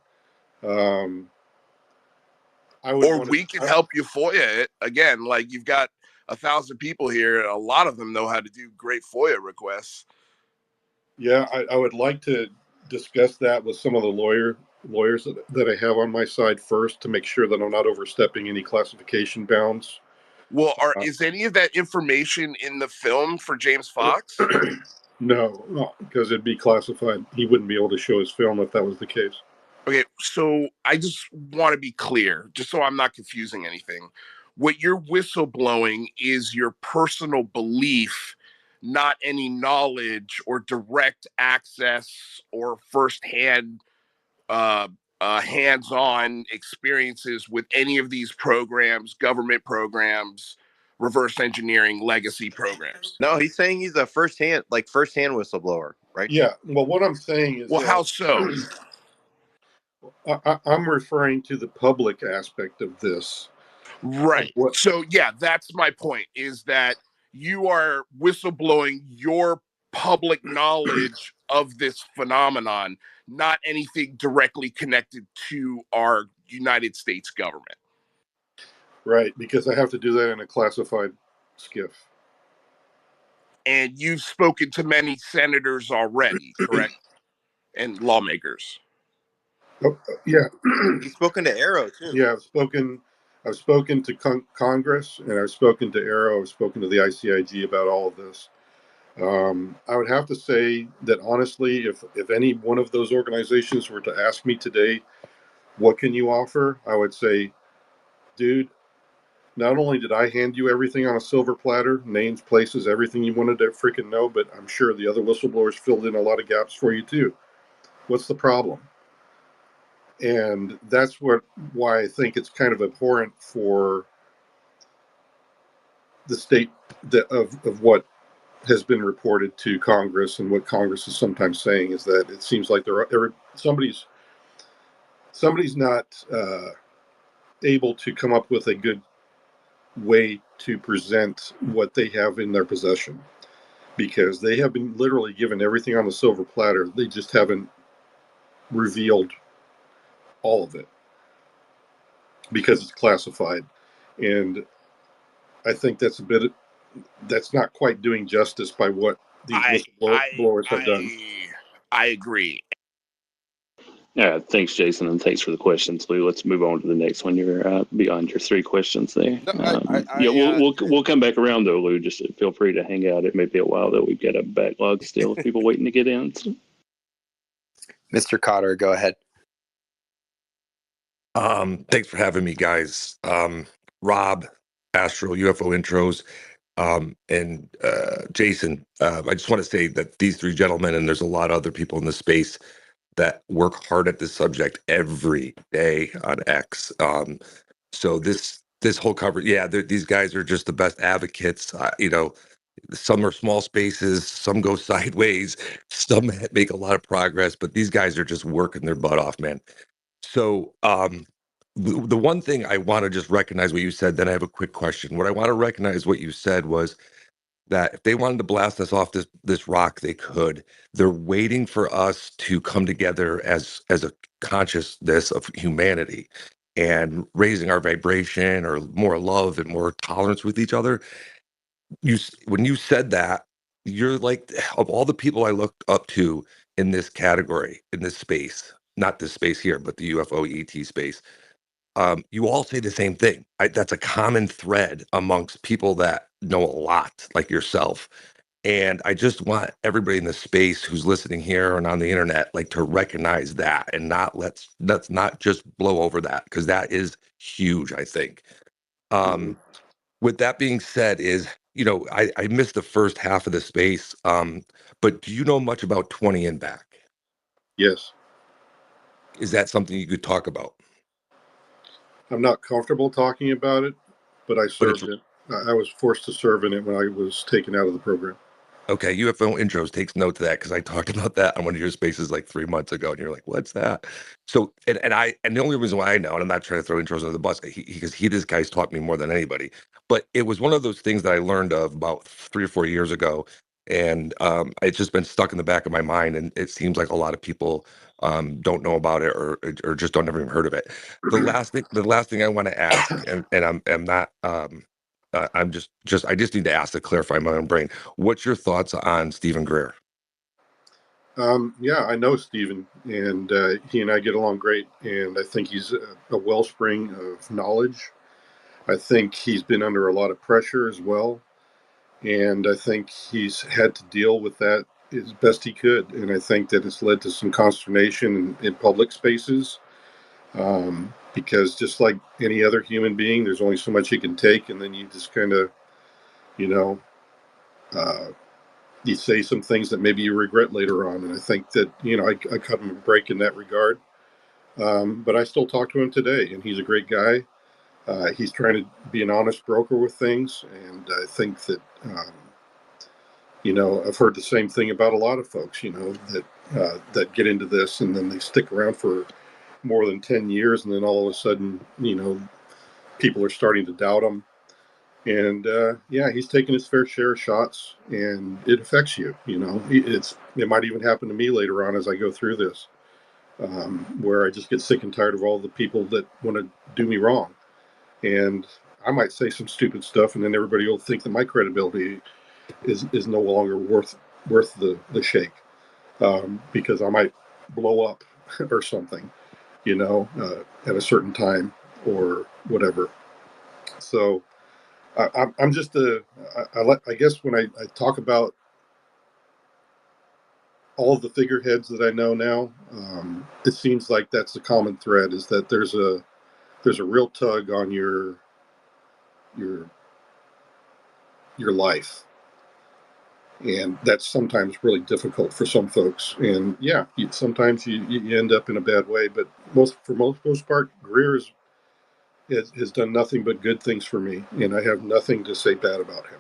we can help you FOIA it. Again, like, you've got 1,000 people here. A lot of them know how to do great FOIA requests. Yeah, I would like to discuss that with some of the lawyers that I have on my side first, to make sure that I'm not overstepping any classification bounds. Well, is any of that information in the film for James Fox? No, because it'd be classified. He wouldn't be able to show his film if that was the case. Okay, so I just want to be clear, just so I'm not confusing anything. What you're whistleblowing is your personal belief, not any knowledge or direct access or firsthand, hands-on experiences with any of these programs, government programs, reverse engineering, legacy programs. No, he's saying he's a firsthand whistleblower, right? Yeah. Well, what I'm saying is Well, how so? I'm referring to the public aspect of this. Of Right. what? So, yeah, that's my point, is that you are whistleblowing your public knowledge of this phenomenon, not anything directly connected to our United States government. Right, because I have to do that in a classified skiff. And you've spoken to many senators already, correct? And lawmakers. Oh, yeah. He's spoken to Arrow too. Yeah, I've spoken to Congress, and I've spoken to Arrow. I've spoken to the ICIG about all of this. I would have to say that honestly, if any one of those organizations were to ask me today, what can you offer? I would say, dude, not only did I hand you everything on a silver platter, names, places, everything you wanted to freaking know, but I'm sure the other whistleblowers filled in a lot of gaps for you too. What's the problem? And that's why I think it's kind of abhorrent for the state of what has been reported to Congress, and what Congress is sometimes saying is that it seems like somebody's not able to come up with a good way to present what they have in their possession, because they have been literally given everything on the silver platter. They just haven't revealed all of it because it's classified. And I think that's not quite doing justice by what these whistleblowers have done. I agree. Yeah, thanks, Jason, and thanks for the questions, Lou. Let's move on to the next one. You're beyond your 3 questions there. No, yeah, we'll come back around though, Lou. Just feel free to hang out. It may be a while though. We've got a backlog still of people waiting to get in. So. Mr. Cotter, go ahead. Thanks for having me, guys. Rob, Astro, UFO Intros, and Jason. I just want to say that these 3 gentlemen, and there's a lot of other people in the space that work hard at this subject every day on X. So this whole coverage, yeah, these guys are just the best advocates. Some are small spaces, some go sideways, some make a lot of progress, but these guys are just working their butt off, man. So the one thing I want to just recognize what you said, then I have a quick question. What I want to recognize what you said was that if they wanted to blast us off this rock, they could. They're waiting for us to come together as a consciousness of humanity and raising our vibration, or more love and more tolerance with each other. When you said that, you're like, of all the people I looked up to in this category, in this space, not this space here, but the UFO ET space, you all say the same thing. That's a common thread amongst people that know a lot, like yourself. And I just want everybody in the space who's listening here and on the internet, like, to recognize that, and let's not just blow over that, because that is huge, I think. With that being said, I missed the first half of the space, but do you know much about 20 and back? Yes. Is that something you could talk about? I'm not comfortable talking about it, but I But it's served it. I was forced to serve in it when I was taken out of the program. okay. UFO Intros takes note to that, because I talked about that on one of your spaces like 3 months ago, and you're like, "What's that?" So, and the only reason why I know, and I'm not trying to throw Intros under the bus, because this guy's taught me more than anybody. But it was one of those things that I learned of about 3 or 4 years ago, and it's just been stuck in the back of my mind. And it seems like a lot of people don't know about it, or just don't never even heard of it. The last thing I want to ask, and I'm not. I just need to ask to clarify my own brain. What's your thoughts on Stephen Greer? Yeah, I know Stephen, and he and I get along great. And I think he's a wellspring of knowledge. I think he's been under a lot of pressure as well. And I think he's had to deal with that as best he could, and I think that it's led to some consternation in public spaces. Because just like any other human being, there's only so much you can take, and then you just kind of, you know, uh, you say some things that maybe you regret later on. And I think that, I cut him a break in that regard. But I still talk to him today, and he's a great guy. He's trying to be an honest broker with things, and I think that, I've heard the same thing about a lot of folks, that get into this and then they stick around for more than 10 years, and then all of a sudden, people are starting to doubt him. And yeah, he's taking his fair share of shots, and it affects you. It might even happen to me later on as I go through this, where I just get sick and tired of all the people that want to do me wrong, and I might say some stupid stuff, and then everybody will think that my credibility is no longer worth the shake, because I might blow up or something, at a certain time or whatever. So I'm just I guess when I talk about all of the figureheads that I know now, it seems like that's the common thread, is that there's a real tug on your your life, and that's sometimes really difficult for some folks. And yeah, sometimes you end up in a bad way, but for most part, Greer has done nothing but good things for me, and I have nothing to say bad about him.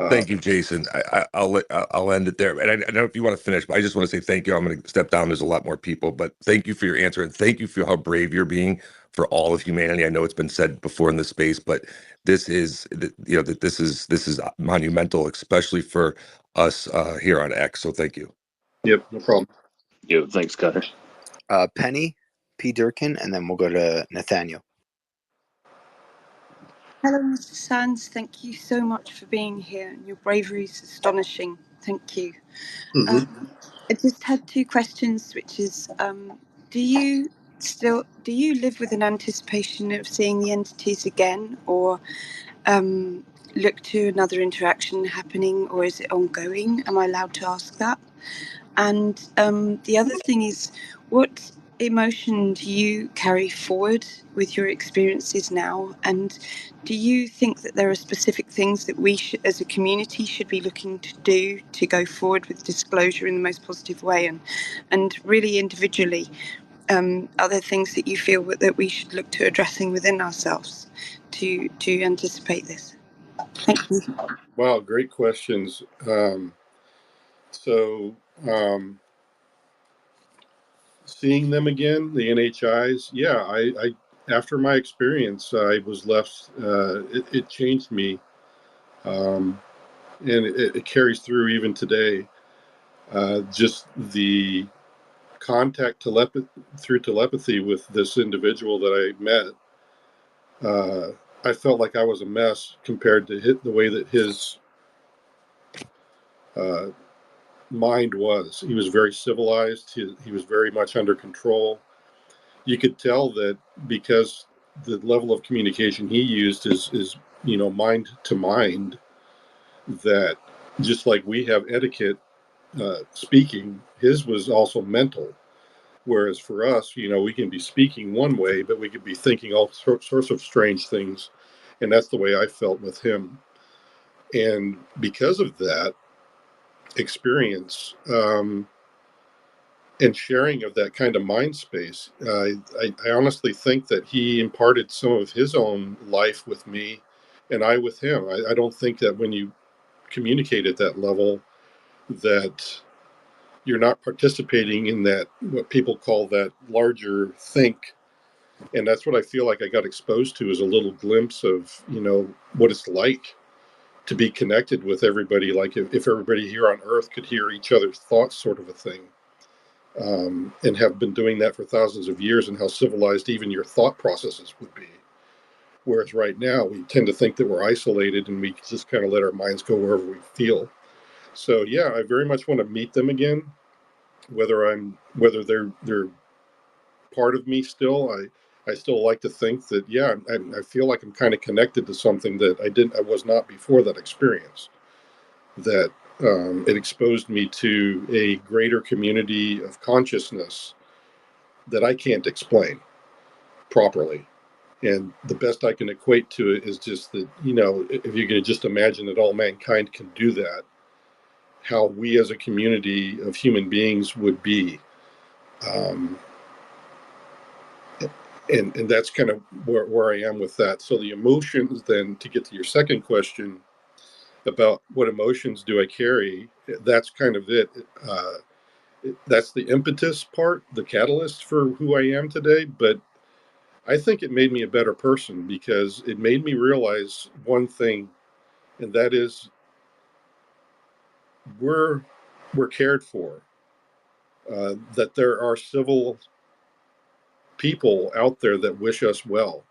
Thank you, Jason. I'll end it there. And I don't know if you want to finish, but I just want to say thank you. I'm going to step down. There's a lot more people, but thank you for your answer, and thank you for how brave you're being for all of humanity. I know it's been said before in this space, but this is, this is monumental, especially for us here on X. So thank you. Yep, no problem. Yo, thanks, Cutter. Penny, P. Durkin, and then we'll go to Nathaniel. Hello, Mr. Sands. Thank you so much for being here. Your bravery is astonishing. Thank you. Mm-hmm. I just had two questions, which is, do you live with an anticipation of seeing the entities again, or look to another interaction happening, or is it ongoing? Am I allowed to ask that? And the other thing is, what emotion do you carry forward with your experiences now? And do you think that there are specific things that we as a community should be looking to do to go forward with disclosure in the most positive way? And really individually, are there things that you feel that we should look to addressing within ourselves to anticipate this? Thank you. Wow, great questions. So, seeing them again, the NHIs, yeah, I after my experience, I was left. It changed me, and it carries through even today. Just the contact through telepathy with this individual that I met. I felt like I was a mess compared to the way that his uh, mind was. He was very civilized. He was very much under control. You could tell that because the level of communication he used is mind to mind, that just like we have etiquette speaking, his was also mental. Whereas for us, we can be speaking one way, but we could be thinking all sorts of strange things. And that's the way I felt with him. And because of that experience, and sharing of that kind of mind space, I honestly think that he imparted some of his own life with me, and I with him. I don't think that when you communicate at that level, that you're not participating in that, what people call that larger think. And that's what I feel like I got exposed to, is a little glimpse of what it's like to be connected with everybody, like if everybody here on earth could hear each other's thoughts, sort of a thing. And have been doing that for thousands of years, and how civilized even your thought processes would be. Whereas right now, we tend to think that we're isolated and we just kind of let our minds go wherever we feel. So yeah, I very much want to meet them again, whether they're part of me still. I still like to think that, yeah, I feel like I'm kind of connected to something that I was not before that experience. That it exposed me to a greater community of consciousness that I can't explain properly. And the best I can equate to it is just that, if you can just imagine that all mankind can do that, how we as a community of human beings would be. Um, and that's kind of where I am with that. So the emotions, then, to get to your second question about what emotions do I carry, that's kind of it. That's the impetus part, the catalyst for who I am today. But I think it made me a better person because it made me realize one thing, and that is we're cared for. That there are civil people out there that wish us well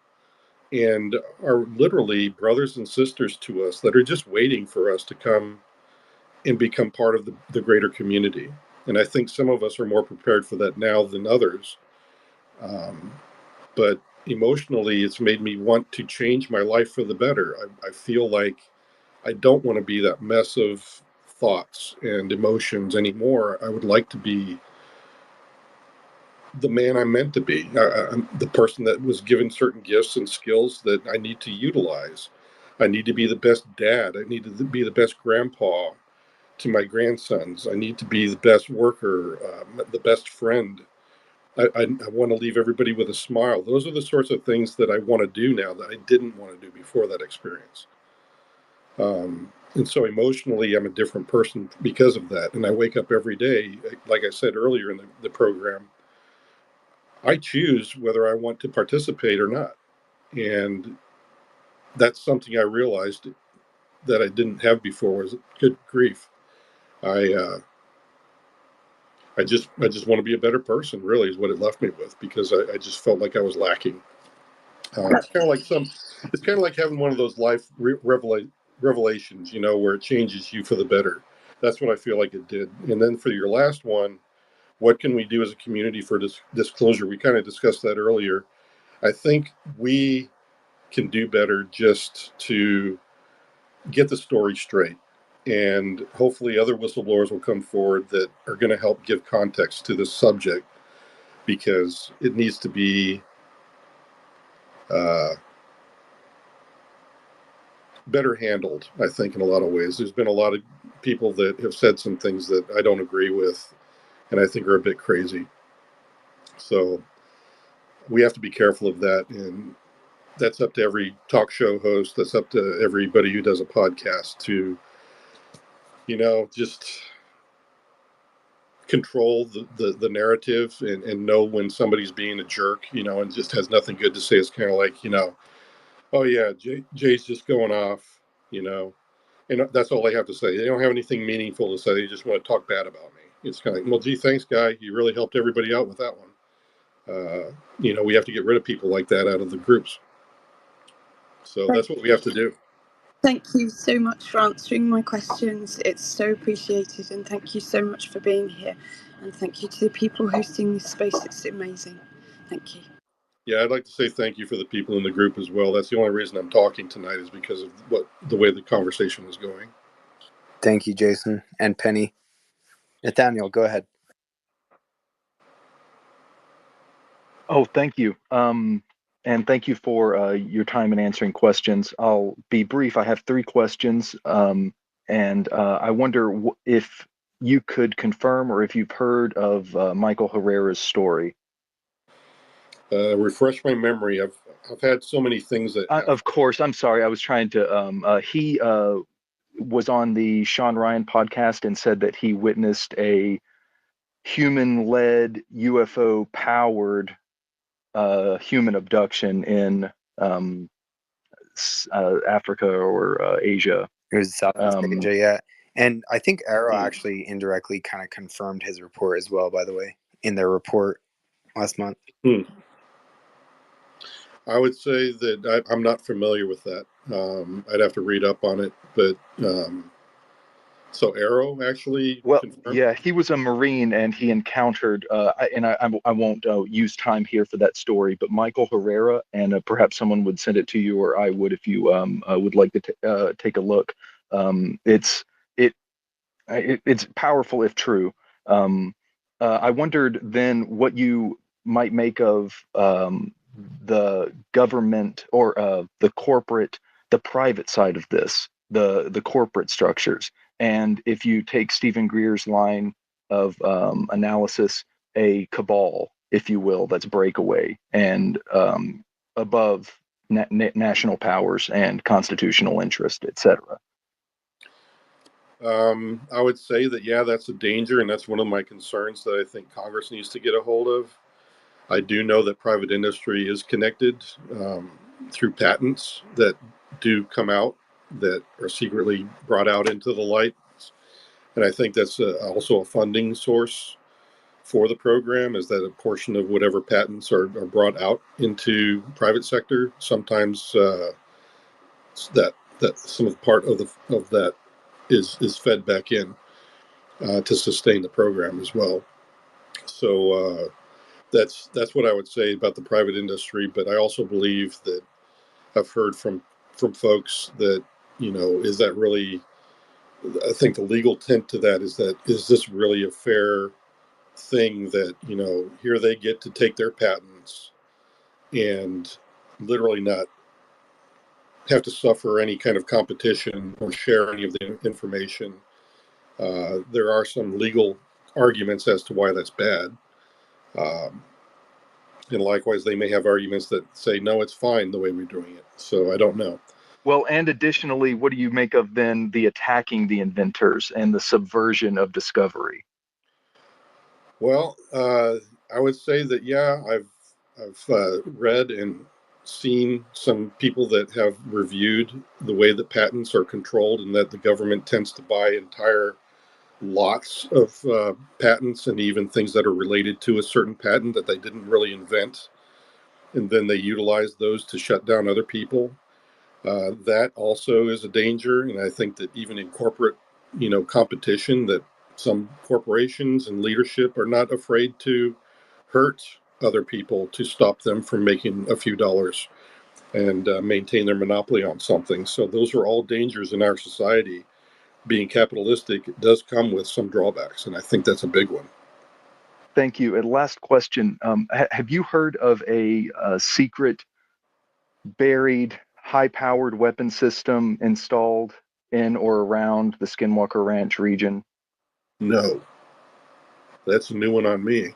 and are literally brothers and sisters to us that are just waiting for us to come and become part of the greater community. And I think some of us are more prepared for that now than others. Um, but emotionally, it's made me want to change my life for the better. I feel like I don't want to be that mess of thoughts and emotions anymore. I would like to be the man I'm meant to be. I'm the person that was given certain gifts and skills that I need to utilize. I need to be the best dad. I need to be the best grandpa to my grandsons. I need to be the best worker, the best friend. I want to leave everybody with a smile. Those are the sorts of things that I want to do now that I didn't want to do before that experience. And so emotionally, I'm a different person because of that. And I wake up every day, like I said earlier in the program, I choose whether I want to participate or not. And that's something I realized that I didn't have before was good grief. I I just want to be a better person. Really, is what it left me with because I just felt like I was lacking. It's kind of like it's kind of like having one of those life revelations, where it changes you for the better. That's what I feel like it did. And then for your last one, what can we do as a community for disclosure? We kind of discussed that earlier. I think we can do better just to get the story straight. And hopefully, other whistleblowers will come forward that are going to help give context to this subject because it needs to be uh, better handled, I think, in a lot of ways. There's been a lot of people that have said some things that I don't agree with and I think are a bit crazy. So we have to be careful of that. And that's up to every talk show host. That's up to everybody who does a podcast to, just control the narrative and know when somebody's being a jerk, and just has nothing good to say. It's kind of like, oh yeah, Jay's just going off, and that's all they have to say. They don't have anything meaningful to say. They just want to talk bad about me. It's kind of like, well, gee, thanks, guy. You really helped everybody out with that one. We have to get rid of people like that out of the groups. So Thank, that's what we have to do. thank you so much for answering my questions. It's so appreciated, and thank you so much for being here. And thank you to the people hosting this space. It's amazing. Thank you. Yeah, I'd like to say thank you for the people in the group as well. That's the only reason I'm talking tonight is because of the way the conversation is going. Thank you, Jason and Penny. Nathaniel, go ahead. Oh, thank you. And thank you for your time in answering questions. I'll be brief. I have 3 questions. And I wonder if you could confirm or if you've heard of Michael Herrera's story. Refresh my memory. I've had so many things that happen. Of course, I'm sorry. I was trying to. He was on the Sean Ryan podcast and said that he witnessed a human-led UFO-powered human abduction in Africa or Asia. It was Southeast Asia, yeah. And I think Arrow Yeah. actually indirectly kind of confirmed his report as well, by the way, in their report last month. I would say that I'm not familiar with that. I'd have to read up on it, but so Arrow actually confirmed? Yeah, he was a Marine and he encountered, I won't use time here for that story, but Michael Herrera, and perhaps someone would send it to you, or I would if you would like to take a look. it's powerful if true. I wondered then what you might make of the government or the corporate, the private side of this, the corporate structures, and if you take Stephen Greer's line of analysis, a cabal, if you will, that's breakaway and above national powers and constitutional interest, etc. I would say that, yeah, that's a danger, and that's one of my concerns that I think Congress needs to get a hold of. I do know that private industry is connected through patents that do come out that are secretly brought out into the light. And I think that's also a funding source for the program, is that a portion of whatever patents are brought out into private sector, sometimes that some of part of that is fed back in to sustain the program as well. So that's what I would say about the private industry. But I also believe that I've heard from folks that, is that really? I think the legal tint to that is this really a fair thing that, here they get to take their patents and literally not have to suffer any kind of competition or share any of the information. There are some legal arguments as to why that's bad. And likewise, they may have arguments that say, no, it's fine the way we're doing it. So I don't know. Well, and additionally, what do you make of then the attacking the inventors and the subversion of discovery? Well, I would say that, yeah, I've read and seen some people that have reviewed the way that patents are controlled, and that the government tends to buy entire lots of patents, and even things that are related to a certain patent that they didn't really invent, and then they utilize those to shut down other people. That also is a danger, and I think that even in corporate, competition, that some corporations and leadership are not afraid to hurt other people to stop them from making a few dollars and maintain their monopoly on something. So those are all dangers in our society. Being capitalistic does come with some drawbacks, and I think that's a big one. Thank you. And last question: have you heard of a secret, buried, high-powered weapon system installed in or around the Skinwalker Ranch region? No, that's a new one on me.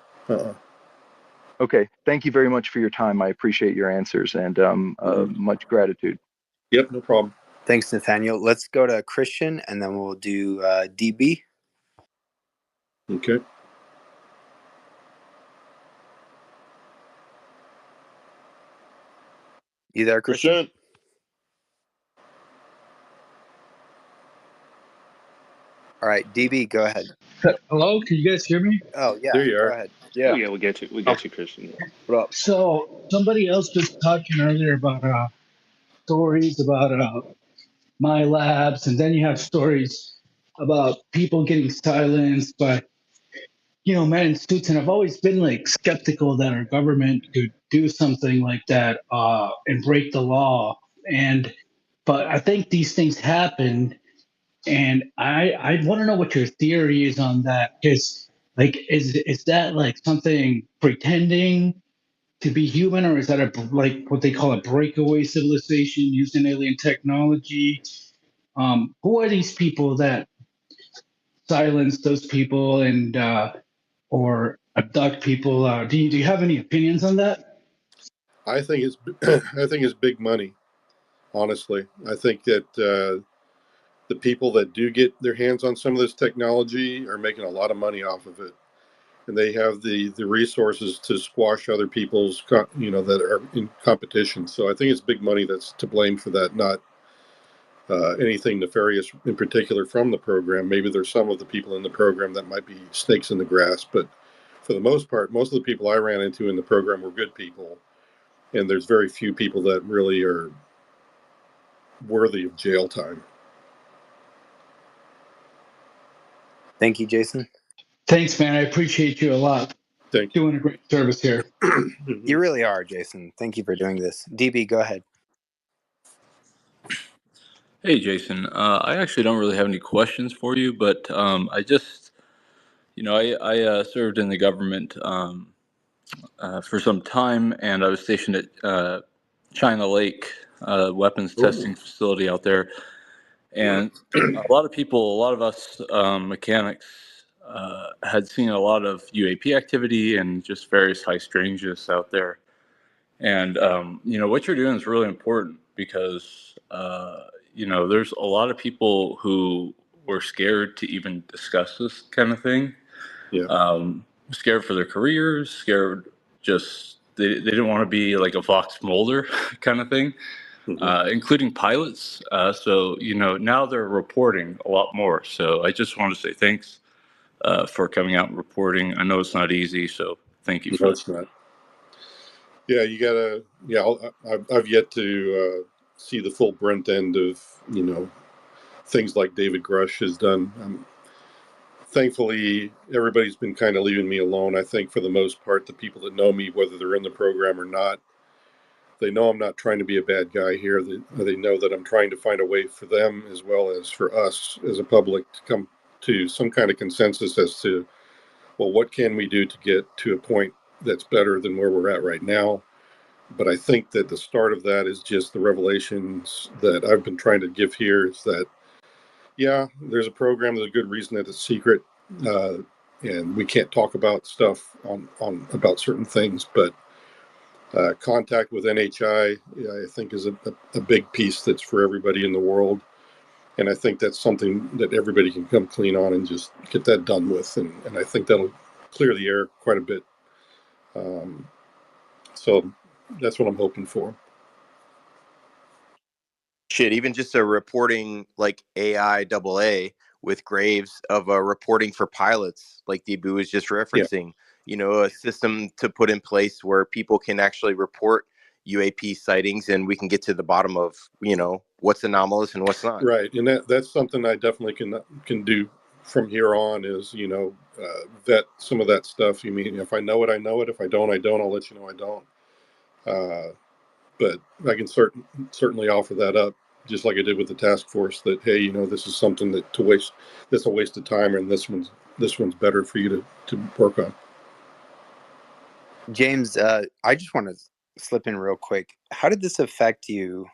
Okay. Thank you very much for your time. I appreciate your answers, and much gratitude. Yep, no problem. Thanks, Nathaniel. Let's go to Christian, and then we'll do DB. Okay. You there, Christian? All right, DB, go ahead. Hello, can you guys hear me? Oh, yeah, There you are. go ahead. Yeah. Oh, yeah, we get you. We get you, Christian. Yeah. What up? So somebody else was talking earlier about stories about my labs, and then you have stories about people getting silenced by, men in suits. And I've always been like skeptical that our government could do something like that and break the law. But I think these things happen, and I want to know what your theory is on that. Because like, is that like something pretending to be human, or is that like what they call a breakaway civilization using alien technology? Who are these people that silence those people and or abduct people? Do you have any opinions on that? I think it's big money. Honestly, I think that the people that do get their hands on some of this technology are making a lot of money off of it, and they have the resources to squash other people's that are in competition. So I think it's big money that's to blame for that, not anything nefarious in particular from the program. Maybe there's some of the people in the program that might be snakes in the grass, but for the most part, most of the people I ran into in the program were good people, and there's very few people that really are worthy of jail time. Thank you, Jason. Thanks, man. I appreciate you a lot. Thank you. Doing a great service here. You really are, Jason. Thank you for doing this. DB, go ahead. Hey, Jason. I actually don't really have any questions for you, but I just, I served in the government for some time, and I was stationed at China Lake, weapons Oh, testing facility out there. And a lot of people, a lot of us mechanics had seen a lot of UAP activity and just various high strangeness out there. And what you're doing is really important because there's a lot of people who were scared to even discuss this kind of thing. yeah. Scared for their careers, scared just they didn't want to be like a Vox Mulder kind of thing, Hmm. including pilots. So now they're reporting a lot more. So I just want to say thanks for coming out and reporting. I know it's not easy, so thank you for No, that. it's not. Yeah, you gotta. Yeah, I've yet to see the full brunt end of things like David Grush has done. Thankfully, everybody's been kind of leaving me alone. I think for the most part, the people that know me, whether they're in the program or not, they know I'm not trying to be a bad guy here. They know that I'm trying to find a way for them as well as for us as a public to come to some kind of consensus as to, well, what can we do to get to a point that's better than where we're at right now. But I think that the start of that is just the revelations that I've been trying to give here is that, yeah, there's a program, there's a good reason that it's secret. Uh, and we can't talk about stuff on about certain things, but contact with NHI, I think, is a big piece that's for everybody in the world. And I think that's something that everybody can come clean on and just get that done with. And I think that'll clear the air quite a bit. Um, so that's what I'm hoping for. Shit, even just a reporting like AI with Graves of a reporting for pilots, like Debu was just Yeah. referencing, a system to put in place where people can actually report UAP sightings and we can get to the bottom of, what's anomalous and what's not. Right. And that's something I definitely can do from here on is, vet some of that stuff. You mean, if I know it, I know it. If I don't, I don't. I'll let you know I don't. Uh, but I can certainly offer that up, just like I did with the task force. That hey, this is something that's a waste of time, and this one's better for you to work on. James, I just want to slip in real quick. How did this affect you?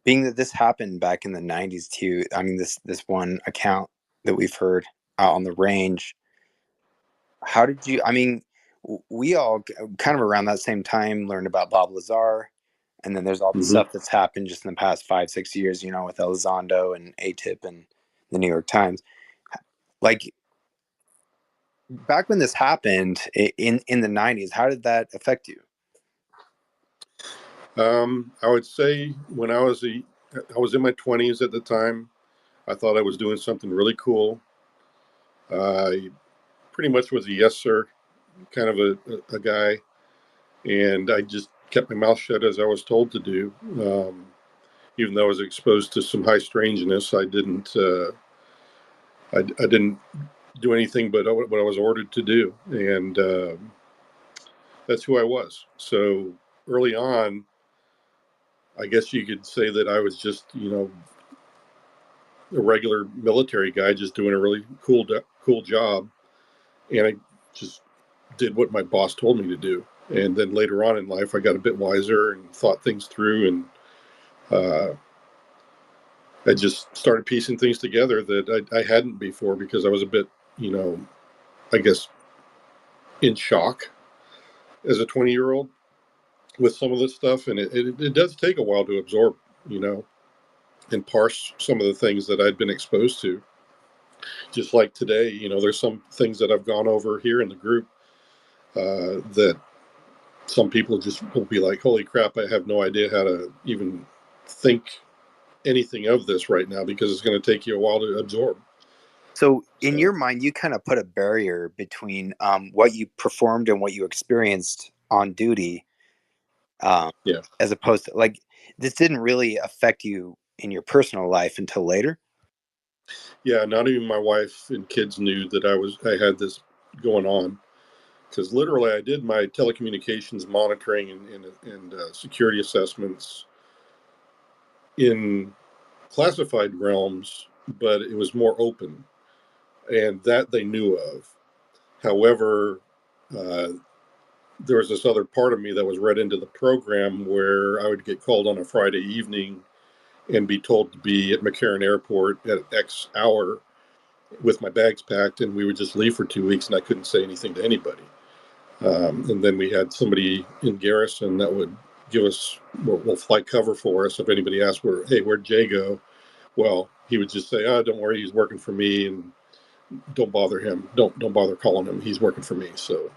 Being that this happened back in the '90s too. I mean, this one account that we've heard out on the range. How did you? I mean, we all kind of around that same time learned about Bob Lazar, and then there's all the Mm-hmm. stuff that's happened just in the past 5-6 years. With Elizondo and ATIP and the New York Times. Like back when this happened in the '90s, how did that affect you? I would say when I was in my 20s at the time. I thought I was doing something really cool. I pretty much was a yes sir kind of a guy, and I just kept my mouth shut as I was told to do. Even though I was exposed to some high strangeness, I didn't. I didn't do anything but what I was ordered to do, and that's who I was. So early on, I guess you could say that I was just a regular military guy, just doing a really cool job, and I just did what my boss told me to do. And then later on in life, I got a bit wiser and thought things through, and I just started piecing things together that I hadn't before because I was a bit, I guess, in shock as a 20-year-old with some of this stuff. And it does take a while to absorb, and parse some of the things that I'd been exposed to. Just like today, there's some things that I've gone over here in the group that some people just will be like, holy crap, I have no idea how to even think anything of this right now because it's going to take you a while to absorb. So, in So, your mind, you kind of put a barrier between what you performed and what you experienced on duty, yeah. as opposed to like this didn't really affect you in your personal life until later. Yeah, not even my wife and kids knew that I had this going on because literally I did my telecommunications monitoring and security assessments in classified realms, but it was more open, and that they knew of. However, there was this other part of me that was read into the program where I would get called on a Friday evening and be told to be at McCarran Airport at X hour with my bags packed, and we would just leave for 2 weeks, and I couldn't say anything to anybody. And then we had somebody in garrison that would give us, will fly cover for us if anybody asked, hey, where'd Jay go? Well, he would just say, oh, don't worry, he's working for me, and don't bother him. Don't bother calling him. He's working for me. So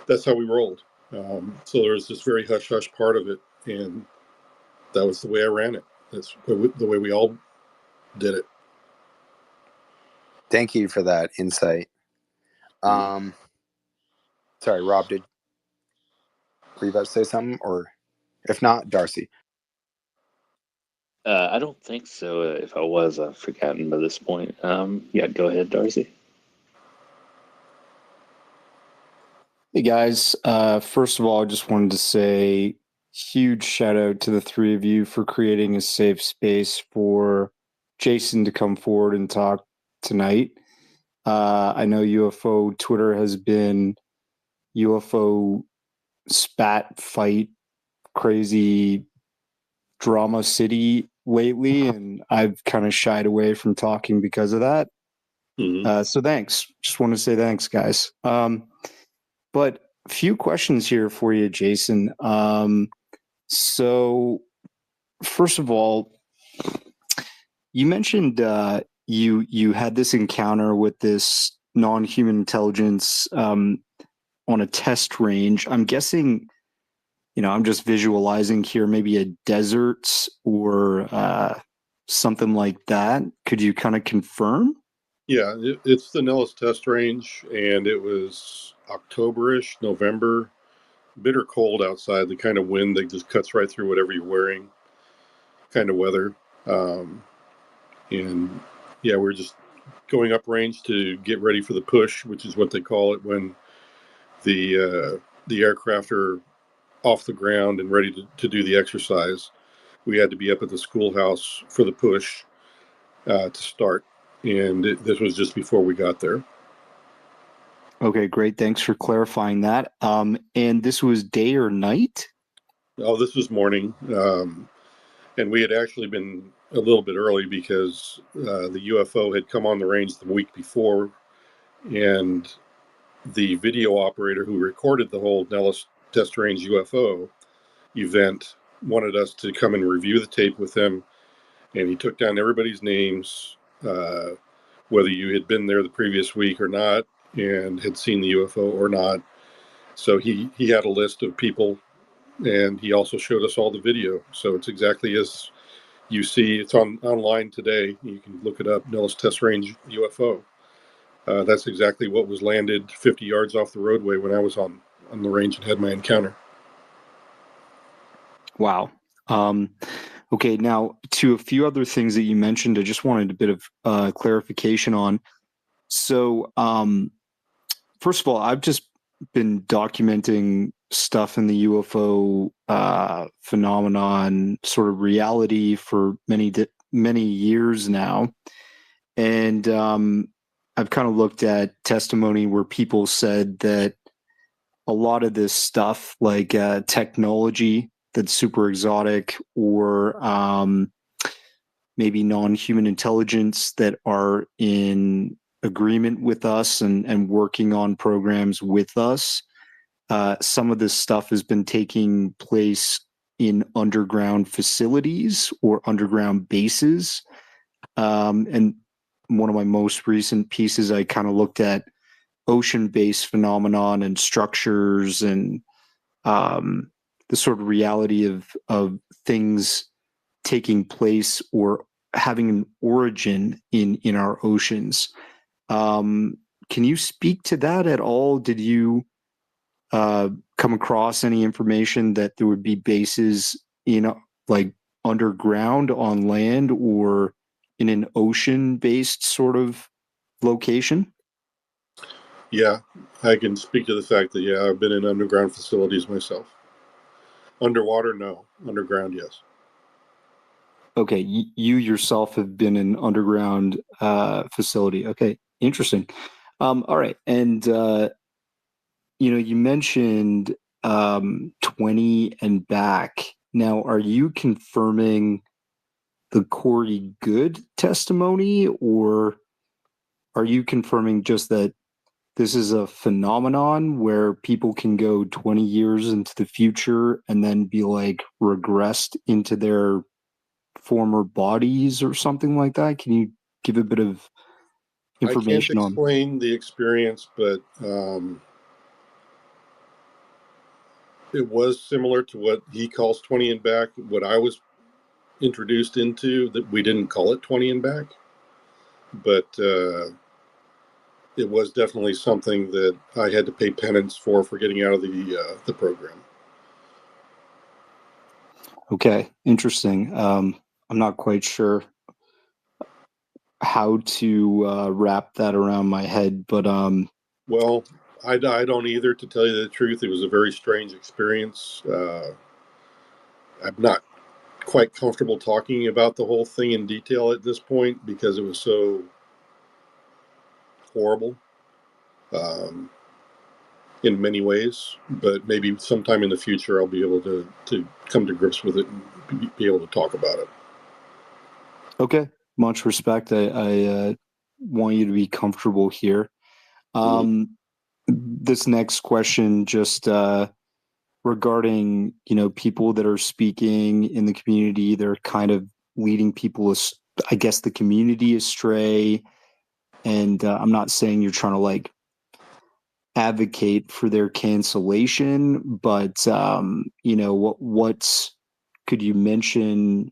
that's how we rolled. So there was this very hush hush part of it, and that was the way I ran it. That's the way we all did it. Thank you for that insight. Sorry, Rob, were you about to say something? Or if not, Darcy. I don't think so. If I was, I've forgotten by this point. Yeah, go ahead, Darcy. Hey guys, first of all, I just wanted to say huge shout out to the three of you for creating a safe space for Jason to come forward and talk tonight. I know UFO Twitter has been UFO spat fight crazy drama city lately, and I've kind of shied away from talking because of that. So thanks. Just want to say thanks, guys. But a few questions here for you, Jason. So first of all, you mentioned you had this encounter with this non-human intelligence on a test range. I'm guessing, I'm just visualizing here, maybe a desert or something like that. Could you kind of confirm? Yeah, it's the Nellis test range, and it was October-ish, November. Bitter cold outside, the kind of wind that just cuts right through whatever you're wearing kind of weather. And yeah, we're just going up range to get ready for the push, which is what they call it when the aircraft are off the ground and ready to do the exercise. We had to be up at the schoolhouse for the push to start, and this was just before we got there. Okay, great. Thanks for clarifying that. And this was day or night? Oh, this was morning. And we had actually been a little bit early because the UFO had come on the range the week before, and the video operator who recorded the whole Nellis test range UFO event wanted us to come and review the tape with him, and he took down everybody's names, whether you had been there the previous week or not, and had seen the UFO or not. So he had a list of people, and he also showed us all the video. So it's exactly as you see. It's online today. You can look it up, Nellis Test Range UFO. That's exactly what was landed 50 yards off the roadway when I was on the range and had my encounter. Wow. Okay, now to a few other things that you mentioned, I just wanted a bit of clarification on. So, first of all, I've just been documenting stuff in the UFO phenomenon, sort of reality, for many years now, and I've kind of looked at testimony where people said that a lot of this stuff, like technology that's super exotic, or maybe non-human intelligence that are in agreement with us and working on programs with us. Some of this stuff has been taking place in underground facilities or underground bases. And one of my most recent pieces, I kind of looked at ocean-based phenomenon and structures and the sort of reality of things taking place or having an origin in our oceans. Can you speak to that at all? Did you come across any information that there would be bases in like underground on land or in an ocean-based sort of location? Yeah, I can speak to the fact that, yeah, I've been in underground facilities myself. Underwater, no. Underground, yes. Okay, you yourself have been in underground facility. Okay, interesting. All right, and you mentioned 20 and back. Now, are you confirming the Corey Good testimony, or are you confirming just that this is a phenomenon where people can go 20 years into the future and then be like regressed into their former bodies or something like that? Can you give a bit of I can't information on? explain the experience, but it was similar to what he calls 20 and back. What I was introduced into, that we didn't call it 20 and back, but it was definitely something that I had to pay penance for getting out of the program. Okay, interesting. I'm not quite sure how to wrap that around my head, but well, I don't either, to tell you the truth. It was a very strange experience. I'm not quite comfortable talking about the whole thing in detail at this point because it was so horrible in many ways, but maybe sometime in the future I'll be able to come to grips with it and be able to talk about it. Okay, much respect. I want you to be comfortable here. This next question, just regarding people that are speaking in the community, they're kind of leading people, I guess, the community astray. And I'm not saying you're trying to like advocate for their cancellation, but what's could you mention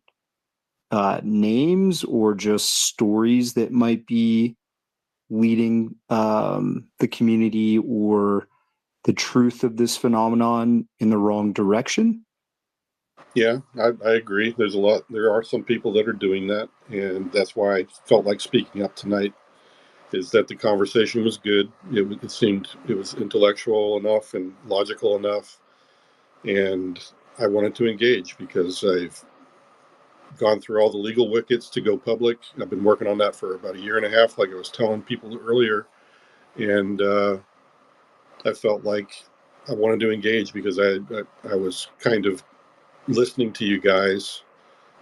names or just stories that might be leading the community or the truth of this phenomenon in the wrong direction? Yeah, I agree. There are some people that are doing that, and that's why I felt like speaking up tonight. Is that the conversation was good. It seemed it was intellectual enough and logical enough, and I wanted to engage because I've gone through all the legal wickets to go public. I've been working on that for about a year and a half, like I was telling people earlier, and I felt like I wanted to engage because I was kind of listening to you guys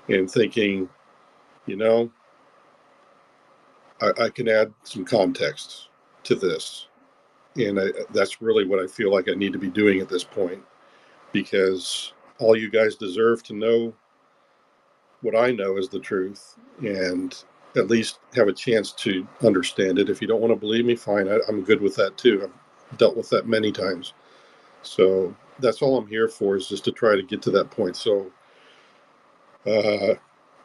and thinking, you know, I can add some context to this. And that's really what I feel like I need to be doing at this point, because all you guys deserve to know what I know is the truth and at least have a chance to understand it. If you don't want to believe me, fine. I'm good with that too. I've dealt with that many times. So that's all I'm here for, is just to try to get to that point. So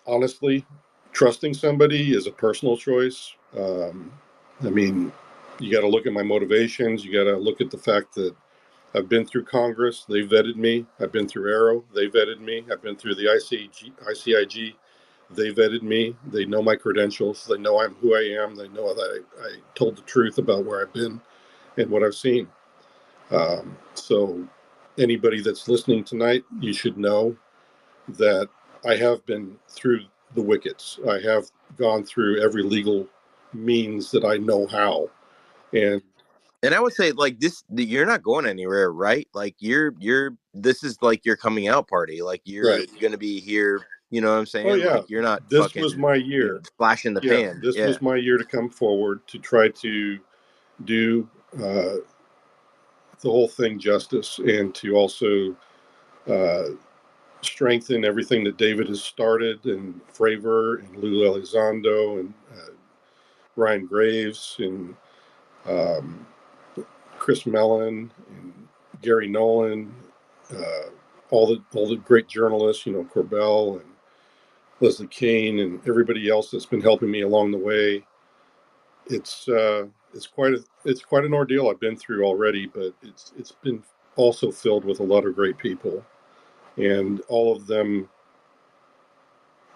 honestly, trusting somebody is a personal choice. I mean, you got to look at my motivations. You got to look at the fact that I've been through Congress. They vetted me. I've been through Arrow. They vetted me. I've been through the ICIG. They vetted me. They know my credentials. They know I'm who I am. They know that I told the truth about where I've been and what I've seen. So anybody that's listening tonight, you should know that I have been through the wickets. I have gone through every legal means that I know how. And I would say, like, you're not going anywhere, right? Like, this is like your coming out party. Like, you're right. going to be here. You know what I'm Oh saying? yeah, Like, you're not this was fucking, my year. flash in the Yeah, pan. this Yeah. was my year to come forward to try to do the whole thing justice, and to also uh, strengthen everything that David has started, and Fravor and Lou Elizondo and Ryan Graves and um, Chris Mellon and Gary Nolan, all the great journalists, Corbell and Leslie Kane and everybody else that's been helping me along the way. It's quite an ordeal I've been through already, but it's been also filled with a lot of great people, and all of them,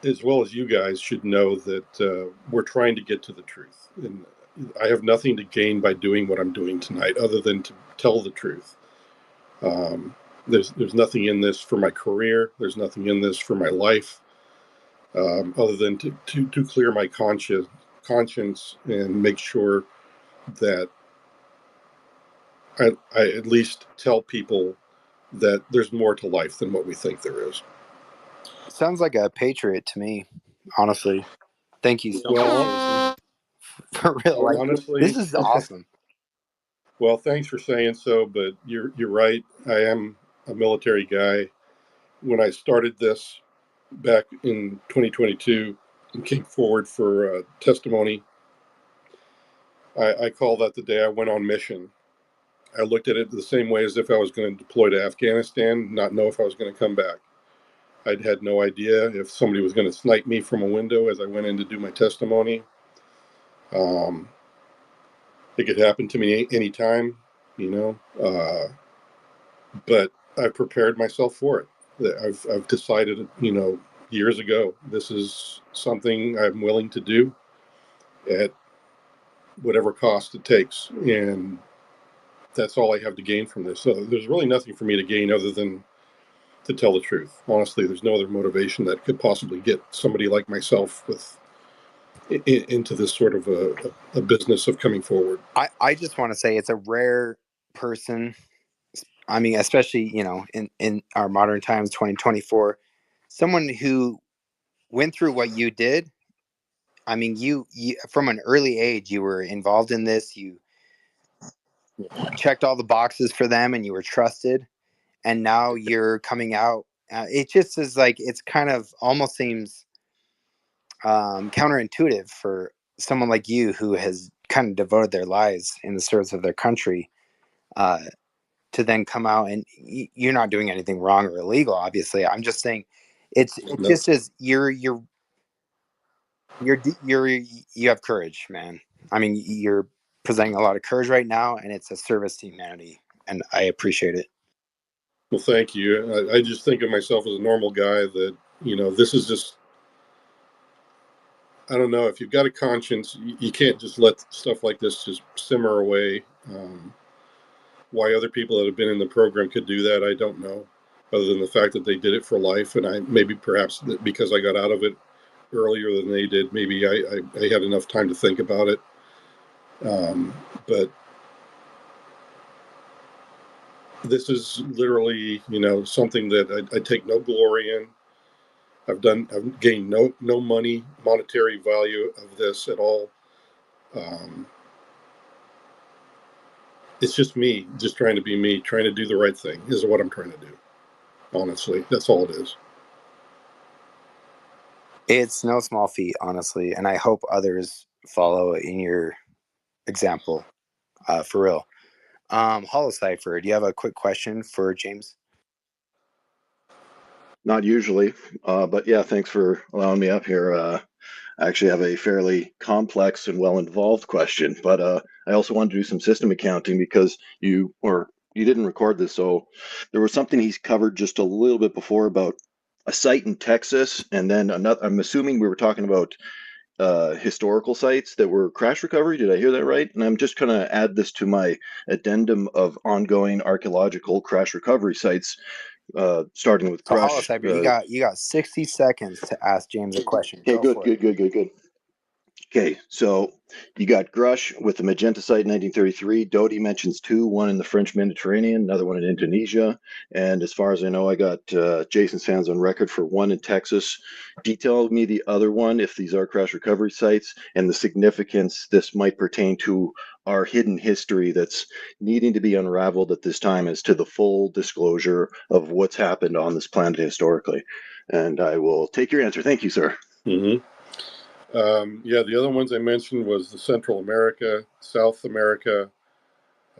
as well as you guys, should know that we're trying to get to the truth. And I have nothing to gain by doing what I'm doing tonight, other than to tell the truth. There's nothing in this for my career. There's nothing in this for my life. other than to clear my conscience and make sure that I at least tell people that there's more to life than what we think there is. Sounds like a patriot to me, honestly. Thank you so much, Well, Jason. For real, like honestly, this is awesome. well, thanks for saying so, but you're right. I am a military guy. When I started this back in 2022 and came forward for testimony, I call that the day I went on mission. I looked at it the same way as if I was going to deploy to Afghanistan, not know if I was going to come back. I'd had no idea if somebody was going to snipe me from a window as I went in to do my testimony. It could happen to me anytime, you know, but I've prepared myself for it. I've decided, you know, years ago, this is something I'm willing to do at whatever cost it takes. And that's all I have to gain from this. So there's really nothing for me to gain other than to tell the truth. Honestly, there's no other motivation that could possibly get somebody like myself into this sort of a business of coming forward. I just want to say it's a rare person. I mean, especially, you know, in our modern times, 2024, someone who went through what you did. I mean, you from an early age, you were involved in this. You checked all the boxes for them and you were trusted. And now you're coming out. It just is like, it's kind of almost seems counterintuitive for someone like you who has kind of devoted their lives in the service of their country to then come out and you're not doing anything wrong or illegal. Obviously, I'm just saying it No. just as you have courage, man. I mean, you're presenting a lot of courage right now, and it's a service to humanity, and I appreciate it. Well, thank you. I just think of myself as a normal guy that, you know, this is just, I don't know, if you've got a conscience, you can't just let stuff like this just simmer away. Why other people that have been in the program could do that, I don't know, other than the fact that they did it for life. And I maybe perhaps because I got out of it earlier than they did, maybe I had enough time to think about it. But this is literally, you know, something that I take no glory in. I've gained no monetary value of this at all. It's just me, just trying to be me, trying to do the right thing is what I'm trying to do. Honestly, that's all it is. It's no small feat, honestly, and I hope others follow in your example, for real. Holocipher, do you have a quick question for James? Not usually, but yeah, thanks for allowing me up here. I actually have a fairly complex and well-involved question, but I also wanted to do some system accounting because you didn't record this, so there was something he's covered just a little bit before about a site in Texas, and then another. I'm assuming we were talking about historical sites that were crash recovery. Did I hear that right? And I'm just going to add this to my addendum of ongoing archaeological crash recovery sites, starting with So Grush. Holocipher, you got 60 seconds to ask James a question. Okay, Go good, for it. good. Okay, so you got Grush with the Magenta site in 1933. Doty mentions two, one in the French Mediterranean, another one in Indonesia. And as far as I know, I got Jason's hands on record for one in Texas. Detail me the other one, if these are crash recovery sites, and the significance this might pertain to our hidden history that's needing to be unraveled at this time as to the full disclosure of what's happened on this planet historically. And I will take your answer. Thank you, sir. Mm-hmm. Yeah, the other ones I mentioned was the Central America, South America.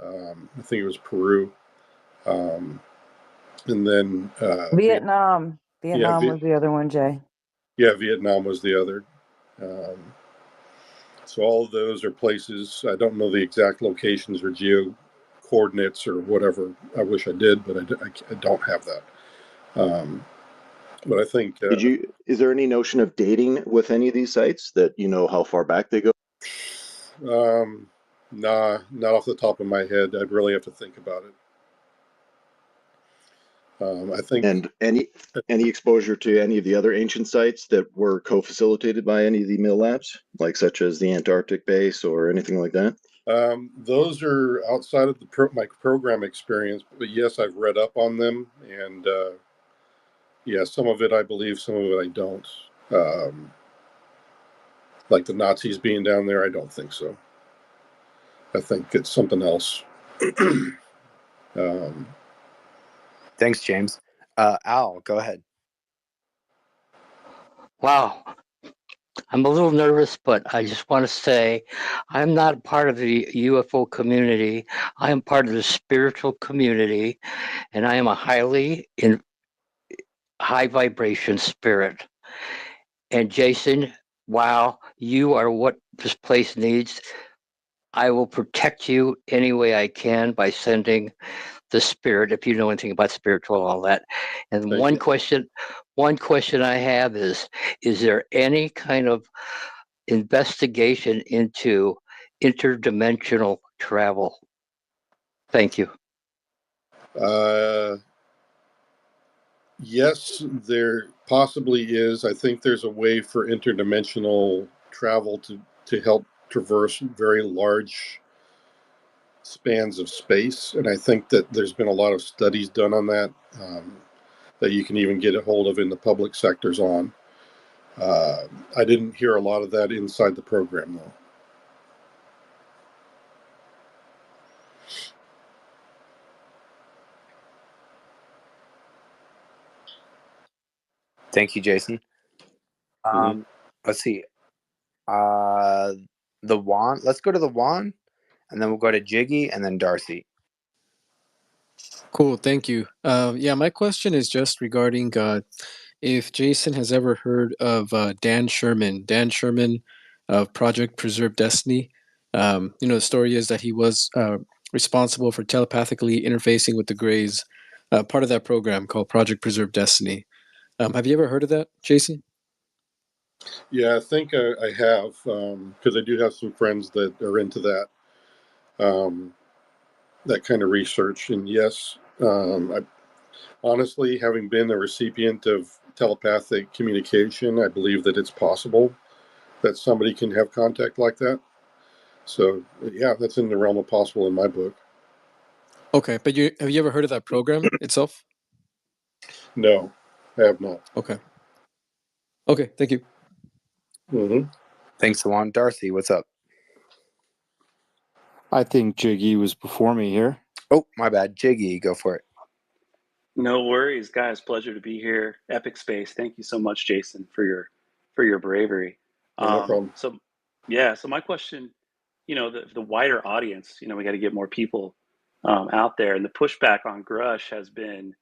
I think it was Peru, and then Vietnam. yeah, Vietnam was the other one, Jay. yeah, Vietnam was the other. So all of those are places. I don't know the exact locations or geo coordinates or whatever. I wish I did, but I don't have that. But I think Is there any notion of dating with any of these sites that you know how far back they go? nah, not off the top of my head. I'd really have to think about it. I think. And any exposure to any of the other ancient sites that were co-facilitated by any of the mill labs, like such as the Antarctic base or anything like that? Those are outside of my program experience, but yes, I've read up on them, and yeah, some of it I believe, some of it I don't. Like the Nazis being down there, I don't think so. I think it's something else. Thanks, James. Al, go ahead. Wow. I'm a little nervous, but I just want to say I'm not part of the UFO community. I am part of the spiritual community, and I am a high vibration spirit. And Jason, wow, you are what this place needs. I will protect you any way I can by sending the spirit, if you know anything about spiritual, all that. And Thank you. one question I have is there any kind of investigation into interdimensional travel? Thank you. Yes, there possibly is. I think there's a way for interdimensional travel to help traverse very large spans of space, and I think that there's been a lot of studies done on that that you can even get a hold of in the public sectors on. I didn't hear a lot of that inside the program, though. Thank you, Jason. Let's see. The Juan. Let's go to the Juan, and then we'll go to Jiggy, and then Darcy. Cool, thank you. Yeah, my question is just regarding if Jason has ever heard of Dan Sherman. Dan Sherman of Project Preserve Destiny. The story is that he was responsible for telepathically interfacing with the Greys, part of that program called Project Preserve Destiny. Have you ever heard of that, Jason? Yeah, I think I have, because I do have some friends that are into that that kind of research. And yes, honestly, having been a recipient of telepathic communication, I believe that it's possible that somebody can have contact like that. So yeah, that's in the realm of possible in my book. Okay, but have you ever heard of that program itself? No, I have not. Okay. Okay, thank you. Mm-hmm. Thanks, Juan. Darcy, what's up? I think Jiggy was before me here. Oh, my bad. Jiggy, go for it. No worries, guys. Pleasure to be here. Epic Space. Thank you so much, Jason, for your bravery. No problem. So my question, the wider audience, we got to get more people out there, and the pushback on Grush has been,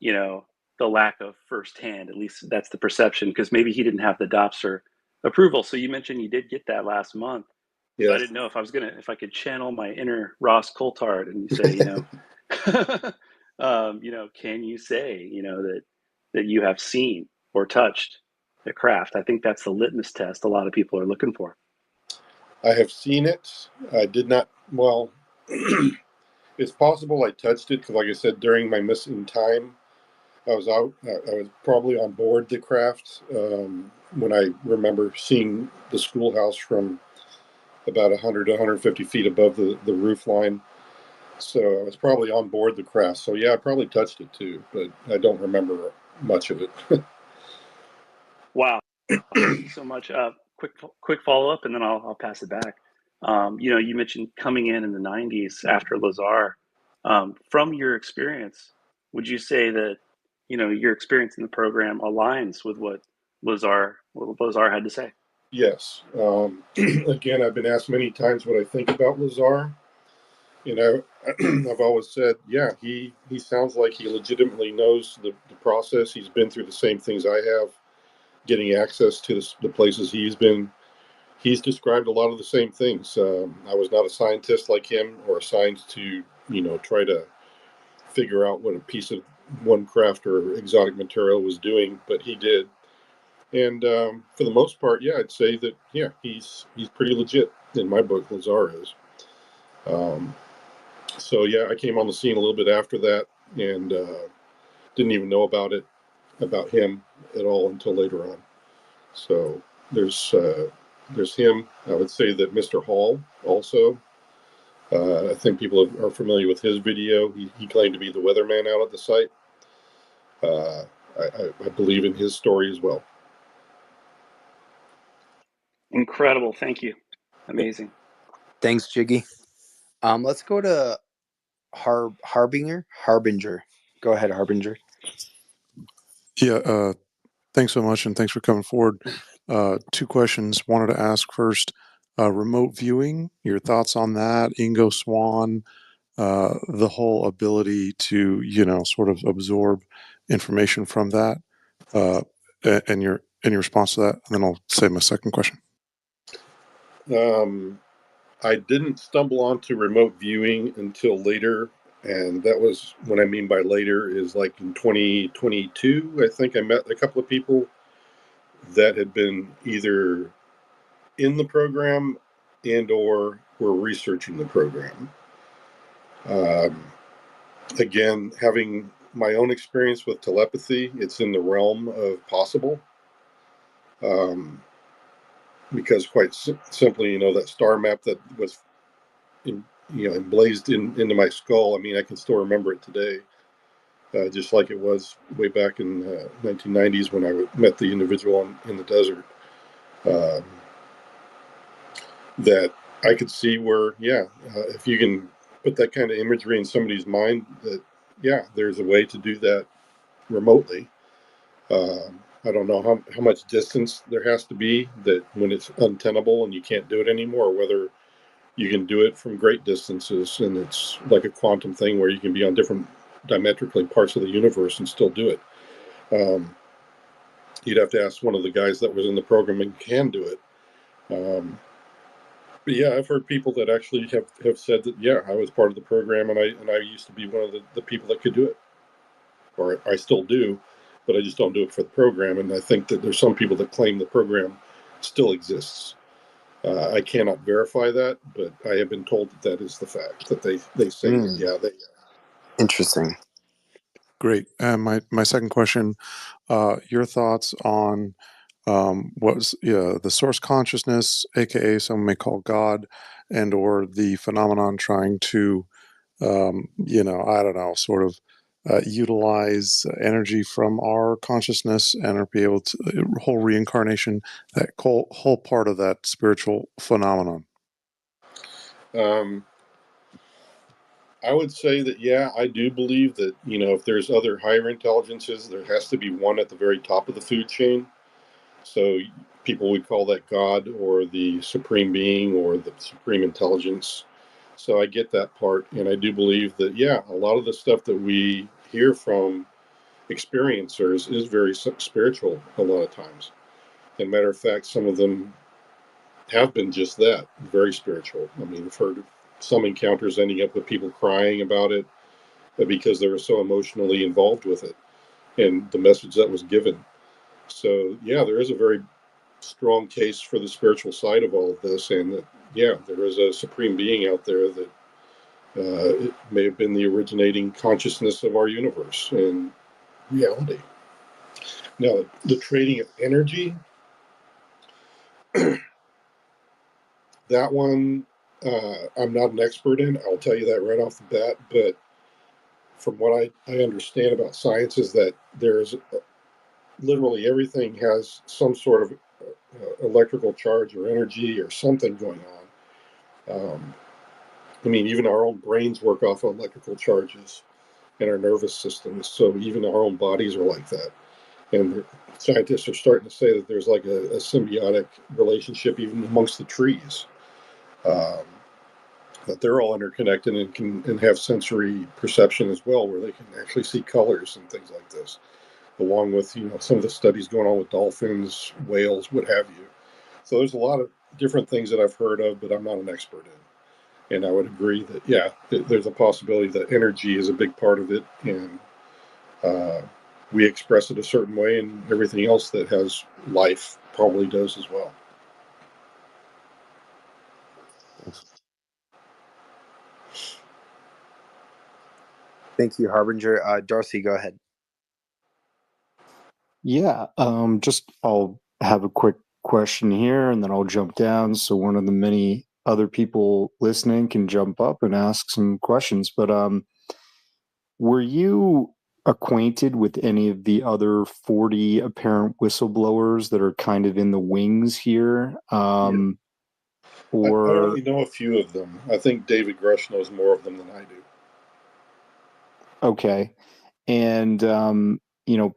the lack of firsthand. At least that's the perception, because maybe he didn't have the Dobster approval. So you mentioned you did get that last month. So I Yes. didn't know if I could channel my inner Ross Coulthard and say, can you say, that you have seen or touched the craft? I think that's the litmus test a lot of people are looking for. I have seen it. I did not. Well, it's possible I touched it because, like I said, during my missing time, I was out. I was probably on board the craft when I remember seeing the schoolhouse from about 100 to 150 feet above the roof line. So I was probably on board the craft. So yeah, I probably touched it too, but I don't remember much of it. Wow. Thank you so much. Quick follow up, and then I'll pass it back. You mentioned coming in the 90s after Lazar. From your experience, would you say that your experience in the program aligns with what Lazar had to say? Yes. Again, I've been asked many times what I think about Lazar. I've always said, yeah, he sounds like he legitimately knows the process. He's been through the same things I have, getting access to the places he's been. He's described a lot of the same things. I was not a scientist like him or assigned to, try to figure out what a piece of one craft or exotic material was doing, but he did. And for the most part, yeah, I'd say that, yeah, he's pretty legit in my book. Lazar is. So yeah, I came on the scene a little bit after that and didn't even know about him at all until later on. So there's him. I would say that Mr. Hall also. I think people are familiar with his video. He claimed to be the weatherman out at the site. I believe in his story as well. Incredible. Thank you. Amazing. Thanks, Jiggy. Let's go to Harbinger. Go ahead, Harbinger. Yeah, thanks so much, and thanks for coming forward. Two questions. Wanted to ask first, remote viewing, your thoughts on that, Ingo Swann, the whole ability to, sort of absorb information from that, and your response to that, and then I'll say my second question. I didn't stumble onto remote viewing until later, and that was, what I mean by later is like in 2022. I think I met a couple of people that had been either in the program and or were researching the program. Again, having my own experience with telepathy, it's in the realm of possible. Because quite simply, that star map that was emblazed into my skull. I mean, I can still remember it today, just like it was way back in 1990s when I met the individual in the desert. That I could see where, if you can put that kind of imagery in somebody's mind, that there's a way to do that remotely. I don't know how much distance there has to be that when it's untenable and you can't do it anymore, or whether you can do it from great distances and it's like a quantum thing where you can be on different diametrically parts of the universe and still do it. You'd have to ask one of the guys that was in the program and can do it. But yeah, I've heard people that actually have said that, I was part of the program and I used to be one of the people that could do it, or I still do, but I just don't do it for the program. And I think that there's some people that claim the program still exists. I cannot verify that, but I have been told that is the fact, that they say, Interesting. Great. And my second question, your thoughts on what was the source consciousness, aka some may call God, and or the phenomenon trying to, I don't know, sort of utilize energy from our consciousness and be able to whole reincarnation, that whole part of that spiritual phenomenon. I would say that, I do believe that, if there's other higher intelligences, there has to be one at the very top of the food chain. So people would call that God or the supreme being or the supreme intelligence. So I get that part. And I do believe that, a lot of the stuff that we hear from experiencers is very spiritual a lot of times. As a matter of fact, some of them have been just that, very spiritual. I mean, I've heard some encounters ending up with people crying about it because they were so emotionally involved with it and the message that was given. So, there is a very strong case for the spiritual side of all of this, and that, there is a supreme being out there that it may have been the originating consciousness of our universe and reality. Now, the trading of energy, that one, I'm not an expert in. I'll tell you that right off the bat. But from what I understand about science is that there's literally everything has some sort of electrical charge or energy or something going on. I mean, even our own brains work off of electrical charges in our nervous systems. So even our own bodies are like that. And scientists are starting to say that there's like a symbiotic relationship even amongst the trees. That they're all interconnected and have sensory perception as well, where they can actually see colors and things like this, along with some of the studies going on with dolphins, whales, what have you. So there's a lot of different things that I've heard of, but I'm not an expert in. And I would agree that there's a possibility that energy is a big part of it, and we express it a certain way, and everything else that has life probably does as well. Thanks. Thank you, Harbinger. Darcy, go ahead. Yeah, just I'll have a quick question here and then I'll jump down so one of the many other people listening can jump up and ask some questions. But were you acquainted with any of the other 40 apparent whistleblowers that are kind of in the wings here? I Or only know a few of them. I think David Grush knows more of them than I do. okay. And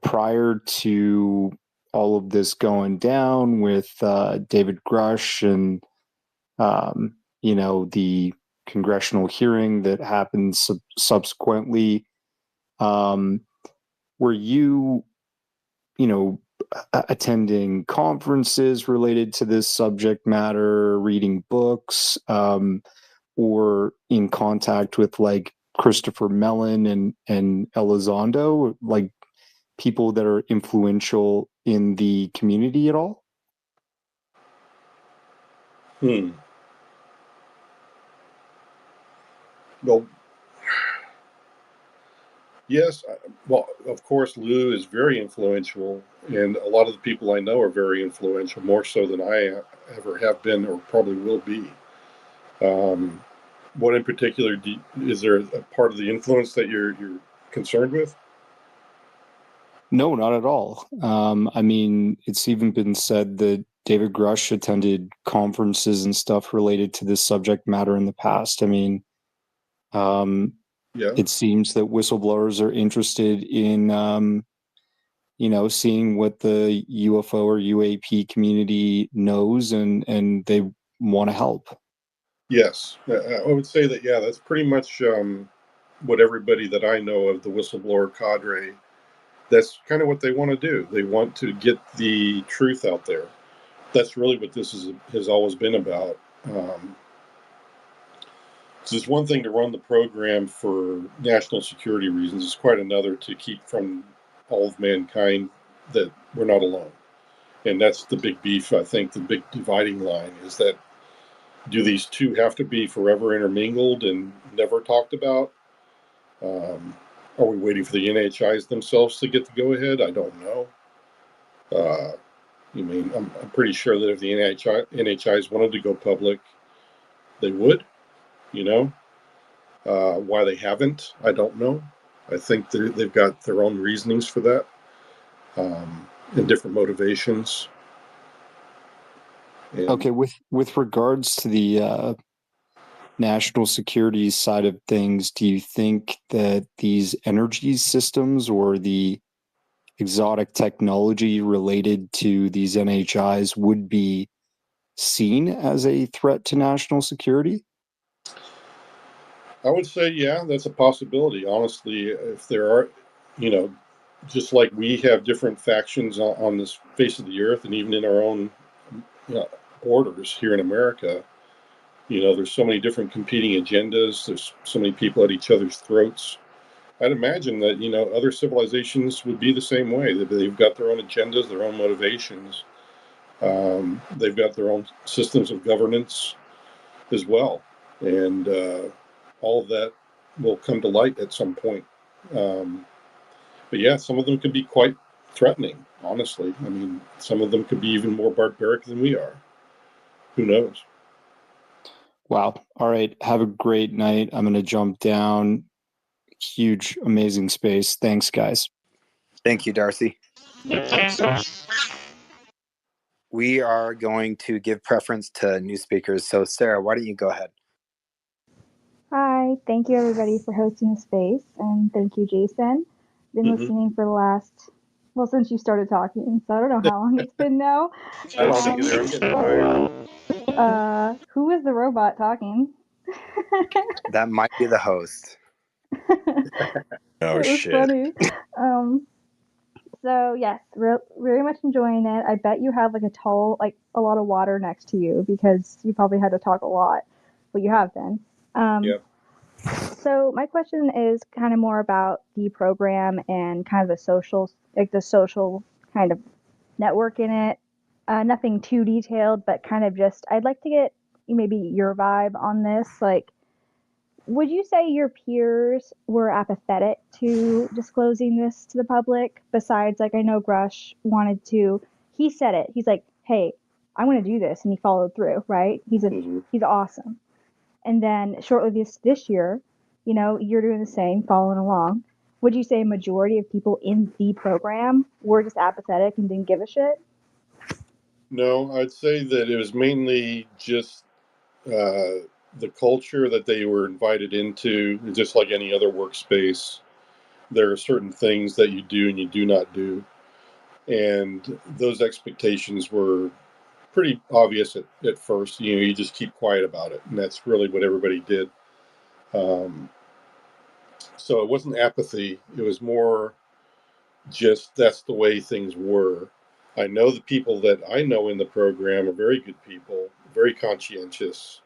prior to all of this going down with David Grush and the congressional hearing that happened subsequently, were you attending conferences related to this subject matter, reading books, or in contact with like Christopher Mellon and Elizondo, like people that are influential in the community at all? Well, yes. Well, of course, Lou is very influential, and a lot of the people I know are very influential, more so than I ever have been or probably will be. What in particular is there a part of the influence that you're concerned with? No, not at all. I mean, it's even been said that David Grush attended conferences and stuff related to this subject matter in the past. I mean, Yeah. it seems that whistleblowers are interested in, seeing what the UFO or UAP community knows, and they want to help. Yes, I would say that. Yeah, that's pretty much what everybody that I know of the whistleblower cadre. That's kind of what they want to do. They want to get the truth out there. That's really what this has always been about. It's one thing to run the program for national security reasons. It's quite another to keep from all of mankind that we're not alone. And that's the big beef. I think the big dividing line is that do these two have to be forever intermingled and never talked about? Are we waiting for the NHIs themselves to get the go ahead? I don't know. I'm pretty sure that if the NHIs wanted to go public, they would. You know, why they haven't, I don't know. I think they've got their own reasonings for that, and different motivations. And Okay, with regards to the national security side of things, do you think that these energy systems or the exotic technology related to these NHIs would be seen as a threat to national security? I would say, yeah, that's a possibility. Honestly, if there are, just like we have different factions on this face of the earth, and even in our own borders here in America, there's so many different competing agendas. There's so many people at each other's throats. I'd imagine that other civilizations would be the same way. They've got their own agendas, their own motivations. They've got their own systems of governance as well, and all of that will come to light at some point. But yeah, some of them can be quite threatening. Honestly, I mean, some of them could be even more barbaric than we are. Who knows? Wow. All right. Have a great night. I'm going to jump down. Huge, amazing space. Thanks, guys. Thank you, Darcy. We are going to give preference to new speakers. So, Sarah, why don't you go ahead? Hi, thank you everybody for hosting the space, and thank you, Jason. Been listening for the last, since you started talking, so I don't know how long it's been now. I don't think either. I'm getting tired. Who is the robot talking? That might be the host. Oh, it was shit. funny. So yes, very much enjoying it. I bet you have like a lot of water next to you because you probably had to talk a lot, but you have been. Yeah. So my question is kind of more about the program and kind of the social kind of network in it. Nothing too detailed, but kind of just I'd like to get maybe your vibe on this. Like, would you say your peers were apathetic to disclosing this to the public? Besides, like, I know Grush wanted to, he said it. He's like, hey, I want to do this. And he followed through, right? He's awesome. And then shortly this year, you know, you're doing the same, following along. Would you say a majority of people in the program were just apathetic and didn't give a shit? No, I'd say that it was mainly just the culture that they were invited into. Just like any other workspace, there are certain things that you do and you do not do. And those expectations were pretty obvious at first. You know, you just keep quiet about it. And that's really what everybody did. Um, so it wasn't apathy. It was more just that's the way things were. I know the people that I know in the program are very good people, very conscientious.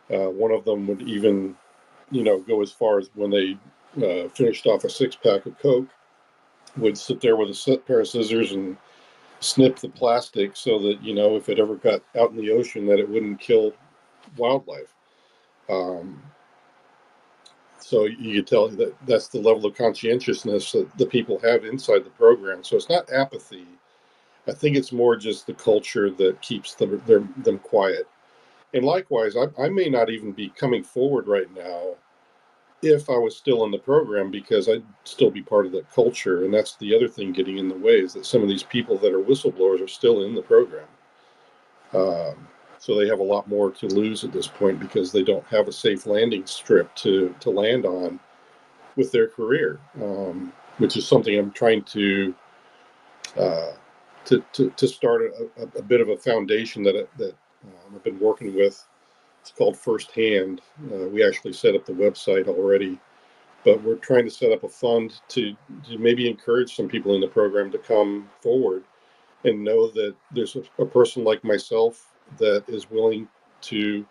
One of them would even, you know, go as far as when they finished off a 6-pack of Coke, would sit there with a pair of scissors and snip the plastic so that, you know, if it ever got out in the ocean, that it wouldn't kill wildlife. Um, so you could tell that that's the level of conscientiousness that the people have inside the program. So it's not apathy. I think it's more just the culture that keeps them quiet. And likewise, I may not even be coming forward right now if I was still in the program, because I'd still be part of that culture. And that's the other thing getting in the way, is that some of these people that are whistleblowers are still in the program. So they have a lot more to lose at this point because they don't have a safe landing strip to land on with their career, which is something I'm trying uh, to start a bit of a foundation that I've been working with. It's called Firsthand. We actually set up the website already, but we're trying to set up a fund to maybe encourage some people in the program to come forward and know that there's a person like myself that is willing to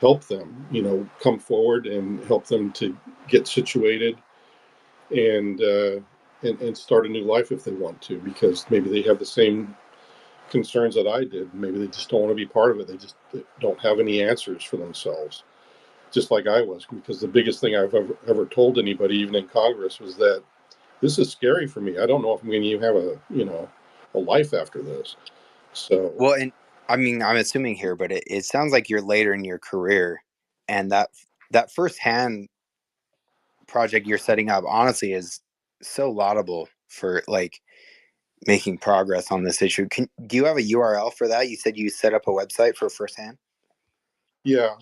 help them, you know, come forward and help them to get situated and and start a new life if they want to, because maybe they have the same concerns that I did. Maybe they just don't want to be part of it. They don't have any answers for themselves, just like I was. Because the biggest thing I've ever told anybody, even in Congress, was that this is scary for me. I don't know if I'm going to even have a life after this. So Well, and I mean, I'm assuming here, but it sounds like you're later in your career, and that firsthand project you're setting up, honestly, is so laudable for like making progress on this issue. Do you have a URL for that? You said you set up a website for firsthand. yeah,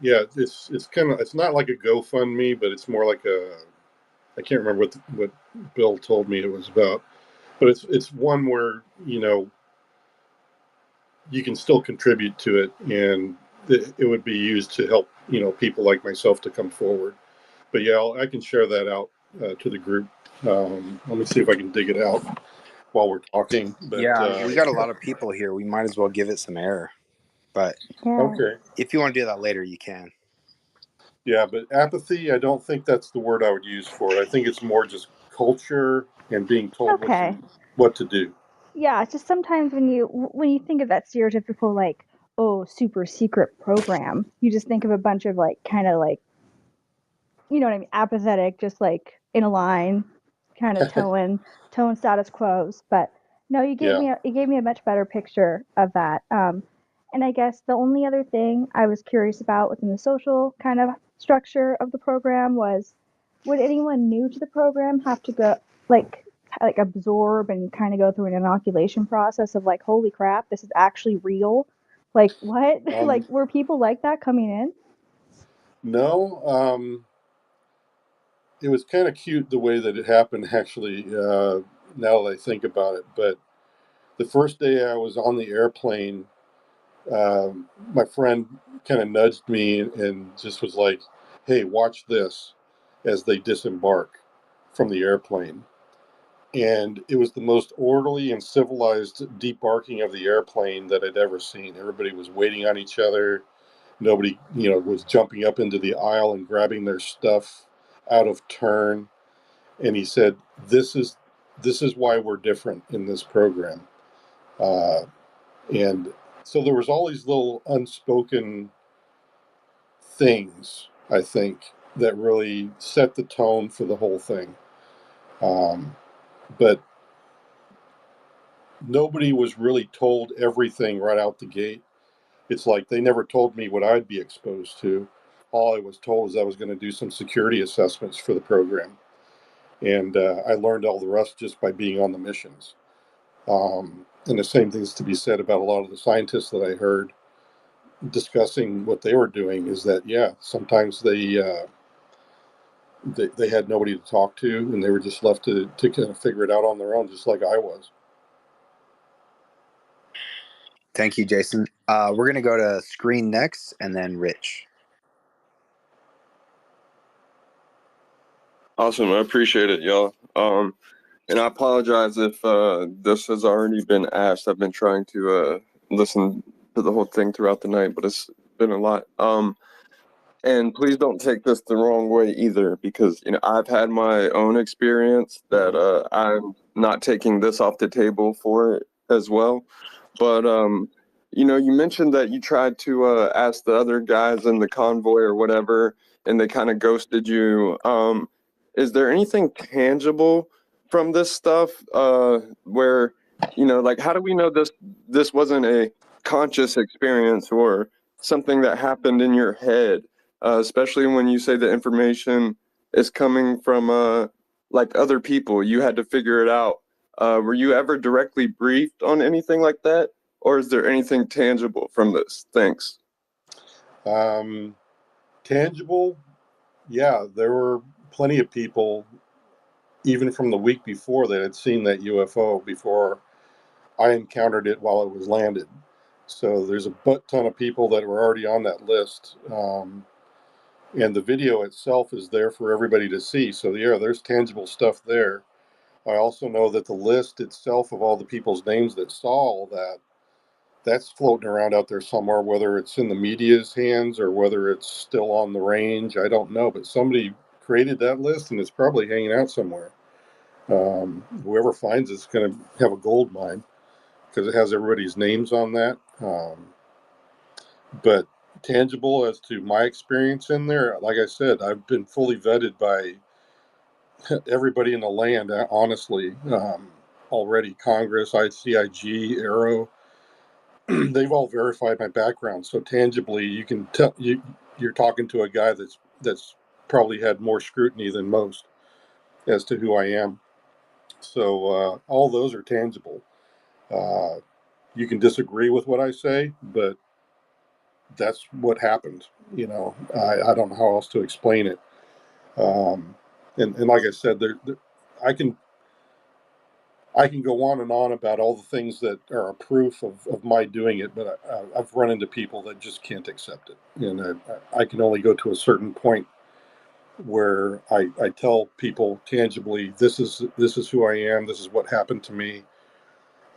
yeah, it's kind of, it's not like a GoFundMe, but it's more like I can't remember what Bill told me it was about, but it's one where, you know, you can still contribute to it, and it would be used to help, you know, people like myself to come forward. But yeah, I can share that out to the group. Let me see if I can dig it out while we're talking. But Yeah, we got a lot of people here. We might as well give it some air. But Yeah. okay, if you want to do that later, you can. yeah, but apathy, I don't think that's the word I would use for it. I think it's more just culture and being told Okay. what to do. Yeah, it's just sometimes when you think of that stereotypical, like, oh, super secret program, you just think of a bunch of like kind of like, you know what I mean, apathetic, just like in a line, kind of towing status quos. But no, Yeah. you gave me a much better picture of that. And I guess the only other thing I was curious about within the social kind of structure of the program was, would anyone new to the program have to go like absorb and kind of go through an inoculation process of like, holy crap, this is actually real? Like what? Um, Like were people like that coming in? no, it was kind of cute the way that it happened, actually, now that I think about it. But the first day I was on the airplane, my friend kind of nudged me and just was like, hey, watch this, as they disembark from the airplane. And it was the most orderly and civilized debarking of the airplane that I'd ever seen. Everybody was waiting on each other. Nobody, you know, was jumping up into the aisle and grabbing their stuff out of turn. And he said, this is why we're different in this program." And so there was all these little unspoken things I think, that really set the tone for the whole thing. But nobody was really told everything right out the gate. It's like they never told me what I'd be exposed to. All I was told is I was going to do some security assessments for the program. And I learned all the rest just by being on the missions. And the same thing's to be said about a lot of the scientists that I heard discussing what they were doing is that, yeah, sometimes they had nobody to talk to and they were just left to kind of figure it out on their own, just like I was. Thank you, Jason. We're going to go to Screen next and then Rich. Awesome. I appreciate it, y'all. And I apologize if this has already been asked. I've been trying to listen to the whole thing throughout the night, but it's been a lot. And please don't take this the wrong way either, because I've had my own experience that I'm not taking this off the table for it as well. But you mentioned that you tried to ask the other guys in the convoy or whatever, and they kind of ghosted you. Is there anything tangible from this stuff where like, how do we know this wasn't a conscious experience or something that happened in your head? Especially when you say the information is coming from like other people, you had to figure it out. Were you ever directly briefed on anything like that, or is there anything tangible from this? Thanks. Tangible, yeah, there were plenty of people, even from the week before, that had seen that UFO before I encountered it while it was landed. So there's a butt ton of people that were already on that list. And the video itself is there for everybody to see. So, yeah, there's tangible stuff there. I also know that the list itself of all the people's names that saw all that, that's floating around out there somewhere, whether it's in the media's hands or whether it's still on the range. I don't know. But somebody created that list and it's probably hanging out somewhere. Whoever finds it's going to have a gold mine because it has everybody's names on that. But tangible as to my experience in there, like I said, I've been fully vetted by everybody in the land, honestly, already. Congress, ICIG, Aero, they've all verified my background. So tangibly, you can tell you're talking to a guy that's probably had more scrutiny than most as to who I am. So all those are tangible. You can disagree with what I say, but that's what happened. I don't know how else to explain it. Um, and like I said, I can I can go on about all the things that are a proof of my doing it, but I've run into people that just can't accept it, and I can only go to a certain point where I tell people tangibly, this is who I am, this is what happened to me,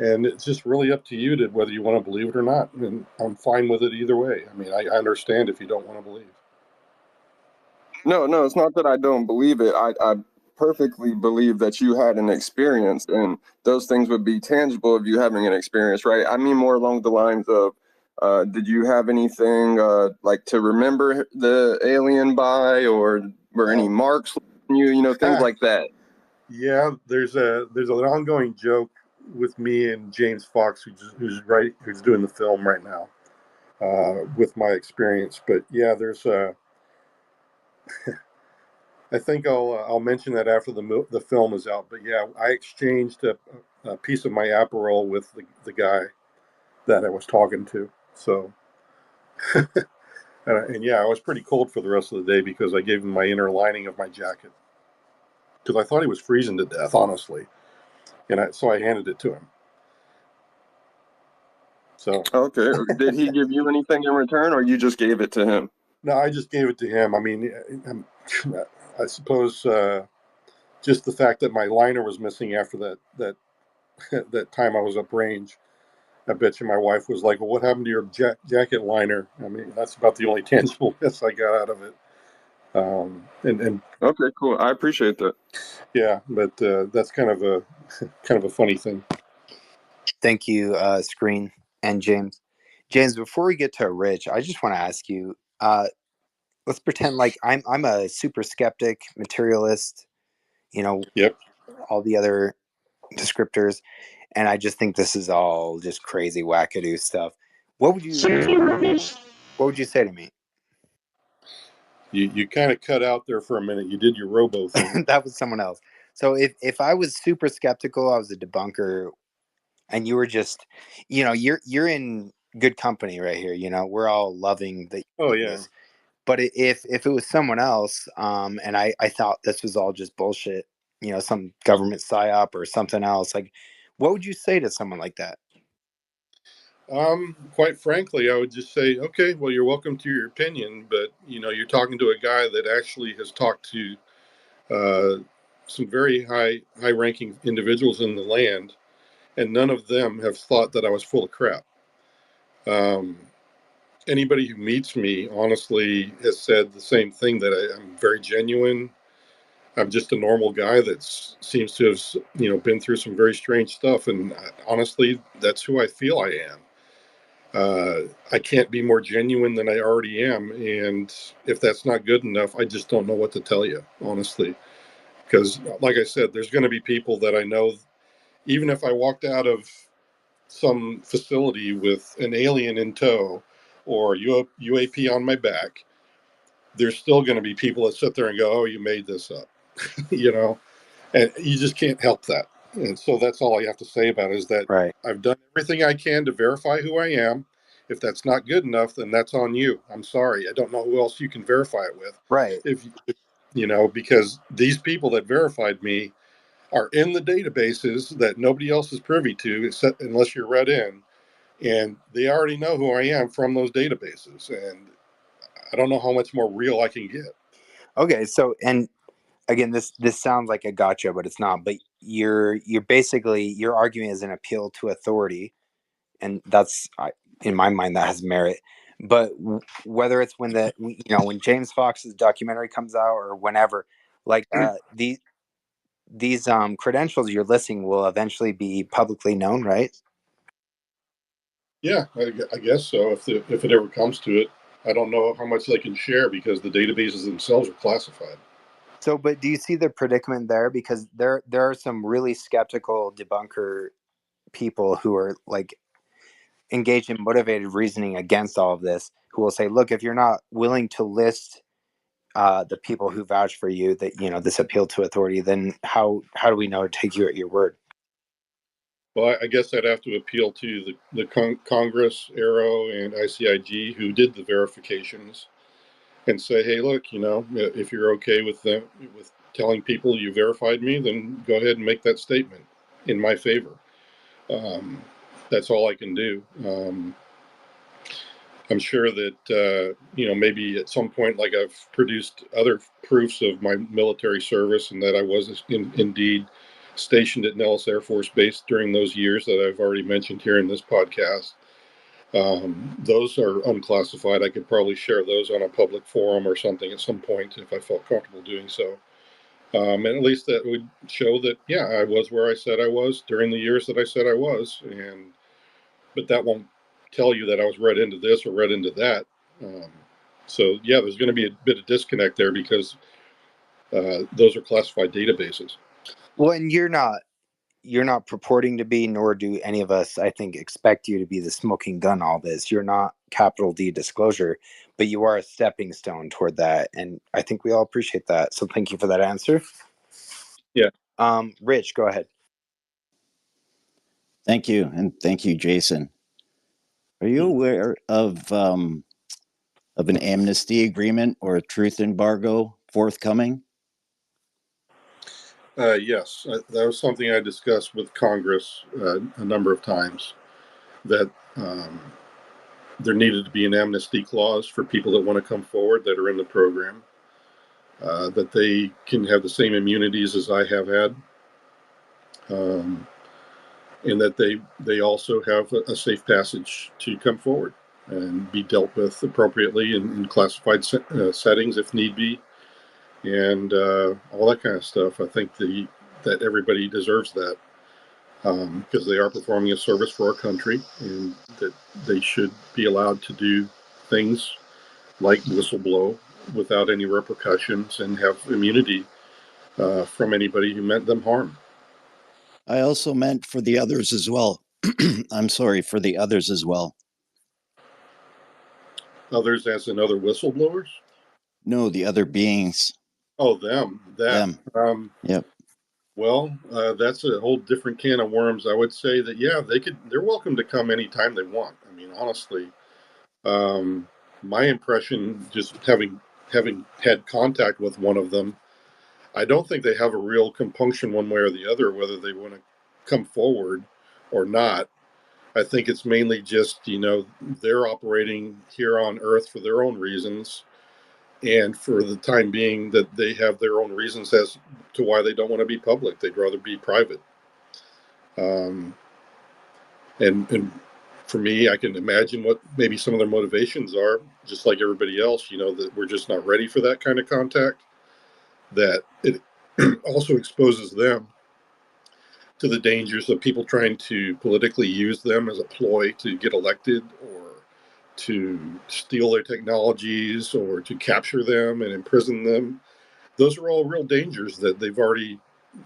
and it's just really up to you to whether you want to believe it or not, and I'm fine with it either way. I mean, I understand if you don't want to believe. No, it's not that I don't believe it. I perfectly believe that you had an experience, and those things would be tangible of you having an experience, right? I mean, more along the lines of, did you have anything like to remember the alien by, or were any marks on you, things like that? Yeah, there's an ongoing joke with me and James Fox, who's doing the film right now, with my experience. But yeah, there's I think I'll mention that after the film is out. But yeah, I exchanged a piece of my Aperol with the guy that I was talking to. So and yeah, I was pretty cold for the rest of the day because I gave him my inner lining of my jacket because I thought he was freezing to death, honestly, so I handed it to him. So Okay, did he give you anything in return, or you just gave it to him? no, I just gave it to him. I mean, I suppose just the fact that my liner was missing after that that time I was up range. I bet you my wife was like, "Well, what happened to your jacket liner?" I mean, that's about the only tangibleness I got out of it. And Okay, cool. I appreciate that. yeah, but that's kind of a funny thing. Thank you, Screen and James. James, before we get to Rich, I just want to ask you, let's pretend like I'm a super skeptic, materialist, Yep. all the other descriptors, and I just think this is all just crazy wackadoo stuff. What would you say to me? You kind of cut out there for a minute. You did your robo thing. That was someone else. So if I was super skeptical, I was a debunker, and you were just, you're in good company right here. We're all loving that you Oh do yeah. this. But if it was someone else, and I thought this was all just bullshit, some government psyop or something else, like, what would you say to someone like that? Quite frankly, I would just say, okay, well, you're welcome to your opinion, but you're talking to a guy that actually has talked to some very high-ranking individuals in the land, and none of them have thought that I was full of crap. Anybody who meets me, honestly, has said the same thing, that I'm very genuine. I'm just a normal guy that seems to have, been through some very strange stuff, and honestly, that's who I feel I am. I can't be more genuine than I already am, and if that's not good enough, I just don't know what to tell you, honestly. Because, like I said, there's going to be people that I know, even if I walked out of some facility with an alien in tow or UAP on my back, there's still going to be people that sit there and go, "Oh, you made this up," and you just can't help that. And so that's all I have to say about it, is that Right. I've done everything I can to verify who I am. If that's not good enough, then that's on you. I'm sorry. I don't know who else you can verify it with. Right. Because these people that verified me are in the databases that nobody else is privy to, except unless you're read in, and they already know who I am from those databases. And I don't know how much more real I can get. Okay. So, and again, this sounds like a gotcha, but it's not. But you're basically, your argument is an appeal to authority, and that's, in my mind, that has merit. But whether it's when when James Fox's documentary comes out or whenever, like, these credentials you're listing will eventually be publicly known, right? Yeah, I guess so. If it ever comes to it, I don't know how much they can share because the databases themselves are classified. So, but do you see the predicament there? Because there are some really skeptical debunker people who are like engaged in motivated reasoning against all of this, who will say, look, if you're not willing to list the people who vouch for you, that this appeal to authority, then how do we know to take you at your word? Well, I guess I'd have to appeal to the Congress, Arrow, and ICIG who did the verifications, and say, hey, look, if you're okay with telling people you verified me, then go ahead and make that statement in my favor. That's all I can do. I'm sure that, maybe at some point, like, I've produced other proofs of my military service and that I was indeed stationed at Nellis Air Force Base during those years that I've already mentioned here in this podcast. Those are unclassified. I could probably share those on a public forum or something at some point if I felt comfortable doing so. And at least that would show that, yeah, I was where I said I was during the years that I said I was. But that won't tell you that I was read into this or read into that. Um, so yeah, there's going to be a bit of disconnect there because those are classified databases. Well, and you're not purporting to be, nor do any of us, I think, expect you to be the smoking gun. All this, you're not capital D disclosure, but you are a stepping stone toward that, and I think we all appreciate that. So thank you for that answer. Yeah. Rich, go ahead. Thank you, and thank you, Jason. Are you aware of an amnesty agreement or a truth embargo forthcoming? Yes, that was something I discussed with Congress a number of times, that there needed to be an amnesty clause for people that want to come forward that are in the program, that they can have the same immunities as I have had, and that they also have a safe passage to come forward and be dealt with appropriately in classified settings if need be, and all that kind of stuff. I think that everybody deserves that, because they are performing a service for our country, and that they should be allowed to do things like whistleblow without any repercussions and have immunity from anybody who meant them harm. I also meant for the others as well. I'm sorry, for the others as well. Others as in other whistleblowers? No, the other beings. Oh, them. That. Them. Yep. Well, that's a whole different can of worms. I would say that, yeah, they're welcome to come anytime they want. I mean, honestly, my impression, just having had contact with one of them, I don't think they have a real compunction one way or the other, whether they want to come forward or not. I think it's mainly just, they're operating here on Earth for their own reasons. And for the time being, that they have their own reasons as to why they don't want to be public. They'd rather be private. And for me, I can imagine what maybe some of their motivations are, just like everybody else, that we're just not ready for that kind of contact, that it also exposes them to the dangers of people trying to politically use them as a ploy to get elected, or to steal their technologies, or to capture them and imprison them. Those are all real dangers that they've already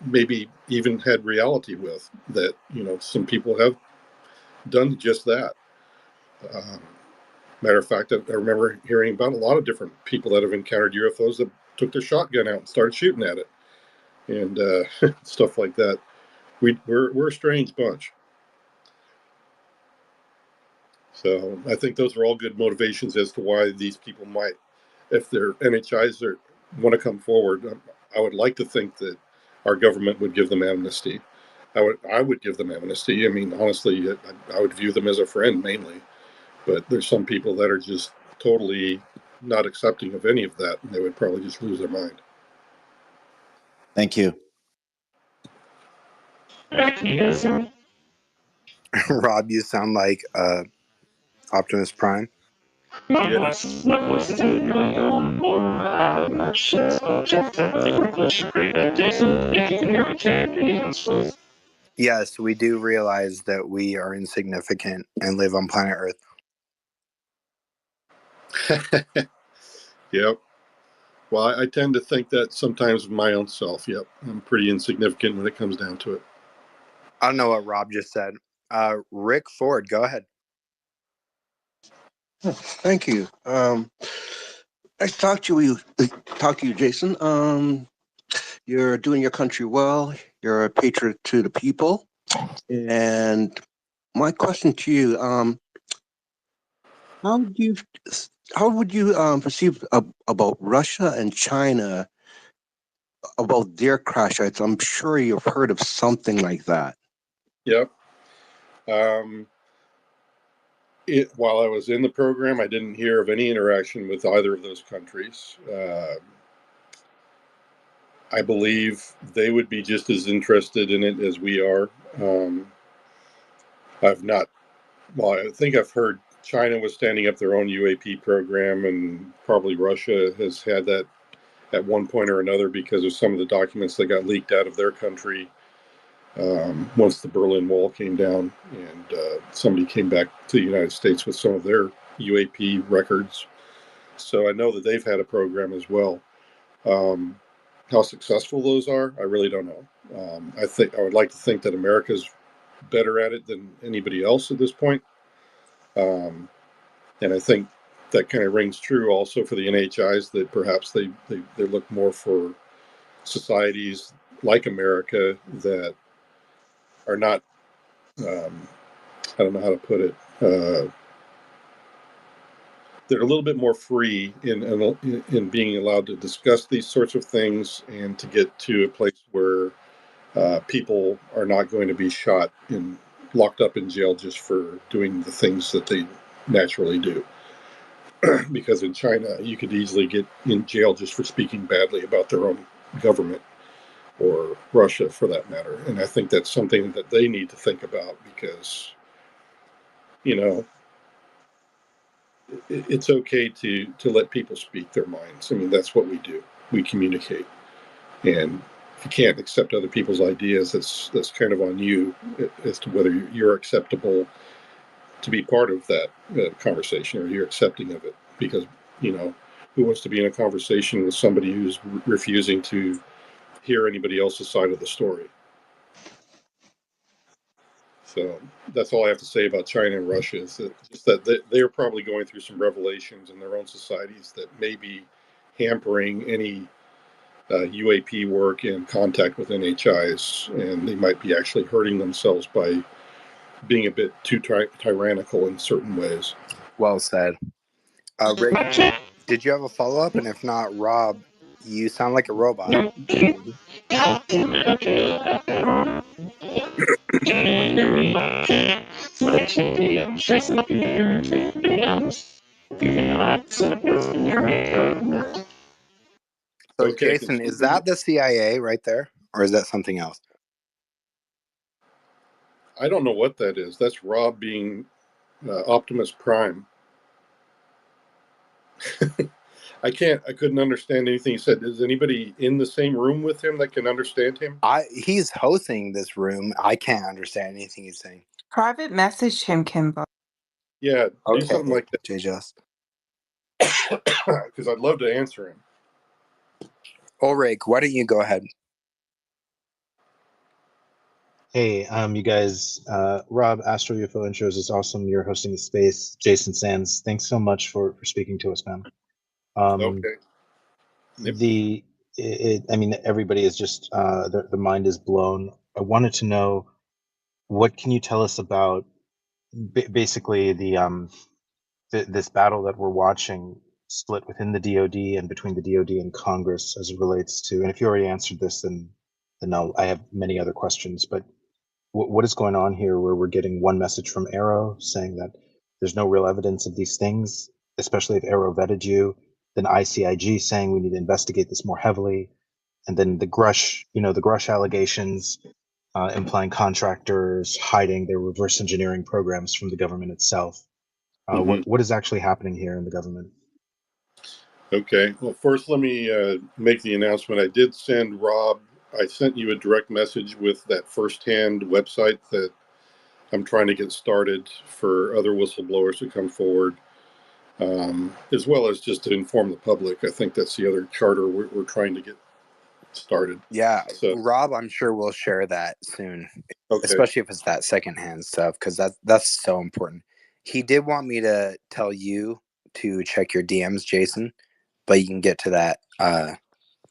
maybe even had reality with, that, some people have done just that. Matter of fact, I remember hearing about a lot of different people that have encountered UFOs that took their shotgun out and started shooting at it, and stuff like that. We're a strange bunch. So I think those are all good motivations as to why these people might, if they're NHIs or want to come forward. I would like to think that our government would give them amnesty. I would give them amnesty. I mean, honestly, I would view them as a friend mainly. But there's some people that are just totally not accepting of any of that, and they would probably just lose their mind. Thank you. Rob, you sound like Optimus Prime. Yes, that was going on more much Jason, you can hear me, okay? Yes, we do realize that we are insignificant and live on planet Earth. Yep. Well, I tend to think that sometimes of my own self. Yep. I'm pretty insignificant when it comes down to it. I don't know what Rob just said. Rick Ford, go ahead. Thank you. Nice to talk to you, Jason. You're doing your country well. You're a patriot to the people. And my question to you, how would you perceive about Russia and China, about their crash sites? I'm sure you've heard of something like that. Yep. While I was in the program, I didn't hear of any interaction with either of those countries. I believe they would be just as interested in it as we are. I think I've heard China was standing up their own UAP program, and probably Russia has had that at one point or another because of some of the documents that got leaked out of their country once the Berlin Wall came down, and somebody came back to the United States with some of their UAP records. So I know that they've had a program as well. How successful those are, I really don't know. I would like to think that America's better at it than anybody else at this point. And I think that kind of rings true also for the NHIs, that perhaps they look more for societies like America that are not, I don't know how to put it, they're a little bit more free in being allowed to discuss these sorts of things, and to get to a place where people are not going to be shot and locked up in jail just for doing the things that they naturally do. Because in China, you could easily get in jail just for speaking badly about their own government, or Russia for that matter. And I think that's something that they need to think about, because, it's okay to let people speak their minds. I mean, that's what we do. We communicate. And if you can't accept other people's ideas, that's kind of on you as to whether you're acceptable to be part of that conversation, or you're accepting of it. Because, who wants to be in a conversation with somebody who's refusing to hear anybody else's side of the story. So that's all I have to say about China and Russia, is that they're probably going through some revelations in their own societies that may be hampering any UAP work and contact with NHIs, and they might be actually hurting themselves by being a bit too tyrannical in certain ways. Well said. Rick, did you have a follow-up? And if not, Rob, you sound like a robot. So, Okay, Jason, is that the CIA right there, or is that something else? I don't know what that is. That's Rob being Optimus Prime. I couldn't understand anything he said. Is anybody in the same room with him that can understand him? He's hosting this room. I can't understand anything he's saying. Private message him, Kimbo. Yeah, do Okay, something like that. JJS. Because I'd love to answer him. Ulrich, why don't you go ahead? Hey, you guys, Rob, Astro UFO Intros is awesome. You're hosting the space. Jason Sands, thanks so much for speaking to us, man. Okay. Yep. I mean, everybody is just, the mind is blown. I wanted to know, what can you tell us about basically this battle that we're watching split within the DoD and between the DoD and Congress as it relates to, and if you already answered this, then I have many other questions, but what is going on here where we're getting one message from Arrow saying that there's no real evidence of these things, especially if Arrow vetted you, then ICIG saying we need to investigate this more heavily, and then the Grush allegations implying contractors hiding their reverse engineering programs from the government itself. What is actually happening here in the government? Okay. Well, first, let me make the announcement. I did send Rob, I sent you a direct message with that firsthand website that I'm trying to get started for other whistleblowers to come forward, as well as just to inform the public. I think that's the other charter we're trying to get started. Yeah, So, Rob, I'm sure we'll share that soon, okay. especially if it's that secondhand stuff, because that's so important. He did want me to tell you to check your DMs, Jason, but you can get to that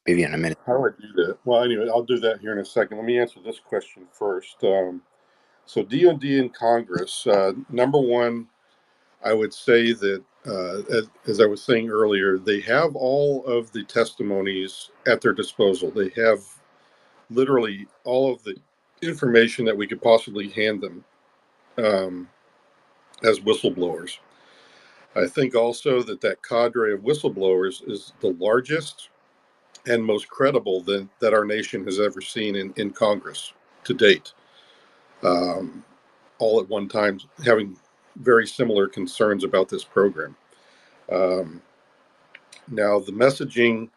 maybe in a minute. How do I do that? Well, anyway, I'll do that here in a second. Let me answer this question first. So DoD and Congress, number one, I would say that, as I was saying earlier, they have all of the testimonies at their disposal. They have literally all of the information that we could possibly hand them as whistleblowers. I think also that cadre of whistleblowers is the largest and most credible that our nation has ever seen in Congress to date. All at one time having very similar concerns about this program. Now, the messaging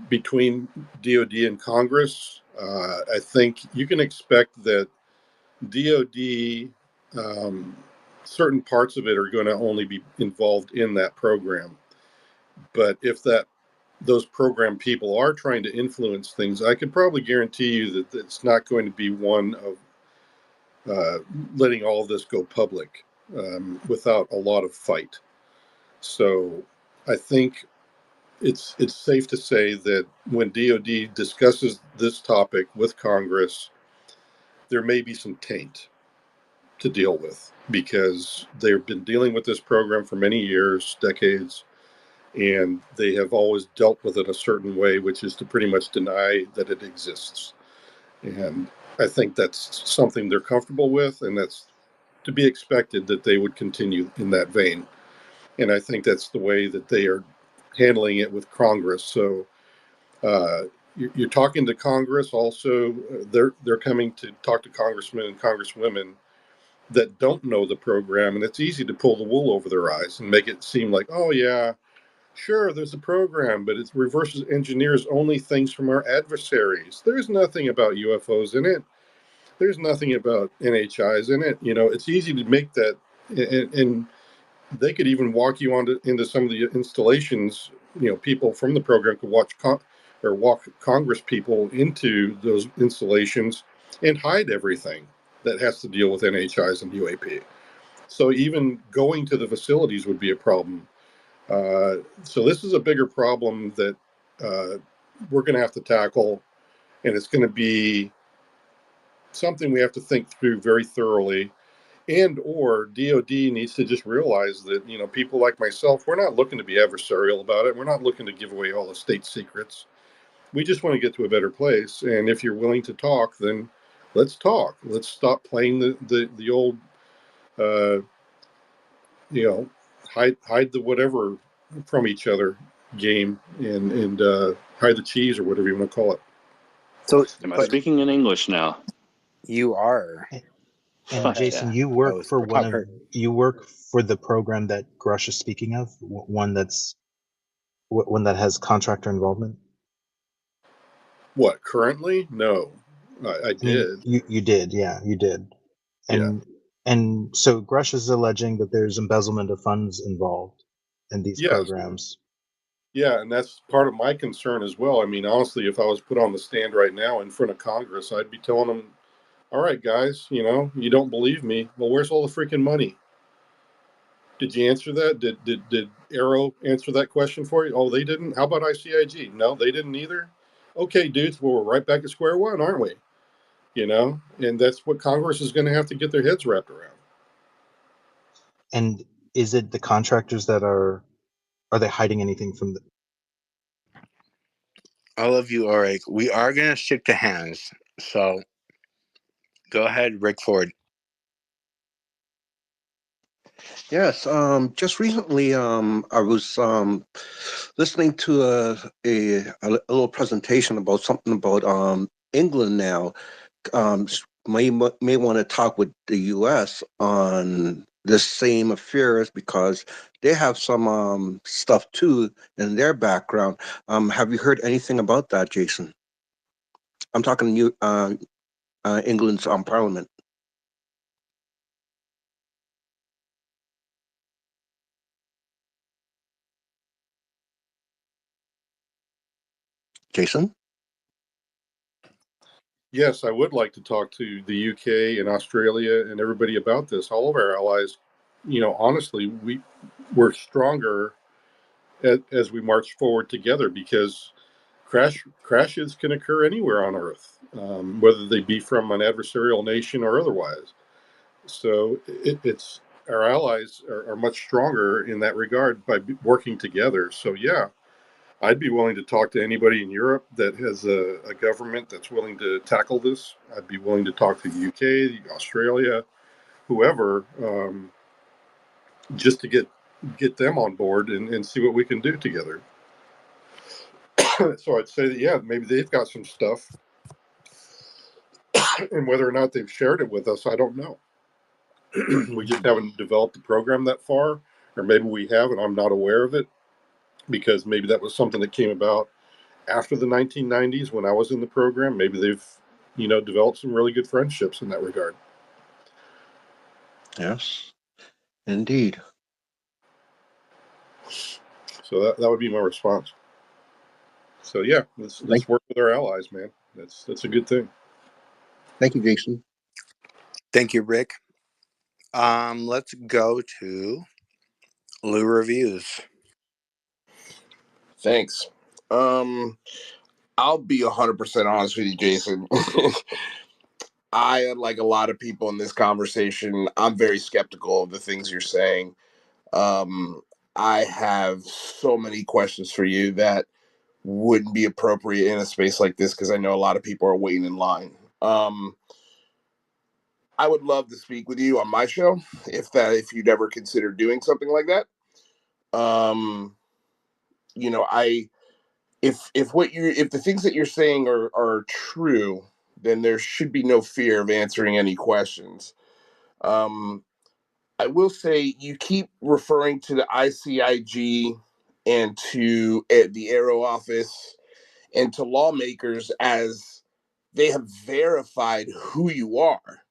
between DoD and Congress, I think you can expect that DoD, certain parts of it are going to only be involved in that program. But if those program people are trying to influence things, I could probably guarantee you that it's not going to be one of letting all of this go public without a lot of fight. So I think it's safe to say that when DoD discusses this topic with Congress, there may be some taint to deal with, because they've been dealing with this program for many years, decades, and they have always dealt with it a certain way, which is to pretty much deny that it exists. And I think that's something they're comfortable with, and that's to be expected that they would continue in that vein. And I think that's the way that they are handling it with Congress. So you're talking to Congress. Also, they're coming to talk to congressmen and congresswomen that don't know the program, and it's easy to pull the wool over their eyes and make it seem like, oh yeah, sure, there's a program, but it reverse engineers only things from our adversaries. There's nothing about UFOs in it. There's nothing about NHIs in it. You know, it's easy to make that, and they could even walk you into some of the installations. People from the program could walk Congress people into those installations and hide everything that has to deal with NHIs and UAP. So even going to the facilities would be a problem. So this is a bigger problem that we're going to have to tackle, and it's going to be something we have to think through very thoroughly. And or DOD needs to just realize that people like myself, we're not looking to be adversarial about it. We're not looking to give away all the state secrets. We just want to get to a better place. And if you're willing to talk, then let's talk. Let's stop playing the old uh, hide the whatever from each other game, and hide the cheese or whatever you want to call it. So, Am I but speaking in English now? you are. And Jason, Yeah. you work Oh, for I've heard. you work for the program that Grush is speaking of, one that has contractor involvement. What, currently? No, I I mean, did. you did, yeah, you did, Yeah. and so Grush is alleging that there's embezzlement of funds involved in these Yes. programs. Yeah, and that's part of my concern as well. I mean, honestly, if I was put on the stand right now in front of Congress, I'd be telling them, all right, guys, you don't believe me. Well, where's all the freaking money? Did you answer that? Did Arrow answer that question for you? Oh, they didn't? How about ICIG? No, they didn't either. Okay, dudes, well, we're right back at square one, aren't we? And that's what Congress is going to have to get their heads wrapped around. And is it the contractors that are they hiding anything from the? All of you are like, we are going to stick to hands. So go ahead, Rick Ford. Yes, just recently, I was listening to a little presentation about something about England now. May want to talk with the U.S. on this same affairs because they have some stuff too in their background. Have you heard anything about that, Jason? I'm talking England's Parliament. Jason? Yes, I would like to talk to the UK and Australia and everybody about this. All of our allies, honestly, we're stronger as we march forward together, because crashes can occur anywhere on Earth, whether they be from an adversarial nation or otherwise. So it's our allies are much stronger in that regard by working together. So yeah, I'd be willing to talk to anybody in Europe that has a government that's willing to tackle this. I'd be willing to talk to the UK, Australia, whoever, just to get them on board and see what we can do together. So I'd say that, yeah, maybe they've got some stuff, and whether or not they've shared it with us, I don't know. We just haven't developed the program that far, or maybe we have and I'm not aware of it, because maybe that was something that came about after the 1990s when I was in the program. Maybe they've developed some really good friendships in that regard. Yes, indeed. So that would be my response. So yeah, let's work with our allies, man. That's a good thing. Thank you, Jason. Thank you, Rick. Let's go to Lou Reviews. Thanks. I'll be 100% honest with you, Jason. I, like a lot of people in this conversation, I'm very skeptical of the things you're saying. I have so many questions for you that wouldn't be appropriate in a space like this, because I know a lot of people are waiting in line. I would love to speak with you on my show if you'd ever consider doing something like that. If the things that you're saying are true, then there should be no fear of answering any questions. I will say you keep referring to the ICIG and to the Aero office and to lawmakers as they have verified who you are.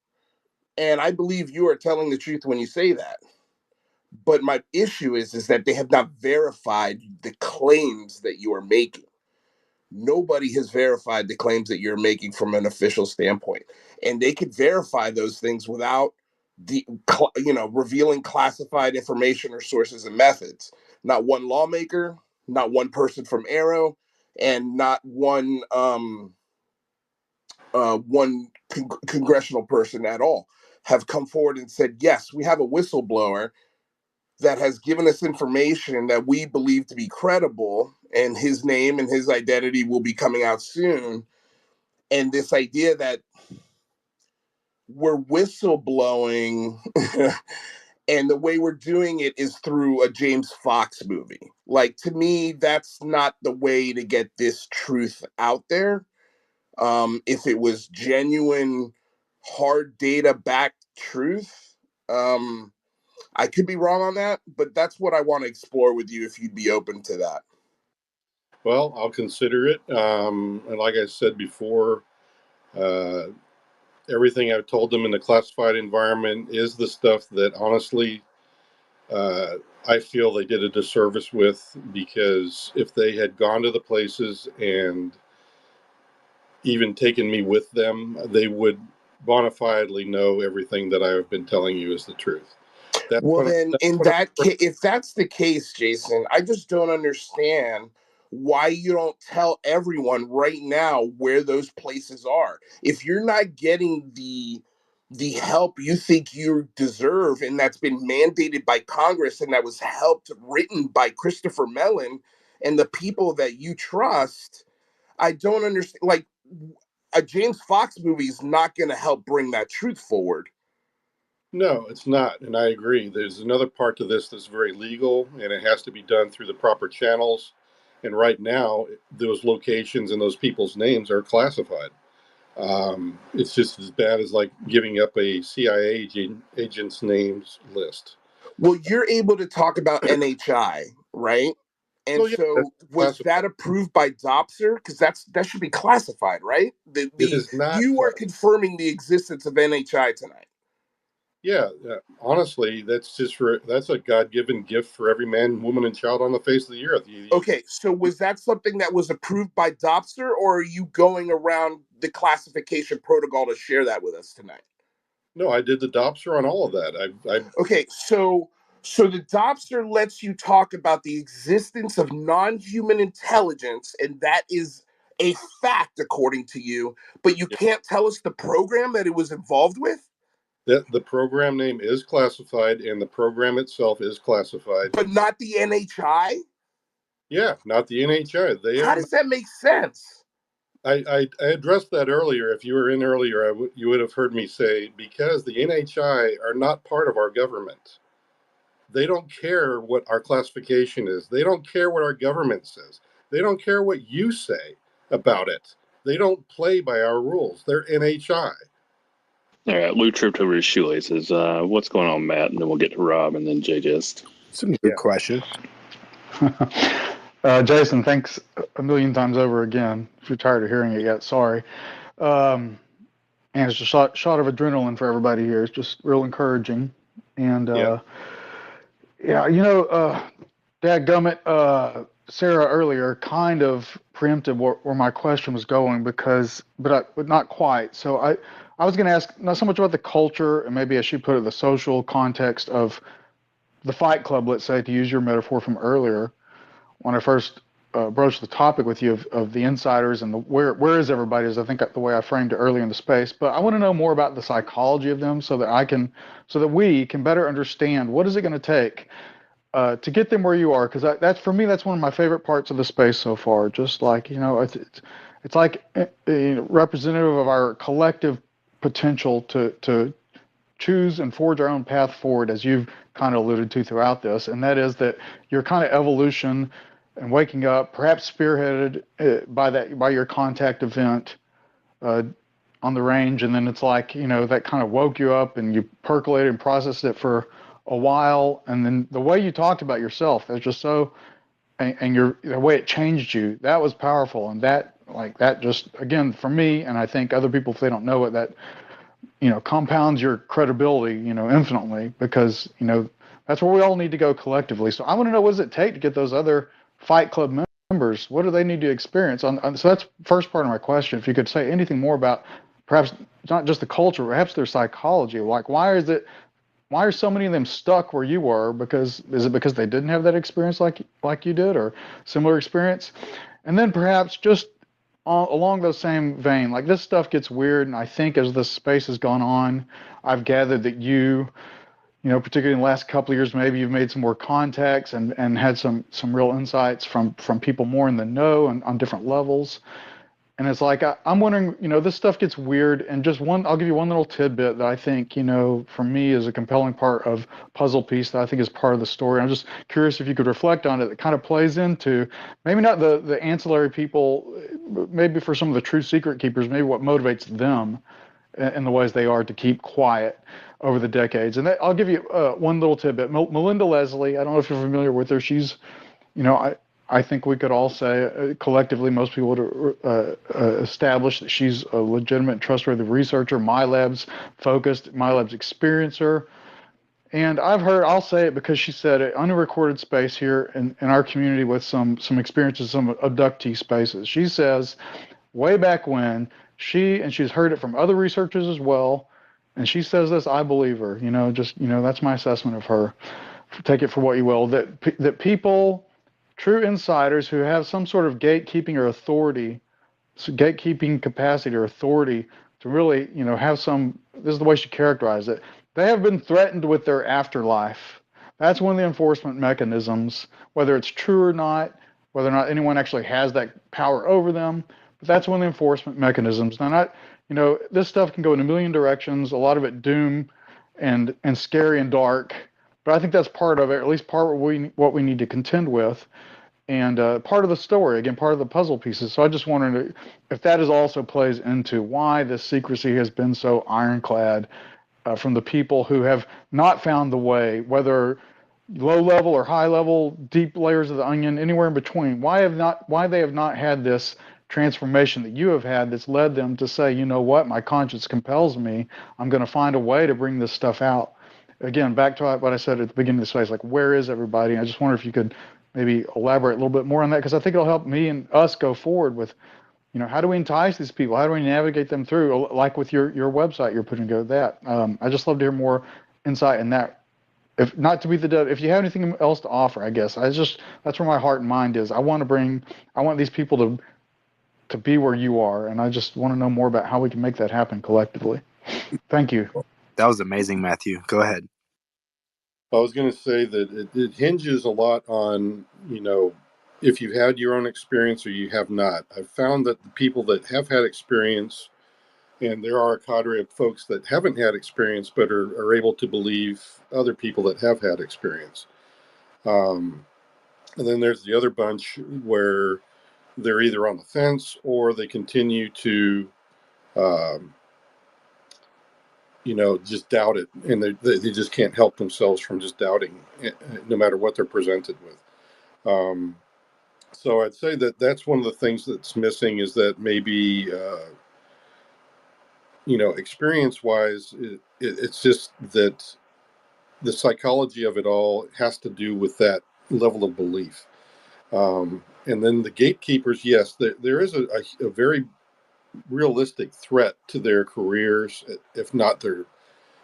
And I believe you are telling the truth when you say that. But my issue is that they have not verified the claims that you are making. Nobody has verified the claims that you're making from an official standpoint, and they could verify those things without revealing classified information or sources and methods. Not one lawmaker, not one person from Arrow, and not one congressional person at all have come forward and said, yes, we have a whistleblower that has given us information that we believe to be credible, and his name and his identity will be coming out soon. And this idea that we're whistleblowing and the way we're doing it is through a James Fox movie. Like, to me, that's not the way to get this truth out there. If it was genuine, hard data backed truth, I could be wrong on that, but that's what I want to explore with you if you'd be open to that. Well, I'll consider it. And like I said before, uh, everything I've told them in the classified environment is the stuff that honestly I feel they did a disservice with, because if they had gone to the places and even taken me with them, they would bona fidely know everything that I have been telling you is the truth. Well, then, in that case, if that's the case, Jason, I just don't understand why you don't tell everyone right now where those places are. If you're not getting the help you think you deserve, and that's been mandated by Congress, and that was written by Christopher Mellon and the people that you trust, I don't understand. Like, a James Fox movie is not going to help bring that truth forward. No, it's not, and I agree. There's another part to this that's very legal, and it has to be done through the proper channels. And right now, those locations and those people's names are classified. It's just as bad as like giving up a CIA agent's names list. Well, you're able to talk about NHI, right? And Well, yeah, that's so, was that classified. approved by Dopser? Because that should be classified, right? It is not You are classified. confirming the existence of NHI tonight. Yeah, honestly, that's a God-given gift for every man, woman, and child on the face of the earth. Okay, so was that something that was approved by Dopser, or are you going around the classification protocol to share that with us tonight? No, I did the Dopser on all of that. Okay, so the Dopser lets you talk about the existence of non-human intelligence, and that is a fact according to you, but you can't tell us the program that it was involved with? That the program name is classified and the program itself is classified. But not the NHI? Yeah, not the NHI. They How are. does that make sense? I addressed that earlier. If you were in earlier, you would have heard me say, because the NHI are not part of our government. They don't care what our classification is. They don't care what our government says. They don't care what you say about it. They don't play by our rules. They're NHI. All right, Lou tripped over his shoelaces. What's going on, Matt? And then we'll get to Rob and then JJ's. Some good questions. Jason, thanks a million times over again. If you're tired of hearing it yet, sorry. And it's a shot of adrenaline for everybody here. It's just real encouraging. And dadgummit, Sarah earlier kind of preempted where my question was going, but not quite. So I was going to ask not so much about the culture and maybe, as she put it, the social context of the Fight Club, let's say, to use your metaphor from earlier, when I first broached the topic with you of the insiders and where is everybody, is I think the way I framed it earlier in the space. But I want to know more about the psychology of them so that we can better understand what is it going to take to get them where you are, because that's, for me, that's one of my favorite parts of the space so far. Just like, it's like representative of our collective potential to choose and forge our own path forward, as you've kind of alluded to throughout this, and that is that your kind of evolution and waking up, perhaps spearheaded by your contact event on the range, and then it's like, that kind of woke you up and you percolated and processed it for a while, and then the way you talked about yourself, that's just so, and the way it changed you, that was powerful, and that just, again, for me, and I think other people, if they don't know it, that compounds your credibility, infinitely, because, that's where we all need to go collectively. So I want to know, what does it take to get those other Fight Club members? What do they need to experience? So that's first part of my question. If you could say anything more about perhaps not just the culture, perhaps their psychology. Like, why are so many of them stuck where you were? Is it because they didn't have that experience like you did, or similar experience? And then perhaps just along those same vein, like, this stuff gets weird, and I think as this space has gone on, I've gathered that you know, particularly in the last couple of years, maybe you've made some more contacts and had some real insights from people more in the know and on different levels. And it's like, I'm wondering, you know, this stuff gets weird, and I'll give you one little tidbit that I think, you know, for me is a compelling part of puzzle piece that I think is part of the story. I'm just curious if you could reflect on it. That kind of plays into maybe not the ancillary people, maybe for some of the true secret keepers, maybe what motivates them in the ways they are to keep quiet over the decades. And I'll give you one little tidbit. Melinda Leslie, I don't know if you're familiar with her. She's, you know, I think we could all say collectively, most people would establish that she's a legitimate, trustworthy researcher, MyLab's focused, MyLab's experiencer. And I'll say it because she said it, unrecorded space here in our community with some experiences, some abductee spaces. She says, way back when, she's heard it from other researchers as well, and she says this, I believe her, you know, just, you know, that's my assessment of her. Take it for what you will, that people, true insiders who have some sort of gatekeeping or authority, gatekeeping capacity or authority to really, you know, this is the way she characterized it, they have been threatened with their afterlife. That's one of the enforcement mechanisms, whether it's true or not, whether or not anyone actually has that power over them. But that's one of the enforcement mechanisms. Now, you know, this stuff can go in a million directions, a lot of it doom and scary and dark. But I think that's part of it, or at least part of what we need to contend with, and part of the story, again, part of the puzzle pieces. So I just wondered if that also plays into why this secrecy has been so ironclad from the people who have not found the way, whether low level or high level, deep layers of the onion, anywhere in between. Why they have not had this transformation that you have had that's led them to say, you know what, my conscience compels me. I'm going to find a way to bring this stuff out. Again, back to what I said at the beginning of the space, like, where is everybody? I just wonder if you could maybe elaborate a little bit more on that, because I think it'll help me and us go forward with, you know, how do we entice these people? How do we navigate them through? Like with your website you're putting together that. I just love to hear more insight in that. If not to be if you have anything else to offer, I guess that's where my heart and mind is. I want these people to be where you are, and I just want to know more about how we can make that happen collectively. Thank you. That was amazing, Matthew. Go ahead. I was going to say that it hinges a lot on, you know, if you've had your own experience or you have not. I've found that the people that have had experience, and there are a cadre of folks that haven't had experience but are able to believe other people that have had experience. And then there's the other bunch where they're either on the fence or they continue to, you know, just doubt it, and they just can't help themselves from just doubting, no matter what they're presented with. So I'd say that's one of the things that's missing, is that maybe, you know, experience-wise, it's just that the psychology of it all has to do with that level of belief. And then the gatekeepers, yes, there is a very realistic threat to their careers, if not their,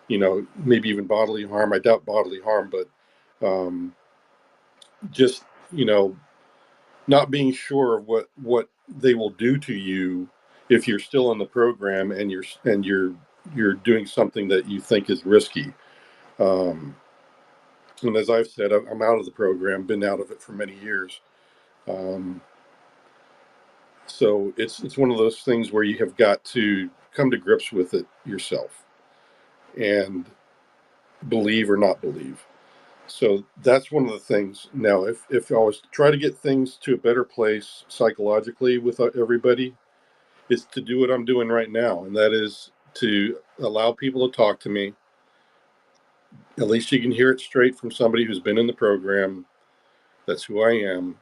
you know, maybe even bodily harm. I doubt bodily harm, but just, you know, not being sure of what they will do to you if you're still in the program and you're doing something that you think is risky. And as I've said, I'm out of the program, been out of it for many years. So it's one of those things where you have got to come to grips with it yourself and believe or not believe. So that's one of the things. Now, if I was to try to get things to a better place psychologically with everybody, is to do what I'm doing right now, and that is to allow people to talk to me. At least you can hear it straight from somebody who's been in the program. That's who I am.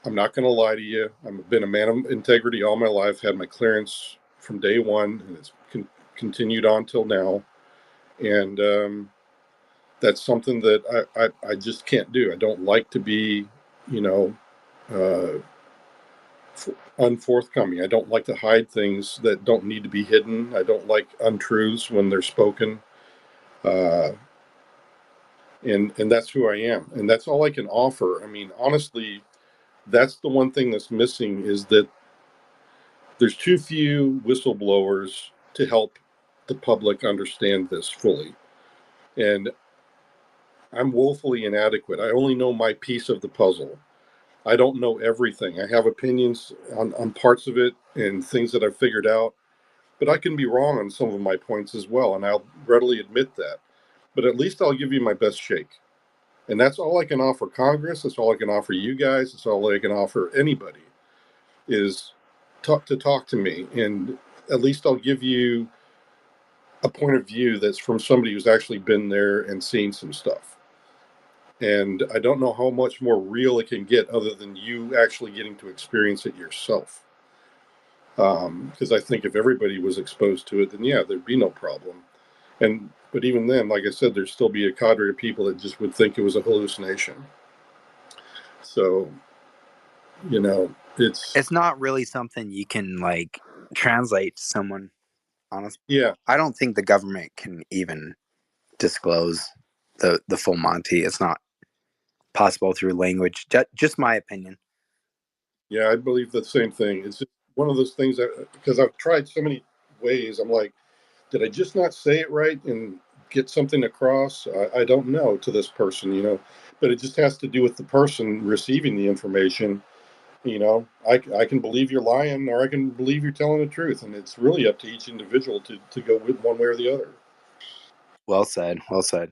I'm not going to lie to you. I've been a man of integrity all my life, had my clearance from day one, and it's continued on till now. And that's something that I just can't do. I don't like to be, unforthcoming. I don't like to hide things that don't need to be hidden. I don't like untruths when they're spoken. Uh, and that's who I am. And that's all I can offer. I mean, honestly, that's the one thing that's missing is that there's too few whistleblowers to help the public understand this fully. And I'm woefully inadequate. I only know my piece of the puzzle. I don't know everything. I have opinions on parts of it and things that I've figured out, but I can be wrong on some of my points as well, and I'll readily admit that. But at least I'll give you my best shake. And that's all I can offer Congress. That's all I can offer you guys. That's all I can offer anybody is talk to me. And at least I'll give you a point of view that's from somebody who's actually been there and seen some stuff. And I don't know how much more real it can get other than you actually getting to experience it yourself. Because I think if everybody was exposed to it, then yeah, there'd be no problem. But even then, like I said, there'd still be a cadre of people that just would think it was a hallucination. So, It's not really something you can like translate to someone. Honestly, yeah. I don't think the government can even disclose the full Monty. It's not possible through language. Just my opinion. Yeah, I believe the same thing. It's just one of those things that because I've tried so many ways, I'm like, did I just not say it right and get something across? I don't know to this person, but it just has to do with the person receiving the information. I can believe you're lying or I can believe you're telling the truth. And it's really up to each individual to go with one way or the other. Well said. Well said.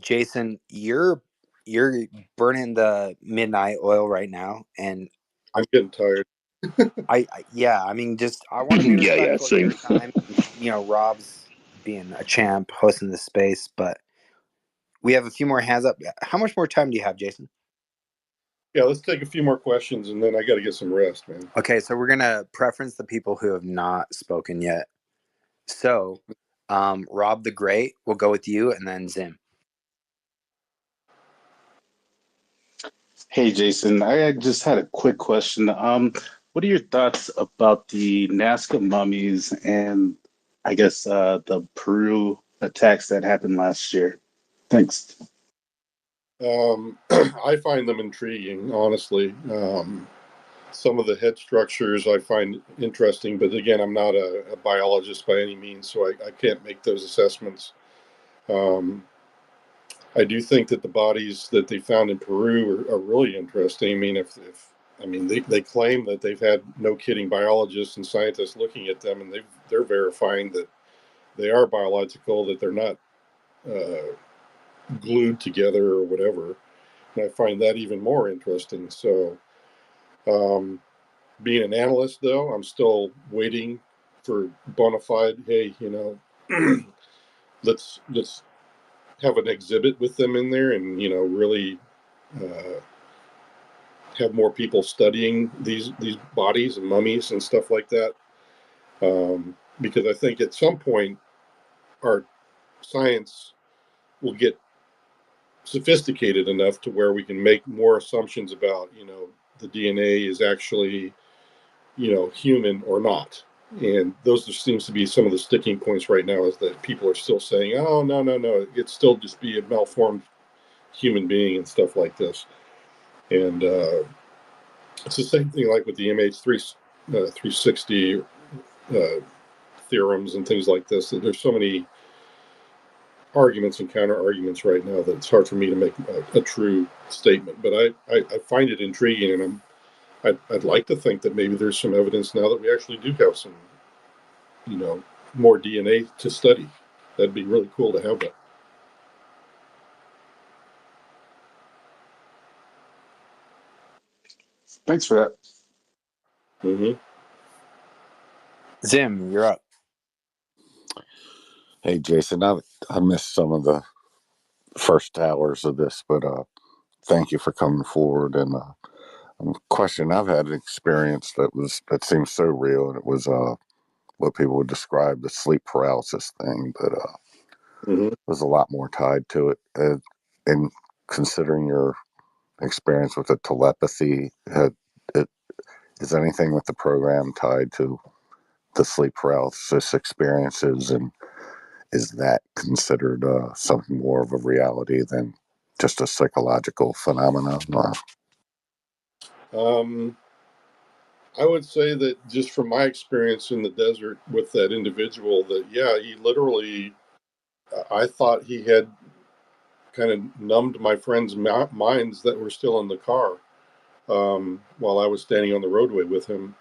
Jason, you're burning the midnight oil right now, and I'm getting tired. Yeah, I mean, just I want to be Yeah, respectful of same. your time. Rob's being a champ hosting this space, but we have a few more hands up. How much more time do you have, Jason? Yeah, let's take a few more questions and then I got to get some rest, man. Okay, so we're gonna preference the people who have not spoken yet. So, Rob the Great, we'll go with you, and then Zim. Hey, Jason, I just had a quick question. What are your thoughts about the Nazca mummies and I guess the Peru attacks that happened last year? Thanks. I find them intriguing, honestly. Some of the head structures I find interesting, but again, I'm not a biologist by any means, so I can't make those assessments. I do think that the bodies that they found in Peru are really interesting. I mean, they claim that they've had no kidding biologists and scientists looking at them, and they're verifying that they are biological, that they're not glued together or whatever. And I find that even more interesting. So, being an analyst, though, I'm still waiting for bona fide. Hey, let's have an exhibit with them in there, and really uh, have more people studying these bodies and mummies and stuff like that. Because I think at some point our science will get sophisticated enough to where we can make more assumptions about the DNA is actually human or not. And those just seems to be some of the sticking points right now is that people are still saying, oh, no, it's still just be a malformed human being and stuff like this. And it's the same thing like with the MH360 theorems and things like this. That there's so many arguments and counter arguments right now that it's hard for me to make a true statement. But I find it intriguing, and I'd like to think that maybe there's some evidence now that we actually do have some, more DNA to study. That'd be really cool to have that. Thanks for that. Mm-hmm. Zim, you're up. Hey, Jason, I missed some of the first hours of this, but thank you for coming forward. And question, I've had an experience that seems so real, and it was what people would describe the sleep paralysis thing. But There's a lot more tied to it. And considering your experience with the telepathy, is anything with the program tied to the sleep paralysis experiences, and is that considered something more of a reality than just a psychological phenomenon? I would say that just from my experience in the desert with that individual, that yeah, he literally, I thought he had kind of numbed my friends' minds that were still in the car while I was standing on the roadway with him.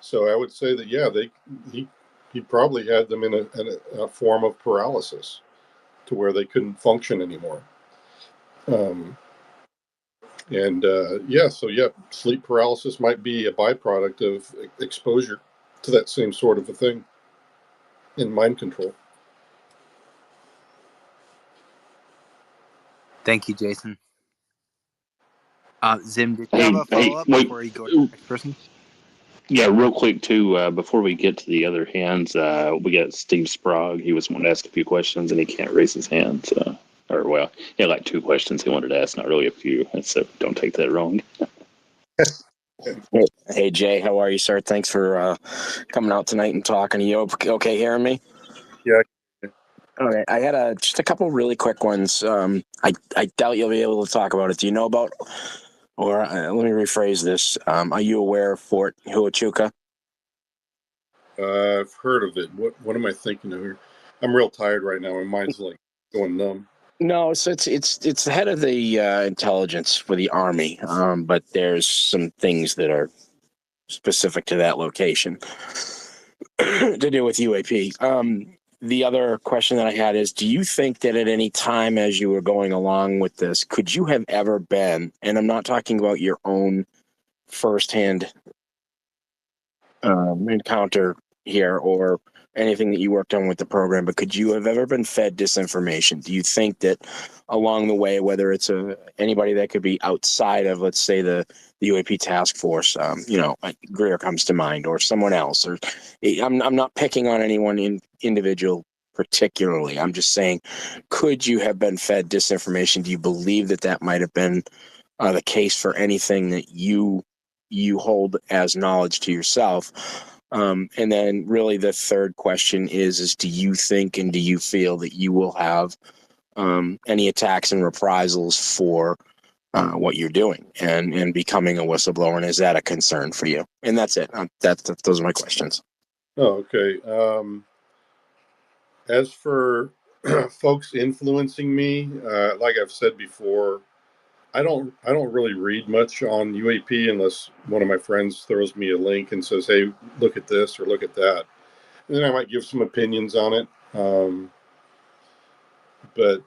So I would say that yeah, he probably had them in a form of paralysis to where they couldn't function anymore. And yeah, so yeah, sleep paralysis might be a byproduct of exposure to that same sort of a thing in mind control. Thank you, Jason. Zim, did you have Hey, a follow up wait. before you go to the next person? Yeah, real quick too. Before we get to the other hands, we got Steve Sprague. He was wanting to ask a few questions and he can't raise his hand. Or well, he had like 2 questions he wanted to ask, not really a few. So don't take that wrong. Hey Jay, how are you, sir? Thanks for coming out tonight and talking. Are you okay hearing me? Yeah. Okay, I had just a couple really quick ones. I doubt you'll be able to talk about it. Do you know about, or let me rephrase this. Are you aware of Fort Huachuca? I've heard of it. What am I thinking of here? I'm real tired right now. My mind's like going numb. No, so it's the head of the intelligence for the Army, but there's some things that are specific to that location to do with UAP. The other question that I had is, do you think that at any time as you were going along with this, could you have ever been, and I'm not talking about your own firsthand encounter here or anything that you worked on with the program, but could you have ever been fed disinformation? Do you think that along the way, whether it's anybody that could be outside of, let's say, the UAP task force, like Greer comes to mind, or someone else, or I'm not picking on anyone individual particularly. I'm just saying, could you have been fed disinformation? Do you believe that might have been the case for anything that you hold as knowledge to yourself? And then really the third question is do you think and do you feel that you will have any attacks and reprisals for what you're doing and becoming a whistleblower? And is that a concern for you? And that's it. Those are my questions. Oh, okay. As for folks influencing me, like I've said before, I don't really read much on UAP unless one of my friends throws me a link and says, "Hey, look at this" or "Look at that," and then I might give some opinions on it. But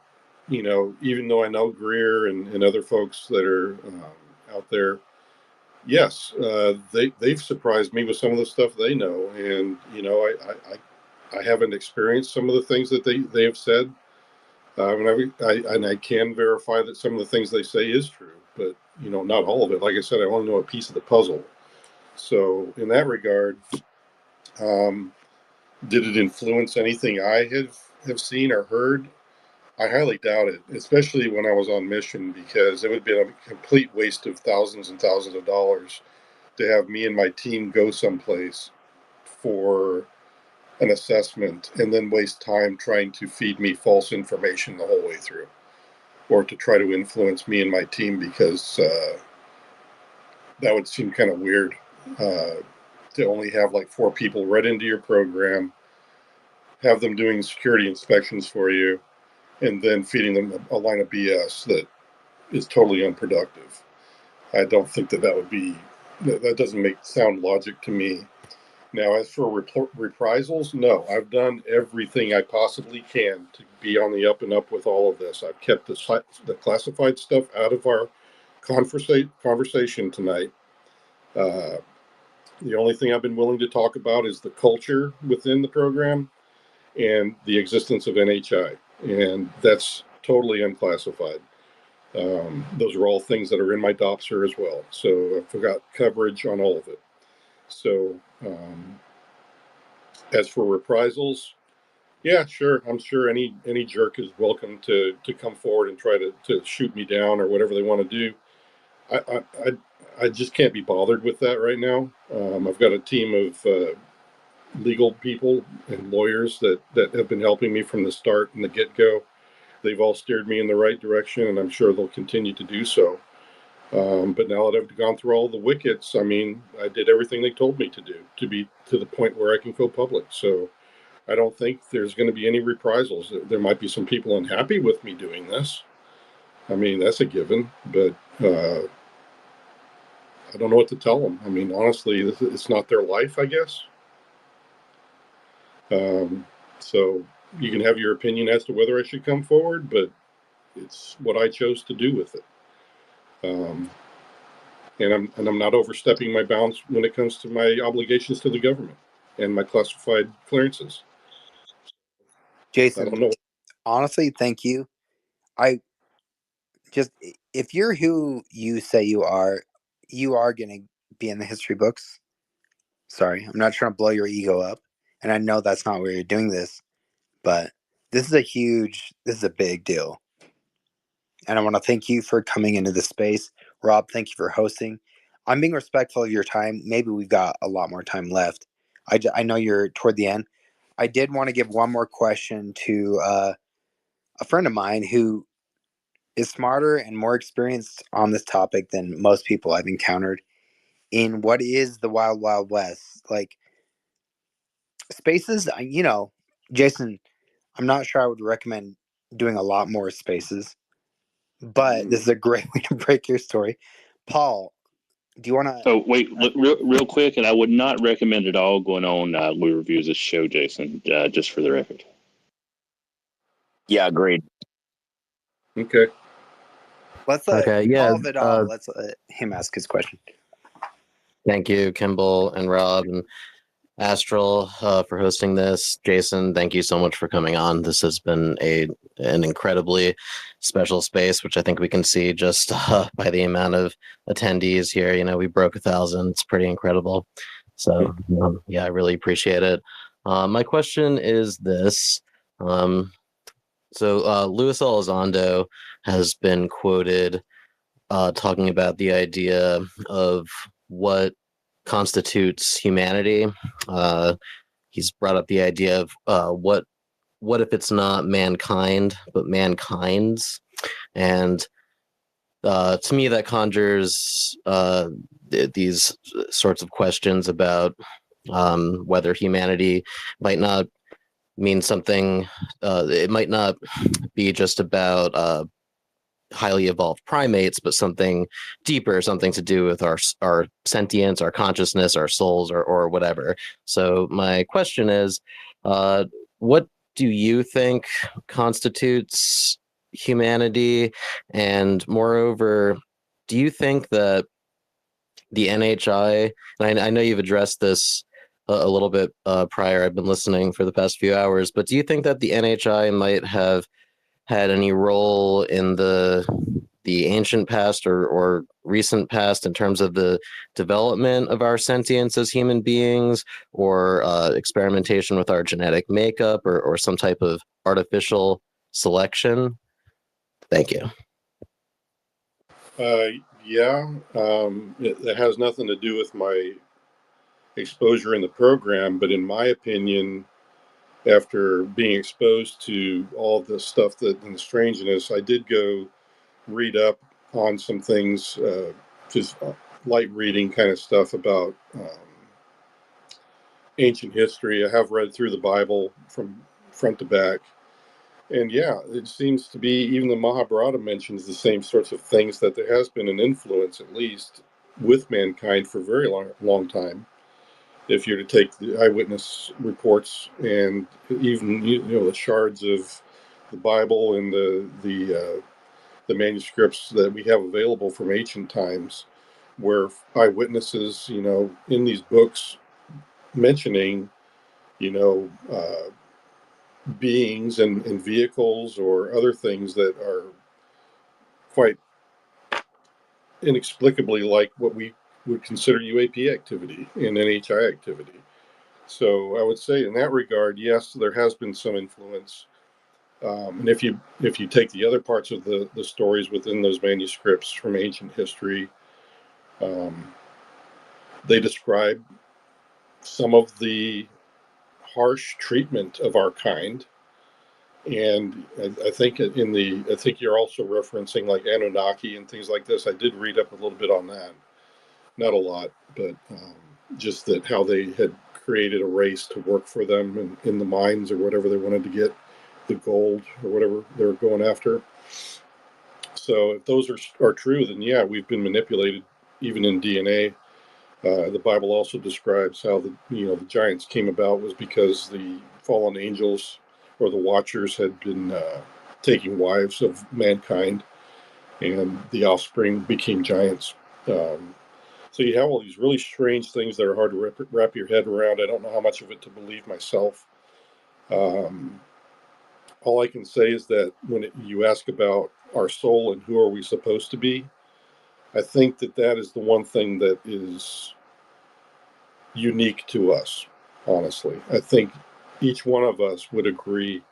even though I know Greer and other folks that are out there, yes, they've surprised me with some of the stuff they know, and I haven't experienced some of the things that they have said. And I can verify that some of the things they say is true, but not all of it. Like I said, I only know a piece of the puzzle. So in that regard, did it influence anything I have seen or heard? I highly doubt it, especially when I was on mission, because it would be a complete waste of thousands and thousands of dollars to have me and my team go someplace for an assessment and then waste time trying to feed me false information the whole way through, or to try to influence me and my team, because that would seem kind of weird to only have like 4 people right into your program, have them doing security inspections for you, and then feeding them a line of BS that is totally unproductive. I don't think that would be, that doesn't make sound logic to me. Now, as for reprisals, no, I've done everything I possibly can to be on the up and up with all of this. I've kept the classified stuff out of our conversation tonight. The only thing I've been willing to talk about is the culture within the program and the existence of NHI, and that's totally unclassified. Those are all things that are in my DOPSR as well, so I've got coverage on all of it. So as for reprisals, Yeah, sure. I'm sure any jerk is welcome to come forward and try to shoot me down or whatever they want to do. I just can't be bothered with that right now. I've got a team of legal people and lawyers that have been helping me from the start and the get go. They've all steered me in the right direction, and I'm sure they'll continue to do so. But now that I've gone through all the wickets, I mean, I did everything they told me to do to be to the point where I can go public. So I don't think there's going to be any reprisals. There might be some people unhappy with me doing this. I mean, that's a given, but I don't know what to tell them. I mean, honestly, it's not their life, I guess. So you can have your opinion as to whether I should come forward, but it's what I chose to do with it. And I'm not overstepping my bounds when it comes to my obligations to the government and my classified clearances. I Jason, don't know. honestly, thank you. I just, if you're who you say you are going to be in the history books. Sorry, I'm not trying to blow your ego up. And I know that's not where you're doing this, but this is a big deal. And I want to thank you for coming into this space. Rob, thank you for hosting. I'm being respectful of your time. Maybe we've got a lot more time left. I know you're toward the end. I did want to give one more question to a friend of mine who is smarter and more experienced on this topic than most people I've encountered in what is the wild, wild west. Like spaces, Jason, I'm not sure I would recommend doing a lot more spaces, but this is a great way to break your story. Paul, do you want to? Oh wait, real quick, and I would not recommend at all going on Louis Reviews' show, Jason. Just for the record. Yeah, agreed. Okay. Let's let Okay, yeah. Paul Vidal. Let's let him ask his question. Thank you, Kimball and Rob and Astral, for hosting this. Jason, thank you so much for coming on. This has been an incredibly special space, which I think we can see just by the amount of attendees here. You know, we broke 1,000. It's pretty incredible. So, yeah, I really appreciate it. My question is this. Luis Elizondo has been quoted talking about the idea of what constitutes humanity. He's brought up the idea of what if it's not mankind but mankind's, and to me that conjures these sorts of questions about whether humanity might not mean something. It might not be just about highly evolved primates, but something deeper, something to do with our sentience, our consciousness, our souls, or whatever. So my question is, what do you think constitutes humanity? And moreover, do you think that the NHI, and I know you've addressed this a little bit prior, I've been listening for the past few hours, but do you think that the NHI might have had any role in the ancient past or recent past in terms of the development of our sentience as human beings, or experimentation with our genetic makeup, or some type of artificial selection? Thank you. Yeah, it has nothing to do with my exposure in the program, but in my opinion, after being exposed to all the stuff and the strangeness, I did go read up on some things, just light reading kind of stuff about ancient history. I have read through the Bible from front to back. And yeah, it seems to be, even the Mahabharata mentions the same sorts of things, that there has been an influence, at least, with mankind for a very long time. If you're to take the eyewitness reports and even the shards of the Bible and the manuscripts that we have available from ancient times, where eyewitnesses, in these books mentioning, beings and vehicles or other things that are quite inexplicably like what we would consider UAP activity and NHI activity. So I would say in that regard, yes, there has been some influence. And if you take the other parts of the stories within those manuscripts from ancient history, um, they describe some of the harsh treatment of our kind. And I think I think you're also referencing like Anunnaki and things like this. I did read up a little bit on that, not a lot, but just that how they had created a race to work for them in the mines or whatever they wanted to get the gold or whatever they were going after. So if those are true, then yeah, we've been manipulated even in DNA. The Bible also describes how the giants came about was because the fallen angels or the Watchers had been taking wives of mankind, and the offspring became giants. So you have all these really strange things that are hard to wrap your head around. I don't know how much of it to believe myself. Um, all I can say is that when you ask about our soul and who are we supposed to be, I think that is the one thing that is unique to us, honestly. I think each one of us would agree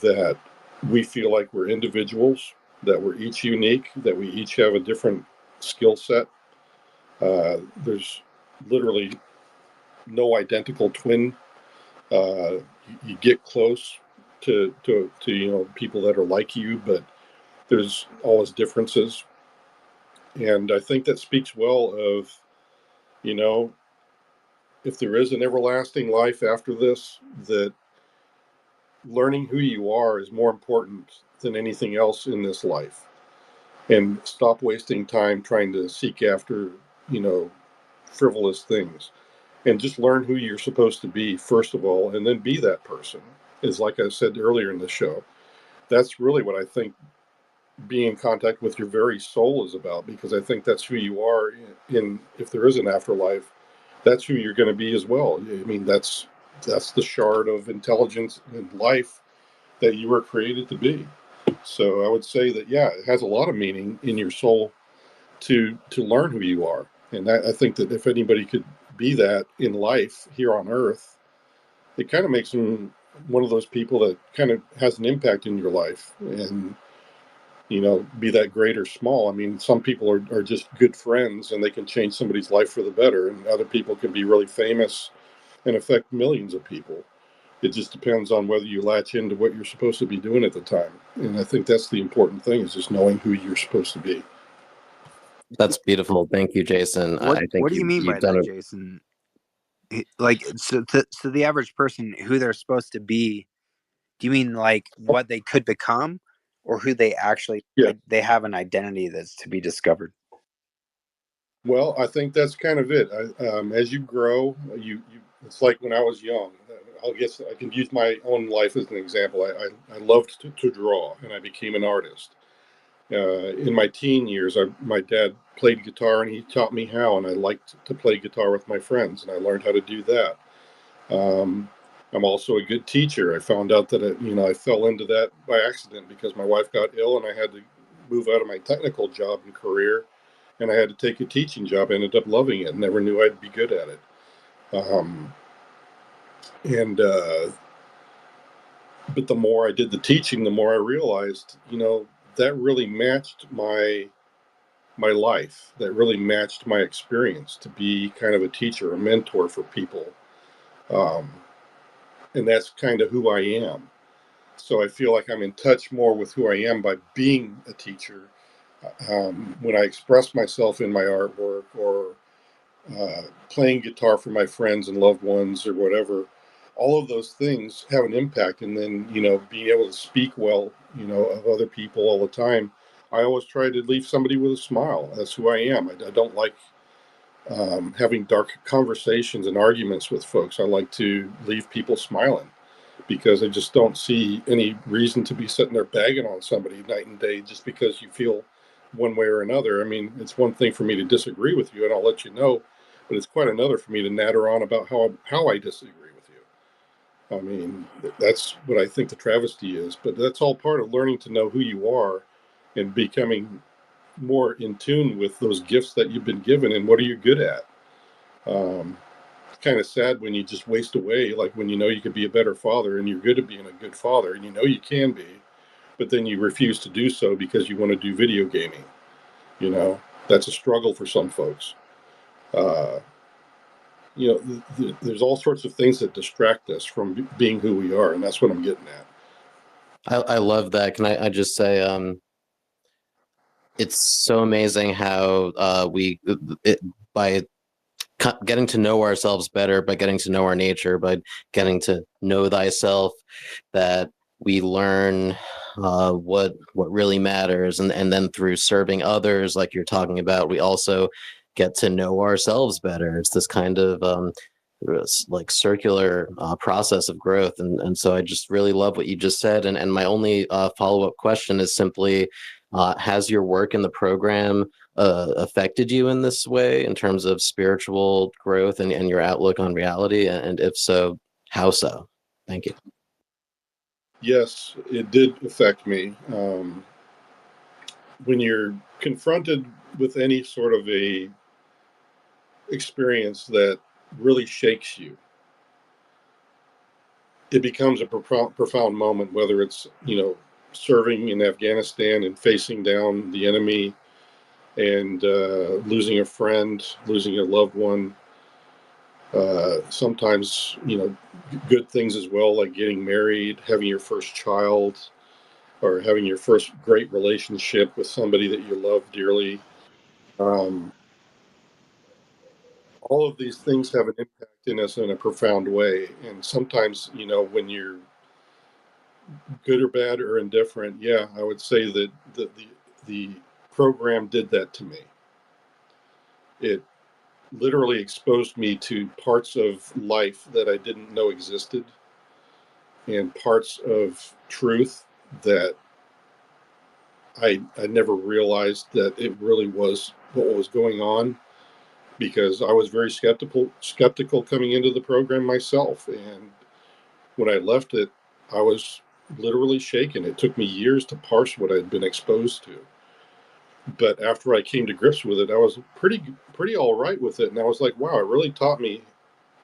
that we feel like we're individuals, that we're each unique, that we each have a different skill set. There's literally no identical twin. You get close to people that are like you, but there's always differences. And I think that speaks well of, you know, if there is an everlasting life after this, that learning who you are is more important than anything else in this life. And stop wasting time trying to seek after, you know, frivolous things. And just learn who you're supposed to be, first of all, and then be that person. Is like I said earlier in the show. That's really what I think being in contact with your very soul is about, because I think that's who you are in if there is an afterlife, that's who you're going to be as well. I mean, that's the shard of intelligence and life that you were created to be. So I would say that yeah, it has a lot of meaning in your soul to learn who you are, and I think that if anybody could be that in life here on Earth, it kind of makes them one of those people that kind of has an impact in your life, and be that great or small. I mean, some people are just good friends and they can change somebody's life for the better, and other people can be really famous and affect millions of people. It just depends on whether you latch into what you're supposed to be doing at the time. And I think that's the important thing, is just knowing who you're supposed to be. That's beautiful. Thank you, Jason. I think What do you mean you've by done that, a Jason? Like, so the average person, who they're supposed to be, do you mean like what they could become, or who they actually, Yeah. like, they have an identity that's to be discovered? Well, I think that's kind of it. As you grow, it's like when I was young. I guess I can use my own life as an example. I loved to draw, and I became an artist. In my teen years, my dad played guitar, and he taught me how, and I liked to play guitar with my friends, and I learned how to do that. I'm also a good teacher. I found out that I fell into that by accident because my wife got ill, and I had to move out of my technical job and career, and I had to take a teaching job. I ended up loving it. Never knew I'd be good at it. Um, and But the more I did the teaching, the more I realized, that really matched my life. That really matched my experience to be kind of a teacher, a mentor for people. Um, and that's kind of who I am. So I feel like I'm in touch more with who I am by being a teacher. When I express myself in my artwork, or playing guitar for my friends and loved ones or whatever, all of those things have an impact. And then, being able to speak well, of other people all the time. I always try to leave somebody with a smile. That's who I am. I don't like having dark conversations and arguments with folks. I like to leave people smiling, because I just don't see any reason to be sitting there bagging on somebody night and day just because you feel one way or another. I mean, it's one thing for me to disagree with you, and I'll let you know, but it's quite another for me to natter on about how I disagree with you. I mean, that's what I think the travesty is, but that's all part of learning to know who you are and becoming more in tune with those gifts that you've been given and what are you good at. Kind kind of sad when you just waste away, like when you know you could be a better father and you're good at being a good father and you know you can be, but then you refuse to do so because you want to do video gaming. You know, that's a struggle for some folks. You know, there's all sorts of things that distract us from being who we are, and that's what I'm getting at. I love that. Can I just say, it's so amazing how by getting to know ourselves better, by getting to know our nature, by getting to know thyself, that we learn what really matters, and then through serving others, like you're talking about, we also get to know ourselves better. It's this kind of like circular process of growth, and so I just really love what you just said. And my only follow-up question is simply, has your work in the program affected you in this way in terms of spiritual growth and your outlook on reality? And if so, how so? Thank you. Yes, it did affect me. When you're confronted with any sort of a experience that really shakes you, it becomes a profound moment, whether it's, you know, serving in Afghanistan and facing down the enemy and losing a friend, losing a loved one. Sometimes, you know, good things as well, like getting married, having your first child, or having your first great relationship with somebody that you love dearly. Um, all of these things have an impact in us in a profound way. And sometimes, you know, when you're good or bad or indifferent, yeah, I would say that the program did that to me. It literally exposed me to parts of life that I didn't know existed, and parts of truth that I never realized that it really was what was going on, because I was very skeptical coming into the program myself. And when I left it, I was literally shaken. It took me years to parse what I'd been exposed to. But after I came to grips with it, I was pretty all right with it. And I was like, wow, it really taught me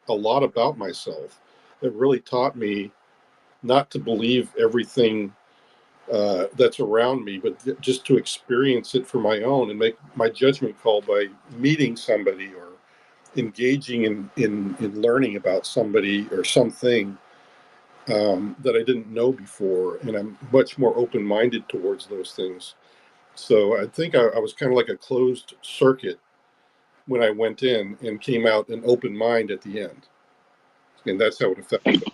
a lot about myself. It really taught me not to believe everything that's around me, but just to experience it for my own and make my judgment call by meeting somebody or engaging in learning about somebody or something that I didn't know before. And I'm much more open-minded towards those things. So I think I was kind of like a closed circuit when I went in, and came out an open mind at the end. And that's how it affected me.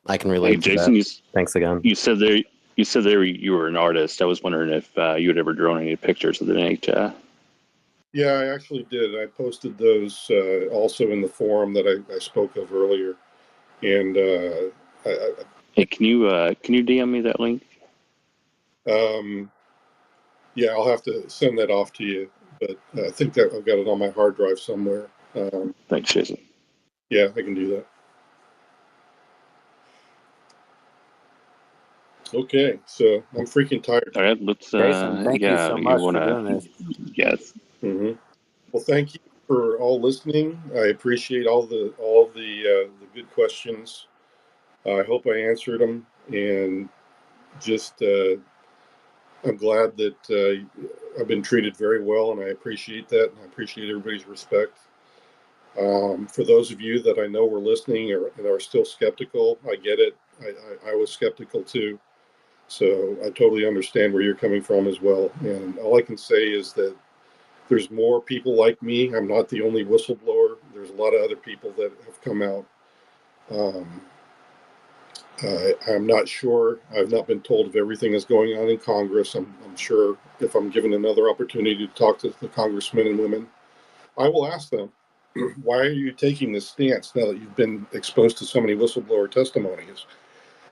I can Hey, relate to Jason, that. Thanks again. you said there you were an artist. I was wondering if you had ever drawn any pictures of the nature. Yeah, I actually did. I posted those also in the forum that I spoke of earlier. And Hey, can you DM me that link? Yeah, I'll have to send that off to you. But I think that I've got it on my hard drive somewhere. Thanks, Jason. Yeah, I can do that. Okay, so I'm freaking tired. All right, let's. Jason, thank you Yeah, so you much for wanna? doing this. Yes. Mm-hmm. Well, thank you for all listening. I appreciate all the the good questions. I hope I answered them, and just I'm glad that I've been treated very well, and I appreciate that, and I appreciate everybody's respect. For those of you that I know were listening or and are still skeptical, I get it. I was skeptical too, so I totally understand where you're coming from as well. And all I can say is that there's more people like me. I'm not the only whistleblower. There's a lot of other people that have come out. Um, I'm not sure. I've not been told of everything that's going on in Congress. I'm sure if I'm given another opportunity to talk to the congressmen and women, I will ask them, why are you taking this stance now that you've been exposed to so many whistleblower testimonies?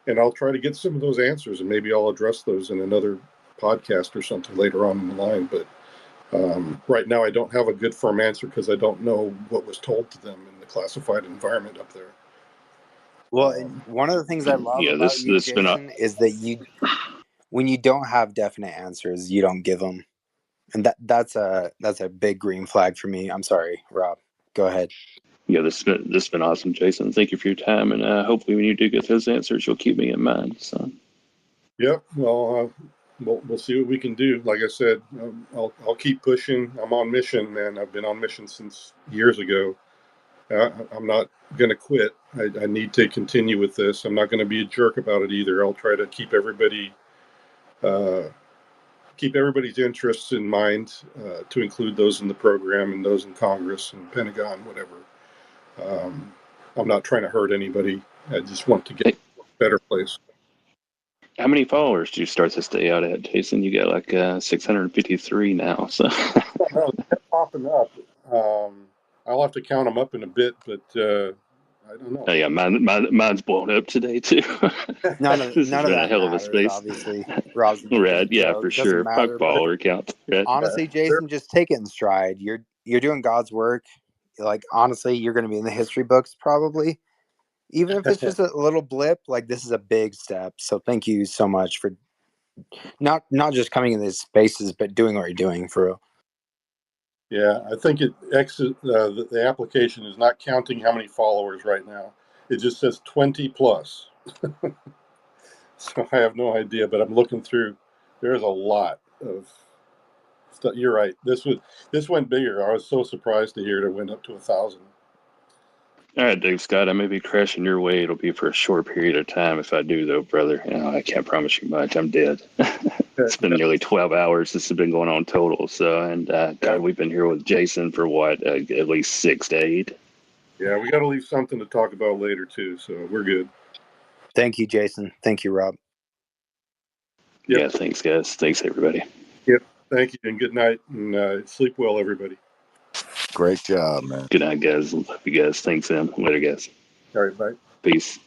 And I'll try to get some of those answers, and maybe I'll address those in another podcast or something later on in the line. But right now, I don't have a good firm answer because I don't know what was told to them in the classified environment up there. Well, and one of the things I love Yeah, about you, this been a. Jason, is that when you don't have definite answers, you don't give them, and that's a big green flag for me. I'm sorry, Rob. Go ahead. Yeah, this has been awesome, Jason. Thank you for your time, and hopefully, when you do get those answers, you'll keep me in mind. So, Yep. Well, we'll see what we can do. Like I said, I'll keep pushing. I'm on mission, man. I've been on mission since years ago. I'm not going to quit. I need to continue with this. I'm not going to be a jerk about it either. I'll try to keep everybody's interests in mind, to include those in the program and those in Congress and Pentagon, whatever. I'm not trying to hurt anybody. I just want to get to a better place. how many followers do you start this day out at, Jason? You got like 653 now. So, No, they're popping up. I'll have to count them up in a bit, but I don't know. oh yeah, mine's blown up today too. This has None of been a that hell of a matters. space. Obviously, Rob's making a Rad, yeah, joke. for Doesn't sure. Fuck matter. But baller count. Rad. honestly, Jason, just take it in stride. You're doing God's work. Like honestly, you're going to be in the history books probably. Even if it's just a little blip, like this is a big step. So thank you so much for not just coming in these spaces, but doing what you're doing for real. Yeah, I think the application is not counting how many followers right now. It just says 20 plus. So I have no idea, but I'm looking through. There's a lot of stuff. You're right. This went bigger. I was so surprised to hear it went up to 1,000. All right, Dave Scott, I may be crashing your way. It'll be for a short period of time. If I do, though, brother, I can't promise you much. I'm dead. It's been nearly 12 hours. This has been going on total. So, and God, we've been here with Jason for what, at least 6 to 8. Yeah, we got to leave something to talk about later too. So we're good. Thank you, Jason. Thank you, Rob. Yep. Yeah, thanks, guys. Thanks, everybody. Yep. Thank you, and good night, and sleep well, everybody. Great job, man. Good night, guys. Love you guys. Thanks, Sam. Later, guys. All right, bye. Peace.